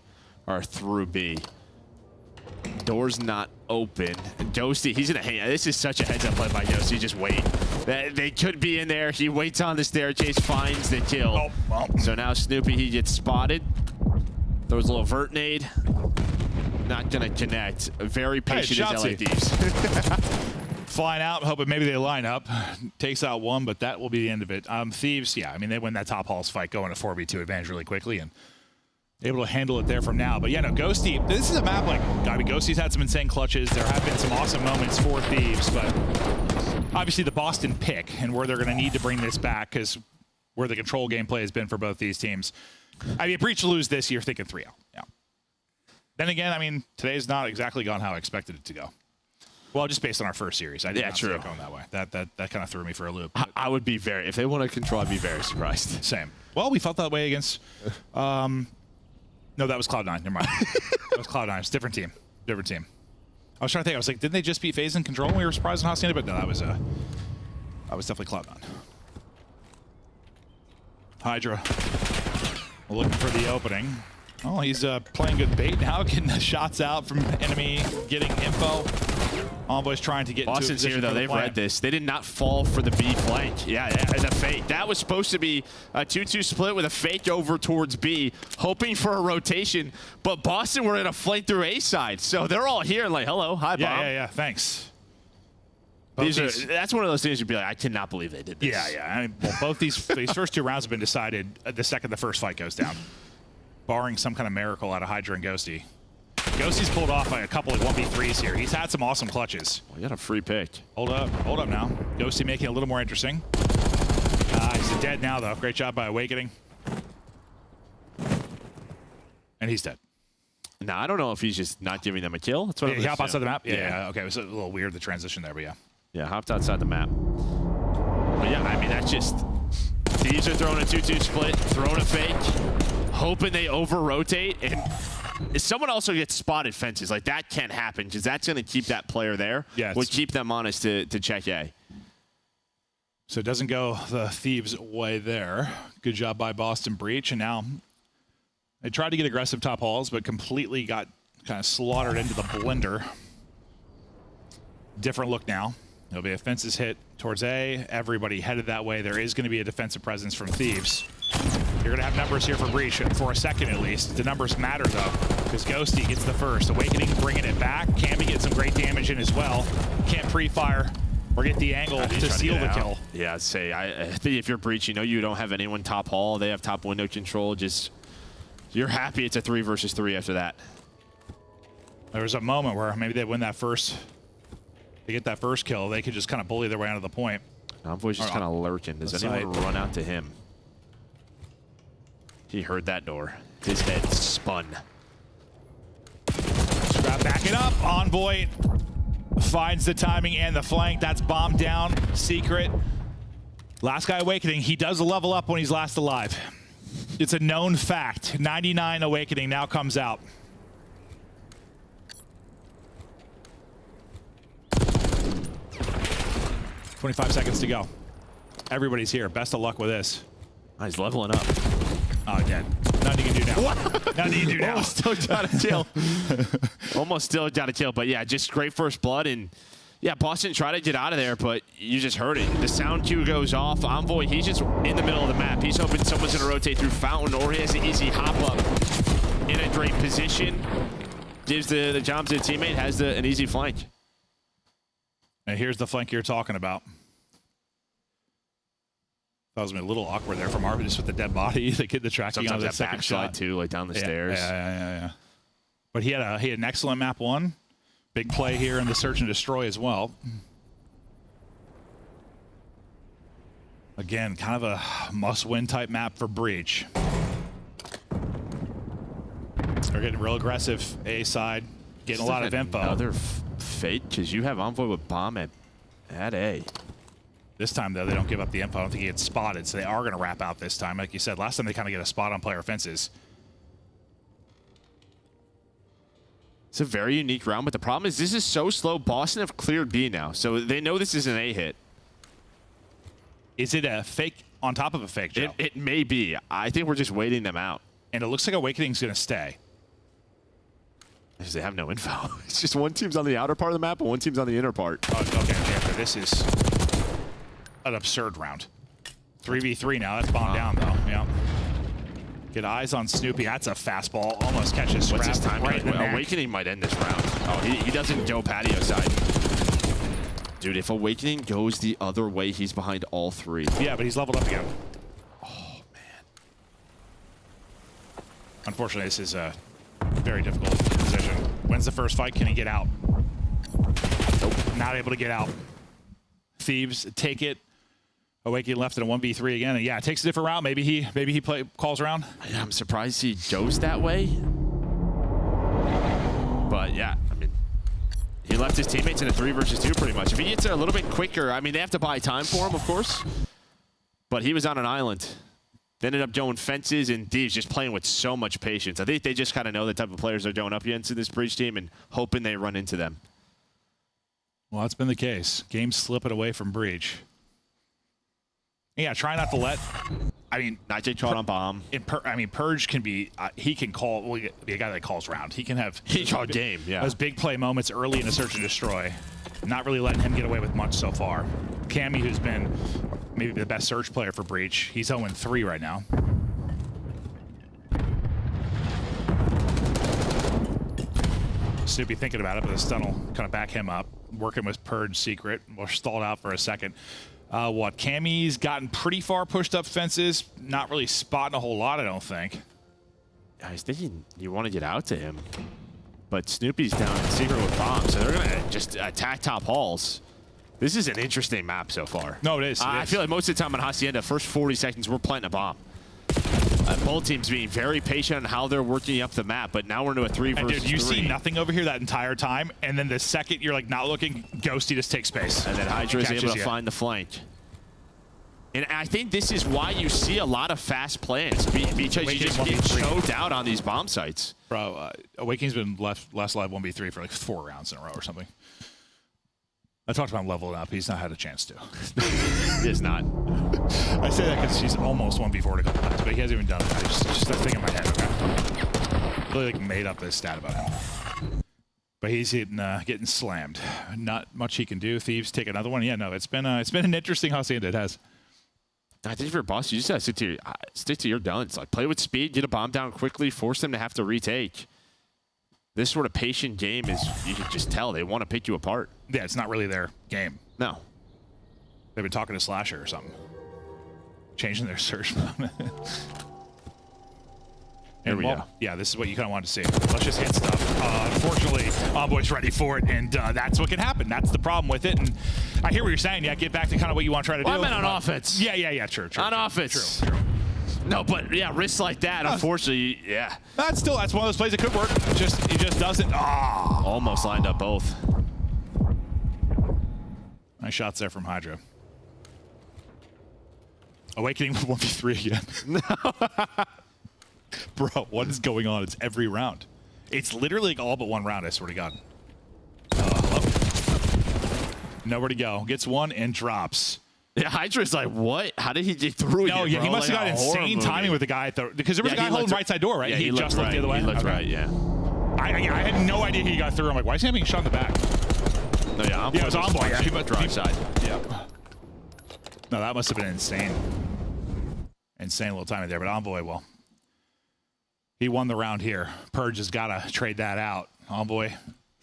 are through B. Door's not open. Ghosty, he's gonna hang. This is such a heads-up play by Ghosty. Just wait. They could be in there. He waits on the staircase, finds the kill. Oh, well. So now Snoopy, he gets spotted. Throws a little vert nade. Not gonna connect. Very patient as LA Thieves. Flying out, hoping maybe they line up. Takes out 1, but that will be the end of it. Thieves, yeah, I mean, they win that top halls fight, going to 4v2 advantage really quickly, and able to handle it there from now. But yeah, no, Ghosty, this is a map like, I mean, Ghosty's had some insane clutches. There have been some awesome moments for Thieves, but obviously the Boston pick and where they're going to need to bring this back because where the control gameplay has been for both these teams. I mean, Breach lose this, you're thinking 3-0. Yeah. Then again, I mean, today's not exactly gone how I expected it to go. Well, just based on our first series. I did not see it going that way. That kind of threw me for a loop. I would be very, if they want to control, I'd be very surprised. Same. Well, we felt that way against, no, that was Cloud9. Never mind. That was Cloud9. It's a different team. Different team. I was trying to think. I was like, didn't they just beat FaZe in Control and we were surprised on how it? But no, that was definitely Cloud9. Hydra looking for the opening. Oh, he's playing good bait now, getting the shots out from enemy, getting info. Envoy's trying to get Boston's here, though. They've read this. They did not fall for the B flank. Yeah, and a fake. That was supposed to be a 2-2 split with a fake over towards B, hoping for a rotation. But Boston were in a flank through A side. So they're all here like, hello, hi, Bob. Yeah, thanks. That's one of those things you'd be like, I cannot believe they did this. Yeah. I mean, well, both these first 2 rounds have been decided the second the first fight goes down, barring some kind of miracle out of Hydra and Ghosty. Ghosty's pulled off by a couple of 1v3s here. He's had some awesome clutches. Well, you got a free pick. Hold up now. Ghosty making it a little more interesting. He's dead now, though. Great job by Awakening. And he's dead. Now, I don't know if he's just not giving them a kill. That's what he hopped outside the map? Yeah. Okay, it was a little weird, the transition there, but yeah. Yeah, hopped outside the map. But yeah, I mean, that's just... Thieves are throwing a 2-2 split, throwing a fake, hoping they over-rotate, and someone also gets spotted fences. Like, that can't happen, because that's going to keep that player there. Yeah, would keep them honest to check A. So it doesn't go the Thieves' way there. Good job by Boston Breach, and now they tried to get aggressive top halls, but completely got kind of slaughtered into the blender. Different look now. There'll be a fences hit towards A. Everybody headed that way. There is going to be a defensive presence from Thieves. You're going to have numbers here for Breach for a second at least. The numbers matter, though, because Ghosty gets the first. Awakening bringing it back. Cammy gets some great damage in as well. Can't pre-fire or get the angle to seal the kill. Yeah, I'd say, I think if you're Breach, you know you don't have anyone top hall. They have top window control. Just, you're happy it's a 3 versus 3 after that. There was a moment where maybe they win that first. They get that first kill. They could just kind of bully their way onto the point. Envoy's just kind of lurking. Does anyone run out to him? He heard that door. His head spun. Scrap back it up. Envoy finds the timing and the flank. That's bombed down. Secret. Last guy Awakening. He does level up when he's last alive. It's a known fact. 99 Awakening now comes out. 25 seconds to go. Everybody's here. Best of luck with this. Oh, he's leveling up. Oh, dead. Nothing you can do now. What? Nothing you can do now. Almost still out of jail. Almost still out of jail. But yeah, just great first blood. And yeah, Boston tried to get out of there, but you just heard it. The sound cue goes off. Envoy, he's just in the middle of the map. He's hoping someone's going to rotate through Fountain, or he has an easy hop up in a great position. Gives the job to the teammate, has an easy flank. And here's the flank you're talking about. That was a little awkward there from Arvin, just with the dead body. They get the tracking on the second shot too, like down the stairs. Yeah. But he had an excellent map one. Big play here in the search and destroy as well. Again, kind of a must-win type map for Breach. They're getting real aggressive. A side, getting a lot of info. Another fate, because you have Envoy with bomb at A. This time, though, they don't give up the info. I don't think he gets spotted, so they are going to wrap out this time. Like you said, last time they kind of get a spot on player fences. It's a very unique round, but the problem is this is so slow. Boston have cleared B now, so they know this is an A hit. Is it a fake on top of a fake, Joe? It may be. I think we're just waiting them out. And it looks like Awakening's going to stay. Because they have no info. It's just one team's on the outer part of the map and one team's on the inner part. Oh, okay, yeah, this is an absurd round. 3v3 now. That's bombed down, though. Yeah. Get eyes on Snoopy. That's a fastball. Almost catches Scrap. What's his time? Right Awakening might end this round. Oh, he doesn't go patio side. Dude, if Awakening goes the other way, he's behind all three. Yeah, but he's leveled up again. Oh, man. Unfortunately, this is a very difficult position. Wins the first fight. Can he get out? Nope. Not able to get out. Thieves take it. Awakening left in a 1v3 again. And yeah, it takes a different route. Maybe he calls around. Yeah, I'm surprised he goes that way. But yeah, I mean, he left his teammates in a 3 versus 2 pretty much. If he gets there a little bit quicker, I mean, they have to buy time for him, of course. But he was on an island. They ended up going fences, and Thieves just playing with so much patience. I think they just kind of know the type of players they're going up against in this Breach team and hoping they run into them. Well, that's been the case. Games slipping away from Breach. Yeah, try not to let. I mean, Nightjay caught on bomb. Purge can be. He can call. Well, be a guy that calls round. He can have. He called game. Yeah. Those big play moments early in a search and destroy. Not really letting him get away with much so far. Cammy, who's been maybe the best search player for Breach, he's 0-3 right now. Snoopy thinking about it, but the stun will kind of back him up. Working with Purge secret. We're stalled out for a second. Cammy's gotten pretty far pushed up fences. Not really spotting a whole lot, I don't think. I was thinking you want to get out to him. But Snoopy's down in secret with bombs, so they're going to just attack top halls. This is an interesting map so far. No, it is. I feel like most of the time on Hacienda, first 40 seconds, we're planting a bomb. Both teams being very patient on how they're working up the map, but now we're into a 3 versus 3. Dude, you see nothing over here that entire time, and then the second you're like not looking, Ghosty just takes space. And then Hydra is able to find the flank. And I think this is why you see a lot of fast plans, because you just get choked out on these bomb sites. Bro, Awakening's been less live 1v3 for like 4 rounds in a row or something. I talked about him leveling up. He's not had a chance to. He is not. I say that because he's almost 1v4'd a couple times, but he hasn't even done it. Just a thing in my head, okay? Really like made up this stat about him. But he's getting slammed. Not much he can do. Thieves take another one. Yeah, no, it's been an interesting Hacienda. It has. I think for a boss, you just gotta stick to your guns. Like, play with speed, get a bomb down quickly, force them to have to retake. This sort of patient game is, you can just tell, they want to pick you apart. Yeah, it's not really their game. No. They've been talking to Slasher or something. Changing their search mode. Here we go. Yeah, this is what you kind of wanted to see. Let's just hit stuff. Unfortunately, Envoy's ready for it, and that's what can happen. That's the problem with it. And I hear what you're saying. Yeah, get back to kind of what you want to try to do. I meant on offense. Yeah, true. On offense. True. No, but yeah, risks like that, unfortunately, yeah. That's one of those plays that could work. It just doesn't. Almost lined up both. Nice shots there from Hydra. Awakening with 1v3 again. Bro, what is going on? It's every round. It's literally like all but one round, I swear to God. Hello? nowhere to go. Gets one and drops. Yeah, Hydra's like, what? How did he get through? No, here, he must have got insane timing with the guy because there was a guy holding right side door, right? Yeah, he just looked the other way. He looked right, yeah. I had no idea he got through. I'm like, why is he having a shot in the back? No, yeah, it was Envoy. Yeah, he went drive side. Yeah. No, that must have been insane. Insane little timing there, but Envoy, well, he won the round here. Purge has got to trade that out. Envoy,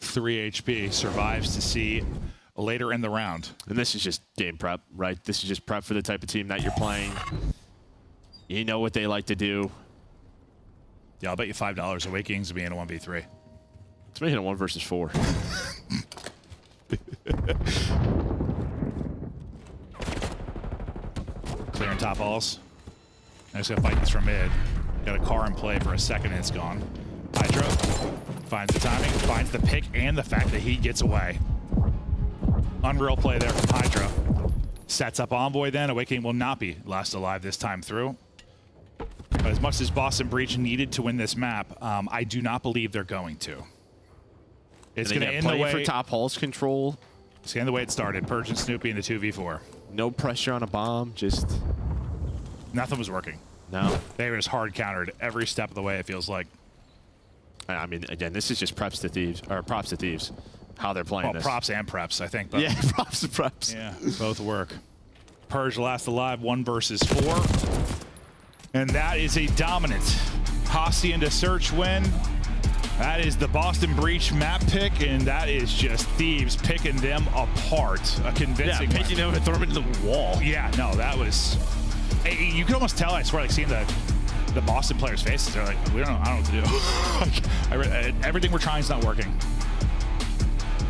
3 HP, survives to see later in the round. And this is just game prep, right? This is just prep for the type of team that you're playing. You know what they like to do. Yeah, I'll bet you $5 Awakenings will be in a 1v3. It's making a 1 versus 4. Clearing top halls. I'm just gonna fight this from mid. Got a car in play for a second and it's gone. Hydra finds the timing, finds the pick and the fact that he gets away. Unreal play there from Hydra. Sets up Envoy then. Awakening will not be last alive this time through. But as much as Boston Breach needed to win this map, I do not believe they're going to. It's going to end the way for top halls control. It's going to end the way it started. Purge and Snoopy in the 2v4. No pressure on a bomb, just... Nothing was working. No. They were just hard countered every step of the way, it feels like. I mean, again, this is just props to Thieves, how they're playing this. Props and preps, I think. But yeah, props and preps. Yeah, both work. Purge last alive, 1 versus 4. And that is a dominant Hossie into Search win. That is the Boston Breach map pick, and that is just Thieves picking them apart. A convincing picking them and throwing them into the wall. Yeah, no, that was... You could almost tell, I swear, like seeing the Boston players' faces. They're like, I don't know what to do. Everything we're trying is not working.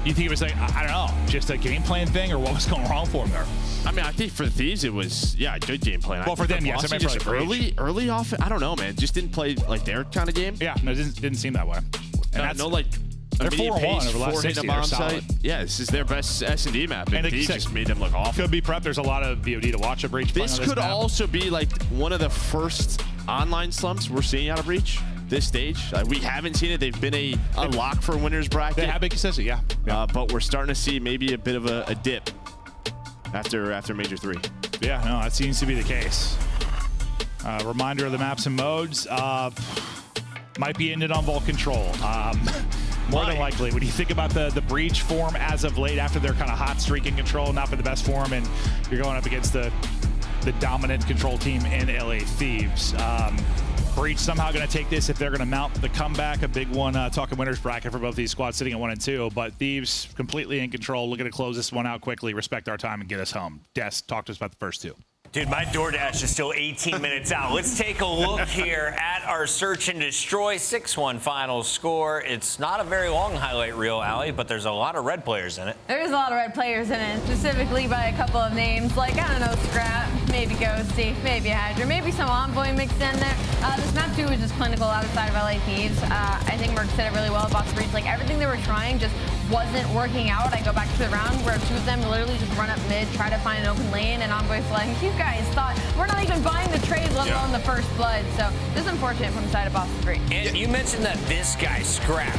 You think it was like, I don't know, just a game plan thing, or what was going wrong for them there? I mean, I think for Thieves it was, yeah, a good game plan. Well, for them, yes. I mean, just early off, I don't know, man. Just didn't play like their kind of game. Yeah, no, it didn't seem that way. And that's no, like they're 4-1 over the last 60. Bomb site. Yeah, this is their best S&D map, and Thieves just made them look awful. Could be prep. There's a lot of VOD to watch at Breach. This could also be like one of the first online slumps we're seeing out of Breach. This stage, we haven't seen it. They've been a lock for winners bracket. They have been consistent, yeah. But we're starting to see maybe a bit of a dip after Major 3. Yeah, no, that seems to be the case. Reminder of the maps and modes. Might be ended on Vault Control. More than likely. When you think about the Breach form as of late, after their kind of hot streak in Control, not been the best form, and you're going up against the dominant Control team in LA Thieves. Breach somehow going to take this if they're going to mount the comeback. A big one, talking winners bracket for both these squads sitting at 1 and 2. But Thieves completely in control, looking to close this one out quickly, respect our time, and get us home. Des, talk to us about the first two. Dude, my DoorDash is still 18 minutes out. Let's take a look here at our Search and Destroy 6-1 final score. It's not a very long highlight reel, Allie, but there's a lot of red players in it. There's a lot of red players in it, specifically by a couple of names, like, I don't know, Scrap, maybe Ghosty, maybe Hydra, maybe some Envoy mixed in there. This map 2 was just clinical outside of LA Thieves. I think Merc said it really well about Breach. Like, everything they were trying just wasn't working out. I go back to the round where 2 of them literally just run up mid, try to find an open lane, and Envoy's like, you guys thought we're not even buying the trade, let alone the first blood. So this is unfortunate from the side of Boston Breach. And you mentioned that this guy, Scrap,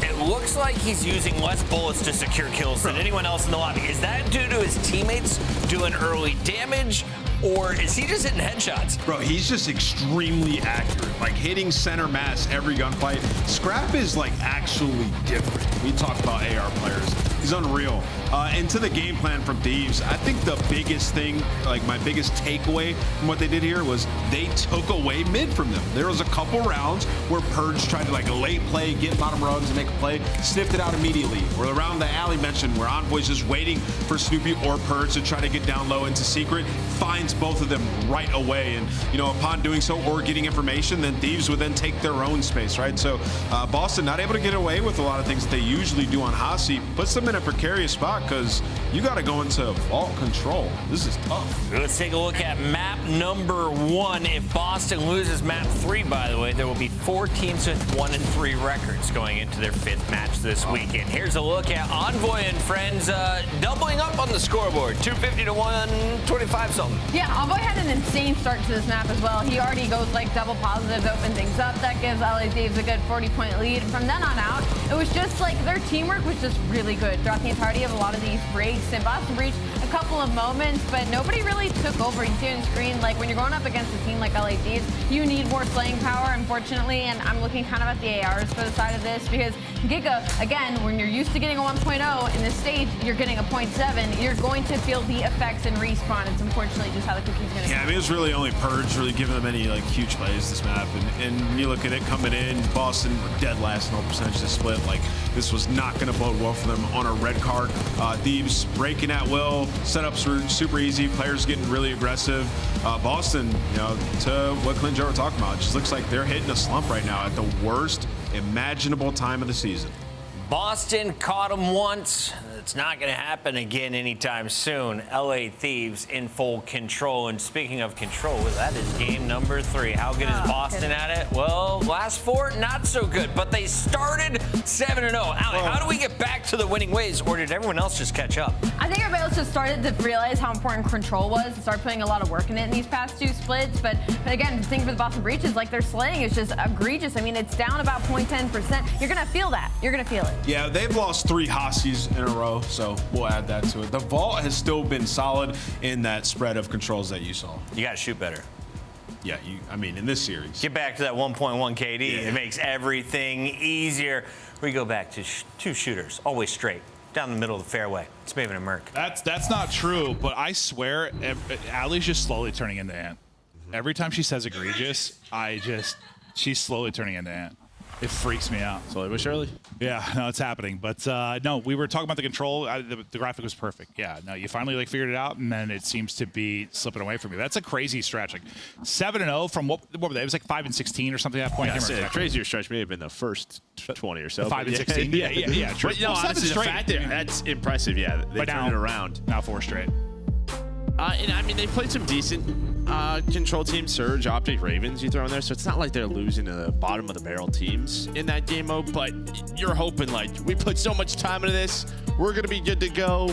it looks like he's using less bullets to secure kills than anyone else in the lobby. Is that due to his teammates doing early damage, or is he just hitting headshots? Bro, he's just extremely accurate. Like hitting center mass every gunfight. Scrap is like actually different. We talk about AR players. He's unreal. And to the game plan from Thieves, I think the biggest thing, like my biggest takeaway from what they did here was they took away mid from them. There was a couple rounds where Purge tried to like late play, get bottom rugs and make a play, sniffed it out immediately. Or the round that Allie mentioned where Envoy's just waiting for Snoopy or Purge to try to get down low into secret, finds both of them right away. And, you know, upon doing so or getting information, then Thieves would then take their own space, right? So Boston not able to get away with a lot of things that they usually do on Hossie, puts them in a precarious spot because you got to go into Vault Control. This is tough. Let's take a look at map number 1. If Boston loses map 3, by the way, there will be 4 teams with 1-3 records going into their 5th match this weekend. Here's a look at Envoy and friends doubling up on the scoreboard, 250 to 125 something. Yeah, Envoy had an insane start to this map as well. He already goes like double positives, open things up. That gives LA Thieves a good 40-point lead. From then on out, it was just like their teamwork was just really good throughout the entirety of a lot lot of these breaks. And Boston Breach, a couple of moments, but nobody really took over. You see it on screen, like when you're going up against a team like LA Thieves, you need more slaying power, unfortunately. And I'm looking kind of at the ARs for the side of this because Giga, again, when you're used to getting a 1.0 in this stage, you're getting a 0.7. You're going to feel the effects in respawn. It's unfortunately just how the cookie's going to Yeah, I mean, it was really only Purge really giving them any like huge plays this map. And when you look at it coming in, Boston were dead last in all percentage of split. Like, this was not going to bode well for them on a red card. Thieves breaking at will, setups were super easy, players getting really aggressive. Boston, you know, to what Clint and Joe were talking about, it just looks like they're hitting a slump right now at the worst imaginable time of the season. Boston caught them once. It's not going to happen again anytime soon. LA Thieves in full control. And speaking of control, that is game number 3. How good is Boston at it? Well, last 4, not so good. But they started 7-0. Ali, how do we get back to the winning ways? Or did everyone else just catch up? I think everybody else just started to realize how important control was and started putting a lot of work in it in these past 2 splits. But again, the thing for the Boston Breach is like their slaying is just egregious. I mean, it's down about 0.10%. You're going to feel that. You're going to feel it. Yeah, they've lost 3 Hossies in a row, so we'll add that to it. The vault has still been solid in that spread of controls that you saw. You got to shoot better. Yeah, I mean, in this series. Get back to that 1.1 KD. Yeah. It makes everything easier. We go back to 2 shooters, always straight, down the middle of the fairway. It's Maven and Merc. That's not true, but I swear, Allie's just slowly turning into Ant. Every time she says egregious, she's slowly turning into Ant. It freaks me out. Slowly but surely. Yeah, no, it's happening. But no, we were talking about the control. The graphic was perfect. Yeah, no, you finally like figured it out, and then it seems to be slipping away from you. That's a crazy stretch. Like 7-0 from what were they? It was like 5-16 or something at that point. Yeah, a crazier stretch may have been the first 20 or so. 5-16. Yeah. True. But no, honestly, the fact that's impressive. Yeah, they turned it around. Now 4 straight. And I mean, they played some decent control teams, Surge, Optic, Ravens you throw in there, so it's not like they're losing to the bottom of the barrel teams in that game mode, but you're hoping, like, we put so much time into this, we're going to be good to go.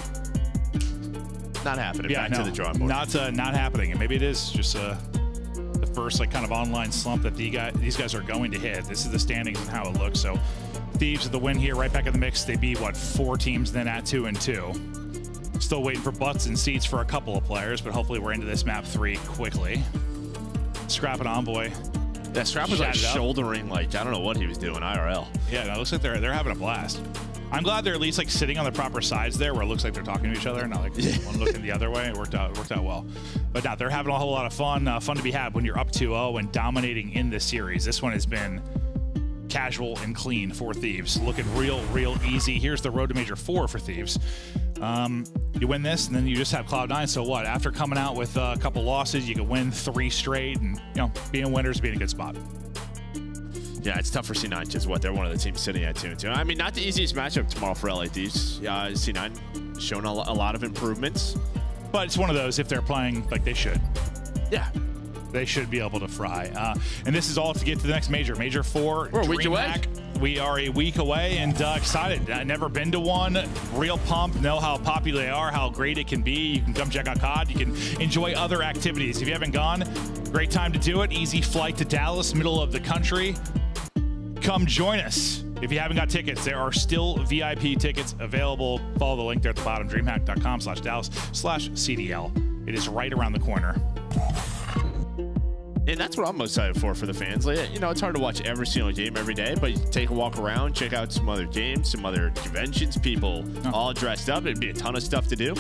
Not happening. Yeah, back to the drawing board. Not happening, and maybe it is just the first, like, kind of online slump that these guys are going to hit. This is the standings and how it looks, so Thieves with the win here, right back in the mix. They beat, what, 4 teams then at 2-2. Still waiting for butts and seats for a couple of players, but hopefully we're into this map 3 quickly. Scrap and Envoy. Yeah, Scrap was like shouldering, like, I don't know what he was doing, IRL. Yeah, no, it looks like they're having a blast. I'm glad they're at least like sitting on the proper sides there where it looks like they're talking to each other, not like one looking the other way. It worked out well. But now they're having a whole lot of fun. Fun to be had when you're up 2-0 and dominating in this series. This one has been casual and clean for Thieves. Looking real easy. Here's the road to Major 4 for Thieves. You win this, and then you just have Cloud9. So what? After coming out with a couple losses, you can win 3 straight, and being winners, being a good spot. Yeah, it's tough for C9 because they're one of the teams sitting at 2-2. I mean, not the easiest matchup tomorrow for LA Thieves. C9 showing a lot of improvements, but it's one of those if they're playing like they should. Yeah. They should be able to fry. And this is all to get to the next Major. Major 4. We're a week away. We are a week away and excited. Never been to one. Real pumped. Know how popular they are, how great it can be. You can come check out COD. You can enjoy other activities. If you haven't gone, great time to do it. Easy flight to Dallas, middle of the country. Come join us. If you haven't got tickets, there are still VIP tickets available. Follow the link there at the bottom, dreamhack.com/Dallas/CDL. It is right around the corner. And that's what I'm most excited for the fans. Like, it's hard to watch every single game every day, but you take a walk around, check out some other games, some other conventions, people all dressed up. It'd be a ton of stuff to do.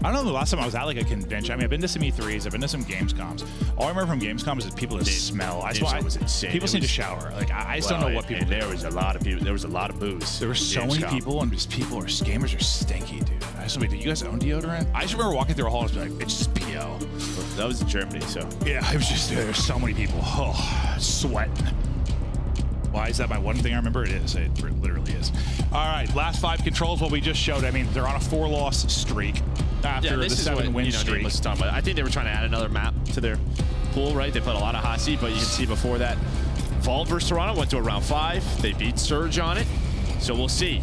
I don't know the last time I was at like a convention. I mean, I've been to some E3s, I've been to some Gamescoms. All I remember from Gamescoms is people just smell. Gamescom was insane. People seem to shower. Like I just don't know what people do. There was a lot of people. There was a lot of booze. There were so many people, and just scammers are stinky, dude. I just do you guys own deodorant? I just remember walking through a hall and being like, it's just PO. That was in Germany, so. Yeah, it was just there's so many people. Oh, sweating. Why is that my one thing I remember? It is. It literally is. All right, last 5 controls, what we just showed. I mean, they're on a 4-loss streak after the 7-win streak. I think they were trying to add another map to their pool, right? They put a lot of Hossie, but you can see before that, Vault versus Toronto went to a round 5. They beat Surge on it, so we'll see.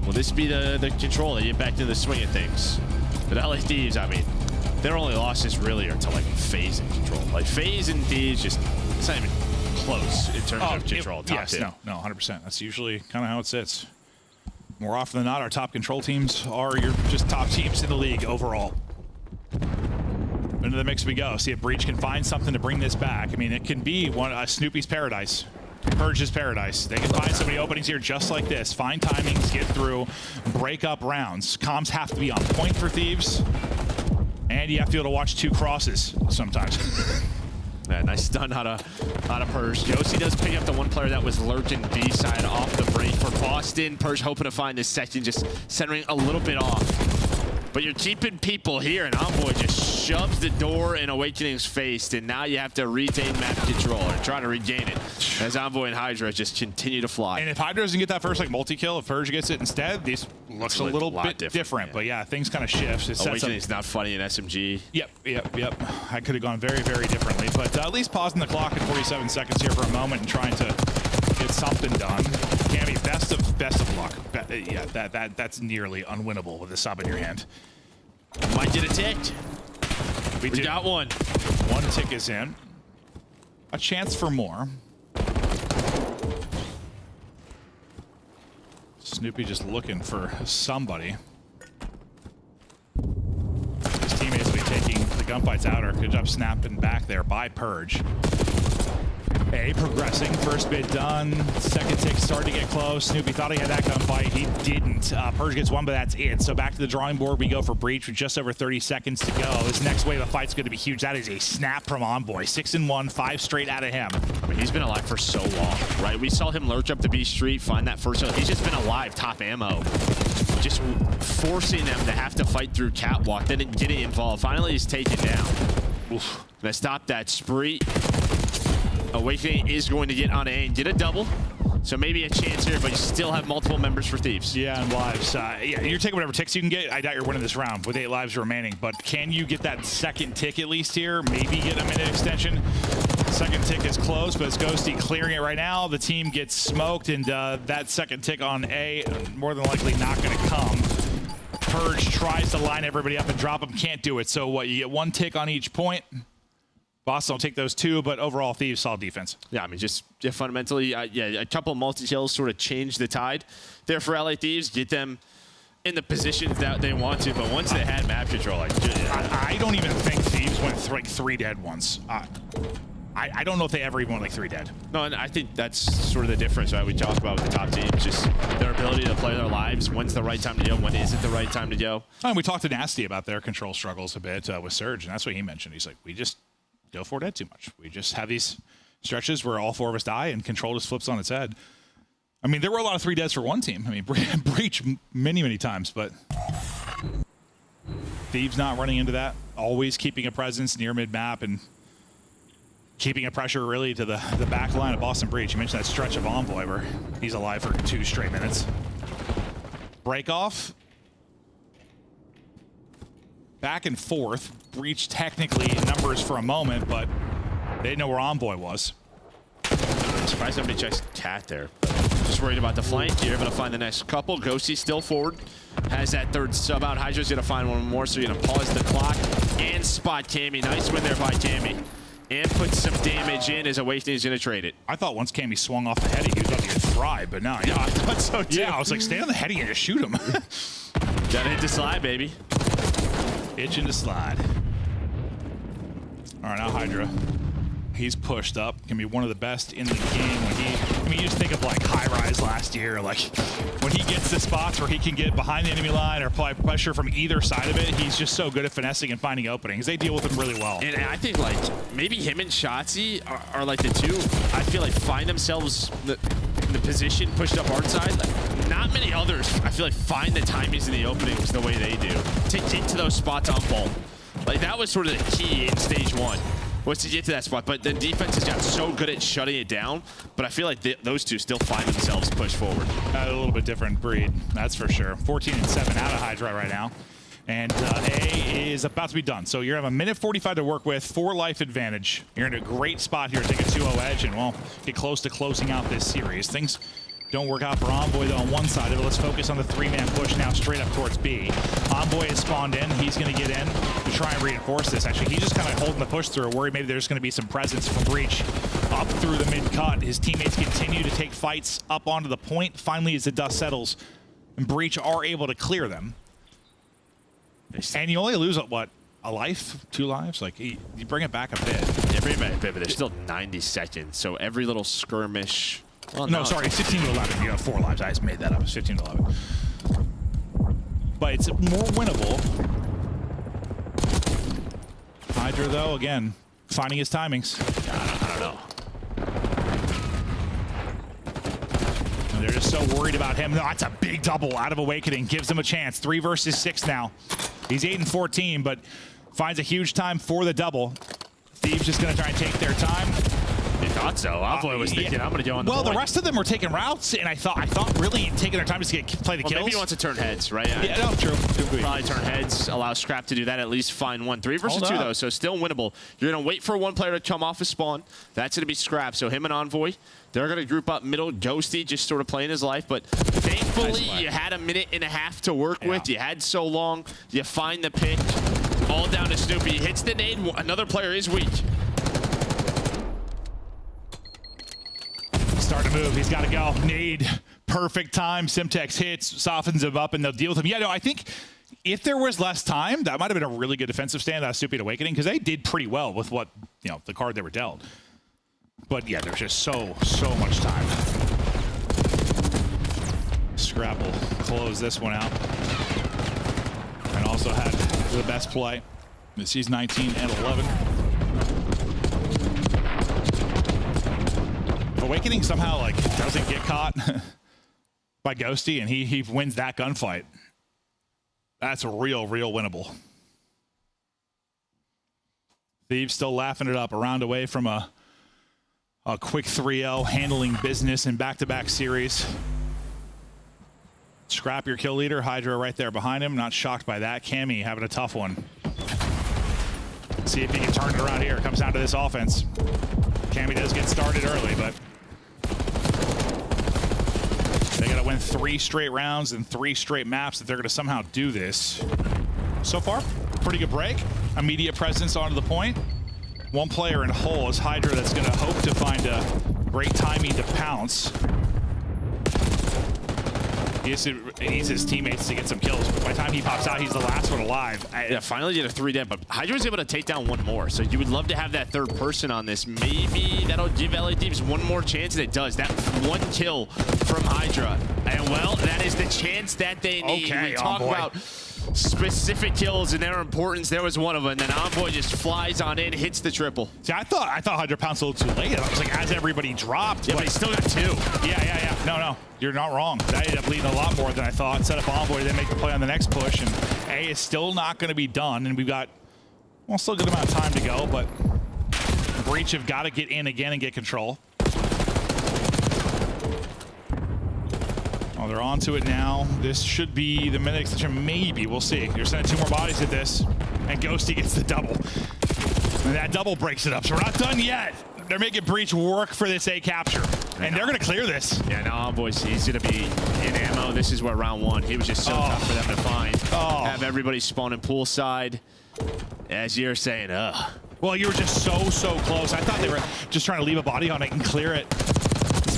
Will this be the control that get back into the swing of things? But LA Thieves, I mean, their only losses really are to like FaZe and control. Like FaZe and Thieves, just it's not even close in terms of control. Yes, no, 100%. That's usually kind of how it sits. more often than not, our top control teams are your just top teams in the league overall. Into the mix we go. See if Breach can find something to bring this back. I mean, it can be Snoopy's paradise. Purge's paradise. They can find so many openings here just like this. Find timings, get through, break up rounds. Comms have to be on point for Thieves. And you have to be able to watch 2 crosses sometimes. Yeah, nice stun out of Purge. Josie does pick up the one player that was lurking B side off the break for Boston. Purge hoping to find this second, just centering a little bit off. But you're keeping people here, and Envoy just shoves the door in Awakening's face, and now you have to retain map control or try to regain it as Envoy and Hydra just continue to fly. And if Hydra doesn't get that first multi-kill, if Purge gets it instead, these looks a little bit different. But yeah, things kind of shift. Awakening's not funny in SMG. Yep. I could have gone very, very differently. But at least pausing the clock at 47 seconds here for a moment and trying to get something done. Cammy, best of luck. Yeah, that's nearly unwinnable with a sub in your hand. Might get a tick. We got one. One tick is in. A chance for more. Snoopy just looking for somebody. His teammates will be taking the gunfights out. Or good job snapping back there by Purge. A progressing, first bit done, second tick starting to get close. Snoopy thought he had that gunfight, he didn't. Purge gets one, but that's it. So back to the drawing board we go for Breach with just over 30 seconds to go. This next wave of fight's going to be huge. That is a snap from Envoy. 6-1, 5 straight out of him. I mean, he's been alive for so long, right? We saw him lurch up the B Street, find that first kill. He's just been alive, top ammo. Just forcing them to have to fight through Catwalk, then getting involved. Finally, he's taken down. Oof. Gonna stop that spree. Awakening is going to get on A and get a double. So maybe a chance here, but you still have multiple members for Thieves. Yeah, and lives. Yeah, you're taking whatever ticks you can get. I doubt you're winning this round with 8 lives remaining, but can you get that second tick at least here? Maybe get a minute extension. Second tick is close, but it's Ghosty clearing it right now. The team gets smoked, and that second tick on A, more than likely not going to come. Purge tries to line everybody up and drop them, can't do it. So what, you get 1 tick on each point. Boston will take those 2, but overall, Thieves solid defense. Yeah, I mean, just fundamentally, a couple multi-kills sort of change the tide there for LA Thieves, get them in the positions that they want to, but once they had map control, I don't even think Thieves went like 3 dead once. I don't know if they ever even went like 3 dead. No, and I think that's sort of the difference, right? We talk about with the top teams, just their ability to play their lives. When's the right time to go? When isn't the right time to go? And we talked to Nasty about their control struggles a bit with Surge, and that's what he mentioned. He's like, we just go 4 dead too much. We just have these stretches where all 4 of us die and control just flips on its head. I mean, there were a lot of 3 deads for one team. I mean, Breach many times, but Thieves not running into that. Always keeping a presence near mid-map and keeping a pressure really to the back line of Boston Breach. You mentioned that stretch of Envoy where he's alive for 2 straight minutes. Break off. Back and forth. Breach technically numbers for a moment, but they didn't know where Envoy was. I'm surprised nobody checks Cat there. Just worried about the flank. You're able to find the next couple. Ghosty still forward. Has that 3rd sub out. Hydra's going to find one more, so you're going to pause the clock and spot Cammy. Nice win there by Cammy. And put some damage in as Awakening's going to trade it. I thought once Cammy swung off the heady, he was about to get fried, but no. Yeah, I thought so too. Yeah, I was like, stay on the heady and just shoot him. Gotta hit the slide, baby. Itching to slide. All right, now Hydra. He's pushed up. Can be one of the best in the game. I mean, you just think of like High Rise last year. Like when he gets the spots where he can get behind the enemy line or apply pressure from either side of it, he's just so good at finessing and finding openings. They deal with him really well. And I think like maybe him and Shotzi are like the 2. I feel like find themselves in the position pushed up hard side. Like, not many others, I feel like, find the timings in the openings the way they do to get to those spots on ball. Like that was sort of the key in stage 1. Was to get to that spot, but the defense has got so good at shutting it down. But I feel like those 2 still find themselves pushed forward. A little bit different breed, that's for sure. 14-7 out of Hydra right now. And A is about to be done. So you're gonna have 1:45 to work with, 4 life advantage. You're in a great spot here to take a 2-0 edge and, well, get close to closing out this series. Things don't work out for Envoy, though, on one side of it. Let's focus on the 3-man push now straight up towards B. Envoy is spawned in. He's going to get in to try and reinforce this. Actually, he's just kind of holding the push through. Worried maybe there's going to be some presence from Breach up through the mid-cut. His teammates continue to take fights up onto the point. Finally, as the dust settles, and Breach are able to clear them. And you only lose, what, a life? 2 lives? Like, you bring it back a bit. Yeah, bring it back a bit, but there's still 90 seconds. So every little skirmish... Well, no, sorry, it's 15 to 11. You have 4 lives. I just made that up. It's 15 to 11. But it's more winnable. Hydra, though, again, finding his timings. I don't know. And they're just so worried about him. No, that's a big double out of Awakening. Gives him a chance. 3 versus 6 now. He's 8 and 14, but finds a huge time for the double. Thieves just going to try and take their time. You thought so. Envoy was thinking, I'm going to go on the Well, point. the rest of them were taking routes, and I thought really taking their time to play the kills. Maybe he wants to turn heads, right? Yeah, no, true. Probably turn heads, allow Scrap to do that, at least find 1. 3 versus 2, though, so still winnable. You're going to wait for one player to come off a spawn. That's going to be Scrap. So him and Envoy, they're going to group up middle. Ghosty just sort of playing his life, but thankfully you had a minute and a half to work with. You had so long. You find the pick. All down to Snoopy. He hits the nade. Another player is weak. Starting to move. He's got to go. Nade. Perfect time. Simtex hits, softens him up, and they'll deal with him. Yeah, no, I think if there was less time, that might have been a really good defensive stand out of Stupid Awakening, because they did pretty well with what, the card they were dealt. But yeah, there's just so much time. Scrap will close this one out. And also had the best play. He's 19 and 11. Awakening somehow doesn't get caught by Ghosty, and he wins that gunfight. That's real winnable. Thieves still laughing it up, a round away from a quick 3-0, handling business in back-to-back series. Scrap your kill leader, Hydra right there behind him. Not shocked by that. Cammy having a tough one. See if he can turn it around here. Comes down to this offense. Cammy does get started early, but they got to win 3 straight rounds and 3 straight maps if they're going to somehow do this. So far, pretty good break. Immediate presence onto the point. 1 player in hole is Hydra that's going to hope to find a great timing to pounce. He needs his teammates to get some kills. By the time he pops out, he's the last one alive. Yeah, finally did a 3 dead, but Hydra was able to take down 1 more. So you would love to have that 3rd person on this. Maybe that'll give LA Thieves 1 more chance, and it does. That 1 kill from Hydra. And well, that is the chance that they need. Okay, we talk about specific kills and their importance. There was 1 of them, and then Envoy just flies on in, hits the triple. See, I thought Hydra pounced a little too late. I was like, as everybody dropped. Yeah, but he still got 2. Yeah. No, you're not wrong. That ended up leading a lot more than I thought. Set up Envoy, then make the play on the next push, and A is still not going to be done, and we've got, well, still a good amount of time to go, but Breach have got to get in again and get control. Oh, they're onto it now. This should be the minute extension. Maybe. We'll see. You're sending 2 more bodies at this. And Ghosty gets the double. And that double breaks it up. So we're not done yet. They're making Breach work for this A capture. And they're going to clear this. Yeah, now Envoy's, he's going to be in ammo. This is where round 1. He was just so tough for them to find. Have everybody spawning poolside. As you're saying, Well, you were just so close. I thought they were just trying to leave a body on it and clear it.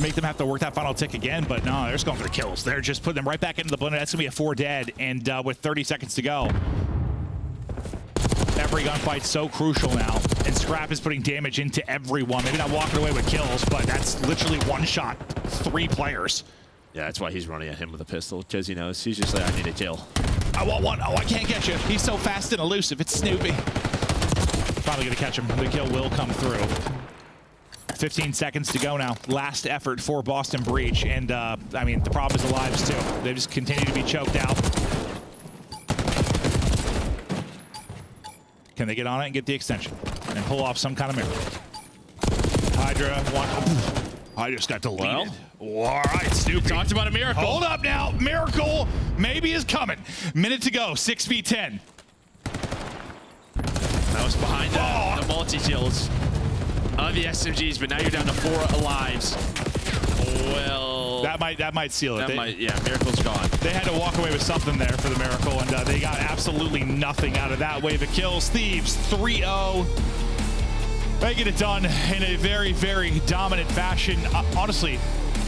Make them have to work that final tick again, but no, they're just going for the kills. They're just putting them right back into the blender. That's going to be a 4 dead, and with 30 seconds to go. Every gunfight's so crucial now, and Scrap is putting damage into everyone. Maybe not walking away with kills, but that's literally 1 shot, 3 players. Yeah, that's why he's running at him with a pistol, because he knows he's just like, I need a kill. I want 1. Oh, I can't get you. He's so fast and elusive. It's Snoopy. Probably going to catch him. The kill will come through. 15 seconds to go now. Last effort for Boston Breach. And, I mean, the problem is the lives, too. They just continue to be choked out. Can they get on it and get the extension? And pull off some kind of miracle? Hydra, I just got deleted. Well, all right, Snoopy. Talked about a miracle. Hold up now. Miracle maybe is coming. Minute to go. 6v10. That was behind the multi-kills of the SMGs, but now you're down to 4 lives. Well, that might seal it. Yeah, Miracle's gone. They had to walk away with something there for the Miracle, and they got absolutely nothing out of that wave of kills. Thieves 3-0. They get it done in a very dominant fashion. Honestly,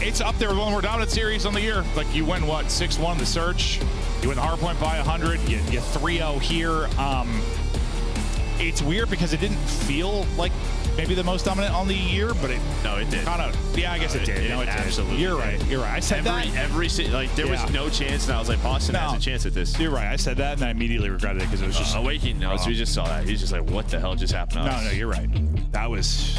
it's up there with one more dominant series on the year. Like you win what 6-1 the search, you win the hardpoint by 100, you 3-0 here. It's weird because it didn't feel like maybe the most dominant on the year, but it did. Kind of, yeah, I guess it did. No, it absolutely did. You're right. I said there was no chance, and I was like, Boston has a chance at this. You're right. I said that, and I immediately regretted it because it was just Awakening. We just saw that. He's just like, what the hell just happened to us? No, you're right. That was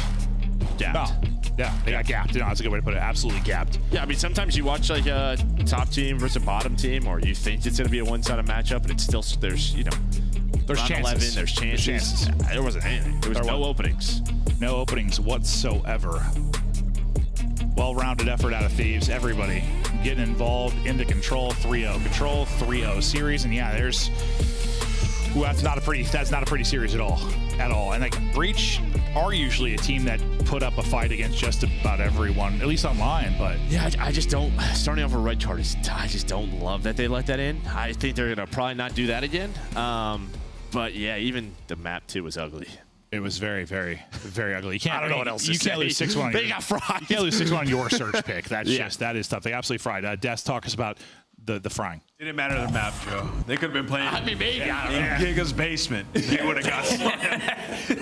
gapped. No. Yeah, they got gapped. No, that's a good way to put it. Absolutely gapped. Yeah, I mean, sometimes you watch like a top team versus a bottom team, or you think it's going to be a one-sided matchup, but it's still there's There's chances. 11, there's chances. There wasn't anything. There was no openings. No openings whatsoever. Well-rounded effort out of Thieves. Everybody getting involved in the Control 3-0. Control 3-0 series. And yeah, that's not a pretty series at all. And like Breach are usually a team that put up a fight against just about everyone, at least online. But yeah, I just don't. Starting off with red card I just don't love that they let that in. I think they're gonna probably not do that again. But yeah, even the map too was ugly. It was very, very, very ugly. I don't know what else to say. You can't lose 6-1. They got fried. You can't lose 6-1 on your search pick. That is tough. They absolutely fried. Des talk us about the frying. Didn't matter the map, Joe. They could have been playing maybe. in Giga's basement. They would have got slammed.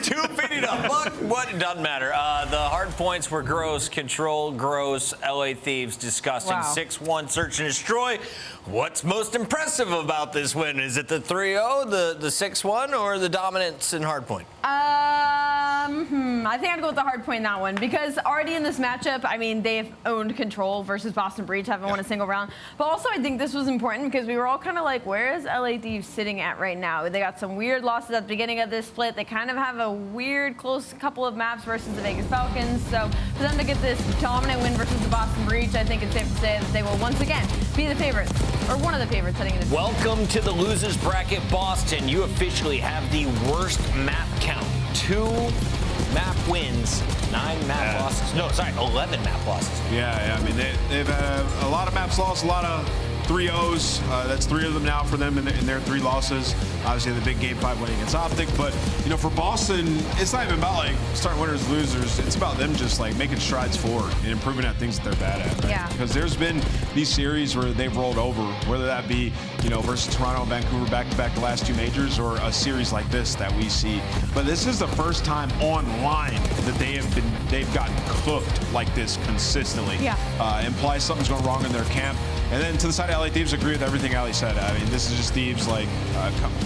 250 to buck. What? It doesn't matter. The hard points were gross. Control, gross. LA Thieves, disgusting. Wow. 6-1, search and destroy. What's most impressive about this win? Is it the 3-0, the 6-1, or the dominance in hardpoint? I think I'd go with the hard point in that one because already in this matchup, I mean, they've owned Control versus Boston Breach, haven't won a single round. But also, I think this was important because we were all kind of like, where is LA Thieves sitting at right now? They got some weird losses at the beginning of this split. They kind of have a weird close couple of maps versus the Vegas Falcons. So for them to get this dominant win versus the Boston Breach, I think it's safe to say that they will once again be the favorites, or one of the favorites heading into. Welcome to the losers bracket, Boston. You officially have the worst map count. 2 map wins, 9 map losses. No, sorry, 11 map losses. Yeah. I mean, they've a lot of maps lost, a lot of 3-0s. That's 3 of them now for them in their 3 losses. Obviously, the big game 5 win against Optic. But, for Boston, it's not even about, like, starting winners, losers. It's about them just, like, making strides forward and improving at things that they're bad at. Right? Yeah. Because there's been these series where they've rolled over, whether that be, versus Toronto and Vancouver back-to-back the last 2 majors, or a series like this that we see. But this is the first time online that they've gotten cooked like this consistently. Yeah. Implies something's going wrong in their camp. And then to the side of LA Thieves, agree with everything Ali said. I mean, this is just Thieves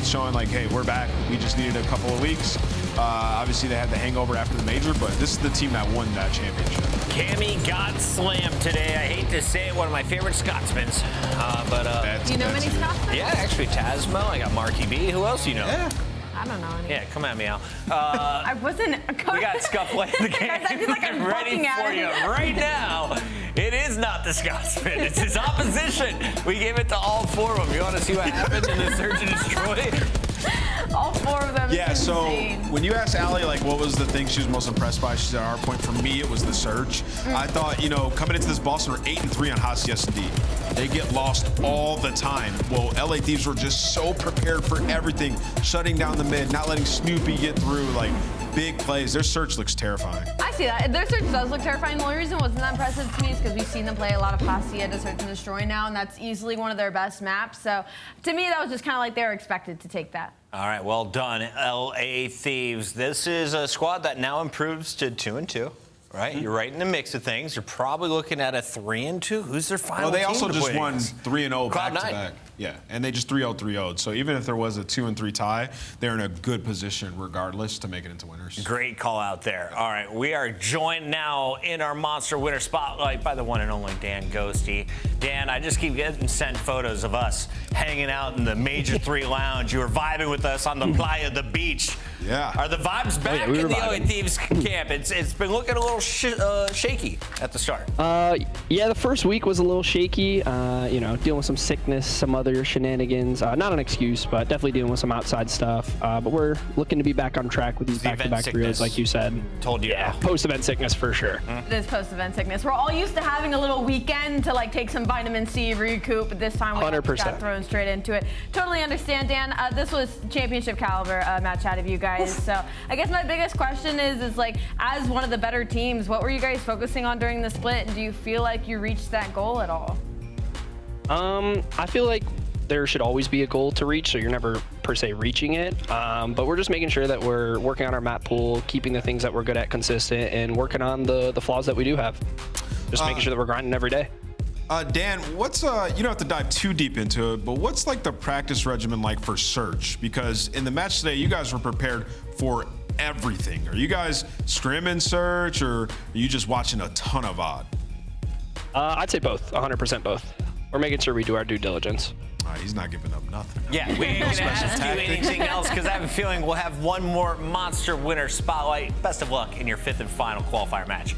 showing like, hey, we're back. We just needed a couple of weeks. Obviously, they had the hangover after the major, but this is the team that won that championship. Cammy got slammed today. I hate to say it, one of my favorite Scotsmans. Do you know many Scotsmen? Yeah, actually, Tasmo. I got Marky B. Who else do you know? Yeah. I don't know any. Yeah, come at me, Al. I wasn't. We got Scuffle in the game. I feel like I'm ready bucking for at you it. right now. It is not the Scotsman. It's his opposition. We gave it to all 4 of them. You want to see what happened in the search and destroy? All 4 of them. Yeah, so insane. when you asked Allie, like, what was the thing she was most impressed by, she said, our point for me, it was the search. I thought, coming into this Boston, we're 8-3 on hot CSD. They get lost all the time. Well, LA Thieves were just so prepared for everything, shutting down the mid, not letting Snoopy get through, like, big plays. Their search looks terrifying. I see that. Their search does look terrifying. The only reason it wasn't that impressive to me is because we've seen them play a lot of Hacia to search and destroy now, and that's easily one of their best maps. So to me, that was just kind of like they were expected to take that. All right, well done, LA Thieves. This is a squad that now improves to 2-2. Right, you're right in the mix of things. You're probably looking at a 3-2. Who's their final? Well, they team also to just play won against? 3-0 Cloud9. back-to-back. Yeah, and they just 3-0, 3-0'd. So even if there was a 2-3 tie, they're in a good position regardless to make it into winners. Great call out there. All right, we are joined now in our Monster Winner Spotlight by the one and only Dan Ghosty. Dan, I just keep getting sent photos of us hanging out in the Major 3 Lounge. You were vibing with us on the Playa, the beach. Yeah. Are the vibes back we in were the vibing. LA Thieves camp? It's been looking a little shaky at the start. Yeah, the first week was a little shaky. Dealing with some sickness, some other other shenanigans. Not an excuse, but definitely dealing with some outside stuff. But we're looking to be back on track with these back-to-back trios, like you said. Told you. Yeah, post-event sickness for sure. It is post-event sickness. We're all used to having a little weekend to like take some vitamin C, recoup, but this time we 100%. got thrown straight into it. Totally understand, Dan. This was championship caliber match out of you guys. So I guess my biggest question is like, as one of the better teams, what were you guys focusing on during the split? Do you feel like you reached that goal at all? I feel like there should always be a goal to reach, so you're never per se reaching it. But we're just making sure that we're working on our map pool, keeping the things that we're good at consistent, and working on the flaws that we do have. Just making sure that we're grinding every day. Dan, what's you don't have to dive too deep into it, but what's like the practice regimen like for Search? Because in the match today, you guys were prepared for everything. Are you guys scrimming Search, or are you just watching a ton of VOD? I'd say both, 100% both. We're making sure we do our due diligence. He's not giving up nothing. Yeah, we ain't gonna ask you anything else because I have a feeling we'll have one more monster winner spotlight. Best of luck in your 5th and final qualifier match.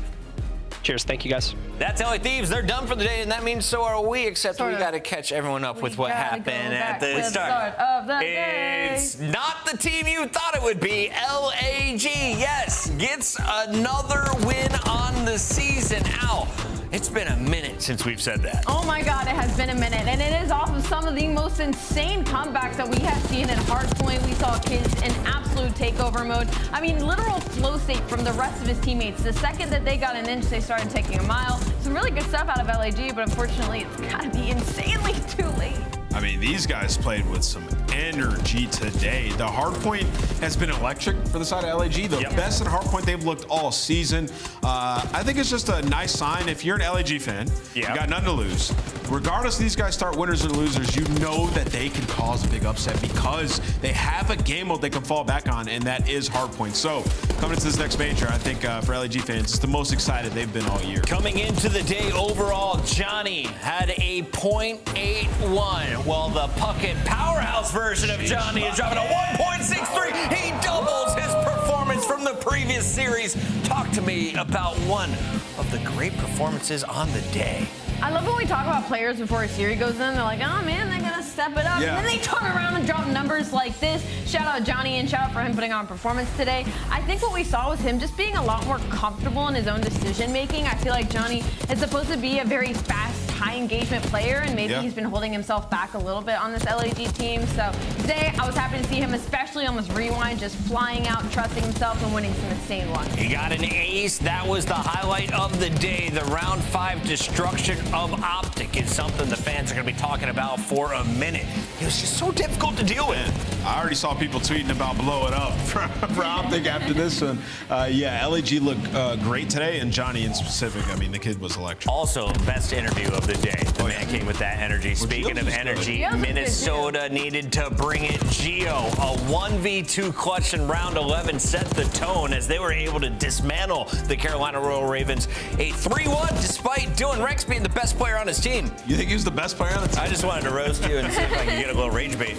Cheers, thank you guys. That's LA Thieves. They're done for the day, and that means so are we, except we got to catch everyone up with what happened at the start of the day. It's not the team you thought it would be. LAG, yes, gets another win on the season. Ow. It's been a minute since we've said that. Oh my God, it has been a minute. And it is off of some of the most insane comebacks that we have seen in Hardpoint. We saw kids in absolute takeover mode. I mean, literal flow state from the rest of his teammates. The second that they got an inch, they started taking a mile. Some really good stuff out of LAG, but unfortunately, it's gotta be insanely too late. I mean, these guys played with some energy today. The hardpoint has been electric for the side of LAG. The best at hardpoint they've looked all season. I think it's just a nice sign. If you're an LAG fan, you got nothing to lose. Regardless of these guys start winners or losers, you know that they can cause a big upset because they have a game mode they can fall back on, and that is hardpoint. So coming into this next major, I think for LAG fans, it's the most excited they've been all year. Coming into the day overall, Johnny had a .81. Well, the Puckett powerhouse version of Johnny is dropping a 1.63. He doubles his performance from the previous series. Talk to me about one of the great performances on the day. I love when we talk about players before a series goes in. They're like, oh man, they're gonna step it up. Yeah. And then they turn around and drop numbers like this. Shout out Johnny and shout out for him putting on performance today. I think what we saw was him just being a lot more comfortable in his own decision making. I feel like Johnny is supposed to be a very fast, high engagement player, and maybe he's been holding himself back a little bit on this LAG team. So today I was happy to see him, especially on this rewind, just flying out, trusting himself, and winning some insane ones. He got an ace. That was the highlight of the day. The round 5 destruction of Optic is something the fans are going to be talking about for a minute. It was just so difficult to deal with. I already saw people tweeting about blow it up for Optic after this one. Yeah, LAG looked great today, and Johnny in specific. I mean, the kid was electric. Also, best interview of the day. The man came with that energy. Speaking of energy, Minnesota needed to bring it. Gio, a 1v2 clutch in round 11 set the tone as they were able to dismantle the Carolina Royal Ravens. A 3-1 despite Dylan Rex being the best player on his team. You think he was the best player on the team? I just wanted to roast you and see if I could get a little rage bait.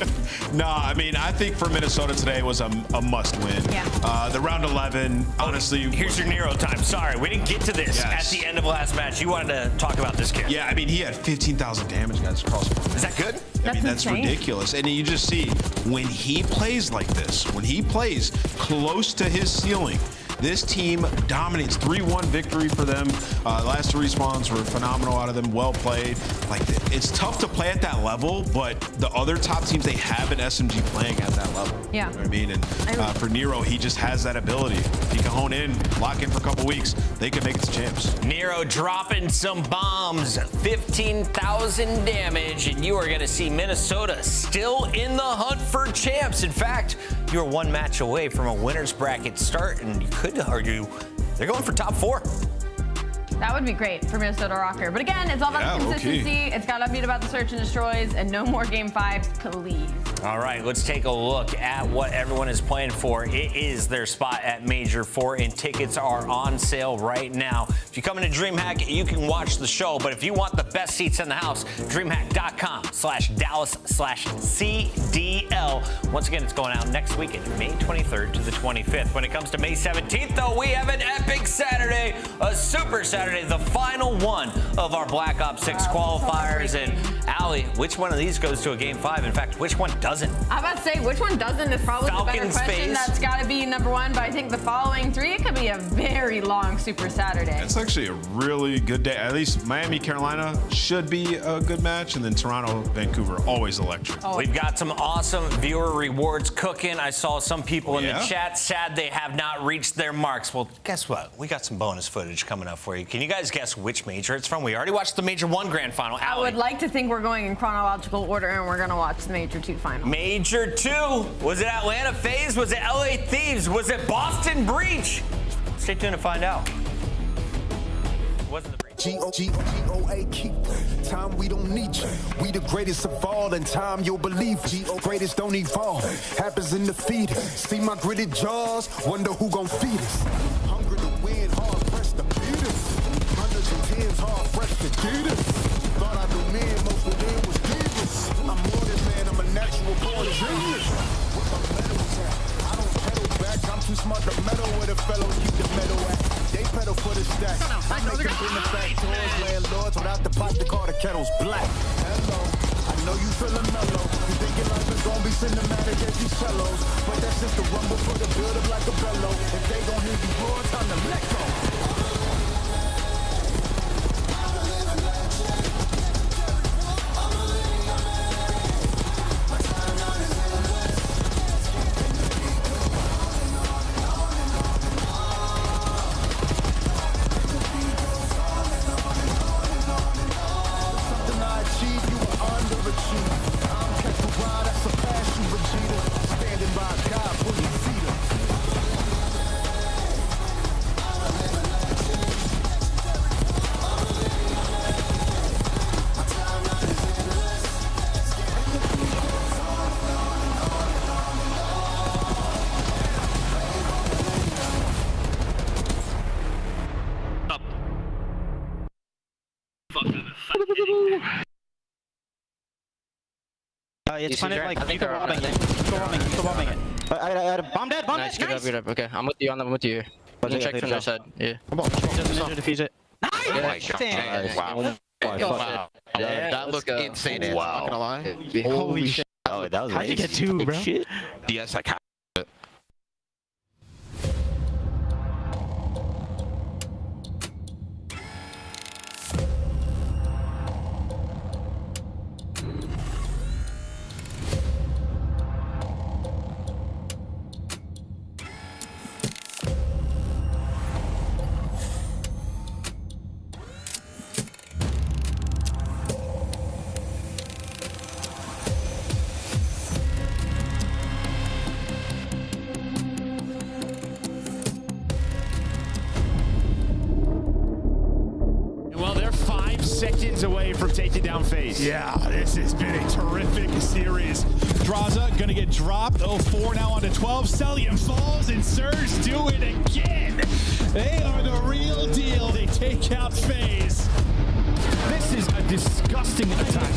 No, I mean, I think for Minnesota today was a must win. Yeah. The round 11, honestly. Here's your Nero time. Sorry, we didn't get to this at the end of last match. You wanted to talk about this kid. Yeah, I mean, he had 15,000 damage guys across the board. Is that good? I mean, that's ridiculous. And you just see when he plays like this, when he plays close to his ceiling, this team dominates. 3-1 victory for them. Last 3 spawns were phenomenal out of them. Well played. Like, it's tough to play at that level, but the other top teams, they have an SMG playing at that level. Yeah. You know what I mean? And for Nero, he just has that ability. If he can hone in, lock in for a couple weeks, they can make it to champs. Nero dropping some bombs. 15,000 damage, and you are going to see Minnesota still in the hunt for champs. In fact, you're 1 match away from a winner's bracket start, and you could argue they're going for top 4. That would be great for Minnesota Rocker. But again, it's all about the consistency. It's got to be about the search and destroys and no more game 5s, please. All right, let's take a look at what everyone is playing for. It is their spot at Major 4, and tickets are on sale right now. If you come into DreamHack, you can watch the show, but if you want the best seats in the house, DreamHack.com/Dallas/CDL. Once again, it's going out next weekend, May 23rd to the 25th. When it comes to May 17th, though, we have an epic Saturday, a super Saturday, the final one of our Black Ops 6 qualifiers. And Allie, which one of these goes to a Game 5? In fact, which one doesn't? I'm about to say, which one doesn't is probably the better question. That's got to be number one, but I think the following three, it could be a very long Super Saturday. It's actually a really good day. At least Miami, Carolina should be a good match, and then Toronto, Vancouver, always electric. Oh. We've got some awesome viewer rewards cooking. I saw some people in the chat sad they have not reached their marks. Well, guess what? We got some bonus footage coming up for you. Can you guys guess which major it's from? We already watched the Major 1 Grand Final. Allie. I would like to think we're going in chronological order, and we're going to watch the Major 2 final. Major 2. Was it Atlanta FaZe? Was it LA Thieves? Was it Boston Breach? Stay tuned to find out. It wasn't the Breach. G-O-A, keep time, we don't need you. We the greatest of all, and time you'll believe. G-O greatest don't evolve, happens in the feed. See my gritted jaws, wonder who gon' feed us. Hungry to win, hard pressed to beat us. Hundreds and tens, hard fresh to get us. Thought I knew men, most of them was divas. I'm more than man, I'm a natural born genius. Where my medals at? I don't pedal back, I'm too smart to meddle with a fellow, keep the medal at. They pedal for the stacks. I make them benefactors, landlords without the pot to call the kettles black. Hello, I know you feeling mellow. You thinking life is gonna be cinematic as these cellos, but that's just the rumble for the build up like a bellow. If they gon' hear you roar, time to let go. It's planted like keep bombing it. Keep bombing it. Bomb dead, bomb dead. Nice. Good up. Okay, I'm with you on I'm with you. Check from their side. Yeah. Come on. Defuse it. Nice. Oh my God. Wow. That looked insane. Wow. I'm not gonna lie. Holy shit. Oh, that was How'd you get two, bro? Yes, I can. Seconds away from taking down FaZe. Yeah, this has been a terrific series. Draza gonna get dropped. 04 now onto 12. Cellium falls and Surge do it again. They are the real deal. They take out FaZe. This is a disgusting attack.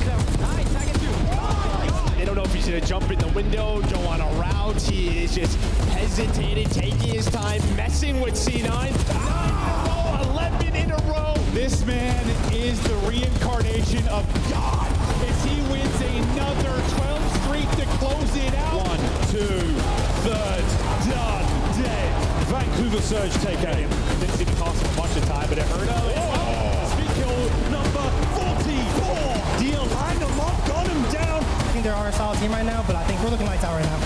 They don't know if he's gonna jump in the window, go on a route. He is just hesitating, taking his time, messing with C9. 11 in a row. This man is the reincarnation of God as he wins another 12 streak to close it out. 1, 2, third, done, dead. Vancouver Surge take aim. Didn't seem to cost him a bunch of time, but it hurt him. Speed kill number 44. Deal line the lock, got him down. I think there are a solid team right now, but I think we're looking lights out right now.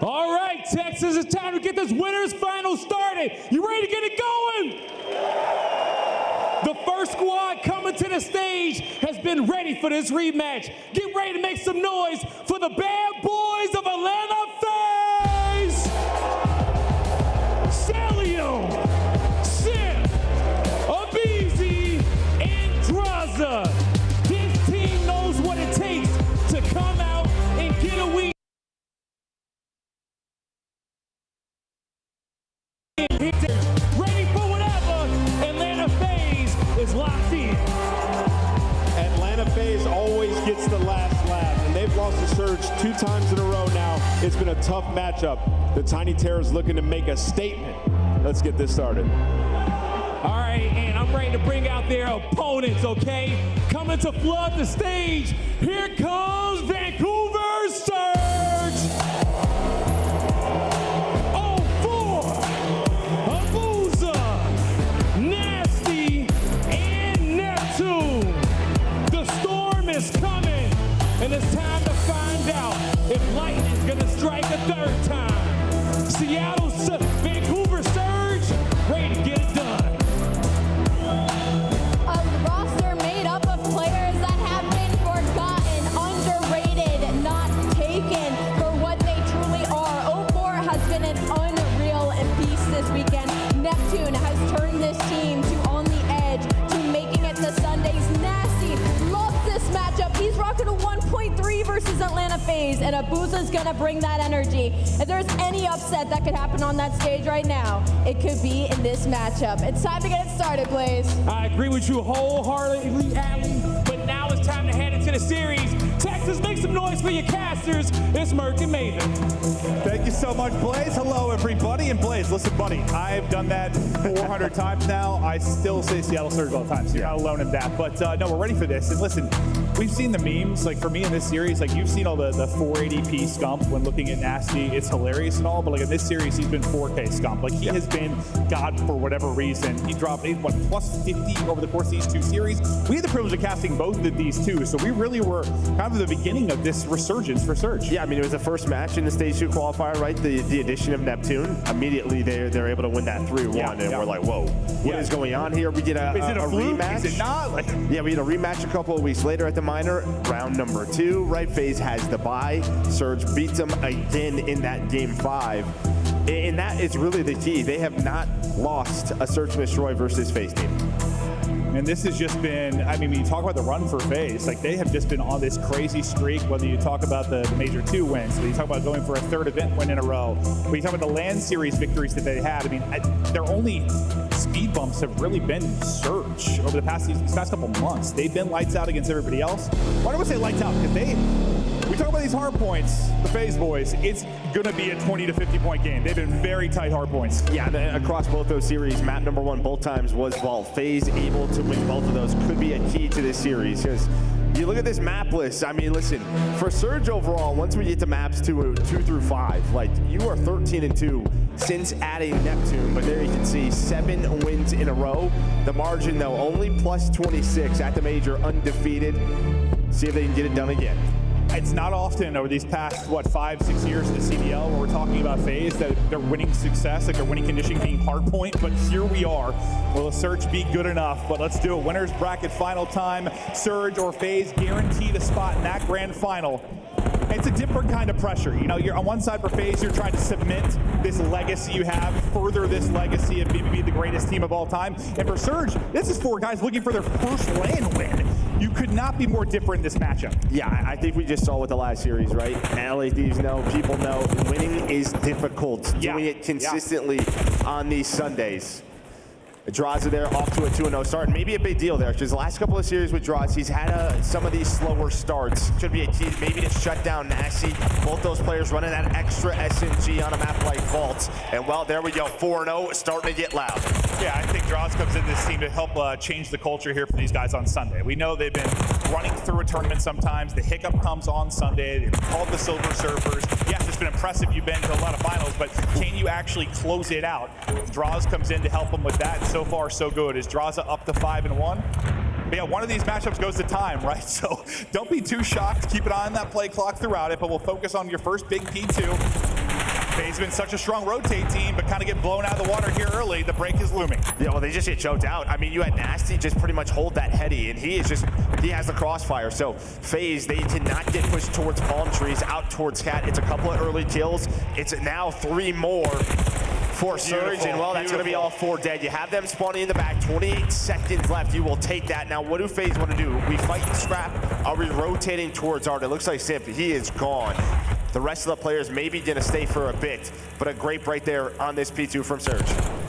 All right, Texas, it's time to get this winners final started. You ready to get it going? The first squad coming to the stage has been ready for this rematch. Get ready to make some noise for the bad boys of Atlanta FaZe! Cellium, Sip, Abizi, gets the last laugh, and they've lost to Surge 2 times in a row now. It's been a tough matchup. The Tiny Terrors looking to make a statement. Let's get this started. All right, and I'm ready to bring out their opponents, okay? Coming to flood the stage, here comes Vancouver Surge! 04, Abusa, Nasty, and Neptune. The storm is coming, and it's time to find out if lightning's gonna strike a 3rd time. Seattle, Vancouver Surge, ready to get it done. A roster made up of players that have been forgotten, underrated, not taken for what they truly are. 04 has been an unreal beast this weekend. Neptune has turned this team to on the edge, to making it to Sundays. Nasty loves this matchup. He's rocking a 1.3 versus Atlanta FaZe, and Abusa's gonna bring that energy. If there's any upset that could happen on that stage right now, it could be in this matchup. It's time to get it started, Blaze. I agree with you wholeheartedly, Allie, but now it's time to head into the series. Texas, make some noise for your casters. It's Merc and Maven. Thank you so much, Blaze. Hello, everybody. And Blaze, listen, buddy, I've done that 400 times now. I still say Seattle Surge all the time, so you're not alone in that. But no, we're ready for this. And listen, we've seen the memes. Like for me in this series, like you've seen all the 480p scump when looking at Nasty. It's hilarious and all, but like in this series, he's been 4K scump. Like he has been God for whatever reason. He dropped plus 50 over the course of these 2 series. We had the privilege of casting both of these 2, so we really were kind of the beginning of this resurgence for Surge. Yeah, I mean, it was the first match in the Stage 2 qualifier, right? The addition of Neptune. Immediately, they're able to win that 3-1, and we're like, whoa, what is going on here? We did a rematch. Is it not? Yeah, we had a rematch a couple of weeks later at the minor, round number 2, right? FaZe has the bye. Surge beats them again in that game 5. And that is really the key. They have not lost a Search and Destroy versus FaZe team. And this has just been, I mean, when you talk about the run for FaZe, like they have just been on this crazy streak, whether you talk about the Major 2 wins, whether you talk about going for a 3rd event win in a row, when you talk about the LAN series victories that they had, I mean, their only speed bumps have really been Surge over the past couple months. They've been lights out against everybody else. Why do we say lights out? Because we talk about these hard points, the FaZe boys, it's going to be a 20 to 50 point game. They've been very tight hard points. Yeah, across both those series, map number 1 both times was Vault. FaZe able to win both of those could be a key to this series. Because you look at this map list, I mean, listen, for Surge overall, once we get to maps 2 through 5, like you are 13-2 since adding Neptune, but there you can see 7 wins in a row. The margin though, only plus 26 at the major, undefeated. See if they can get it done again. It's not often over these past, 5-6 years in the CDL where we're talking about FaZe that they're winning success, like their winning condition being hardpoint, but here we are. Will the Surge be good enough? But let's do it. Winners bracket final time. Surge or FaZe guaranteed a spot in that grand final. It's a different kind of pressure. You know, you're on one side for FaZe, you're trying to cement this legacy you have, further this legacy of maybe the greatest team of all time. And for Surge, this is 4 guys looking for their first LAN win. You could not be more different in this matchup. Yeah, I think we just saw with the last series, right? LA Thieves know, people know, winning is difficult. Doing it consistently on these Sundays. Draza there off to a 2-0 start. Maybe a big deal there, because the last couple of series with Draza, he's had some of these slower starts. Could be a key maybe to shut down Nasty. Both those players running that extra SMG on a map like Vault. And well, there we go, 4-0, starting to get loud. Yeah, I think Draza comes in this team to help change the culture here for these guys on Sunday. We know they've been running through a tournament sometimes. The hiccup comes on Sunday. They're called the Silver Surfers. Yes, it's been impressive. You've been to a lot of finals, but can you actually close it out? Draza comes in to help them with that. So far, so good. Is Draza up to 5-1? But yeah, one of these matchups goes to time, right? So don't be too shocked. Keep an eye on that play clock throughout it, but we'll focus on your first big P2. FaZe been such a strong rotate team, but kind of get blown out of the water here early. The break is looming. Yeah, well, they just get choked out. I mean, you had Nasty just pretty much hold that heady, and he has the crossfire. So FaZe, they did not get pushed towards palm trees, out towards Cat. It's a couple of early kills. It's now 3 more for Surge, and well, that's going to be all 4 dead. You have them spawning in the back, 28 seconds left. You will take that. Now, what do FaZe want to do? We fight and scrap? Are we rotating towards Art? It looks like Simp, he is gone. The rest of the players maybe going to stay for a bit, but a great break there on this P2 from Surge.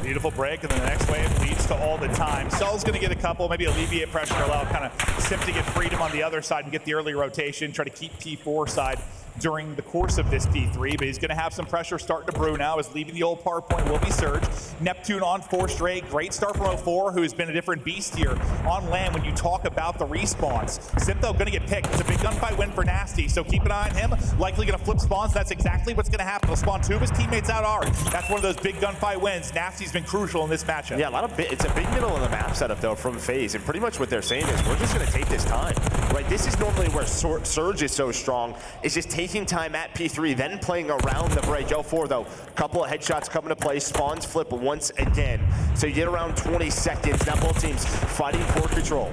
Beautiful break, and then the next wave leads to all the time. Cell's going to get a couple, maybe alleviate pressure, allow kind of Simp to get freedom on the other side and get the early rotation, try to keep P4 side during the course of this P3, but he's going to have some pressure starting to brew now as leaving the old par point will be Surge. Neptune on 4 straight. Great start from 04, who has been a different beast here on land when you talk about the respawns. Simp, though, going to get picked. It's a big gunfight win for Nasty, so keep an eye on him. Likely going to flip spawns. That's exactly what's going to happen. He'll spawn 2 of his teammates out hard. That's one of those big gunfight wins. Nasty's been crucial in this matchup. Yeah, it's a big middle of the map setup, though, from FaZe, and pretty much what they're saying is we're just going to take this time. Right, this is normally where Surge is so strong. It's just taking time at P3, then playing around the break. 04, though, couple of headshots coming to play. Spawns flip once again. So you get around 20 seconds. Now both teams fighting for control.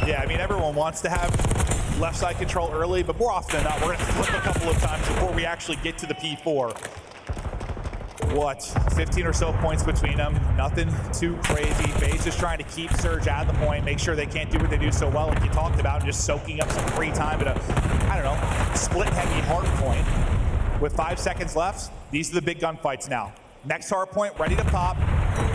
Yeah, I mean, everyone wants to have left side control early, but more often than not, we're going to flip a couple of times before we actually get to the P4. What, 15 or so points between them, nothing too crazy. FaZe just trying to keep Surge out of the point, make sure they can't do what they do so well, like you talked about, and just soaking up some free time at a, I don't know, split-heavy hard point. With 5 seconds left, these are the big gunfights now. Next hard point, ready to pop.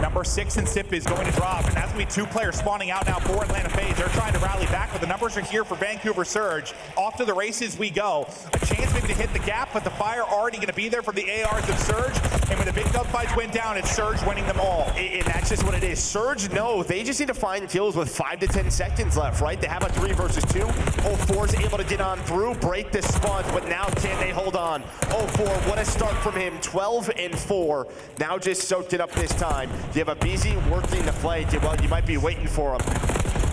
Number 6 and Sip is going to drop, and that's going to be 2 players spawning out now for Atlanta FaZe. They're trying to rally back, but the numbers are here for Vancouver Surge. Off to the races we go. A chance maybe to hit the gap, but the fire already going to be there from the ARs of Surge. And when the big gunfights went down, it's Surge winning them all. And that's just what it is. Surge, no, they just need to find kills with 5 to 10 seconds left, right? They have a 3 versus 2. 04 is able to get on through, break the spawns, but now can they hold on? 04, what a start from him, 12 and 4. Now just soaked it up this time. You have a BZ working the flank. Well, you might be waiting for him.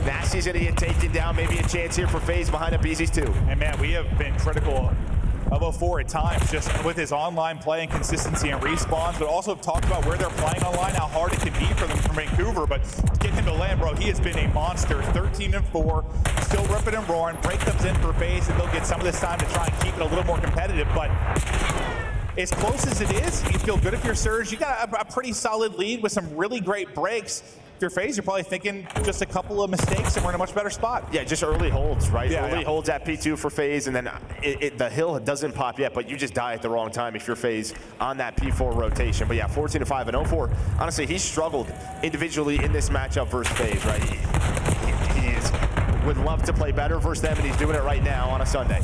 Nasty's gonna get taken down. Maybe a chance here for FaZe behind a BZ's 2. And man, we have been critical of 04 at times, just with his online play and consistency and respawns, but also have talked about where they're playing online, how hard it can be for them from Vancouver, but get him to land, bro. He has been a monster, 13 and 4, still ripping and roaring. Break comes in for FaZe, and they'll get some of this time to try and keep it a little more competitive, but as close as it is, you feel good if you're Surge. You got a pretty solid lead with some really great breaks. If you're FaZe, you're probably thinking just a couple of mistakes and we're in a much better spot. Yeah, just early holds, right? Yeah, early holds at P2 for FaZe, and then the hill doesn't pop yet, but you just die at the wrong time if you're FaZe on that P4 rotation. But yeah, 14 to 5 and 04. Honestly, he's struggled individually in this matchup versus FaZe, right? He would love to play better versus them, and he's doing it right now on a Sunday.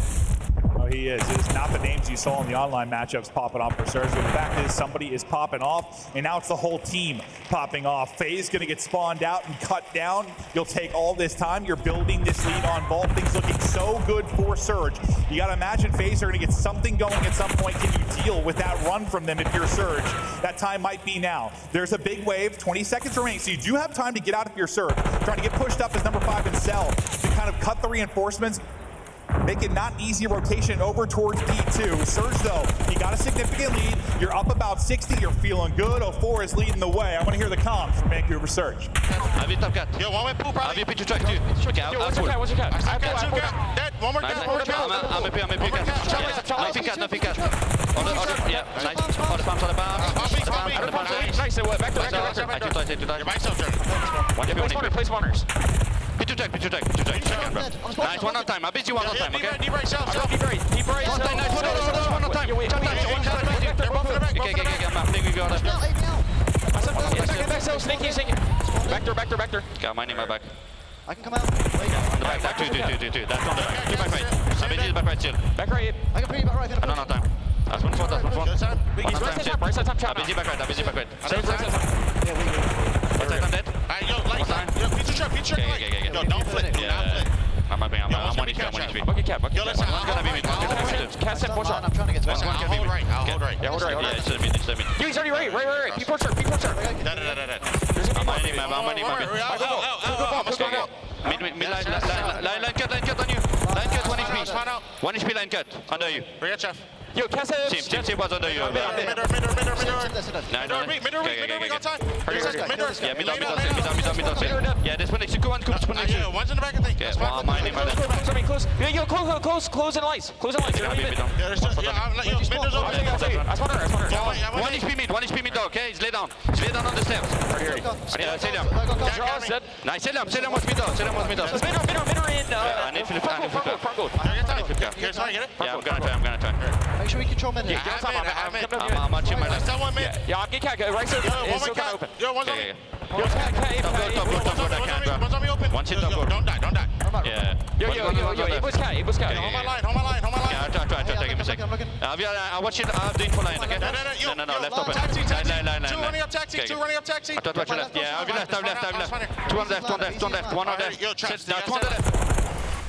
Oh, he is. It is not the names you saw in the online matchups popping off for Surge. But the fact is somebody is popping off, and now it's the whole team popping off. FaZe going to get spawned out and cut down. You'll take all this time. You're building this lead on Vault. Things looking so good for Surge. You got to imagine FaZe are going to get something going at some point. Can you deal with that run from them if you're Surge? That time might be now. There's a big wave, 20 seconds remaining, so you do have time to get out of your Surge. Trying to get pushed up as number 5 and Cell to kind of cut the reinforcements. Make it not an easy rotation over towards P2. Surge, though, you got a significant lead. You're up about 60. You're feeling good. 04 is leading the way. I want to hear the comms from Vancouver Surge. Yo, one way pool, probably. Yo, what's your cat? What's your cat? I got 2 cat. Dead. One more cat. One more cat. I'm a cat. Nothing cat. Yeah, nice. On the pump. Nice. Back to play spawners. P2 Nice, one on time. I'll beat you one on time, okay? Deep right. Nice. One on time. Okay. I'm thinking we got it. Sneaky. Back there. Got mine in my back. I can come out. On the back, two. That's on the back. Keep back right. I'm busy back right still. Back right. I can put you back right. I'm not on time. That's one. Right side top. I'm busy back right. Save right side top. Yeah, we go. One side, I'm dead. Yo, picture. Okay. Yo, don't flip. I'm one HP. Bucket cap. Yo, listen. One's gonna be mid. Cast him, watch out. I'm trying to get to One can be mid. I'll hold right. Yeah, hold right. Yeah, it's the mid. Yo, he's already right. P4 start. Dead. I'm on him. Mid line cut on you. Line cut, 1 HP. 1 HP line cut, under you. Yo, cast him. Team was under you. Mid. Yeah, this one next to go on. One's in the back, I think. Yeah, mine. Close. Yo, close and lights. Close and lights. One HP mid, okay? He's lay down on the steps. Yeah, Selim. Nice, Selim was mid. Mid in. I need Philip. Yeah, I'm gonna try. Make sure we control mid. I'm watching my left. Someone mid. Yeah, I'm getting right side. One more cat. Yo, one's on me. One's on me open. One shit, don't die. Yeah. Yo, it was cat. Hold my line. Yeah, try, give me a second. I'll watch it, I'm doing for line, okay? No, left open. Taxi. Line. Two running up taxi. I thought watch your left. Yeah, I've left. Two on left, one on left. Yo, traps. Two on the left.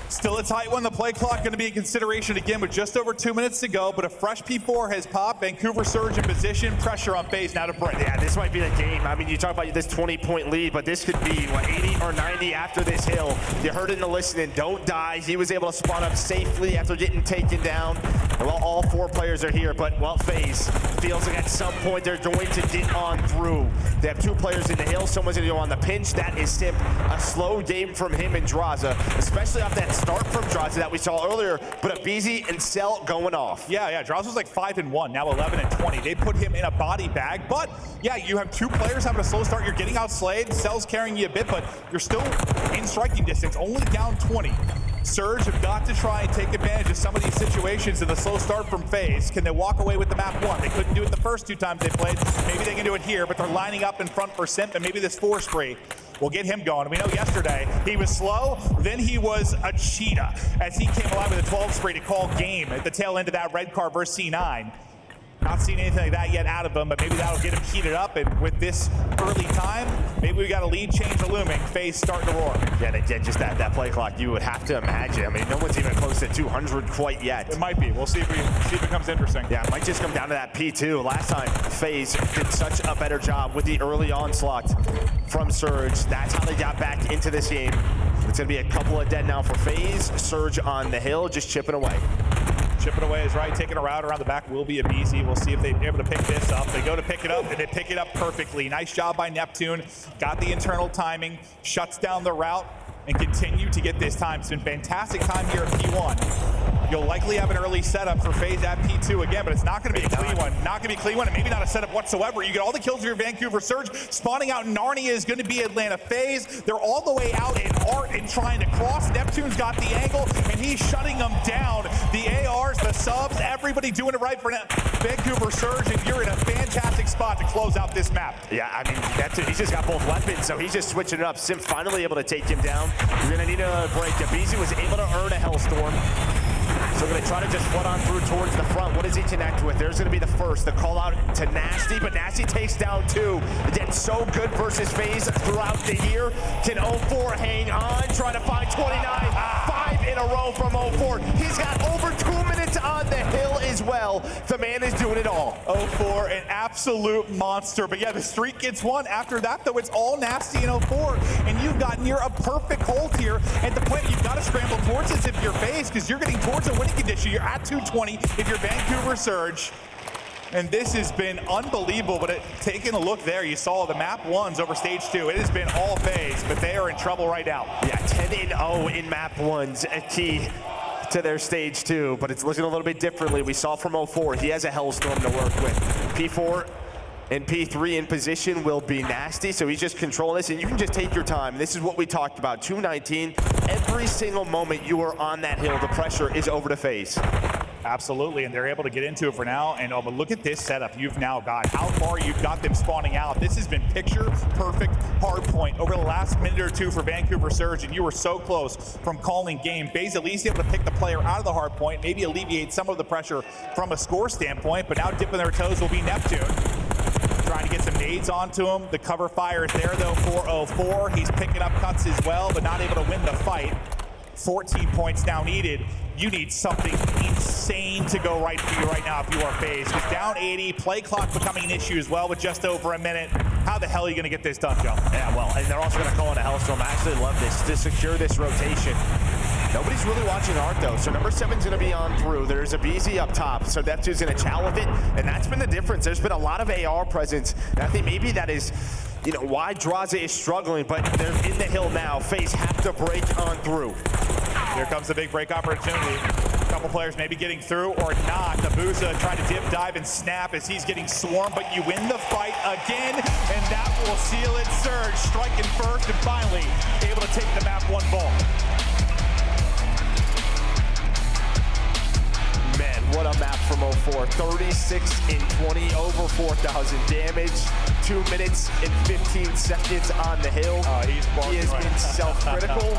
Still a tight one. The play clock going to be in consideration again with just over 2 minutes to go, but a fresh P4 has popped. Vancouver Surge in position. Pressure on FaZe now to break. Yeah, this might be the game. I mean, you talk about this 20-point lead, but this could be, 80 or 90 after this hill. You heard it in the listening. Don't die. He was able to spawn up safely after getting taken down. Well, all 4 players are here, but, FaZe feels like at some point they're going to get on through. They have 2 players in the hill. Someone's going to go on the pinch. That is Simp. A slow game from him and Draza, especially off that start from Draza that we saw earlier, but Abizi and Cell going off. Yeah, Draza was like 5-1, now 11-20. They put him in a body bag, but yeah, you have 2 players having a slow start. You're getting outslayed. Cell's carrying you a bit, but you're still in striking distance, only down 20. Surge have got to try and take advantage of some of these situations in the slow start from FaZe. Can they walk away with the map 1? They couldn't do it the first 2 times they played. Maybe they can do it here, but they're lining up in front for Simp, and maybe this 4 spree will get him going. We know yesterday he was slow, then he was a cheetah as he came alive with a 12 spree to call game at the tail end of that red car versus C9. Not seen anything like that yet out of him, but maybe that'll get him heated up. And with this early time, maybe we got a lead change looming. FaZe starting to roar. Yeah, just that play clock, you would have to imagine. I mean, no one's even close to 200 quite yet. It might be. We'll see if it becomes interesting. Yeah, it might just come down to that P2. Last time, FaZe did such a better job with the early onslaught from Surge. That's how they got back into this game. It's going to be a couple of dead now for FaZe. Surge on the hill, just chipping away. Chipping away is right. Taking a route around the back will be Abizi. We'll see if they're able to pick this up. They go to pick it up, and they pick it up perfectly. Nice job by Neptune. Got the internal timing, shuts down the route, and continue to get this time. It's been fantastic time here at P1. You'll likely have an early setup for FaZe at P2 again, but it's not going to be a clean one. Not going to be a clean one, and maybe not a setup whatsoever. You get all the kills of your Vancouver Surge. Spawning out Narnia is going to be Atlanta FaZe. They're all the way out in Art and trying to cross. Neptune's got the angle, and he's shutting them down. The ARs, the subs, everybody doing it right for Vancouver Surge, and you're in a fantastic spot to close out this map. Yeah, I mean, Neptune, he's just got both weapons, so he's just switching it up. Sim finally able to take him down. You're going to need a break. Abizi was able to earn a Hellstorm. So we're going to try to just flood on through towards the front. What does he connect with? There's going to be the first. The call out to Nasty, but Nasty takes down 2. Again, so good versus FaZe throughout the year. Can 04 hang on? Trying to find 29. 5 in a row from 04. He's got over 2 minutes on the hill as well. The man is doing it all. 04, an absolute monster. But yeah, the streak gets one. After that, though, it's all Nasty in 04. And you've got near a perfect hold here at the point. You've got to scramble towards this if you're FaZe, because you're getting towards a winning condition. You're at 220 if you're Vancouver Surge. And this has been unbelievable, but taking a look there, you saw the map 1s over stage 2. It has been all FaZe, but they are in trouble right now. Yeah, 10-0 in map 1s, a key to their stage 2, but it's looking a little bit differently. We saw from 04, he has a Hellstorm to work with. P4 and P3 in position will be Nasty, so he's just controlling this, and you can just take your time. This is what we talked about, 219. Every single moment you are on that hill, the pressure is over to FaZe. Absolutely, and they're able to get into it for now. And but look at this setup you've now got. How far you've got them spawning out. This has been picture-perfect hard point over the last minute or 2 for Vancouver Surge, and you were so close from calling game. FaZe at least able to pick the player out of the hard point, maybe alleviate some of the pressure from a score standpoint, but now dipping their toes will be Neptune. Trying to get some nades onto him. The cover fire is there, though, for 04. He's picking up cuts as well, but not able to win the fight. 14 points now needed. You need something insane to go right for you right now if you are FaZe. Because down 80, play clock becoming an issue as well with just over a minute. How the hell are you going to get this done, Joe? Yeah, well, and they're also going to call in a Hellstorm. I actually love this to secure this rotation. Nobody's really watching Art, though, so number 7's going to be on through. There's a BZ up top, so Neptune's going to chow with it, and that's been the difference. There's been a lot of AR presence, and I think maybe that is, why Draza is struggling, but they're in the hill now. FaZe have to break on through. Here comes the big break opportunity. A couple players maybe getting through or not. Abuza trying to dip, dive, and snap as he's getting swarmed, but you win the fight again, and that will seal it. Surge striking first and finally able to take the map 1 vault. Man, what a map from 04. 36 in 20, over 4,000 damage. 2 minutes and 15 seconds on the hill. He has been self-critical.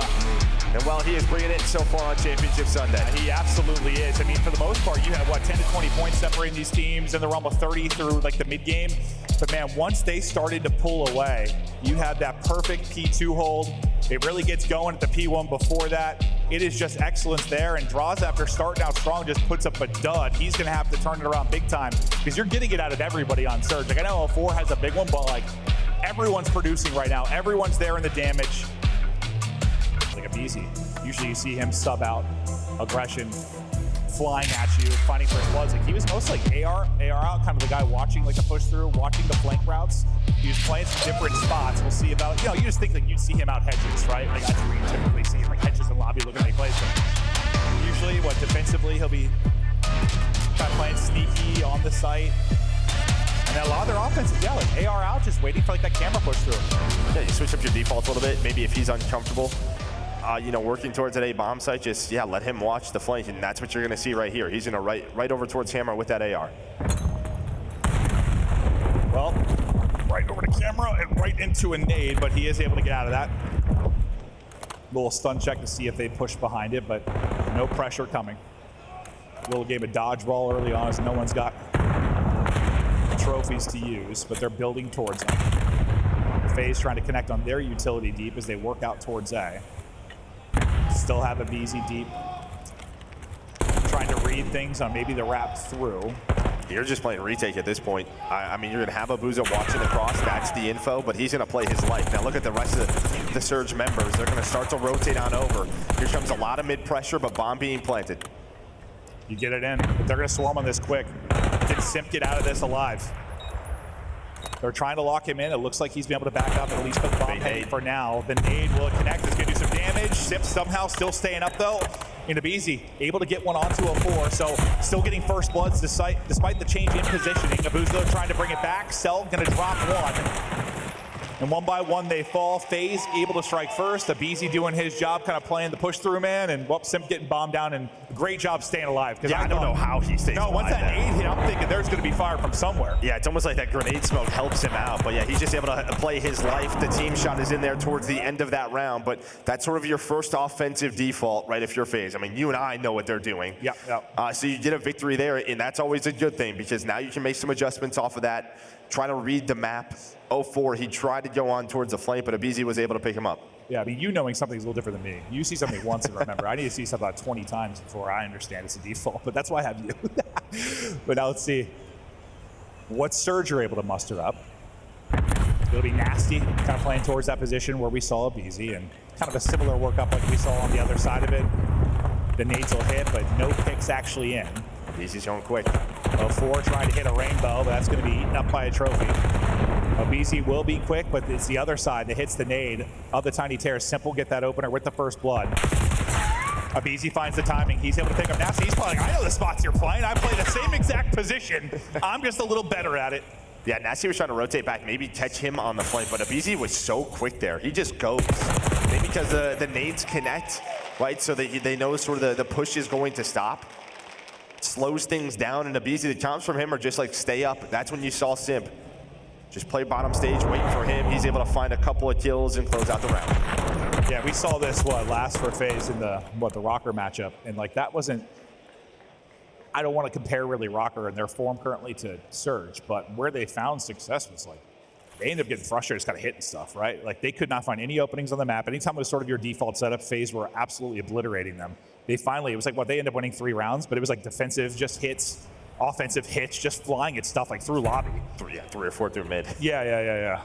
And while he is bringing it so far on Championship Sunday. He absolutely is. I mean, for the most part, you have, what, 10 to 20 points separating these teams, and they're almost 30 through, like, the mid-game. But, man, once they started to pull away, you had that perfect P2 hold. It really gets going at the P1 before that. It is just excellence there, and Draws, after starting out strong, just puts up a dud. He's going to have to turn it around big time because you're getting it out of everybody on Surge. Like, I know 04 has a big one, but, like, everyone's producing right now. Everyone's there in the damage. Like a Beezy. Usually you see him sub out, aggression, flying at you, finding first bloods. Like he was mostly like AR out, kind of the guy watching like the push through, watching the flank routes. He was playing some different spots. We'll see about, you know, you just think like you'd see him out hedges, right? Like that's where you typically see him, like hedges and lobby looking at he plays. But usually, what, defensively, he'll be kind of playing sneaky on the site. And then a lot of their offenses, yeah, like AR out, just waiting for like that camera push through. Yeah, you switch up your defaults a little bit. Maybe if he's uncomfortable, you know, working towards that A bomb site, just, yeah, let him watch the flank, and that's what you're going to see right here. He's going to right over towards Hammer with that AR. Well, right over to camera and right into a nade, but he is able to get out of that. Little stun check to see if they push behind it, but no pressure coming. Little game of dodgeball early on as no one's got trophies to use, but they're building towards them. FaZe trying to connect on their utility deep as they work out towards A. Still have a BZ deep. Trying to read things on maybe the wrap through. You're just playing retake at this point. I mean, you're going to have Abuza watching across. That's the info, but he's going to play his life. Now look at the rest of the Surge members. They're going to start to rotate on over. Here comes a lot of mid-pressure, but bomb being planted. You get it in, but they're going to swarm on this quick. Can Simp get out of this alive? They're trying to lock him in. It looks like he's been able to back up and at least put the bomb heading for now. The nade will connect. It's going to do some damage. Simp somehow still staying up, though. Into BZ, able to get one onto a 4, so still getting first bloods despite the change in positioning. Abuza trying to bring it back. Cell going to drop one. And one by one they fall. FaZe able to strike first. BZ doing his job, kind of playing the push through man, and Simp getting bombed down, and great job staying alive. Yeah, I don't know how he stays alive. No, once that nade hit, I'm thinking there's going to be fire from somewhere. Yeah, it's almost like that grenade smoke helps him out, but yeah, he's just able to play his life. The team shot is in there towards the end of that round, but that's sort of your first offensive default, right, if you're FaZe. I mean, you and I know what they're doing. Yeah. So you get a victory there, and that's always a good thing, because now you can make some adjustments off of that, try to read the map. 04, he tried to go on towards the flank, but Abizi was able to pick him up. Yeah, I mean, you knowing something's a little different than me. You see something once and remember. I need to see something about 20 times before I understand it's a default, but that's why I have you. But now let's see what Surge are able to muster up. It'll be Nasty, kind of playing towards that position where we saw Abizi, and kind of a similar workup like we saw on the other side of it. The nades will hit, but no picks actually in. Abizi's going quick. 04 trying to hit a rainbow, but that's going to be eaten up by a trophy. BZ will be quick, but it's the other side that hits the nade of the Tiny Terror. Simple get that opener with the first blood. BZ finds the timing. He's able to pick up Nasty. He's probably like, I know the spots you're playing. I play the same exact position. I'm just a little better at it. Yeah, Nasty was trying to rotate back, maybe catch him on the flank, but BZ was so quick there. He just goes. Maybe because the nades connect, right? So they know sort of the push is going to stop. Slows things down, and Abizi, the comps from him are just like, stay up. That's when you saw Simp. Just play bottom stage, waiting for him. He's able to find a couple of kills and close out the round. Yeah, we saw this, last for FaZe in the Rocker matchup. And like that wasn't, I don't want to compare really Rocker and their form currently to Surge, but where they found success was like, they ended up getting frustrated, just kind of hitting stuff, right? Like they could not find any openings on the map. Anytime it was sort of your default setup, FaZe were absolutely obliterating them. They finally, it was like, they ended up winning 3 rounds, but it was like defensive, just hits, offensive hits, just flying at stuff like through lobby. 3 or 4 through mid. Yeah.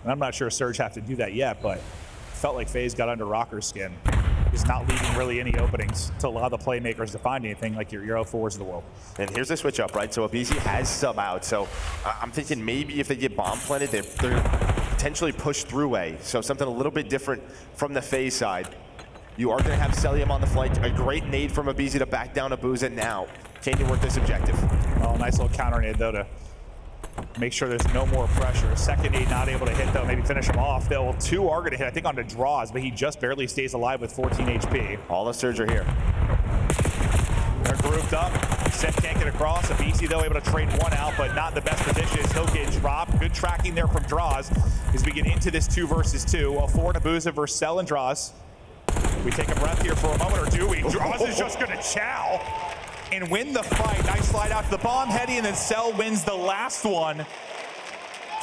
And I'm not sure Surge have to do that yet, but felt like FaZe got under Rocker's skin. Just not leaving really any openings to allow the playmakers to find anything like your 04s of the world. And here's the switch up, right? So Abizi has sub out. So I'm thinking maybe if they get bomb planted, they're potentially pushed through A. So something a little bit different from the FaZe side. You are going to have Celium on the flank. A great nade from Abizi to back down Abuza now. Can you work this objective? Oh, nice little counter nade, though, to make sure there's no more pressure. Second nade not able to hit, though. Maybe finish him off. 2 are going to hit, I think, onto Draws, but he just barely stays alive with 14 HP. All the Surge are here. They're grouped up. Seth can't get across. Abisi, though, able to trade one out, but not in the best position as he'll get dropped. Good tracking there from Draws as we get into this 2 versus 2. A 4 Nabuza versus Cell and Draws. We take a breath here for a moment, or do we? Draws is just going to chow and win the fight. Nice slide out to the bomb, Heady, and then Cell wins the last one.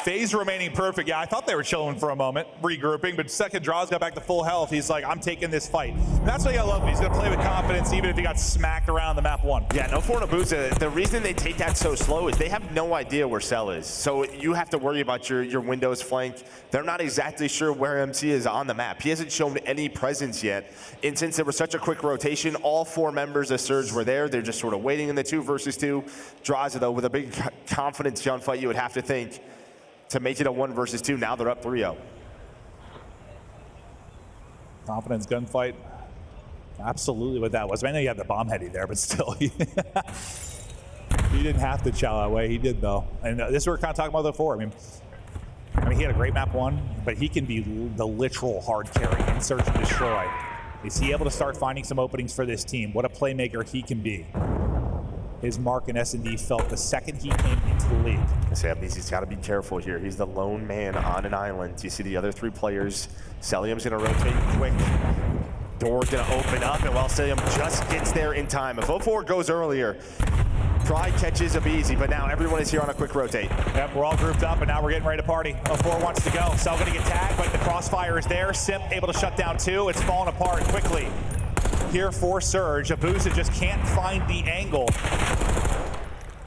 FaZe remaining perfect. Yeah, I thought they were chilling for a moment, regrouping, but second Draws got back to full health. He's like, I'm taking this fight. And that's what I love. He's going to play with confidence, even if he got smacked around the map 1. Yeah, no for Nabuza. The reason they take that so slow is they have no idea where Cell is. So you have to worry about your Windows flank. They're not exactly sure where MC is on the map. He hasn't shown any presence yet. And since there was such a quick rotation, all 4 members of Surge were there. They're just sort of waiting in the 2 versus 2. Draws, though, with a big confidence gunfight, you would have to think, to make it a 1 versus 2. Now they're up 3-0. Confidence gunfight. Absolutely what that was. I know you had the bomb Heady there, but still. He didn't have to chow that way. He did, though. And this is what we're kind of talking about before. I mean, he had a great map 1, but he can be the literal hard carry in Search and Destroy. Is he able to start finding some openings for this team? What a playmaker he can be. His mark in S&D felt the second he came into the league. He's got to be careful here. He's the lone man on an island. You see the other 3 players. Celium's going to rotate quick. Door going to open up, and while Celium just gets there in time. If 04 goes earlier, Pride catches Abisi, but now everyone is here on a quick rotate. Yep, we're all grouped up, and now we're getting ready to party. 04 wants to go. Cell going to get tagged, but the crossfire is there. Simp able to shut down 2. It's falling apart quickly here for Surge. Abusa just can't find the angle.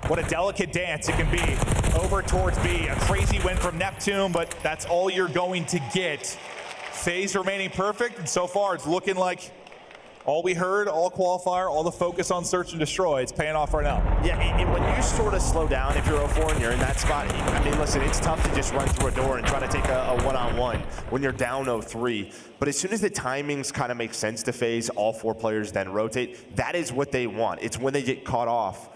What a delicate dance it can be over towards B. A crazy win from Neptune, but that's all you're going to get. FaZe remaining perfect, and so far it's looking like all we heard, all qualifier, all the focus on Search and Destroy, it's paying off right now. Yeah, and when you sort of slow down, if you're 04 and you're in that spot, I mean, listen, it's tough to just run through a door and try to take a one-on-one when you're down 0-3. But as soon as the timings kind of make sense to FaZe, all 4 players then rotate. That is what they want. It's when they get caught off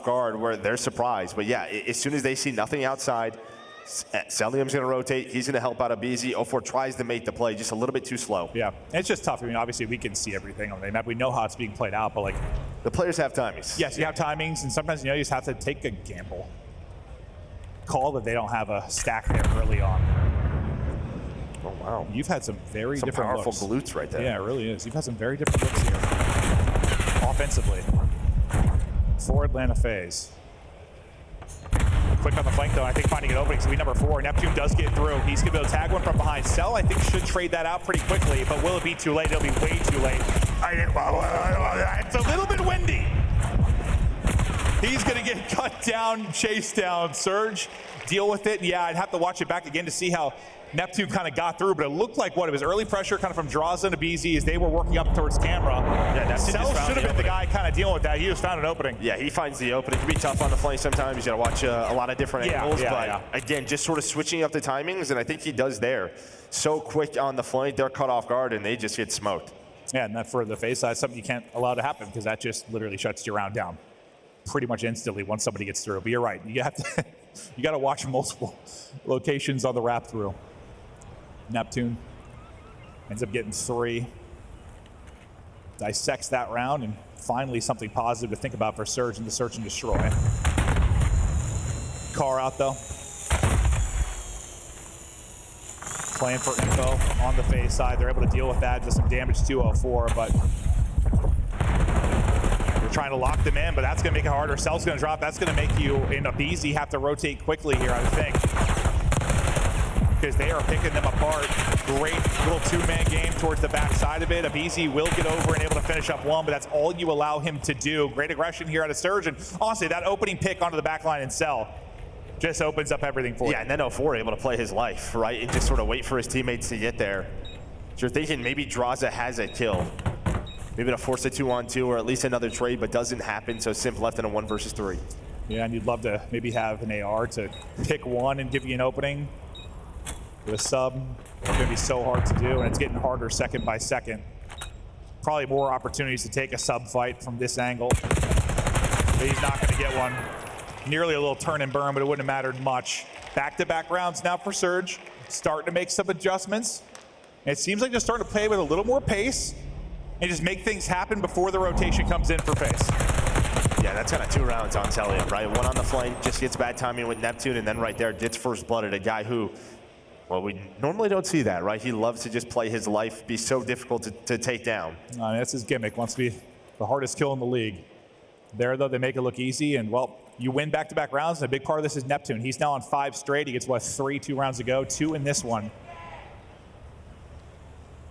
guard where they're surprised. But yeah, as soon as they see nothing outside, Celium's going to rotate. He's going to help out Abisi. 04 tries to make the play just a little bit too slow. Yeah, it's just tough. I mean, obviously, we can see everything on the map. We know how it's being played out, but like... The players have timings. Yes, you have timings, and sometimes, you just have to take a gamble. Call that they don't have a stack there early on. Oh, wow. You've had some very different powerful looks. glutes right there. Yeah, it really is. You've had some very different looks here. Offensively. For Atlanta FaZe. Quick on the flank, though. I think finding an opening. So we number 4. Neptune does get through. He's going to be able to tag one from behind. Cell, I think, should trade that out pretty quickly. But will it be too late? It'll be way too late. It's a little bit windy. He's going to get cut down, chased down. Surge, deal with it. Yeah, I'd have to watch it back again to see how Neptune kind of got through, but it looked like it was early pressure kind of from Draws and Abisi as they were working up towards camera. Yeah, Cell should have been the guy kind of dealing with that. He just found an opening. Yeah, he finds the opening. It can be tough on the flank sometimes. You got to watch a lot of different angles, but again, just sort of switching up the timings, and I think he does there. So quick on the flank, they're cut off guard, and they just get smoked. Yeah, and that for the FaZe side, something you can't allow to happen because that just literally shuts your round down pretty much instantly once somebody gets through. But you're right, you got to watch multiple locations on the wrap through. Neptune ends up getting 3. Dissects that round, and finally something positive to think about for Surge in the Search and Destroy. Car out, though. Playing for info on the FaZe side. They're able to deal with that. Just some damage to 04, but they're trying to lock them in, but that's going to make it harder. Cell's going to drop. That's going to make you in Abisi have to rotate quickly here, I think, because they are picking them apart. Great little 2-man game towards the back side of it. Abisi will get over and able to finish up 1, but that's all you allow him to do. Great aggression here out of Surge, and honestly, that opening pick onto the back line and Cell just opens up everything for you. Yeah, and then 04 able to play his life, right, and just sort of wait for his teammates to get there. So you're thinking maybe Draza has a kill. Maybe to force a 2-on-2 or at least another trade, but doesn't happen, so Simp left in a 1 versus 3. Yeah, and you'd love to maybe have an AR to pick one and give you an opening. With a sub, it's going to be so hard to do, and it's getting harder second by second. Probably more opportunities to take a sub fight from this angle. But he's not going to get one. Nearly a little turn and burn, but it wouldn't have mattered much. Back-to-back rounds now for Surge. Starting to make some adjustments. And it seems like they're starting to play with a little more pace. and just make things happen before the rotation comes in for FaZe. Yeah, that's kind of 2 rounds on Celia, right? One on the flank, just gets bad timing with Neptune, and then right there gets first blood at a guy who, well, we normally don't see that, right? He loves to just play his life, be so difficult to take down. That's his gimmick, wants to be the hardest kill in the league. There, though, they make it look easy, and, well, you win back-to-back rounds, and a big part of this is Neptune. He's now on 5 straight. He gets, what, 3 2 rounds ago, 2 in this one.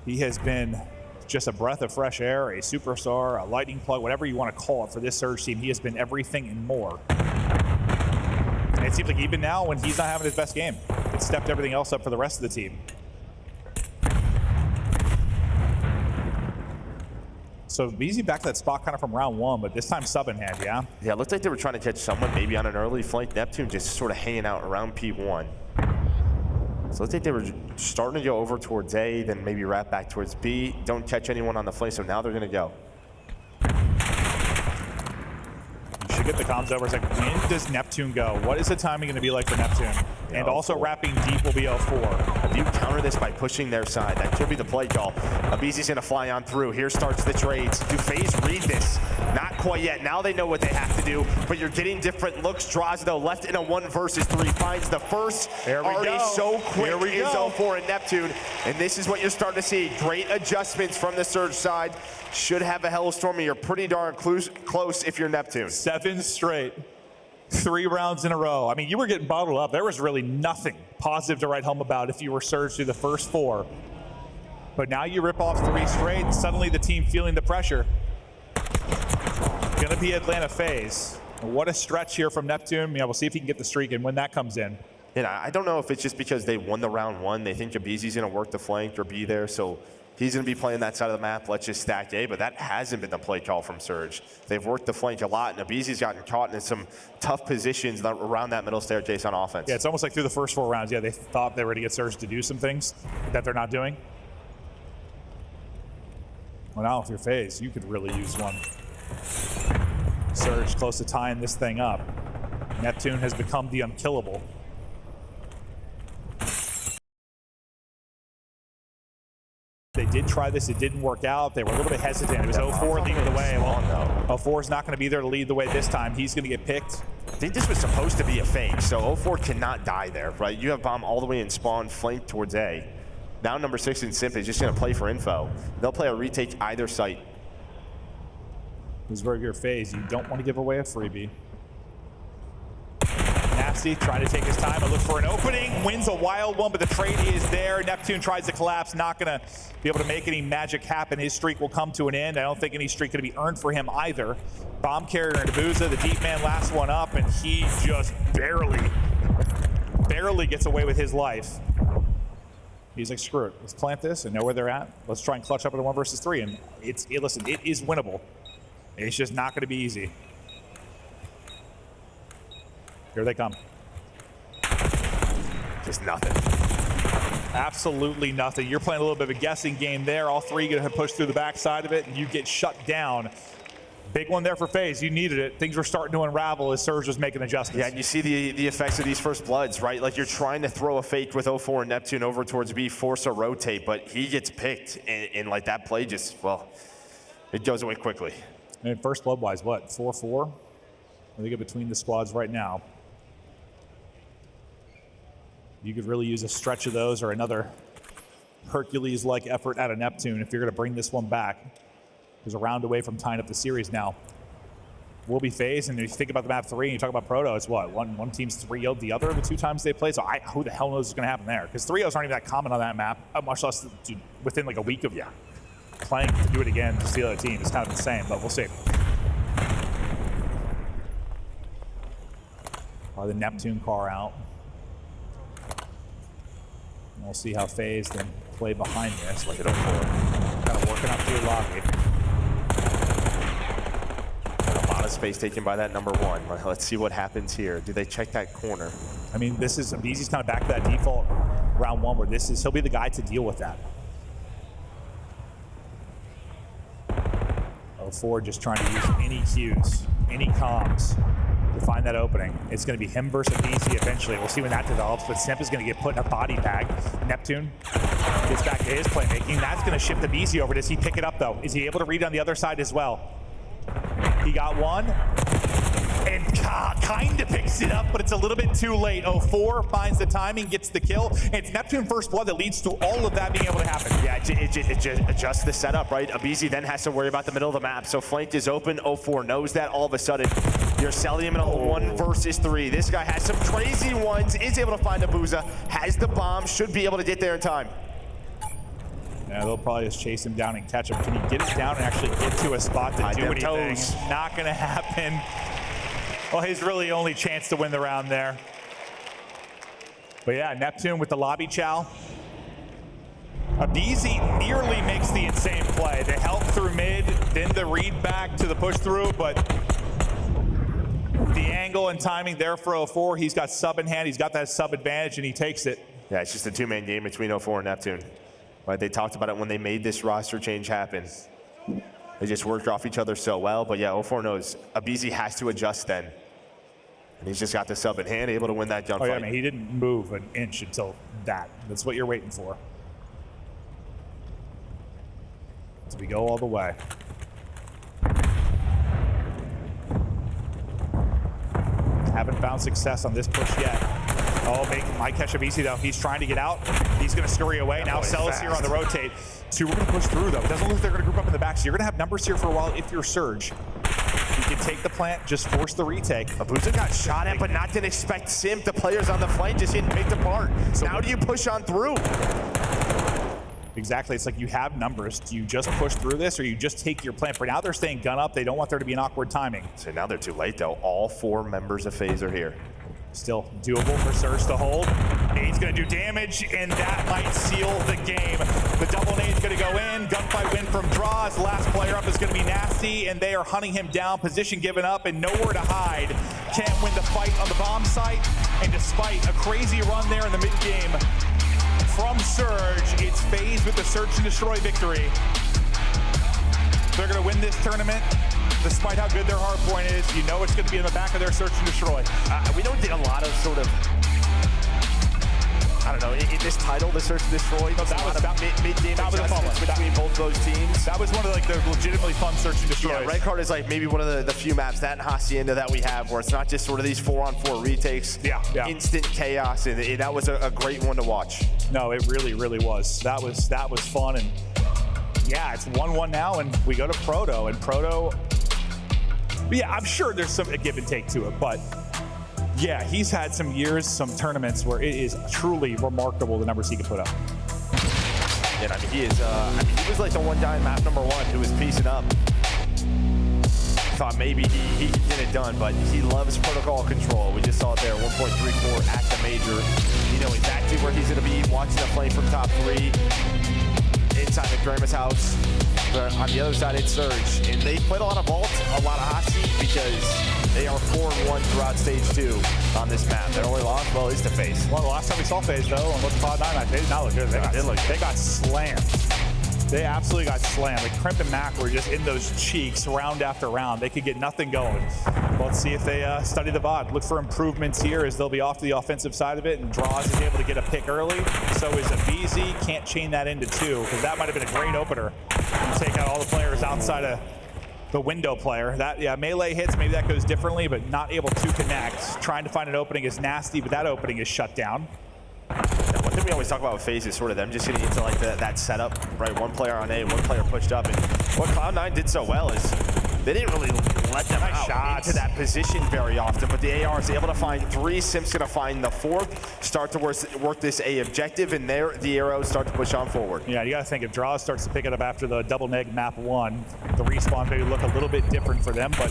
He has been just a breath of fresh air, a superstar, a lightning plug, whatever you want to call it for this Surge team. He has been everything and more. And it seems like even now, when he's not having his best game, it stepped everything else up for the rest of the team. So easy back to that spot kind of from round 1, but this time sub in hand, yeah? Yeah, it looked like they were trying to catch someone maybe on an early flank. Neptune just sort of hanging out around P1. So let's think they were starting to go over towards A, then maybe wrap back towards B. Don't catch anyone on the flank, so now they're going to go. You should get the comms over. It's like, when does Neptune go? What is the timing going to be like for Neptune? Yeah, and also wrapping deep will be 04. If you counter this by pushing their side, that could be the play call. aBeZy's going to fly on through. Here starts the trades. Do FaZe read this? Not quite yet. Now they know what they have to do, but you're getting different looks. Draws, though, left in a 1 versus 3. Finds the first. There we already go. so quick Here we is go. 04 and Neptune. And this is what you're starting to see. Great adjustments from the Surge side. Should have a Hellstorm, and you're pretty darn close if you're Neptune. 7 straight. 3 rounds in a row. I mean, you were getting bottled up. There was really nothing positive to write home about if you were Surge through the first 4. But now you rip off 3 straight, and suddenly the team feeling the pressure. Gonna be Atlanta FaZe. What a stretch here from Neptune. Yeah, we'll see if he can get the streak and when that comes in. And I don't know if it's just because they won the round 1. They think aBeZy's gonna work the flank or be there, so he's going to be playing that side of the map. Let's just stack A, but that hasn't been the play call from Surge. They've worked the flank a lot, and aBeZy's gotten caught in some tough positions around that middle staircase on offense. Yeah, it's almost like through the first 4 rounds, yeah, they thought they were going to get Surge to do some things that they're not doing. Well, now if you're FaZe, you could really use one. Surge close to tying this thing up. Neptune has become the unkillable. They did try this, it didn't work out. They were a little bit hesitant. It was 04 leading the way. Well, 04 is not going to be there to lead the way this time. He's going to get picked. I think this was supposed to be a fake, so 04 cannot die there, right? You have bomb all the way in spawn, flank towards A. Now number 6 in Simp is just going to play for info. They'll play a retake either site. This is where you're FaZe. You don't want to give away a freebie. Nasty trying to take his time and look for an opening. Wins a wild one, but the trade is there. Neptune tries to collapse, not going to be able to make any magic happen. His streak will come to an end. I don't think any streak going to be earned for him either. Bomb carrier and aBeZy, the deep man, last one up, and he just barely gets away with his life. He's like, screw it. Let's plant this and know where they're at. Let's try and clutch up in a 1 versus 3. And listen, it is winnable. It's just not going to be easy. Here they come. Just nothing. Absolutely nothing. You're playing a little bit of a guessing game there. All 3 going to push through the backside of it, and you get shut down. Big one there for FaZe. You needed it. Things were starting to unravel as Surge was making adjustments. Yeah, and you see the effects of these first bloods, right? Like you're trying to throw a fake with 04 and Neptune over towards B, force a rotate, but he gets picked, and like that play just, well, it goes away quickly. And first blood-wise, what, 4-4? I think between the squads right now. You could really use a stretch of those or another Hercules-like effort out of Neptune if you're going to bring this one back. There's a round away from tying up the series now. We'll be FaZe, and if you think about the map 3 and you talk about Proto, it's what? One team's 3-0'd the other the 2 times they played, so who the hell knows what's going to happen there? Because 3-0s aren't even that common on that map, much less within like a week of playing to do it again to the other team. It's kind of insane, but we'll see. The Neptune car out. And we'll see how FaZe then play behind this. Look at 04. Kind of working up through lobby. A lot of space taken by that number 1. Let's see what happens here. Do they check that corner? I mean, this is aBeZy's kind of back to that default round 1 where he'll be the guy to deal with that. 04 just trying to use any cues, any comms to find that opening. It's going to be him versus aBeZy eventually. We'll see when that develops, but Simp is going to get put in a body bag. Neptune gets back to his playmaking. That's going to shift the BZ over. Does he pick it up, though? Is he able to read on the other side as well? He got one. And kind of picks it up, but it's a little bit too late. 04 finds the timing, gets the kill. And it's Neptune first blood that leads to all of that being able to happen. Yeah, it just adjusts the setup, right? Abizi then has to worry about the middle of the map. So flanked is open. 04 knows that. All of a sudden, you're selling him in a 1 versus 3. This guy has some crazy ones, is able to find Abuza, has the bomb, should be able to get there in time. Yeah, they'll probably just chase him down and catch him. Can he get it down and actually get to a spot to do anything? Toes. Not going to happen. Well, his really only chance to win the round there. But yeah, Neptune with the lobby chow. Abizi nearly makes the insane play. The help through mid, then the read back to the push through, but the angle and timing there for 04. He's got sub in hand. He's got that sub advantage, and he takes it. Yeah, it's just a two-man game between 04 and Neptune. Right, they talked about it when they made this roster change happen. They just worked off each other so well. But yeah, 04 knows Abizi has to adjust then. And he's just got the sub in hand, able to win that gunfight. Oh yeah, I mean, he didn't move an inch until that. That's what you're waiting for. So we go all the way. Haven't found success on this push yet. Oh, might catch Abizi though. He's trying to get out. He's going to scurry away. Now Celis here on the rotate. So we're going to push through though. It doesn't look like they're going to group up in the back. So you're going to have numbers here for a while if you're Surge. You can take the plant, just force the retake. Abuza got shot at, but not didn't expect Simp. The players on the flank just didn't pick apart. So now do you push on through? Exactly. It's like you have numbers. Do you just push through this or you just take your plant? For now, they're staying gun up. They don't want there to be an awkward timing. So now they're too late, though. All 4 members of FaZe are here. Still doable for Surge to hold. Nade's going to do damage, and that might seal the game. The double nade's going to go in. Gunfight win from Draws. Last player up is going to be Nasty, and they are hunting him down. Position given up and nowhere to hide. Can't win the fight on the bomb site, and despite a crazy run there in the mid-game from Surge, it's FaZe with the Search and Destroy victory. They're going to win this tournament. Despite how good their hard point is, you know it's going to be in the back of their Search and Destroy. We don't get a lot of sort of, I don't know, in this title, the Search and Destroy, no, that was mid-game adjustments between both those teams. That was one of the legitimately fun Search and Destroys. Yeah, Red Card is like maybe one of the few maps, that and Hacienda, that we have where it's not just sort of these 4-on-4 retakes, instant chaos, and that was a great one to watch. No, it really, really was. That was fun, and yeah, it's 1-1 now, and we go to Proto, and Proto. But yeah, I'm sure there's a give and take to it, but yeah, he's had some years, some tournaments where it is truly remarkable the numbers he can put up. Yeah, I mean, he is. He was like the one guy in map number 1 who was piecing up. Thought maybe he could get it done, but he loves protocol control. We just saw it there, 1.34 at the major. You know exactly where he's going to be, watching the play from top 3 inside the Dramus house. But on the other side, it's Surge. And they played a lot of Vault, a lot of hot seat, because they are 4-1 throughout stage 2 on this map. Their only loss, well, is to FaZe. Well, the last time we saw FaZe, though, on the Pod 9 match, they did not look good. They got slammed. They absolutely got slammed. Like Crimp and Mac were just in those cheeks round after round. They could get nothing going. Well, let's see if they study the VOD. Look for improvements here as they'll be off the offensive side of it, and Draws is able to get a pick early. So is Abizi. Can't chain that into 2, because that might have been a great opener. And take out all the players outside of the window player. That, yeah, melee hits, maybe that goes differently, but not able to connect. Trying to find an opening is Nasty, but that opening is shut down. One thing we always talk about with FaZe is sort of them just getting into like that setup, right? One player on A, one player pushed up, and what Cloud9 did so well is they didn't really let them out into that position very often, but the AR is able to find 3. Simp's going to find the 4th, start to work this A objective, and there the arrows start to push on forward. Yeah, you got to think if Draws starts to pick it up after the double neg map 1, the respawn maybe look a little bit different for them, but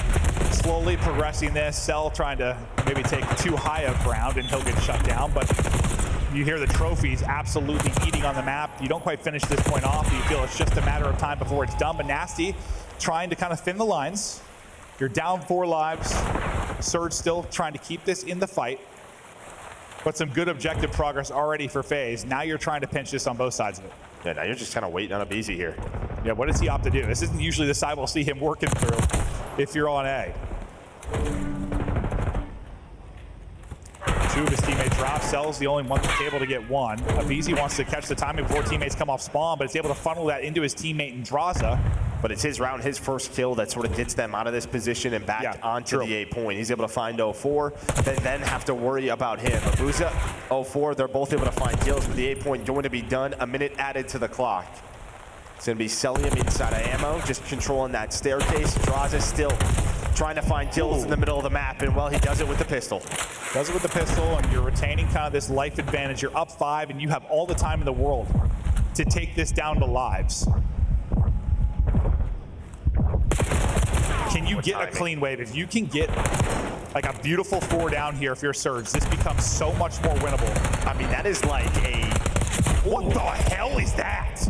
slowly progressing this, Cell trying to maybe take too high of ground, and he'll get shut down, but you hear the trophies absolutely eating on the map. You don't quite finish this point off. You feel it's just a matter of time before it's done. But Nasty trying to kind of thin the lines. You're down 4 lives. Surge still trying to keep this in the fight. But some good objective progress already for FaZe. Now you're trying to pinch this on both sides of it. Yeah, now you're just kind of waiting on Abizi here. Yeah, what does he opt to do? This isn't usually the side we'll see him working through if you're on A. Two of his teammates drop. Cell's the only one that's able to get one. Abizi wants to catch the timing before teammates come off spawn, but it's able to funnel that into his teammate Indraza. But it's his round, his first kill that sort of gets them out of this position and back onto the 8 point. He's able to find 04, then have to worry about him. Abuza, 04, they're both able to find kills, but the 8 point going to be done. A minute added to the clock. It's going to be Celium inside of ammo, just controlling that staircase. Draza still trying to find kills in the middle of the map, and well, he does it with the pistol. Does it with the pistol, and you're retaining kind of this life advantage. You're up 5, and you have all the time in the world to take this down to lives. Can you get a clean wave? If you can get like a beautiful 4 down here, if you're Surge, this becomes so much more winnable. I mean, that is like a... What the hell is that?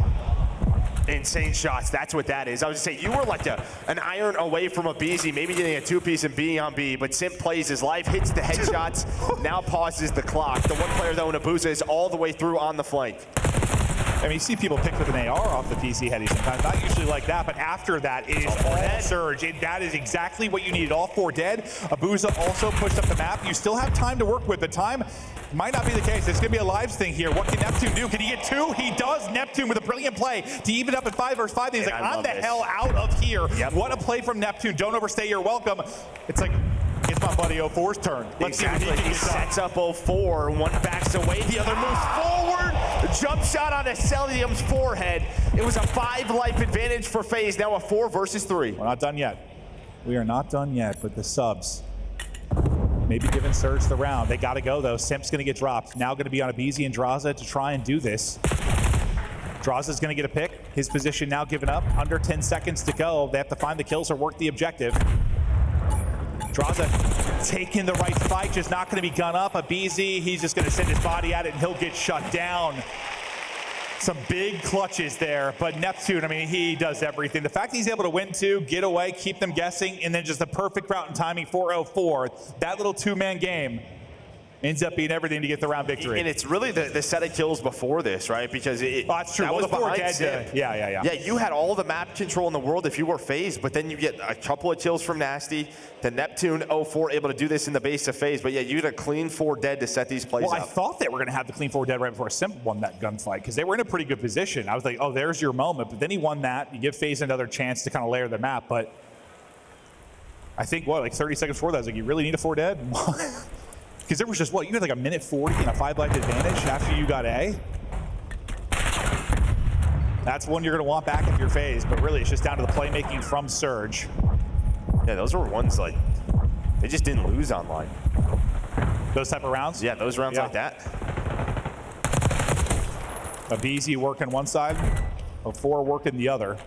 Insane shots. That's what that is. I was going to say, you were like an iron away from a Abizi, maybe getting a 2-piece and being on B, but Simp plays his life, hits the headshots, now pauses the clock. The one player, though, in Abuza is all the way through on the flank. I mean, you see people pick with an AR off the PC heady sometimes. Not usually like that, but after that, it is all Surge. That is exactly what you needed. All 4 dead. Abuza also pushed up the map. You still have time to work with. The time might not be the case. It's going to be a lives thing here. What can Neptune do? Can he get 2? He does. Neptune with a brilliant play to even up at 5 versus 5. He's like, I'm the hell out of here. What a play from Neptune. Don't overstay your welcome. It's like, it's my buddy 04's turn. Let's see what he can He get sets up 04. One backs away. The other moves forward. Jump shot on Celium's forehead. It was a 5 life advantage for FaZe. Now a 4 versus 3. We're not done yet. We are not done yet, but the subs maybe giving Surge the round. They got to go, though. Simp's going to get dropped. Now going to be on Abizi and Draza to try and do this. Draza's going to get a pick. His position now given up. Under 10 seconds to go. They have to find the kills or work the objective. Draza taking the right fight, just not going to be gun up. Abizi, he's just going to send his body at it, and he'll get shut down. Some big clutches there, but Neptune, I mean, he does everything. The fact that he's able to win 2, get away, keep them guessing, and then just the perfect route and timing for 04, that little 2-man game ends up being everything to get the round victory. And it's really the set of kills before this, right? Because that's true. That was behind Sim. Yeah, you had all the map control in the world if you were FaZe, but then you get a couple of kills from Nasty. The Neptune 04 able to do this in the base of FaZe, but yeah, you had a clean 4 dead to set these plays up. I thought they were going to have the clean 4 dead right before Simp won that gunfight because they were in a pretty good position. I was like, oh, there's your moment. But then he won that. You give FaZe another chance to kind of layer the map. But I think, like 30 seconds before that, I was like, you really need a 4 dead? Because there was just, you had like a minute 40 and a 5 life advantage after you got A. That's one you're going to want back if you're FaZe, but really it's just down to the playmaking from Surge. Yeah, those were ones like, they just didn't lose online. Those type of rounds? Yeah, those rounds like that. Abizi working one side, 04 working the other.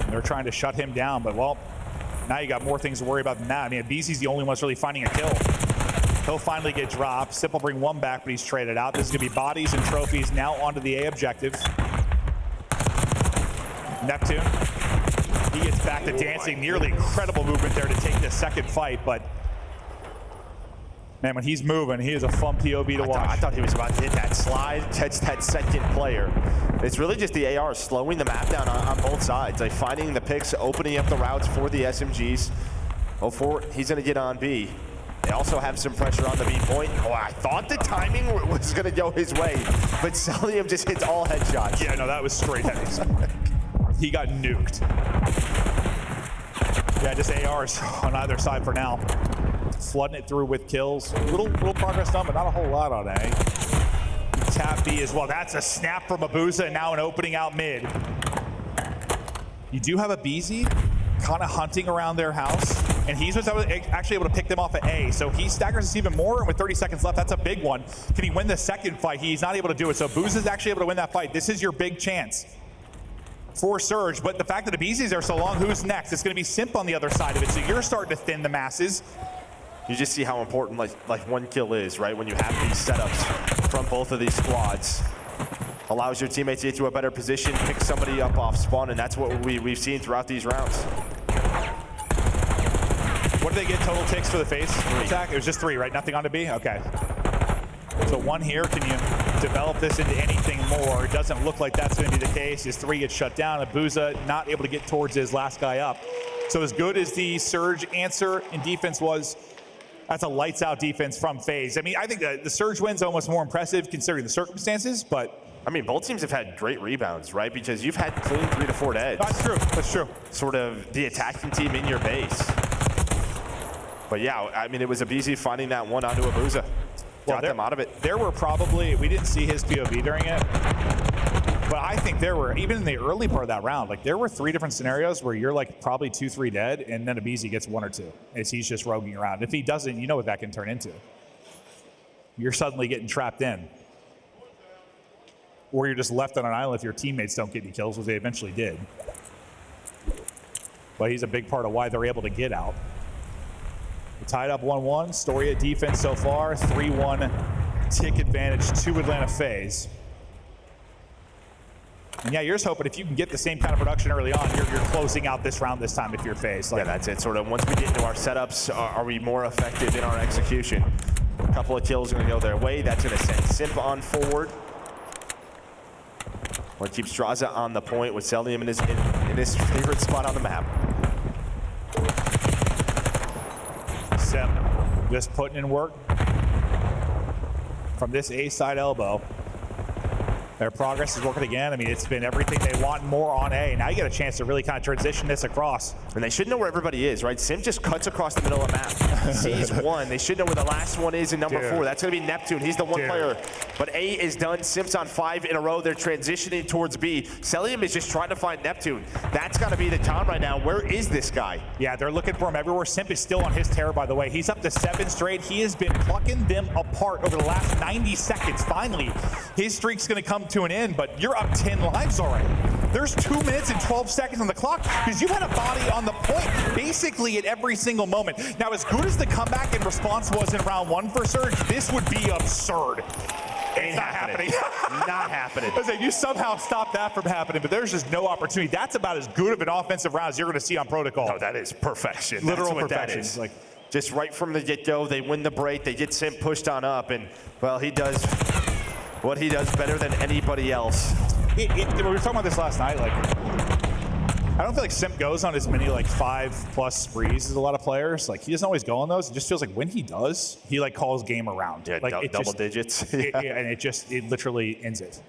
They're trying to shut him down, but well, now you got more things to worry about than that. I mean, Abizi's the only one that's really finding a kill. He'll finally get dropped. Sip will bring 1 back, but he's traded out. This is going to be bodies and trophies now onto the A objective. Neptune, he gets back to dancing. Nearly incredible movement there to take the second fight, but man, when he's moving, he is a fun POV to watch. I thought he was about to hit that slide, catch that second player. It's really just the AR slowing the map down on both sides, like finding the picks, opening up the routes for the SMGs. 04, he's going to get on B. They also have some pressure on the B point. Oh, I thought the timing was going to go his way, but Celium just hits all headshots. Yeah, no, that was straight heads. He got nuked. Yeah, just ARs on either side for now. Flooding it through with kills. Little progress done, but not a whole lot on A. Tap B as well. That's a snap from Abuza, and now an opening out mid. You do have Abizi kind of hunting around their house, and he's actually able to pick them off at A. So he staggers us even more, and with 30 seconds left, that's a big one. Can he win the second fight? He's not able to do it. So Abuza's actually able to win that fight. This is your big chance for Surge, but the fact that Abizi's there so long, who's next? It's going to be Simp on the other side of it, so you're starting to thin the masses. You just see how important like 1 kill is, right? When you have these setups from both of these squads. Allows your teammates to get to a better position, pick somebody up off spawn, and that's what we've seen throughout these rounds. What did they get total ticks for the FaZe attack? It was just 3, right? Nothing on to B? Okay. So 1 here. Can you develop this into anything more? It doesn't look like that's going to be the case. His 3 gets shut down. Abuza not able to get towards his last guy up. So as good as the Surge answer in defense was, that's a lights out defense from FaZe. I mean, I think the Surge win's almost more impressive considering the circumstances, but I mean, both teams have had great rebounds, right? Because you've had clean 3 to 4 deads. That's true. That's true. Sort of the attacking team in your base. But yeah, I mean, it was Abizi finding that one onto Abuza. Got them out of it. There were probably, we didn't see his POV during it, but I think there were, even in the early part of that round, like there were 3 different scenarios where you're like probably 2-3 dead, and then Abizi gets 1 or 2 as he's just roguing around. If he doesn't, you know what that can turn into. You're suddenly getting trapped in. Or you're just left on an island if your teammates don't get any kills, which they eventually did. But he's a big part of why they're able to get out. We're tied up 1-1. Story at defense so far. 3-1 tick advantage to Atlanta FaZe. And yeah, you're just hoping if you can get the same kind of production early on, you're closing out this round this time if you're FaZe. Yeah, that's it. Sort of once we get into our setups, are we more effective in our execution? A couple of kills are going to go their way. That's going to send Simp on forward. Or keeps Straza on the point with Celium in his favorite spot on the map. Simp just putting in work from this A side elbow. Their progress is working again. I mean, it's been everything they want and more on A. Now you get a chance to really kind of transition this across. And they should know where everybody is, right? Sim just cuts across the middle of the map. Sees 1. They should know where the last one is in number 4. That's going to be Neptune. He's the one player. But A is done. Sim's on 5 in a row. They're transitioning towards B. Celium is just trying to find Neptune. That's got to be the time right now. Where is this guy? Yeah, they're looking for him everywhere. Simp is still on his tear, by the way. He's up to 7 straight. He has been plucking them apart over the last 90 seconds. Finally, his streak's going to come to an end, but you're up 10 lives already. There's 2 minutes and 12 seconds on the clock because you had a body on the point basically at every single moment. Now, as good as the comeback and response was in round 1 for Surge, this would be absurd. It's not happening. Not happening. I was like, you somehow stopped that from happening, but there's just no opportunity. That's about as good of an offensive round as you're going to see on Protocol. No, that is perfection. Literal That's what perfection. That is. Like, just right from the get-go, they win the break. They get Simp pushed on up, and, well, he does what he does better than anybody else. We were talking about this last night. Like, I don't feel like Simp goes on as many like 5+ sprees as a lot of players. Like, he doesn't always go on those. It just feels like when he does, he like calls game around. Yeah, like double digits. And it literally ends it.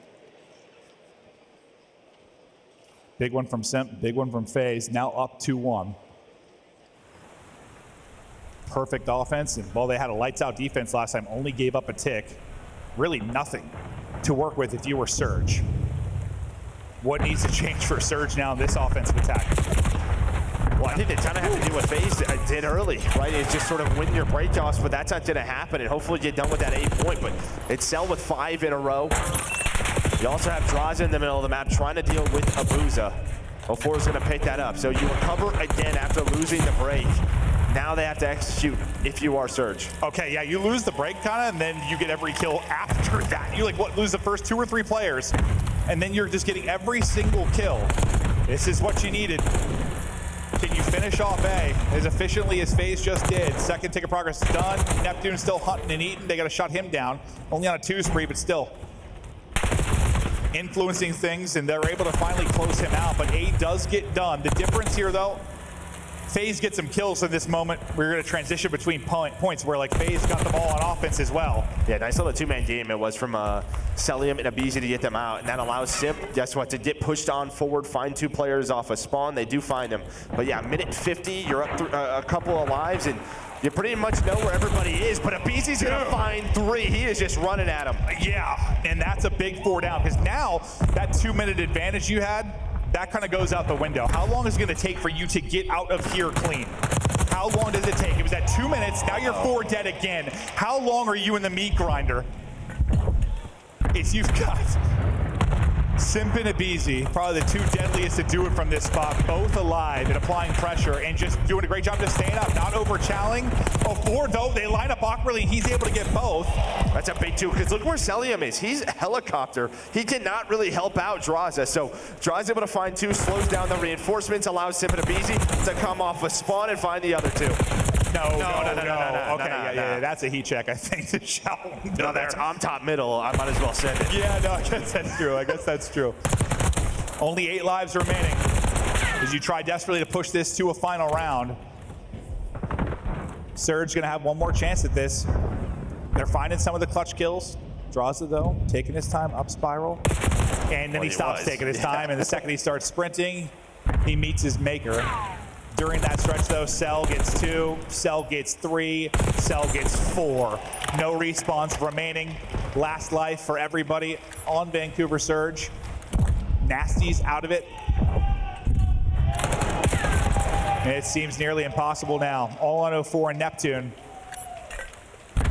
Big one from Simp, big one from FaZe. Now up 2-1. Perfect offense, and while they had a lights out defense last time, only gave up a tick. Really nothing to work with if you were Surge. What needs to change for Surge now in this offensive attack? Well, I think they kind of have to do what FaZe did early, right? It's just sort of win your breakoffs, but that's not going to happen, and hopefully get done with that 8 point. But it's Cell with 5 in a row. You also have Draza in the middle of the map trying to deal with Abuza. 04 is going to pick that up. So you recover again after losing the break. Now they have to execute if you are Surge. Okay, yeah, you lose the break kind of, and then you get every kill after that. You lose the first 2 or 3 players, and then you're just getting every single kill. This is what you needed. Can you finish off A as efficiently as FaZe just did? Second tick of progress is done. Neptune's still hunting and eating. They got to shut him down. Only on a 2 spree, but still influencing things, and they're able to finally close him out. But A does get done. The difference here, though, FaZe gets some kills in this moment. We're going to transition between points where like FaZe got them all on offense as well. Yeah, nice little 2-man game it was from Celium and Abizi to get them out. And that allows Simp, guess what, to get pushed on forward, find 2 players off a spawn. They do find them. But yeah, minute 50, you're up a couple of lives, and you pretty much know where everybody is. But Abizi's going to find 3. He is just running at him. Yeah, and that's a big 4 down because now that 2-minute advantage you had, that kind of goes out the window. How long is it going to take for you to get out of here clean? How long does it take? It was at 2 minutes. Now you're 4 dead again. How long are you in the meat grinder? It's you've got Simp and Abizi, probably the 2 deadliest to do it from this spot, both alive and applying pressure and just doing a great job just staying up, not over-challenging. 04, though, they line up awkwardly, and he's able to get both. That's a big 2, because look where Celium is. He's a helicopter. He cannot really help out Draza. So Draza's able to find 2, slows down the reinforcements, allows Simp and Abizi to come off a spawn and find the other 2. No. Okay, yeah, that's a heat check, I think, to shout. No, that's I'm top middle. I might as well send it. Yeah, no, I guess that's true. Only 8 lives remaining. as you try desperately to push this to a final round. Surge gonna have one more chance at this. They're finding some of the clutch kills. Draza though, taking his time up spiral. And then he stops taking his time, and the second he starts sprinting, he meets his maker. During that stretch though, Cell gets 2, Cell gets 3, Cell gets 4. No respawns remaining. Last life for everybody on Vancouver Surge. Nasty's out of it. And it seems nearly impossible now. All on 04 and Neptune.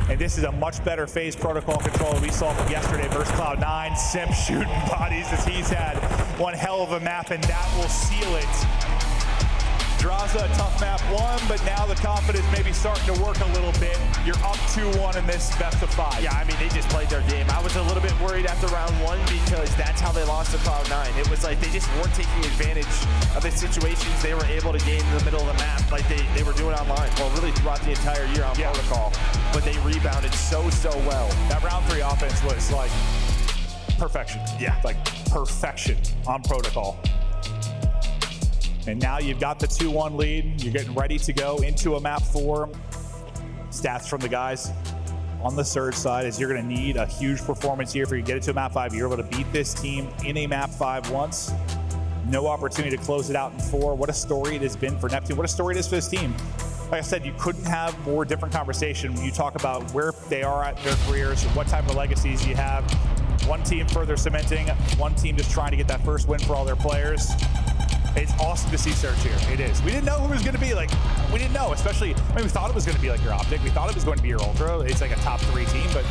And this is a much better phase protocol control we saw from yesterday versus Cloud9. Simp shooting bodies as he's had one hell of a map, and that will seal it. Draza, a tough map 1, but now the confidence may be starting to work a little bit. You're up 2-1 in this best of 5. Yeah, I mean, they just played their game. I was a little bit worried after round 1 because that's how they lost to Cloud9. It was like they just weren't taking advantage of the situations they were able to gain in the middle of the map like they were doing online. Well, really throughout the entire year on protocol. But they rebounded so well. That round 3 offense was like perfection. Yeah. Like perfection on protocol. And now you've got the 2-1 lead. You're getting ready to go into a map 4. Stats from the guys on the Surge side is you're going to need a huge performance here if you get it to a map 5. You're able to beat this team in a map 5 once. No opportunity to close it out in 4. What a story it has been for Neptune. What a story it is for this team. Like I said, you couldn't have more different conversation when you talk about where they are at in their careers, what type of legacies you have. One team further cementing, one team just trying to get that first win for all their players. It's awesome to see Surge here. It is. We didn't know who it was going to be. Like, we didn't know, especially, I mean, we thought it was going to be like your Optic. We thought it was going to be your Ultra. It's like a top 3 team, but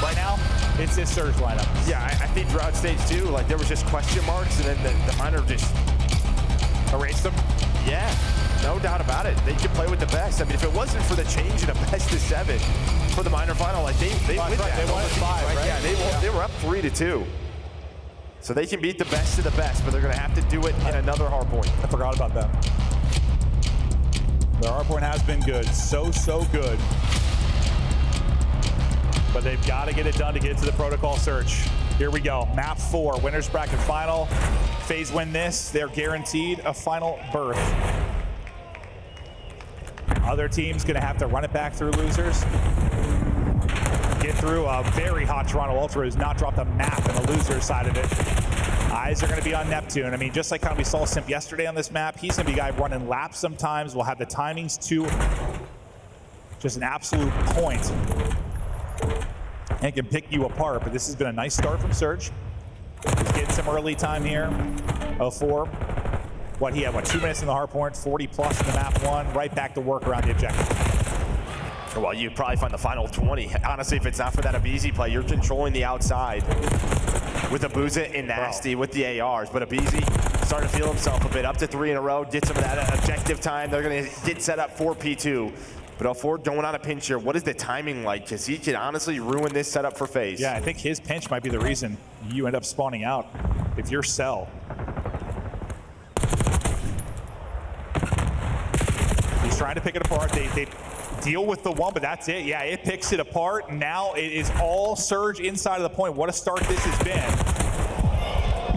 right now, it's this Surge lineup. Yeah, I think throughout stage 2, like, there was just question marks, and then the minor just erased them. Yeah, no doubt about it. They could play with the best. I mean, if it wasn't for the change in a best of 7 for the minor final, like, they win that. They won at 5, right? Yeah, they were up 3-2. So they can beat the best of the best, but they're going to have to do it in another hardpoint. I forgot about that. Their hardpoint has been good. So good. But they've got to get it done to get it to the protocol Surge. Here we go. Map 4, winners bracket final. FaZe win this. They're guaranteed a final berth. Other teams going to have to run it back through losers. Get through a very hot Toronto Ultra who's not dropped a map on the loser side of it. Eyes are going to be on Neptune. I mean, just like how we saw Simp yesterday on this map, he's going to be a guy running laps sometimes. We'll have the timings too. Just an absolute point. And can pick you apart, but this has been a nice start from Surge. He's getting some early time here. 04. What, he had, 2 minutes in the hardpoint, 40 plus in the map 1, right back to work around the objective. Well, you'd probably find the final 20. Honestly, if it's not for that Abizi play, you're controlling the outside with Abuza and Nasty with the ARs. But Abizi starting to feel himself a bit. Up to 3 in a row, get some of that objective time. They're going to get set up for P2. But 04 going on a pinch here. What is the timing like? Because he can honestly ruin this setup for FaZe. Yeah, I think his pinch might be the reason you end up spawning out if you're Cell. He's trying to pick it apart. They deal with the 1, but that's it. Yeah, it picks it apart. Now it is all Surge inside of the point. What a start this has been.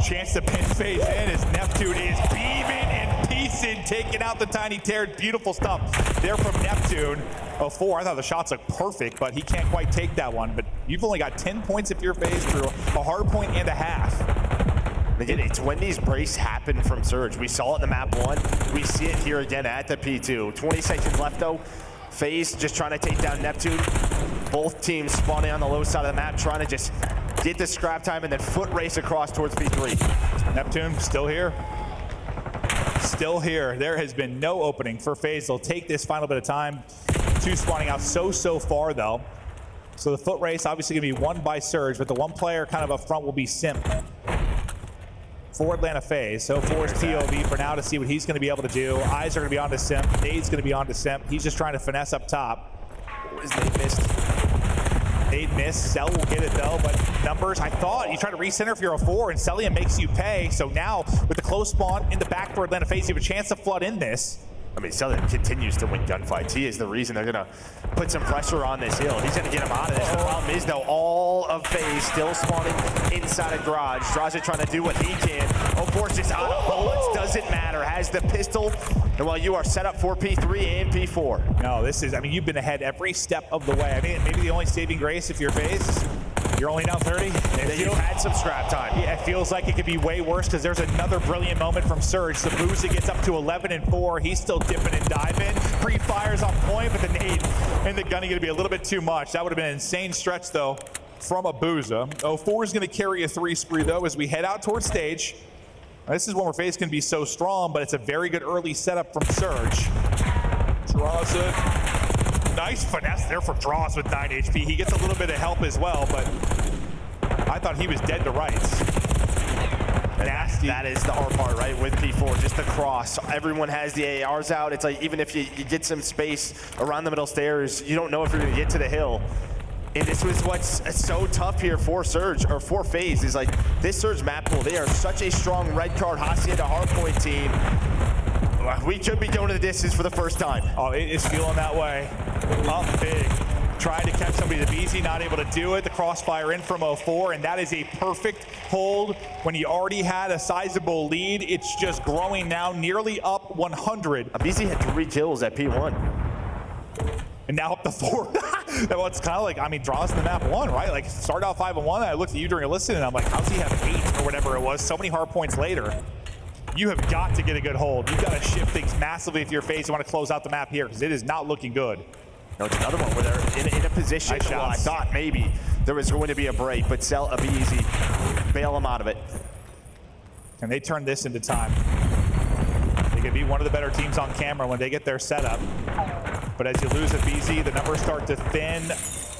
Chance to pin FaZe in as Neptune is beaming and piecing, taking out the Tiny Terror. Beautiful stuff there from Neptune. 04, I thought the shots looked perfect, but he can't quite take that one. But you've only got 10 points if you're FaZe through a hard point and a half. Again, it's when these breaks happen from Surge. We saw it in the map 1. We see it here again at the P2. 20 seconds left though. FaZe just trying to take down Neptune. Both teams spawning on the low side of the map, trying to just get the scrap time and then foot race across towards P3. Neptune still here. Still here. There has been no opening for FaZe. They'll take this final bit of time. 2 spawning out so far though. So the foot race obviously gonna be won by Surge, but the 1 player kind of up front will be Simp. For Atlanta FaZe. So 4's POV for now to see what he's going to be able to do. Eyes are going to be on to Simp. Nade's going to be on to Simp. He's just trying to finesse up top. Nade missed? Nade missed. Cell will get it though, but numbers, I thought you try to recenter if you're a 4 and Celia makes you pay. So now with the close spawn in the back for Atlanta FaZe, you have a chance to flood in this. I mean, Southern continues to win gunfights. He is the reason they're going to put some pressure on this hill. He's going to get him out of this. The problem is, though, all of FaZe still spawning inside a garage. Draza trying to do what he can. 04's just out of bullets. Doesn't matter. Has the pistol. And while you are set up for P3 and P4. No, this is, I mean, you've been ahead every step of the way. I mean, maybe the only saving grace if you're FaZe, you're only now 30. You've had some scrap time. Yeah, it feels like it could be way worse because there's another brilliant moment from Surge. Sabuza gets up to 11-4. He's still dipping and diving. Pre-fires on point, but the nade and the gunning going to be a little bit too much. That would have been an insane stretch, though, from Abuza. 04 is going to carry a 3 spree, though, as we head out towards stage. This is one where FaZe can be so strong, but it's a very good early setup from Surge. Draza. Nice finesse there for Draws with 9 HP. He gets a little bit of help as well, but I thought he was dead to rights. Nasty. That is the hard part, right, with P4, just the cross. Everyone has the ARs out. It's like even if you get some space around the middle stairs, you don't know if you're going to get to the hill. And this was what's so tough here for Surge, or for FaZe, is like this Surge map pool, they are such a strong red card Hacienda hardpoint team. We could be going to the distance for the first time. Oh, it is feeling that way. Up big. Trying to catch somebody to BZ, not able to do it. The crossfire in from 04, and that is a perfect hold when you already had a sizable lead. It's just growing now, nearly up 100. BZ had 3 kills at P1. And now up to 4. Well, it's kind of like, I mean, draws in the map 1, right? Like, start out 5-1. I looked at you during a listen, and I'm like, how's he have 8 or whatever it was? So many hard points later. You have got to get a good hold. You've got to shift things massively if you're FaZe. You want to close out the map here because it is not looking good. No, it's another one where they're in a position. Nice well, I thought maybe there was going to be a break, but BZ bail them out of it. And they turn this into time. They could be one of the better teams on camera when they get their setup. But as you lose a BZ, the numbers start to thin.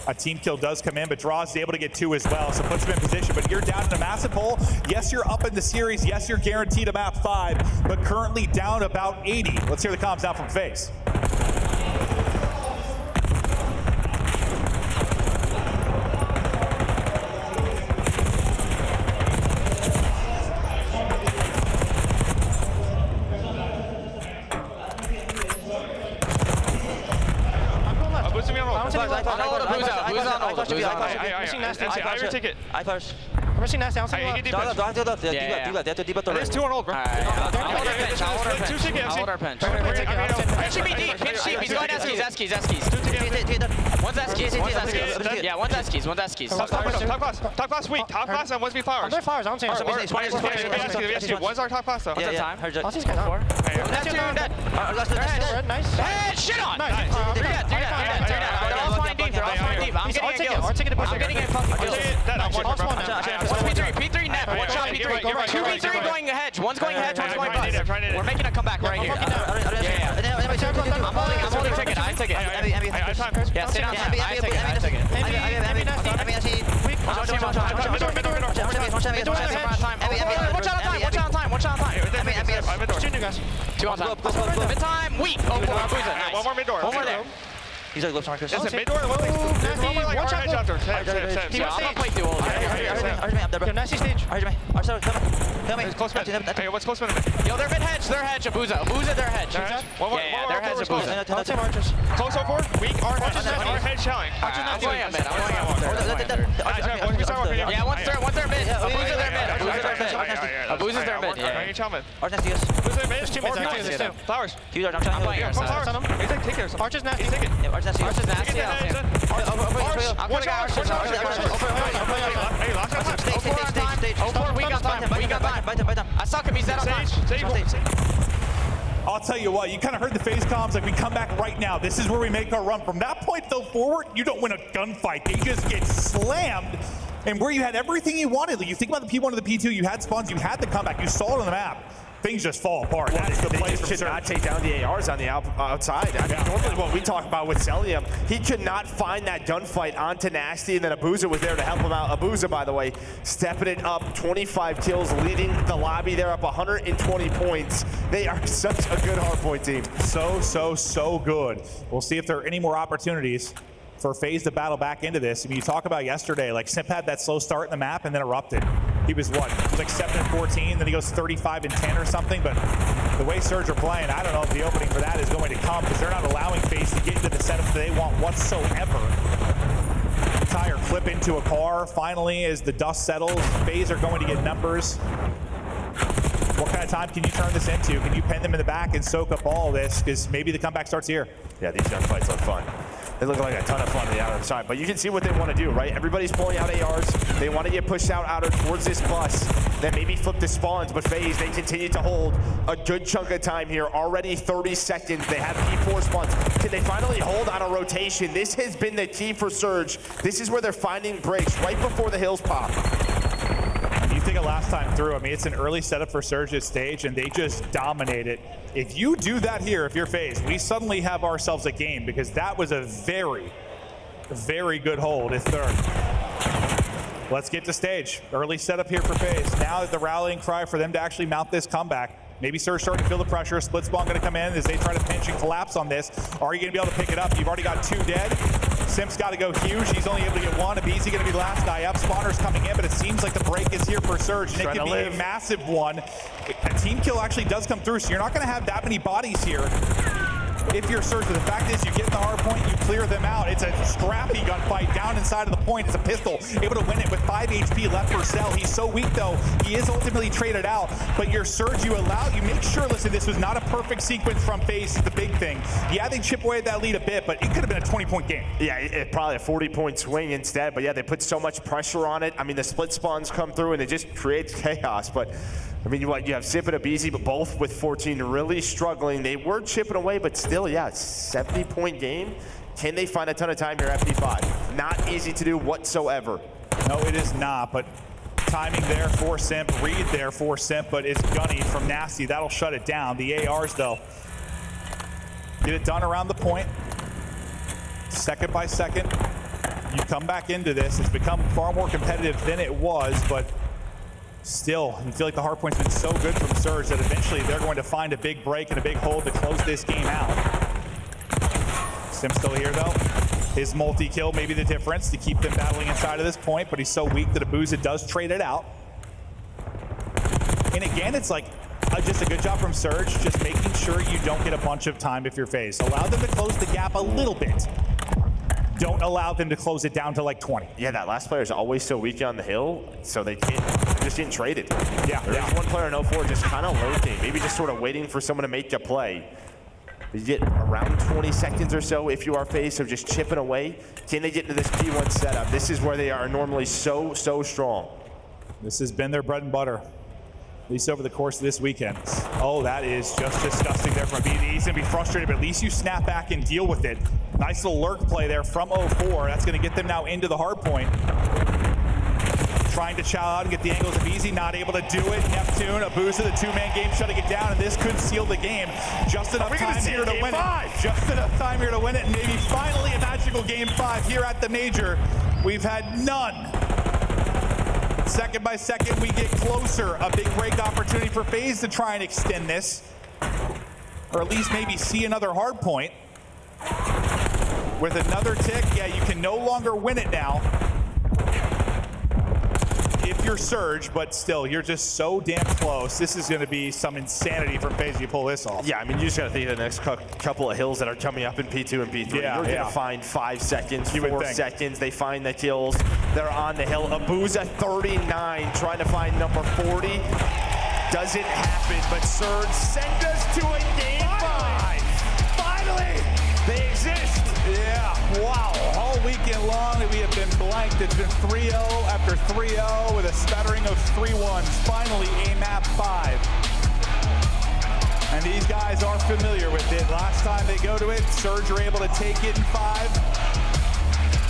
A team kill does come in, but Draws is able to get 2 as well, so puts him in position. But you're down in a massive hole. Yes, you're up in the series. Yes, you're guaranteed a map 5, but currently down about 80. Let's hear the comms now from FaZe. I'm rushing nasty. I'm saying there's 2 on ult, bro. Two ticket. I'll hold our pinch. Pinch me deep. Pinch deep. He's going Eskies. One's Eskies. Yeah, one's Eskies. Top class weak. Top class and 1v flowers. I'm flowers. I don't see him. What's our top class though? What's our time? I'll see this guy 4. That's 2 dead. Nice. Head, shit on. Nice. They're dead. They're all flying deep. I'm getting a push. I'm getting a fucking kill. P3 net. One shot P3. 2 P3 going hedge. One's going hedge, one's going bust. We're making a comeback right here. I'm holding ticket. I take it. Yeah, stay down. I take it. One shot on time. Two new guys. 2 on time. Mid time. Weak. Nice. One more mid door. One more there. He's like left Marcus. Is it mid door? One shot left. Yeah, I'm gonna play duel. Nasty stage. Tell me. Close mid. Hey, what's close mid? Yo, they're mid hedge. They're hedge. Abuza, they're hedge. Yeah, they're hedge. Abuza. I'll take Marcus. Close 04. Weak. Our hedge shelling. I'm going up mid. Yeah, one's their mid. Abuza, their mid. Abuza's their mid. Yeah. Flowers. I'm playing here. Take care. Archer's nasty. Archer's nasty. Watch out. 04 weak on time. I suck him. He's dead on time. I'll tell you what, you kind of heard the FaZe comms, like we come back right now. This is where we make our run. From that point though forward, you don't win a gunfight. They just get slammed. And where you had everything you wanted, like you think about the P1 to the P2, you had spawns, you had the comeback, you saw it on the map. Things just fall apart. That is the place to not take down the ARs on the outside. I mean, normally what we talk about with Celium, he could not find that gunfight onto Nasty, and then Abuza was there to help him out. Abuza, by the way, stepping it up, 25 kills, leading the lobby. They're up 120 points. They are such a good hardpoint team. So good. We'll see if there are any more opportunities for FaZe to battle back into this. I mean, you talk about yesterday, like Simp had that slow start in the map and then erupted. He was what? He was like 7-14, then he goes 35-10 or something, but the way Surge are playing, I don't know if the opening for that is going to come because they're not allowing FaZe to get into the setup that they want whatsoever. Tire clip into a car. Finally, as the dust settles, FaZe are going to get numbers. What kind of time can you turn this into? Can you pen them in the back and soak up all this? Because maybe the comeback starts here. Yeah, these gunfights look fun. They look like a ton of fun on the outer side, but you can see what they want to do, right? Everybody's pulling out ARs. They want to get pushed out outer towards this bus, then maybe flip the spawns, but FaZe, they continue to hold a good chunk of time here. Already 30 seconds. They have P4 spawns. Can they finally hold on a rotation? This has been the key for Surge. This is where they're finding breaks right before the hills pop. You think of last time through, I mean, it's an early setup for Surge's stage, and they just dominate it. If you do that here, if you're FaZe, we suddenly have ourselves a game, because that was a very, very good hold at third. Let's get to stage. Early setup here for FaZe. Now the rallying cry for them to actually mount this comeback. Maybe Surge starting to feel the pressure. Split spawn going to come in as they try to pinch and collapse on this. Are you going to be able to pick it up? You've already got 2 dead. Simp's got to go huge. He's only able to get 1. Abizi going to be the last guy up. Spawner's coming in, but it seems like the break is here for Surge, and it could be a massive one. A team kill actually does come through, so you're not going to have that many bodies here if you're Surge. But the fact is, you get in the hard point, you clear them out. It's a scrappy gunfight down inside of the point. It's a pistol, able to win it with 5 HP left for Cell. He's so weak, though. He is ultimately traded out, but your Surge, you make sure, listen, this was not a perfect sequence from FaZe, is the big thing. Yeah, they chip away at that lead a bit, but it could have been a 20-point game. Yeah, probably a 40-point swing instead, but yeah, they put so much pressure on it. I mean, the split spawns come through, and it just creates chaos, but I mean, you have Simp and Abizi, but both with 14 really struggling. They were chipping away, but still, yeah, 70-point game. Can they find a ton of time here at P5? Not easy to do whatsoever. No, it is not, but timing there for Simp, read there for Simp, but it's Gunny from Nasty. That'll shut it down. The ARs, though, get it done around the point. Second by second, you come back into this. It's become far more competitive than it was, but still, you feel like the hard point's been so good from Surge that eventually they're going to find a big break and a big hold to close this game out. Sim's still here, though. His multi-kill may be the difference to keep them battling inside of this point, but he's so weak that Abuza does trade it out. And again, it's like just a good job from Surge, just making sure you don't get a bunch of time if you're FaZe. Allow them to close the gap a little bit. Don't allow them to close it down to like 20. Yeah, that last player is always so weak on the hill, so they're just getting traded. Yeah, There's one player in 04 just kind of lurking, maybe just sort of waiting for someone to make a play. You get around 20 seconds or so if you are FaZe, so just chipping away. Can they get into this P1 setup? This is where they are normally so strong. This has been their bread and butter, at least over the course of this weekend. Oh, that is just disgusting there from BD. He's going to be frustrated, but at least you snap back and deal with it. Nice little lurk play there from 04. That's going to get them now into the hard point. Trying to chow out and get the angles of Easy, not able to do it. Neptune, Abuza, the 2-man game, shutting it down, and this could seal the game. Just enough time here to win it. Just enough time here to win it, and maybe finally a magical game 5 here at the Major. We've had none. Second by second, we get closer. A big break opportunity for FaZe to try and extend this, or at least maybe see another hard point. With another tick, yeah, you can no longer win it now if you're Surge, but still, you're just so damn close. This is going to be some insanity from FaZe if you pull this off. Yeah, I mean, you just got to think of the next couple of hills that are coming up in P2 and P3. Yeah, you're going to find 5 seconds, 4 seconds. They find the kills. They're on the hill. Abuza 39, trying to find number 40. Doesn't happen, but Surge send us to a game 5. Finally, they exist. Yeah, wow. All weekend long we have been blanked. It's been 3-0 after 3-0 with a spattering of 3-1s. Finally, a map 5. And these guys are familiar with it. Last time they go to it, Surge are able to take it in 5.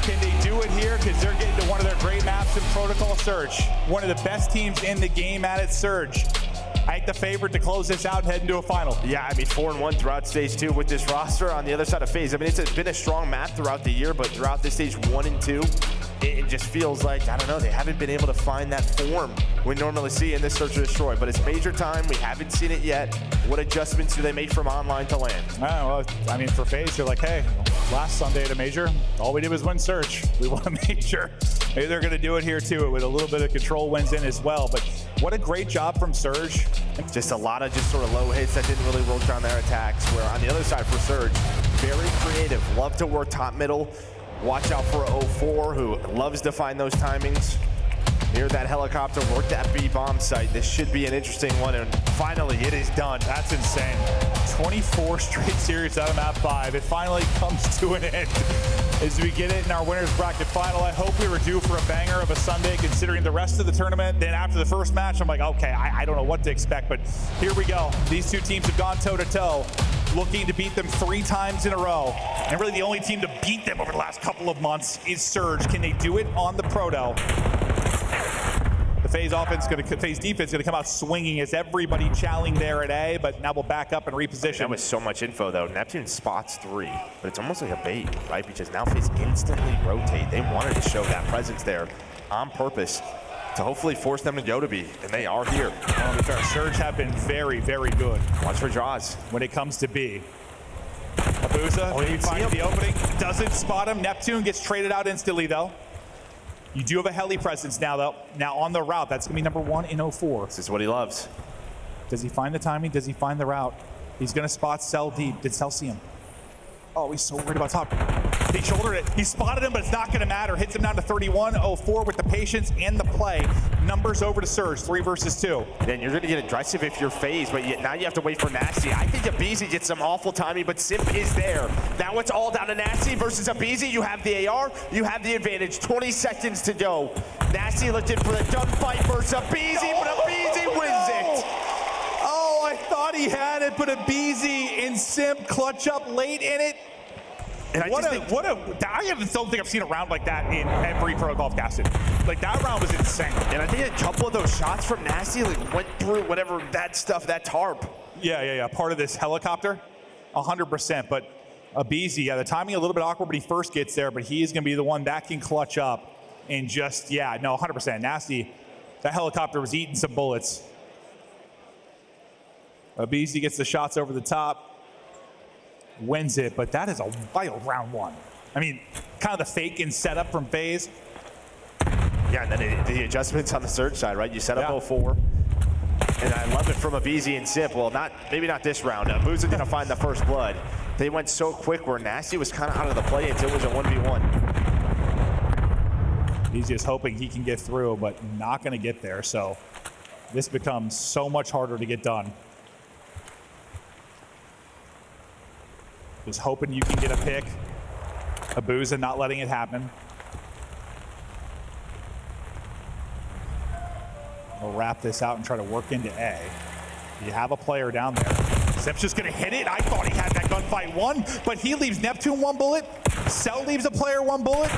Can they do it here? Because they're getting to one of their great maps in Protocol Surge. One of the best teams in the game at it, Surge. I think the favorite to close this out and head into a final. Yeah, I mean, 4-1 throughout stage 2 with this roster. On the other side of FaZe, I mean, it's been a strong map throughout the year, but throughout this stage 1 and 2, it just feels like, I don't know, they haven't been able to find that form we normally see in this Search and Destroy. But it's Major time. We haven't seen it yet. What adjustments do they make from online to land? Well, I mean, for FaZe, they're like, hey, last Sunday at a Major, all we did was win Search. We want to make sure. Maybe they're going to do it here, too, with a little bit of control wins in as well. But what a great job from Surge Just a lot of just sort of low hits that didn't really work on their attacks, where on the other side for Surge, very creative, love to work top middle. Watch out for 04, who loves to find those timings. Near that helicopter, work that B-bomb site. This should be an interesting one, and finally it is done. That's insane. 24 straight series out of map 5. It finally comes to an end as we get it in our winners bracket final. I hope we were due for a banger of a Sunday considering the rest of the tournament. Then after the first match, I'm like, okay, I don't know what to expect, but here we go. These two teams have gone toe-to-toe, looking to beat them 3 times in a row. And really the only team to beat them over the last couple of months is Surge. Can they do it on the Proto? The FaZe defense going to come out swinging as everybody challenging there at A, but now we'll back up and reposition. That was so much info though. Neptune spots 3, but it's almost like a bait, right? Because now FaZe instantly rotate. They wanted to show that presence there on purpose to hopefully force them to go to B, and they are here. To be fair, Surge have been very, very good. Watch for draws. When it comes to B. Abuza, he finds the opening, doesn't spot him. Neptune gets traded out instantly though. You do have a heli presence now, though. Now on the route, that's going to be number 1 in 04. This is what he loves. Does he find the timing? Does he find the route? He's going to spot Cell deep. Did Cell see him? Oh, he's so worried about top. He shouldered it. He spotted him, but it's not going to matter. Hits him down to 31, 04 with the patience and the play. Numbers over to Surge, 3 versus 2. Then you're going to get aggressive if you're FaZe, but now you have to wait for Nasty. I think Abizi gets some awful timing, but Simp is there. Now it's all down to Nasty versus Abizi. You have the AR, you have the advantage. 20 seconds to go. Nasty looking for the gunfight versus Abizi, but Abizi wins it. Oh, I thought he had it, but Abizi and Simp clutch up late in it. And I don't think I've seen a round like that in every Pro Golf casted. Like, that round was insane. And I think a couple of those shots from Nasty like went through whatever that stuff, that tarp. Yeah. Part of this helicopter, 100%. But Abizi, the timing a little bit awkward when he first gets there, but he is going to be the one that can clutch up and just, 100%. Nasty, that helicopter was eating some bullets. Abizi gets the shots over the top. Wins it, but that is a wild round 1. I mean, kind of the fake and setup from FaZe. Yeah, and then the adjustments on the Surge side, right? You set up 04, and I love it from Abizi and Simp. Well, maybe not this round. Booza gonna find the first blood. They went so quick where Nasty was kind of out of the play until it was a 1v1. He's just hoping he can get through, but not gonna get there. So this becomes so much harder to get done. Just hoping you can get a pick. Abuza not letting it happen. We'll wrap this out and try to work into A. You have a player down there. Zep's just gonna hit it. I thought he had that gunfight 1, but he leaves Neptune 1 bullet. Cell leaves a player 1 bullet.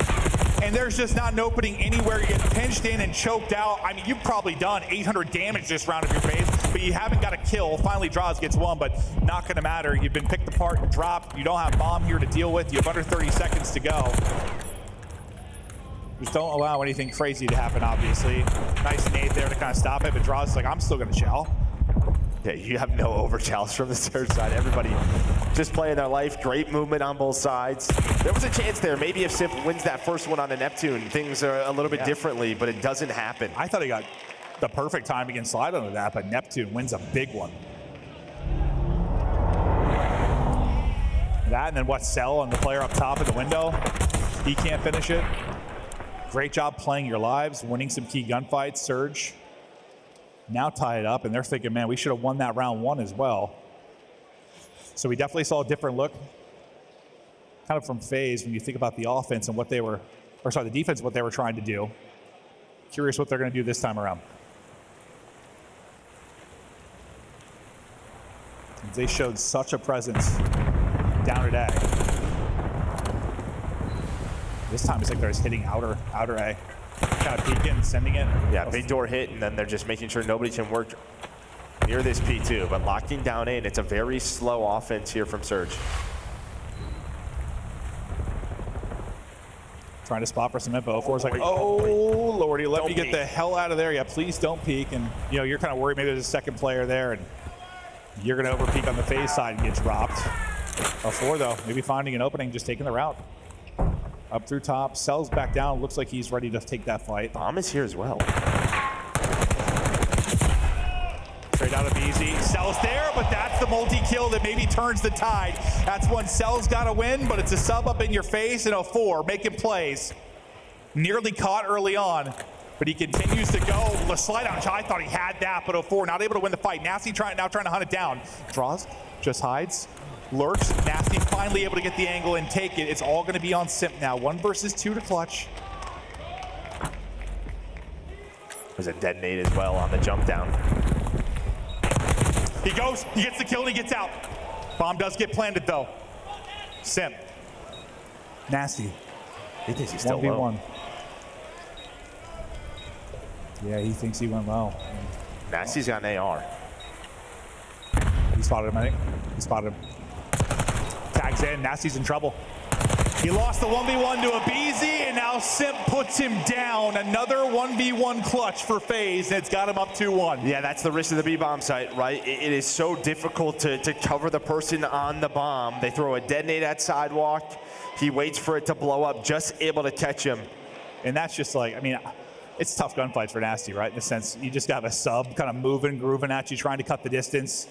And there's just not an opening anywhere. You get pinched in and choked out. I mean, you've probably done 800 damage this round of your FaZe, but you haven't got a kill. Finally, Draws gets 1, but not going to matter. You've been picked apart and dropped. You don't have bomb here to deal with. You have under 30 seconds to go. Just don't allow anything crazy to happen, obviously. Nice nade there to kind of stop it, but Draws is like, I'm still going to shell. Yeah, you have no overchalls from the Surge side. Everybody just playing their life. Great movement on both sides. There was a chance there. Maybe if Simp wins that first one on the Neptune, things are a little bit differently, but it doesn't happen. I thought he got the perfect timing and slide onto that, but Neptune wins a big one. That and then what, Cell and the player up top in the window. He can't finish it. Great job playing your lives, winning some key gunfights. Surge now tie it up, and they're thinking, man, we should have won that round 1 as well. So we definitely saw a different look kind of from FaZe when you think about the offense and what they were, or sorry, the defense, what they were trying to do. Curious what they're going to do this time around. They showed such a presence down at A. This time it's like they're just hitting outer A. Kind of peeking, sending it. Yeah, big door hit, and then they're just making sure nobody can work near this P2. But locking down in, it's a very slow offense here from Surge. Trying to spot for some info. 4's like, oh, Lordy, let me get the hell out of there. Yeah, please don't peek. And, you know, you're kind of worried maybe there's a second player there, and you're going to overpeek on the FaZe side and get dropped. A 4, though, maybe finding an opening, just taking the route. Up through top, Cell's back down. Looks like he's ready to take that fight. Bomb is here as well. Straight out of B's. Cell's there, but that's the multi-kill that maybe turns the tide. That's when Cell's got to win, but it's a sub up in your face in 04, making plays. Nearly caught early on, but he continues to go. The slide out, I thought he had that, but 04 not able to win the fight. Nasty now trying to hunt it down. Draws, just hides, lurks. Nasty finally able to get the angle and take it. It's all going to be on Simp now. 1 versus 2 to clutch. There's a detonate as well on the jump down. He goes, he gets the kill, and he gets out. Bomb does get planted, though. Simp. Nasty. He thinks he's still 1v1. low. Yeah, he thinks he went low. Nasty's got an AR. He spotted him, I think. He spotted him. Tags in, Nasty's in trouble. He lost the 1v1 to Abizi, and now Simp puts him down. Another 1v1 clutch for FaZe, and it's got him up 2-1. Yeah, that's the risk of the B-bomb site, right? It is so difficult to cover the person on the bomb. They throw a detonate at sidewalk. He waits for it to blow up, just able to catch him. And that's just like, I mean, it's tough gunfights for Nasty, right? In the sense, you just have a sub kind of moving, grooving at you, trying to cut the distance.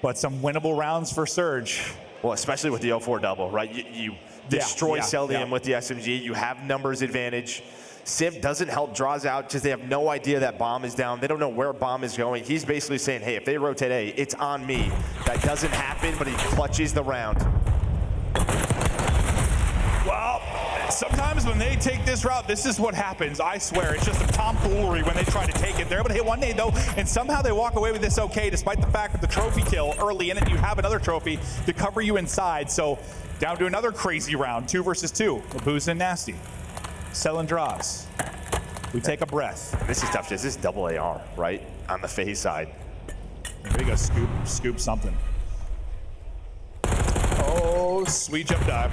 But some winnable rounds for Surge. Well, especially with the 04 double, right? You destroy Celium with the SMG. You have numbers advantage. Simp doesn't help, draws out because they have no idea that bomb is down. They don't know where bomb is going. He's basically saying, hey, if they rotate A, it's on me. That doesn't happen, but he clutches the round. Well, sometimes when they take this route, this is what happens. I swear, it's just a tomfoolery when they try to take it. They're able to hit one nade, though, and somehow they walk away with this okay, despite the fact that the trophy kill early in it, you have another trophy to cover you inside. So down to another crazy round, 2 versus 2. Labuza and Nasty. Cell and draws. We take a breath. This is tough. This is double AR, right? On the FaZe side. Here we go, scoop something. Oh, sweet jump dive.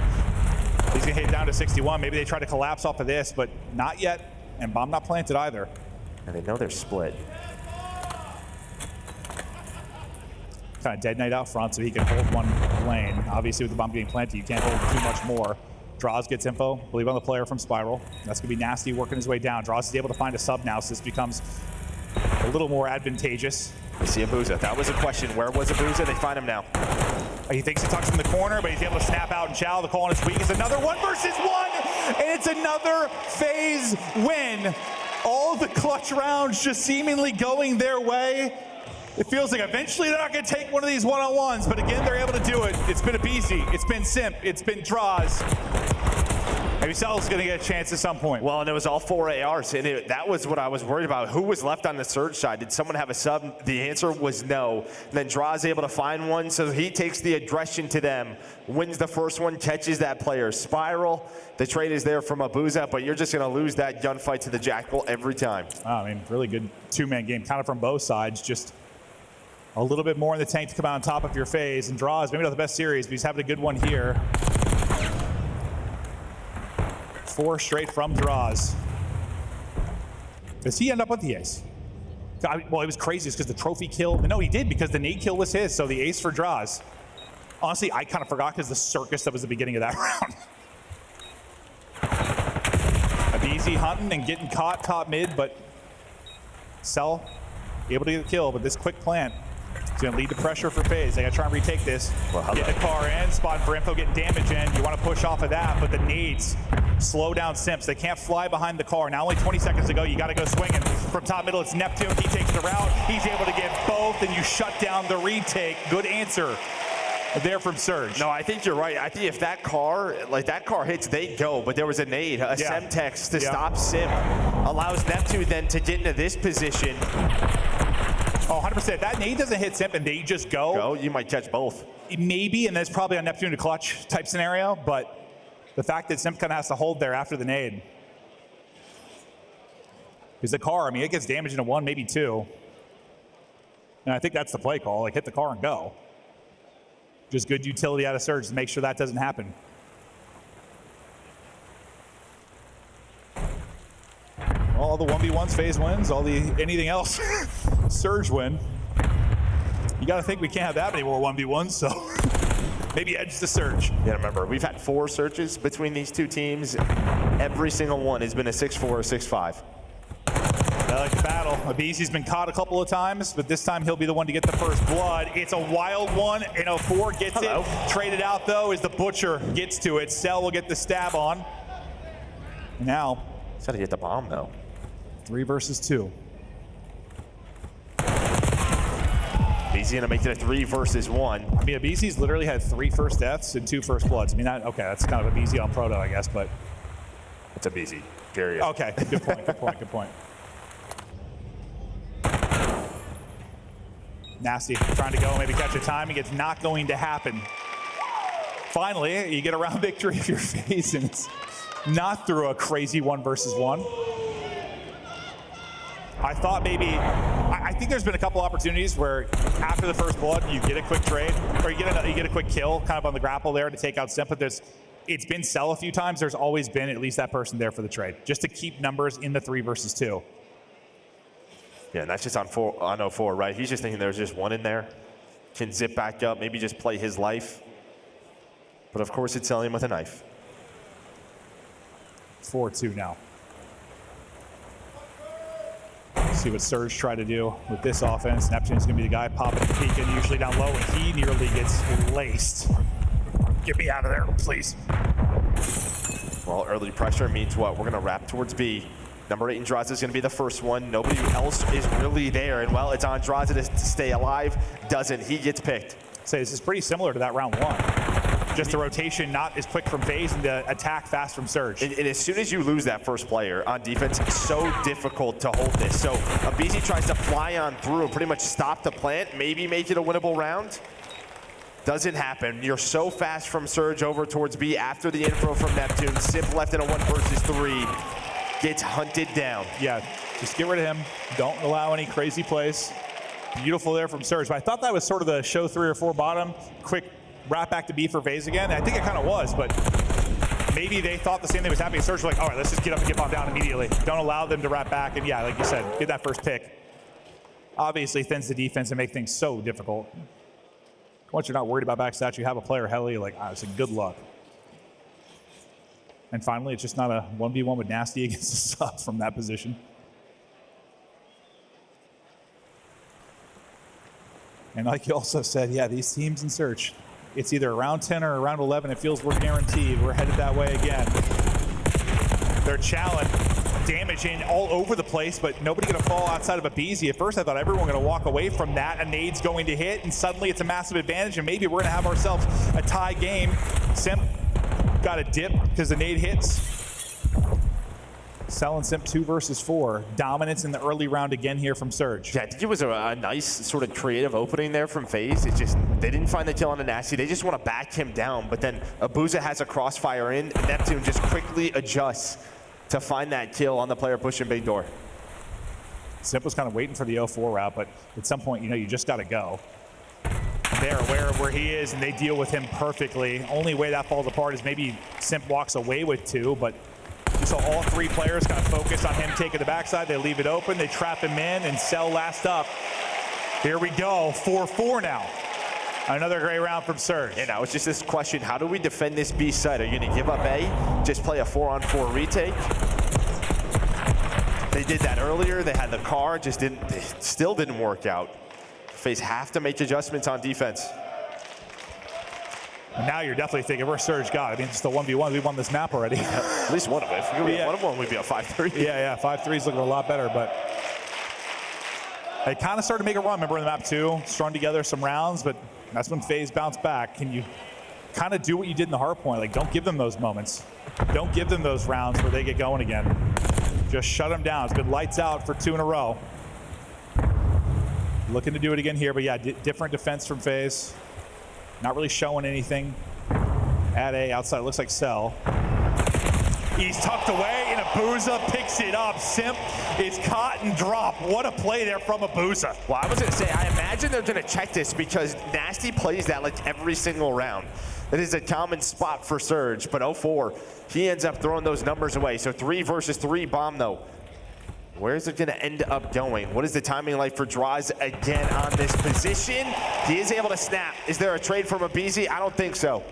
He's gonna hit down to 61. Maybe they try to collapse off of this, but not yet. And bomb not planted either. And they know they're split. Kind of detonate out front so he can hold one lane. Obviously with the bomb getting planted, you can't hold too much more. Draws gets info, believe on the player from Spiral. That's gonna be Nasty working his way down. Draws is able to find a sub now, so this becomes a little more advantageous. They see Abuza. That was a question. Where was Abuza? They find him now. He thinks he tucks in the corner, but he's able to snap out and chow. The call on his weak is another 1 versus 1, and it's another FaZe win. All the clutch rounds just seemingly going their way. It feels like eventually they're not going to take one of these one-on-ones, but again, they're able to do it. It's been Abizi, it's been Simp, it's been Draws. Maybe Cell's going to get a chance at some point. Well, and it was all 4 ARs, and that was what I was worried about. Who was left on the Surge side? Did someone have a sub? The answer was no. And then Draw's able to find one, so he takes the aggression to them, wins the first one, catches that player. Spiral, the trade is there from Abuza, but you're just going to lose that gunfight to the Jackal every time. I mean, really good two-man game, kind of from both sides. Just a little bit more in the tank to come out on top of your FaZe. And Draws, maybe not the best series, but he's having a good one here. 4 straight from Draws. Does he end up with the ace? Well, it was crazy because the trophy kill. No, he did because the nade kill was his, so the ace for Draws. Honestly, I kind of forgot because the circus that was the beginning of that round. Abizi hunting and getting caught top mid, but Cell able to get the kill, but this quick plant is going to lead to pressure for FaZe. They got to try and retake this. Get the car in, spot for info, getting damage in. You want to push off of that, but the nades slow down Simps. They can't fly behind the car. Now only 20 seconds to go. You got to go swinging. From top middle, it's Neptune. He takes the route. He's able to get both, and you shut down the retake. Good answer there from Surge. No, I think you're right. I think if that car hits, they go. But there was a nade, a Semtex to stop Simp. Allows Neptune then to get into this position. Oh, 100%. That nade doesn't hit Simp and they just go. You might catch both. Maybe, and that's probably on Neptune to clutch type scenario, but the fact that Simp kind of has to hold there after the nade. Because the car, I mean, it gets damaged into 1, maybe 2. And I think that's the play call, like hit the car and go. Just good utility out of Surge to make sure that doesn't happen. All the 1v1s, FaZe wins. All the anything else, Surge win. You got to think we can't have that many more 1v1s, so maybe edge the Surge. Yeah, remember, we've had 4 searches between these two teams. Every single one has been a 6-4 or 6-5. I like the battle. Abizi's been caught a couple of times, but this time he'll be the one to get the first blood. It's a wild one, and 04 gets it. Traded out, though, as the Butcher gets to it. Cell will get the stab on. Now, he's got to get the bomb, though. 3 versus 2. Abizi gonna make it a 3 versus 1. I mean, Abizi's literally had 3 first deaths and 2 first bloods. I mean, okay, that's kind of Abizi on Proto, I guess, but it's Abizi. Period. Okay, good point. Good point. Good point. Nasty trying to go, maybe catch a timing. It's not going to happen. Finally, you get a round victory if you're FaZe, and it's not through a crazy 1 versus 1. I thought maybe, I think there's been a couple opportunities where after the first blood, you get a quick trade, or you get a quick kill kind of on the grapple there to take out Simp, but it's been Cell a few times. There's always been at least that person there for the trade, just to keep numbers in the 3 versus 2. Yeah, and that's just on 04, right? He's just thinking there's just one in there. Can zip back up, maybe just play his life. But of course, it's selling him with a knife. 4-2 now. See what Surge tried to do with this offense. Neptune's going to be the guy popping and peeking, usually down low, and he nearly gets laced. Get me out of there, please. Well, early pressure means what? We're going to wrap towards B. Number 8 Andrade is going to be the first one. Nobody else is really there. And, well, it's Andrade to stay alive. Doesn't. He gets picked. So this is pretty similar to that round 1. Just the rotation not as quick from FaZe and the attack fast from Surge. And as soon as you lose that first player on defense, it's so difficult to hold this. So Abizi tries to fly on through and pretty much stop the plant, maybe make it a winnable round. Doesn't happen. You're so fast from Surge over towards B after the info from Neptune. Simp left in a 1 versus 3. Gets hunted down. Yeah, just get rid of him. Don't allow any crazy plays. Beautiful there from Surge. But I thought that was sort of the show 3 or 4 bottom. Quick wrap back to B for FaZe again. I think it kind of was, but maybe they thought the same thing was happening. Surge was like, all right, let's just get up and get bomb down immediately. Don't allow them to wrap back. And yeah, like you said, get that first pick. Obviously thins the defense and make things so difficult. Once you're not worried about backstats, you have a player heli, like, it's a good luck. And finally, it's just not a 1v1 with Nasty against a sub from that position. And like you also said, yeah, these teams in Search, it's either around 10 or around 11. It feels we're guaranteed. We're headed that way again. They're challenged, damaging all over the place, but nobody going to fall outside of Abizi. At first, I thought everyone going to walk away from that. A nade's going to hit, and suddenly it's a massive advantage, and maybe we're going to have ourselves a tie game. Simp got a dip because the nade hits. Cell and Simp 2 versus 4. Dominance in the early round again here from Surge. Yeah, I think it was a nice sort of creative opening there from FaZe. It's just, they didn't find the kill on the Nasty. They just want to back him down, but then Abuza has a crossfire in. Neptune just quickly adjusts to find that kill on the player pushing big door. Simp was kind of waiting for the 0-4 route, but at some point, you just got to go. They're aware of where he is, and they deal with him perfectly. Only way that falls apart is maybe Simp walks away with 2, but you saw all 3 players kind of focus on him taking the backside. They leave it open, they trap him in, and Cell last up. Here we go, 4-4 now. Another great round from Surge. And now it's just this question, how do we defend this B side? Are you going to give up A, just play a 4-on-4 retake? They did that earlier. They had the car, still didn't work out. FaZe have to make adjustments on defense. And now you're definitely thinking, we're Surge God. I mean, it's the 1v1. We won this map already. At least one of it. If we won one, we'd be a 5-3. Yeah, 5-3 is looking a lot better, but they kind of started to make a run. Remember in the map 2, strung together some rounds, but that's when FaZe bounced back. Can you kind of do what you did in the hard point? Like, don't give them those moments. Don't give them those rounds where they get going again. Just shut them down. It's been lights out for 2 in a row. Looking to do it again here, but yeah, different defense from FaZe. Not really showing anything. At A, outside, it looks like Cell. He's tucked away, and Abuza picks it up. Simp is caught and dropped. What a play there from Abuza. Well, I was going to say, I imagine they're going to check this because Nasty plays that like every single round. That is a common spot for Surge, but 0-4, he ends up throwing those numbers away. So 3 versus 3 bomb, though. Where is it going to end up going? What is the timing like for Draws again on this position? He is able to snap. Is there a trade from Abizi? I don't think so.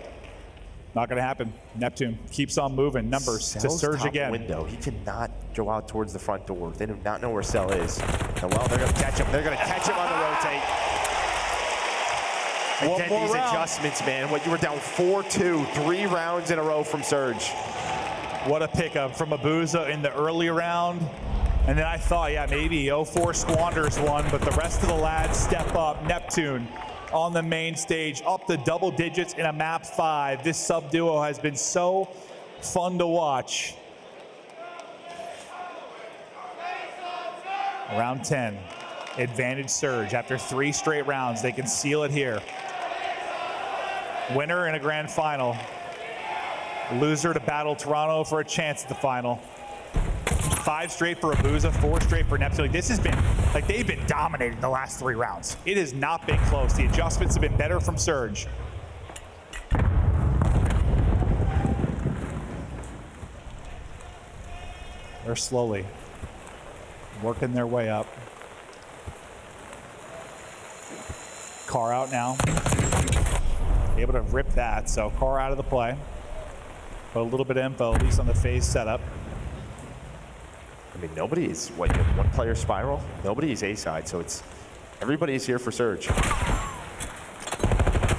Not going to happen. Neptune keeps on moving. Numbers to Cell's Surge top again. window. He cannot go out towards the front door. They do not know where Cell is. And well, they're going to catch him. They're going to catch him on the rotate. Again, more these round. adjustments, man. What, you were down 4-2, 3 rounds in a row from Surge. What a pickup from Abuza in the early round. And then I thought, yeah, maybe 0-4 squanders one, but the rest of the lads step up. Neptune on the main stage, up to double digits in a map 5. This sub duo has been so fun to watch. Round 10, advantage Surge. After 3 straight rounds, they can seal it here. Winner in a grand final. Loser to battle Toronto for a chance at the final. 5 straight for Abuza, 4 straight for Neptune. Like, this has been, like, they've been dominating the last 3 rounds. It has not been close. The adjustments have been better from Surge. They're slowly working their way up. Car out now. Able to rip that, so Car out of the play. But a little bit of info, at least on the phase setup. I mean, nobody is, what, you have 1 player spiral? Nobody is A-side, so it's, everybody is here for Surge.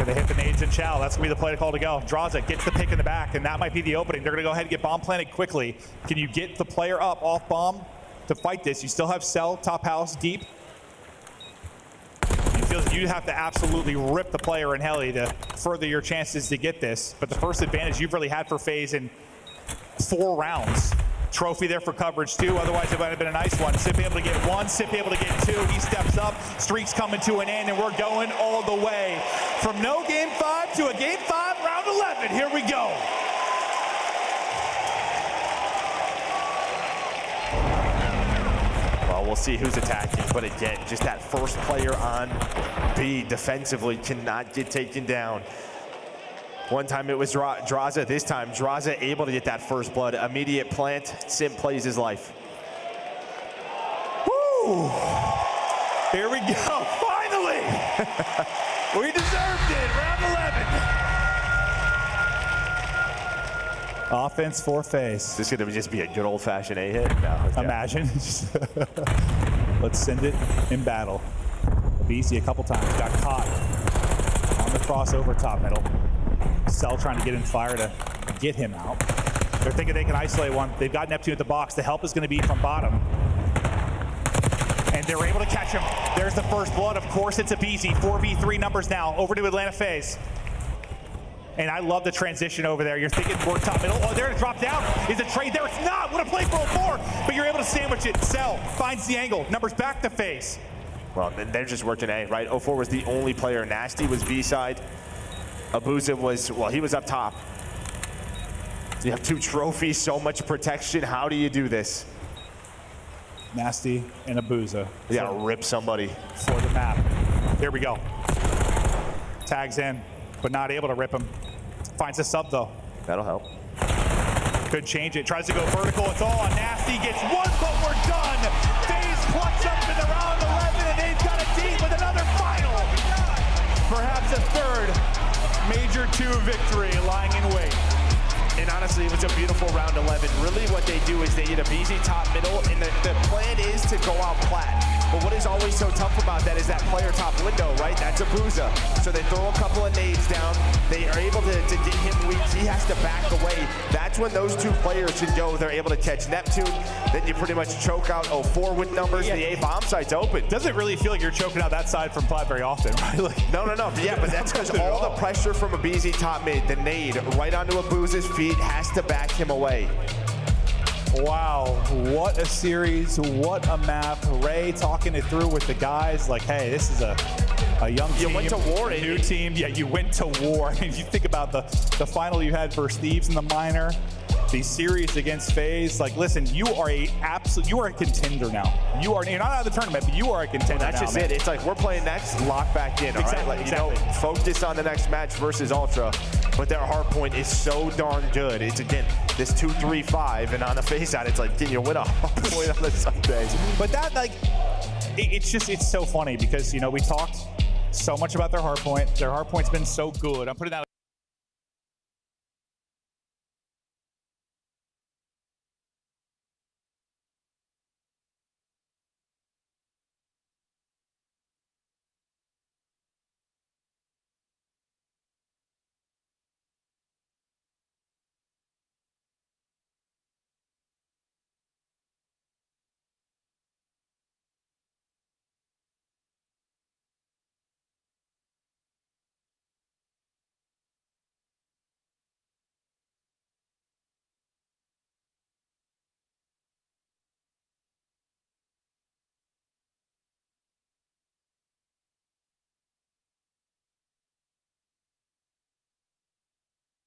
Gonna hit the nades and Chow. That's gonna be the play to call to go. Draws it, gets the pick in the back, and that might be the opening. They're gonna go ahead and get bomb planted quickly. Can you get the player up off bomb to fight this? You still have Cell, top house, deep. You feel you have to absolutely rip the player in heli to further your chances to get this. But the first advantage you've really had for FaZe in 4 rounds. Trophy there for coverage too, otherwise it might have been a nice one. Sip able to get 1, Sip able to get 2. He steps up, streak's coming to an end, and we're going all the way. From no game 5 to a game 5, round 11. Here we go. Well, we'll see who's attacking, but again, just that first player on B defensively cannot get taken down. One time it was Draza, this time Draza able to get that first blood. Immediate plant, Sim plays his life. Woo! Here we go, finally! We deserved it, round 11. Offense for FaZe. This is gonna just be a good old-fashioned A hit? No, imagine. Let's send it in battle. BC a couple times, got caught on the crossover top middle. Cell trying to get in fire to get him out. They're thinking they can isolate one. They've got Neptune at the box. The help is going to be from bottom. And they're able to catch him. There's the first blood. Of course, it's a BZ. 4v3 numbers now. Over to Atlanta FaZe. And I love the transition over there. You're thinking work top middle. Oh, there it dropped down. Is it trade there? It's not. What a play for 04. But you're able to sandwich it. Cell finds the angle. Numbers back to FaZe. Well, they're just working A, right? 04 was the only player. Nasty was B side. Abuza was, well, he was up top. You have 2 trophies, so much protection. How do you do this? Nasty and Abuza. You gotta rip somebody. For the map. Here we go. Tags in, but not able to rip him. Finds a sub though. That'll help. Could change it. Tries to go vertical. It's all on Nasty. Gets 1, but we're done. FaZe clutch up in the round 11, and they've got a team with another final. Perhaps a 3rd. Major 2 victory lying in wait. And honestly, it was a beautiful round 11. Really what they do is they get a BZ top middle, and the plan is to go out plat. But what is always so tough about that is that player top window, right? That's Abuza. So they throw a couple of nades down. They are able to get him weak. He has to back away. That's when those 2 players should go. They're able to catch Neptune. Then you pretty much choke out 04 with numbers. Yeah. The A bomb site's open. Doesn't really feel like you're choking out that side from plat very often, right? Like, no. Yeah, but that's because all the pressure from a BZ top mid, the nade right onto Abuza's feet, has to back him away. Wow, what a series, what a map. Ray talking it through with the guys like, hey, this is a young team. You went to war. A new team. Yeah, you went to war. I mean, if you think about the final you had versus Thieves in the minor, the series against FaZe, like, listen, you are a contender now. You're not out of the tournament, but you are a contender. That's now, just man. it. It's like we're playing next, lock back in. Exactly, all right? Like, exactly. You know, focus on the next match versus Ultra, but their hard point is so darn good. It's again this 2-3-5, and on the FaZe side, it's like, can you win a point on the Sundays? But that, like, it's so funny because, you know, we talked so much about their hard point. Their hard point's been so good. I'm putting that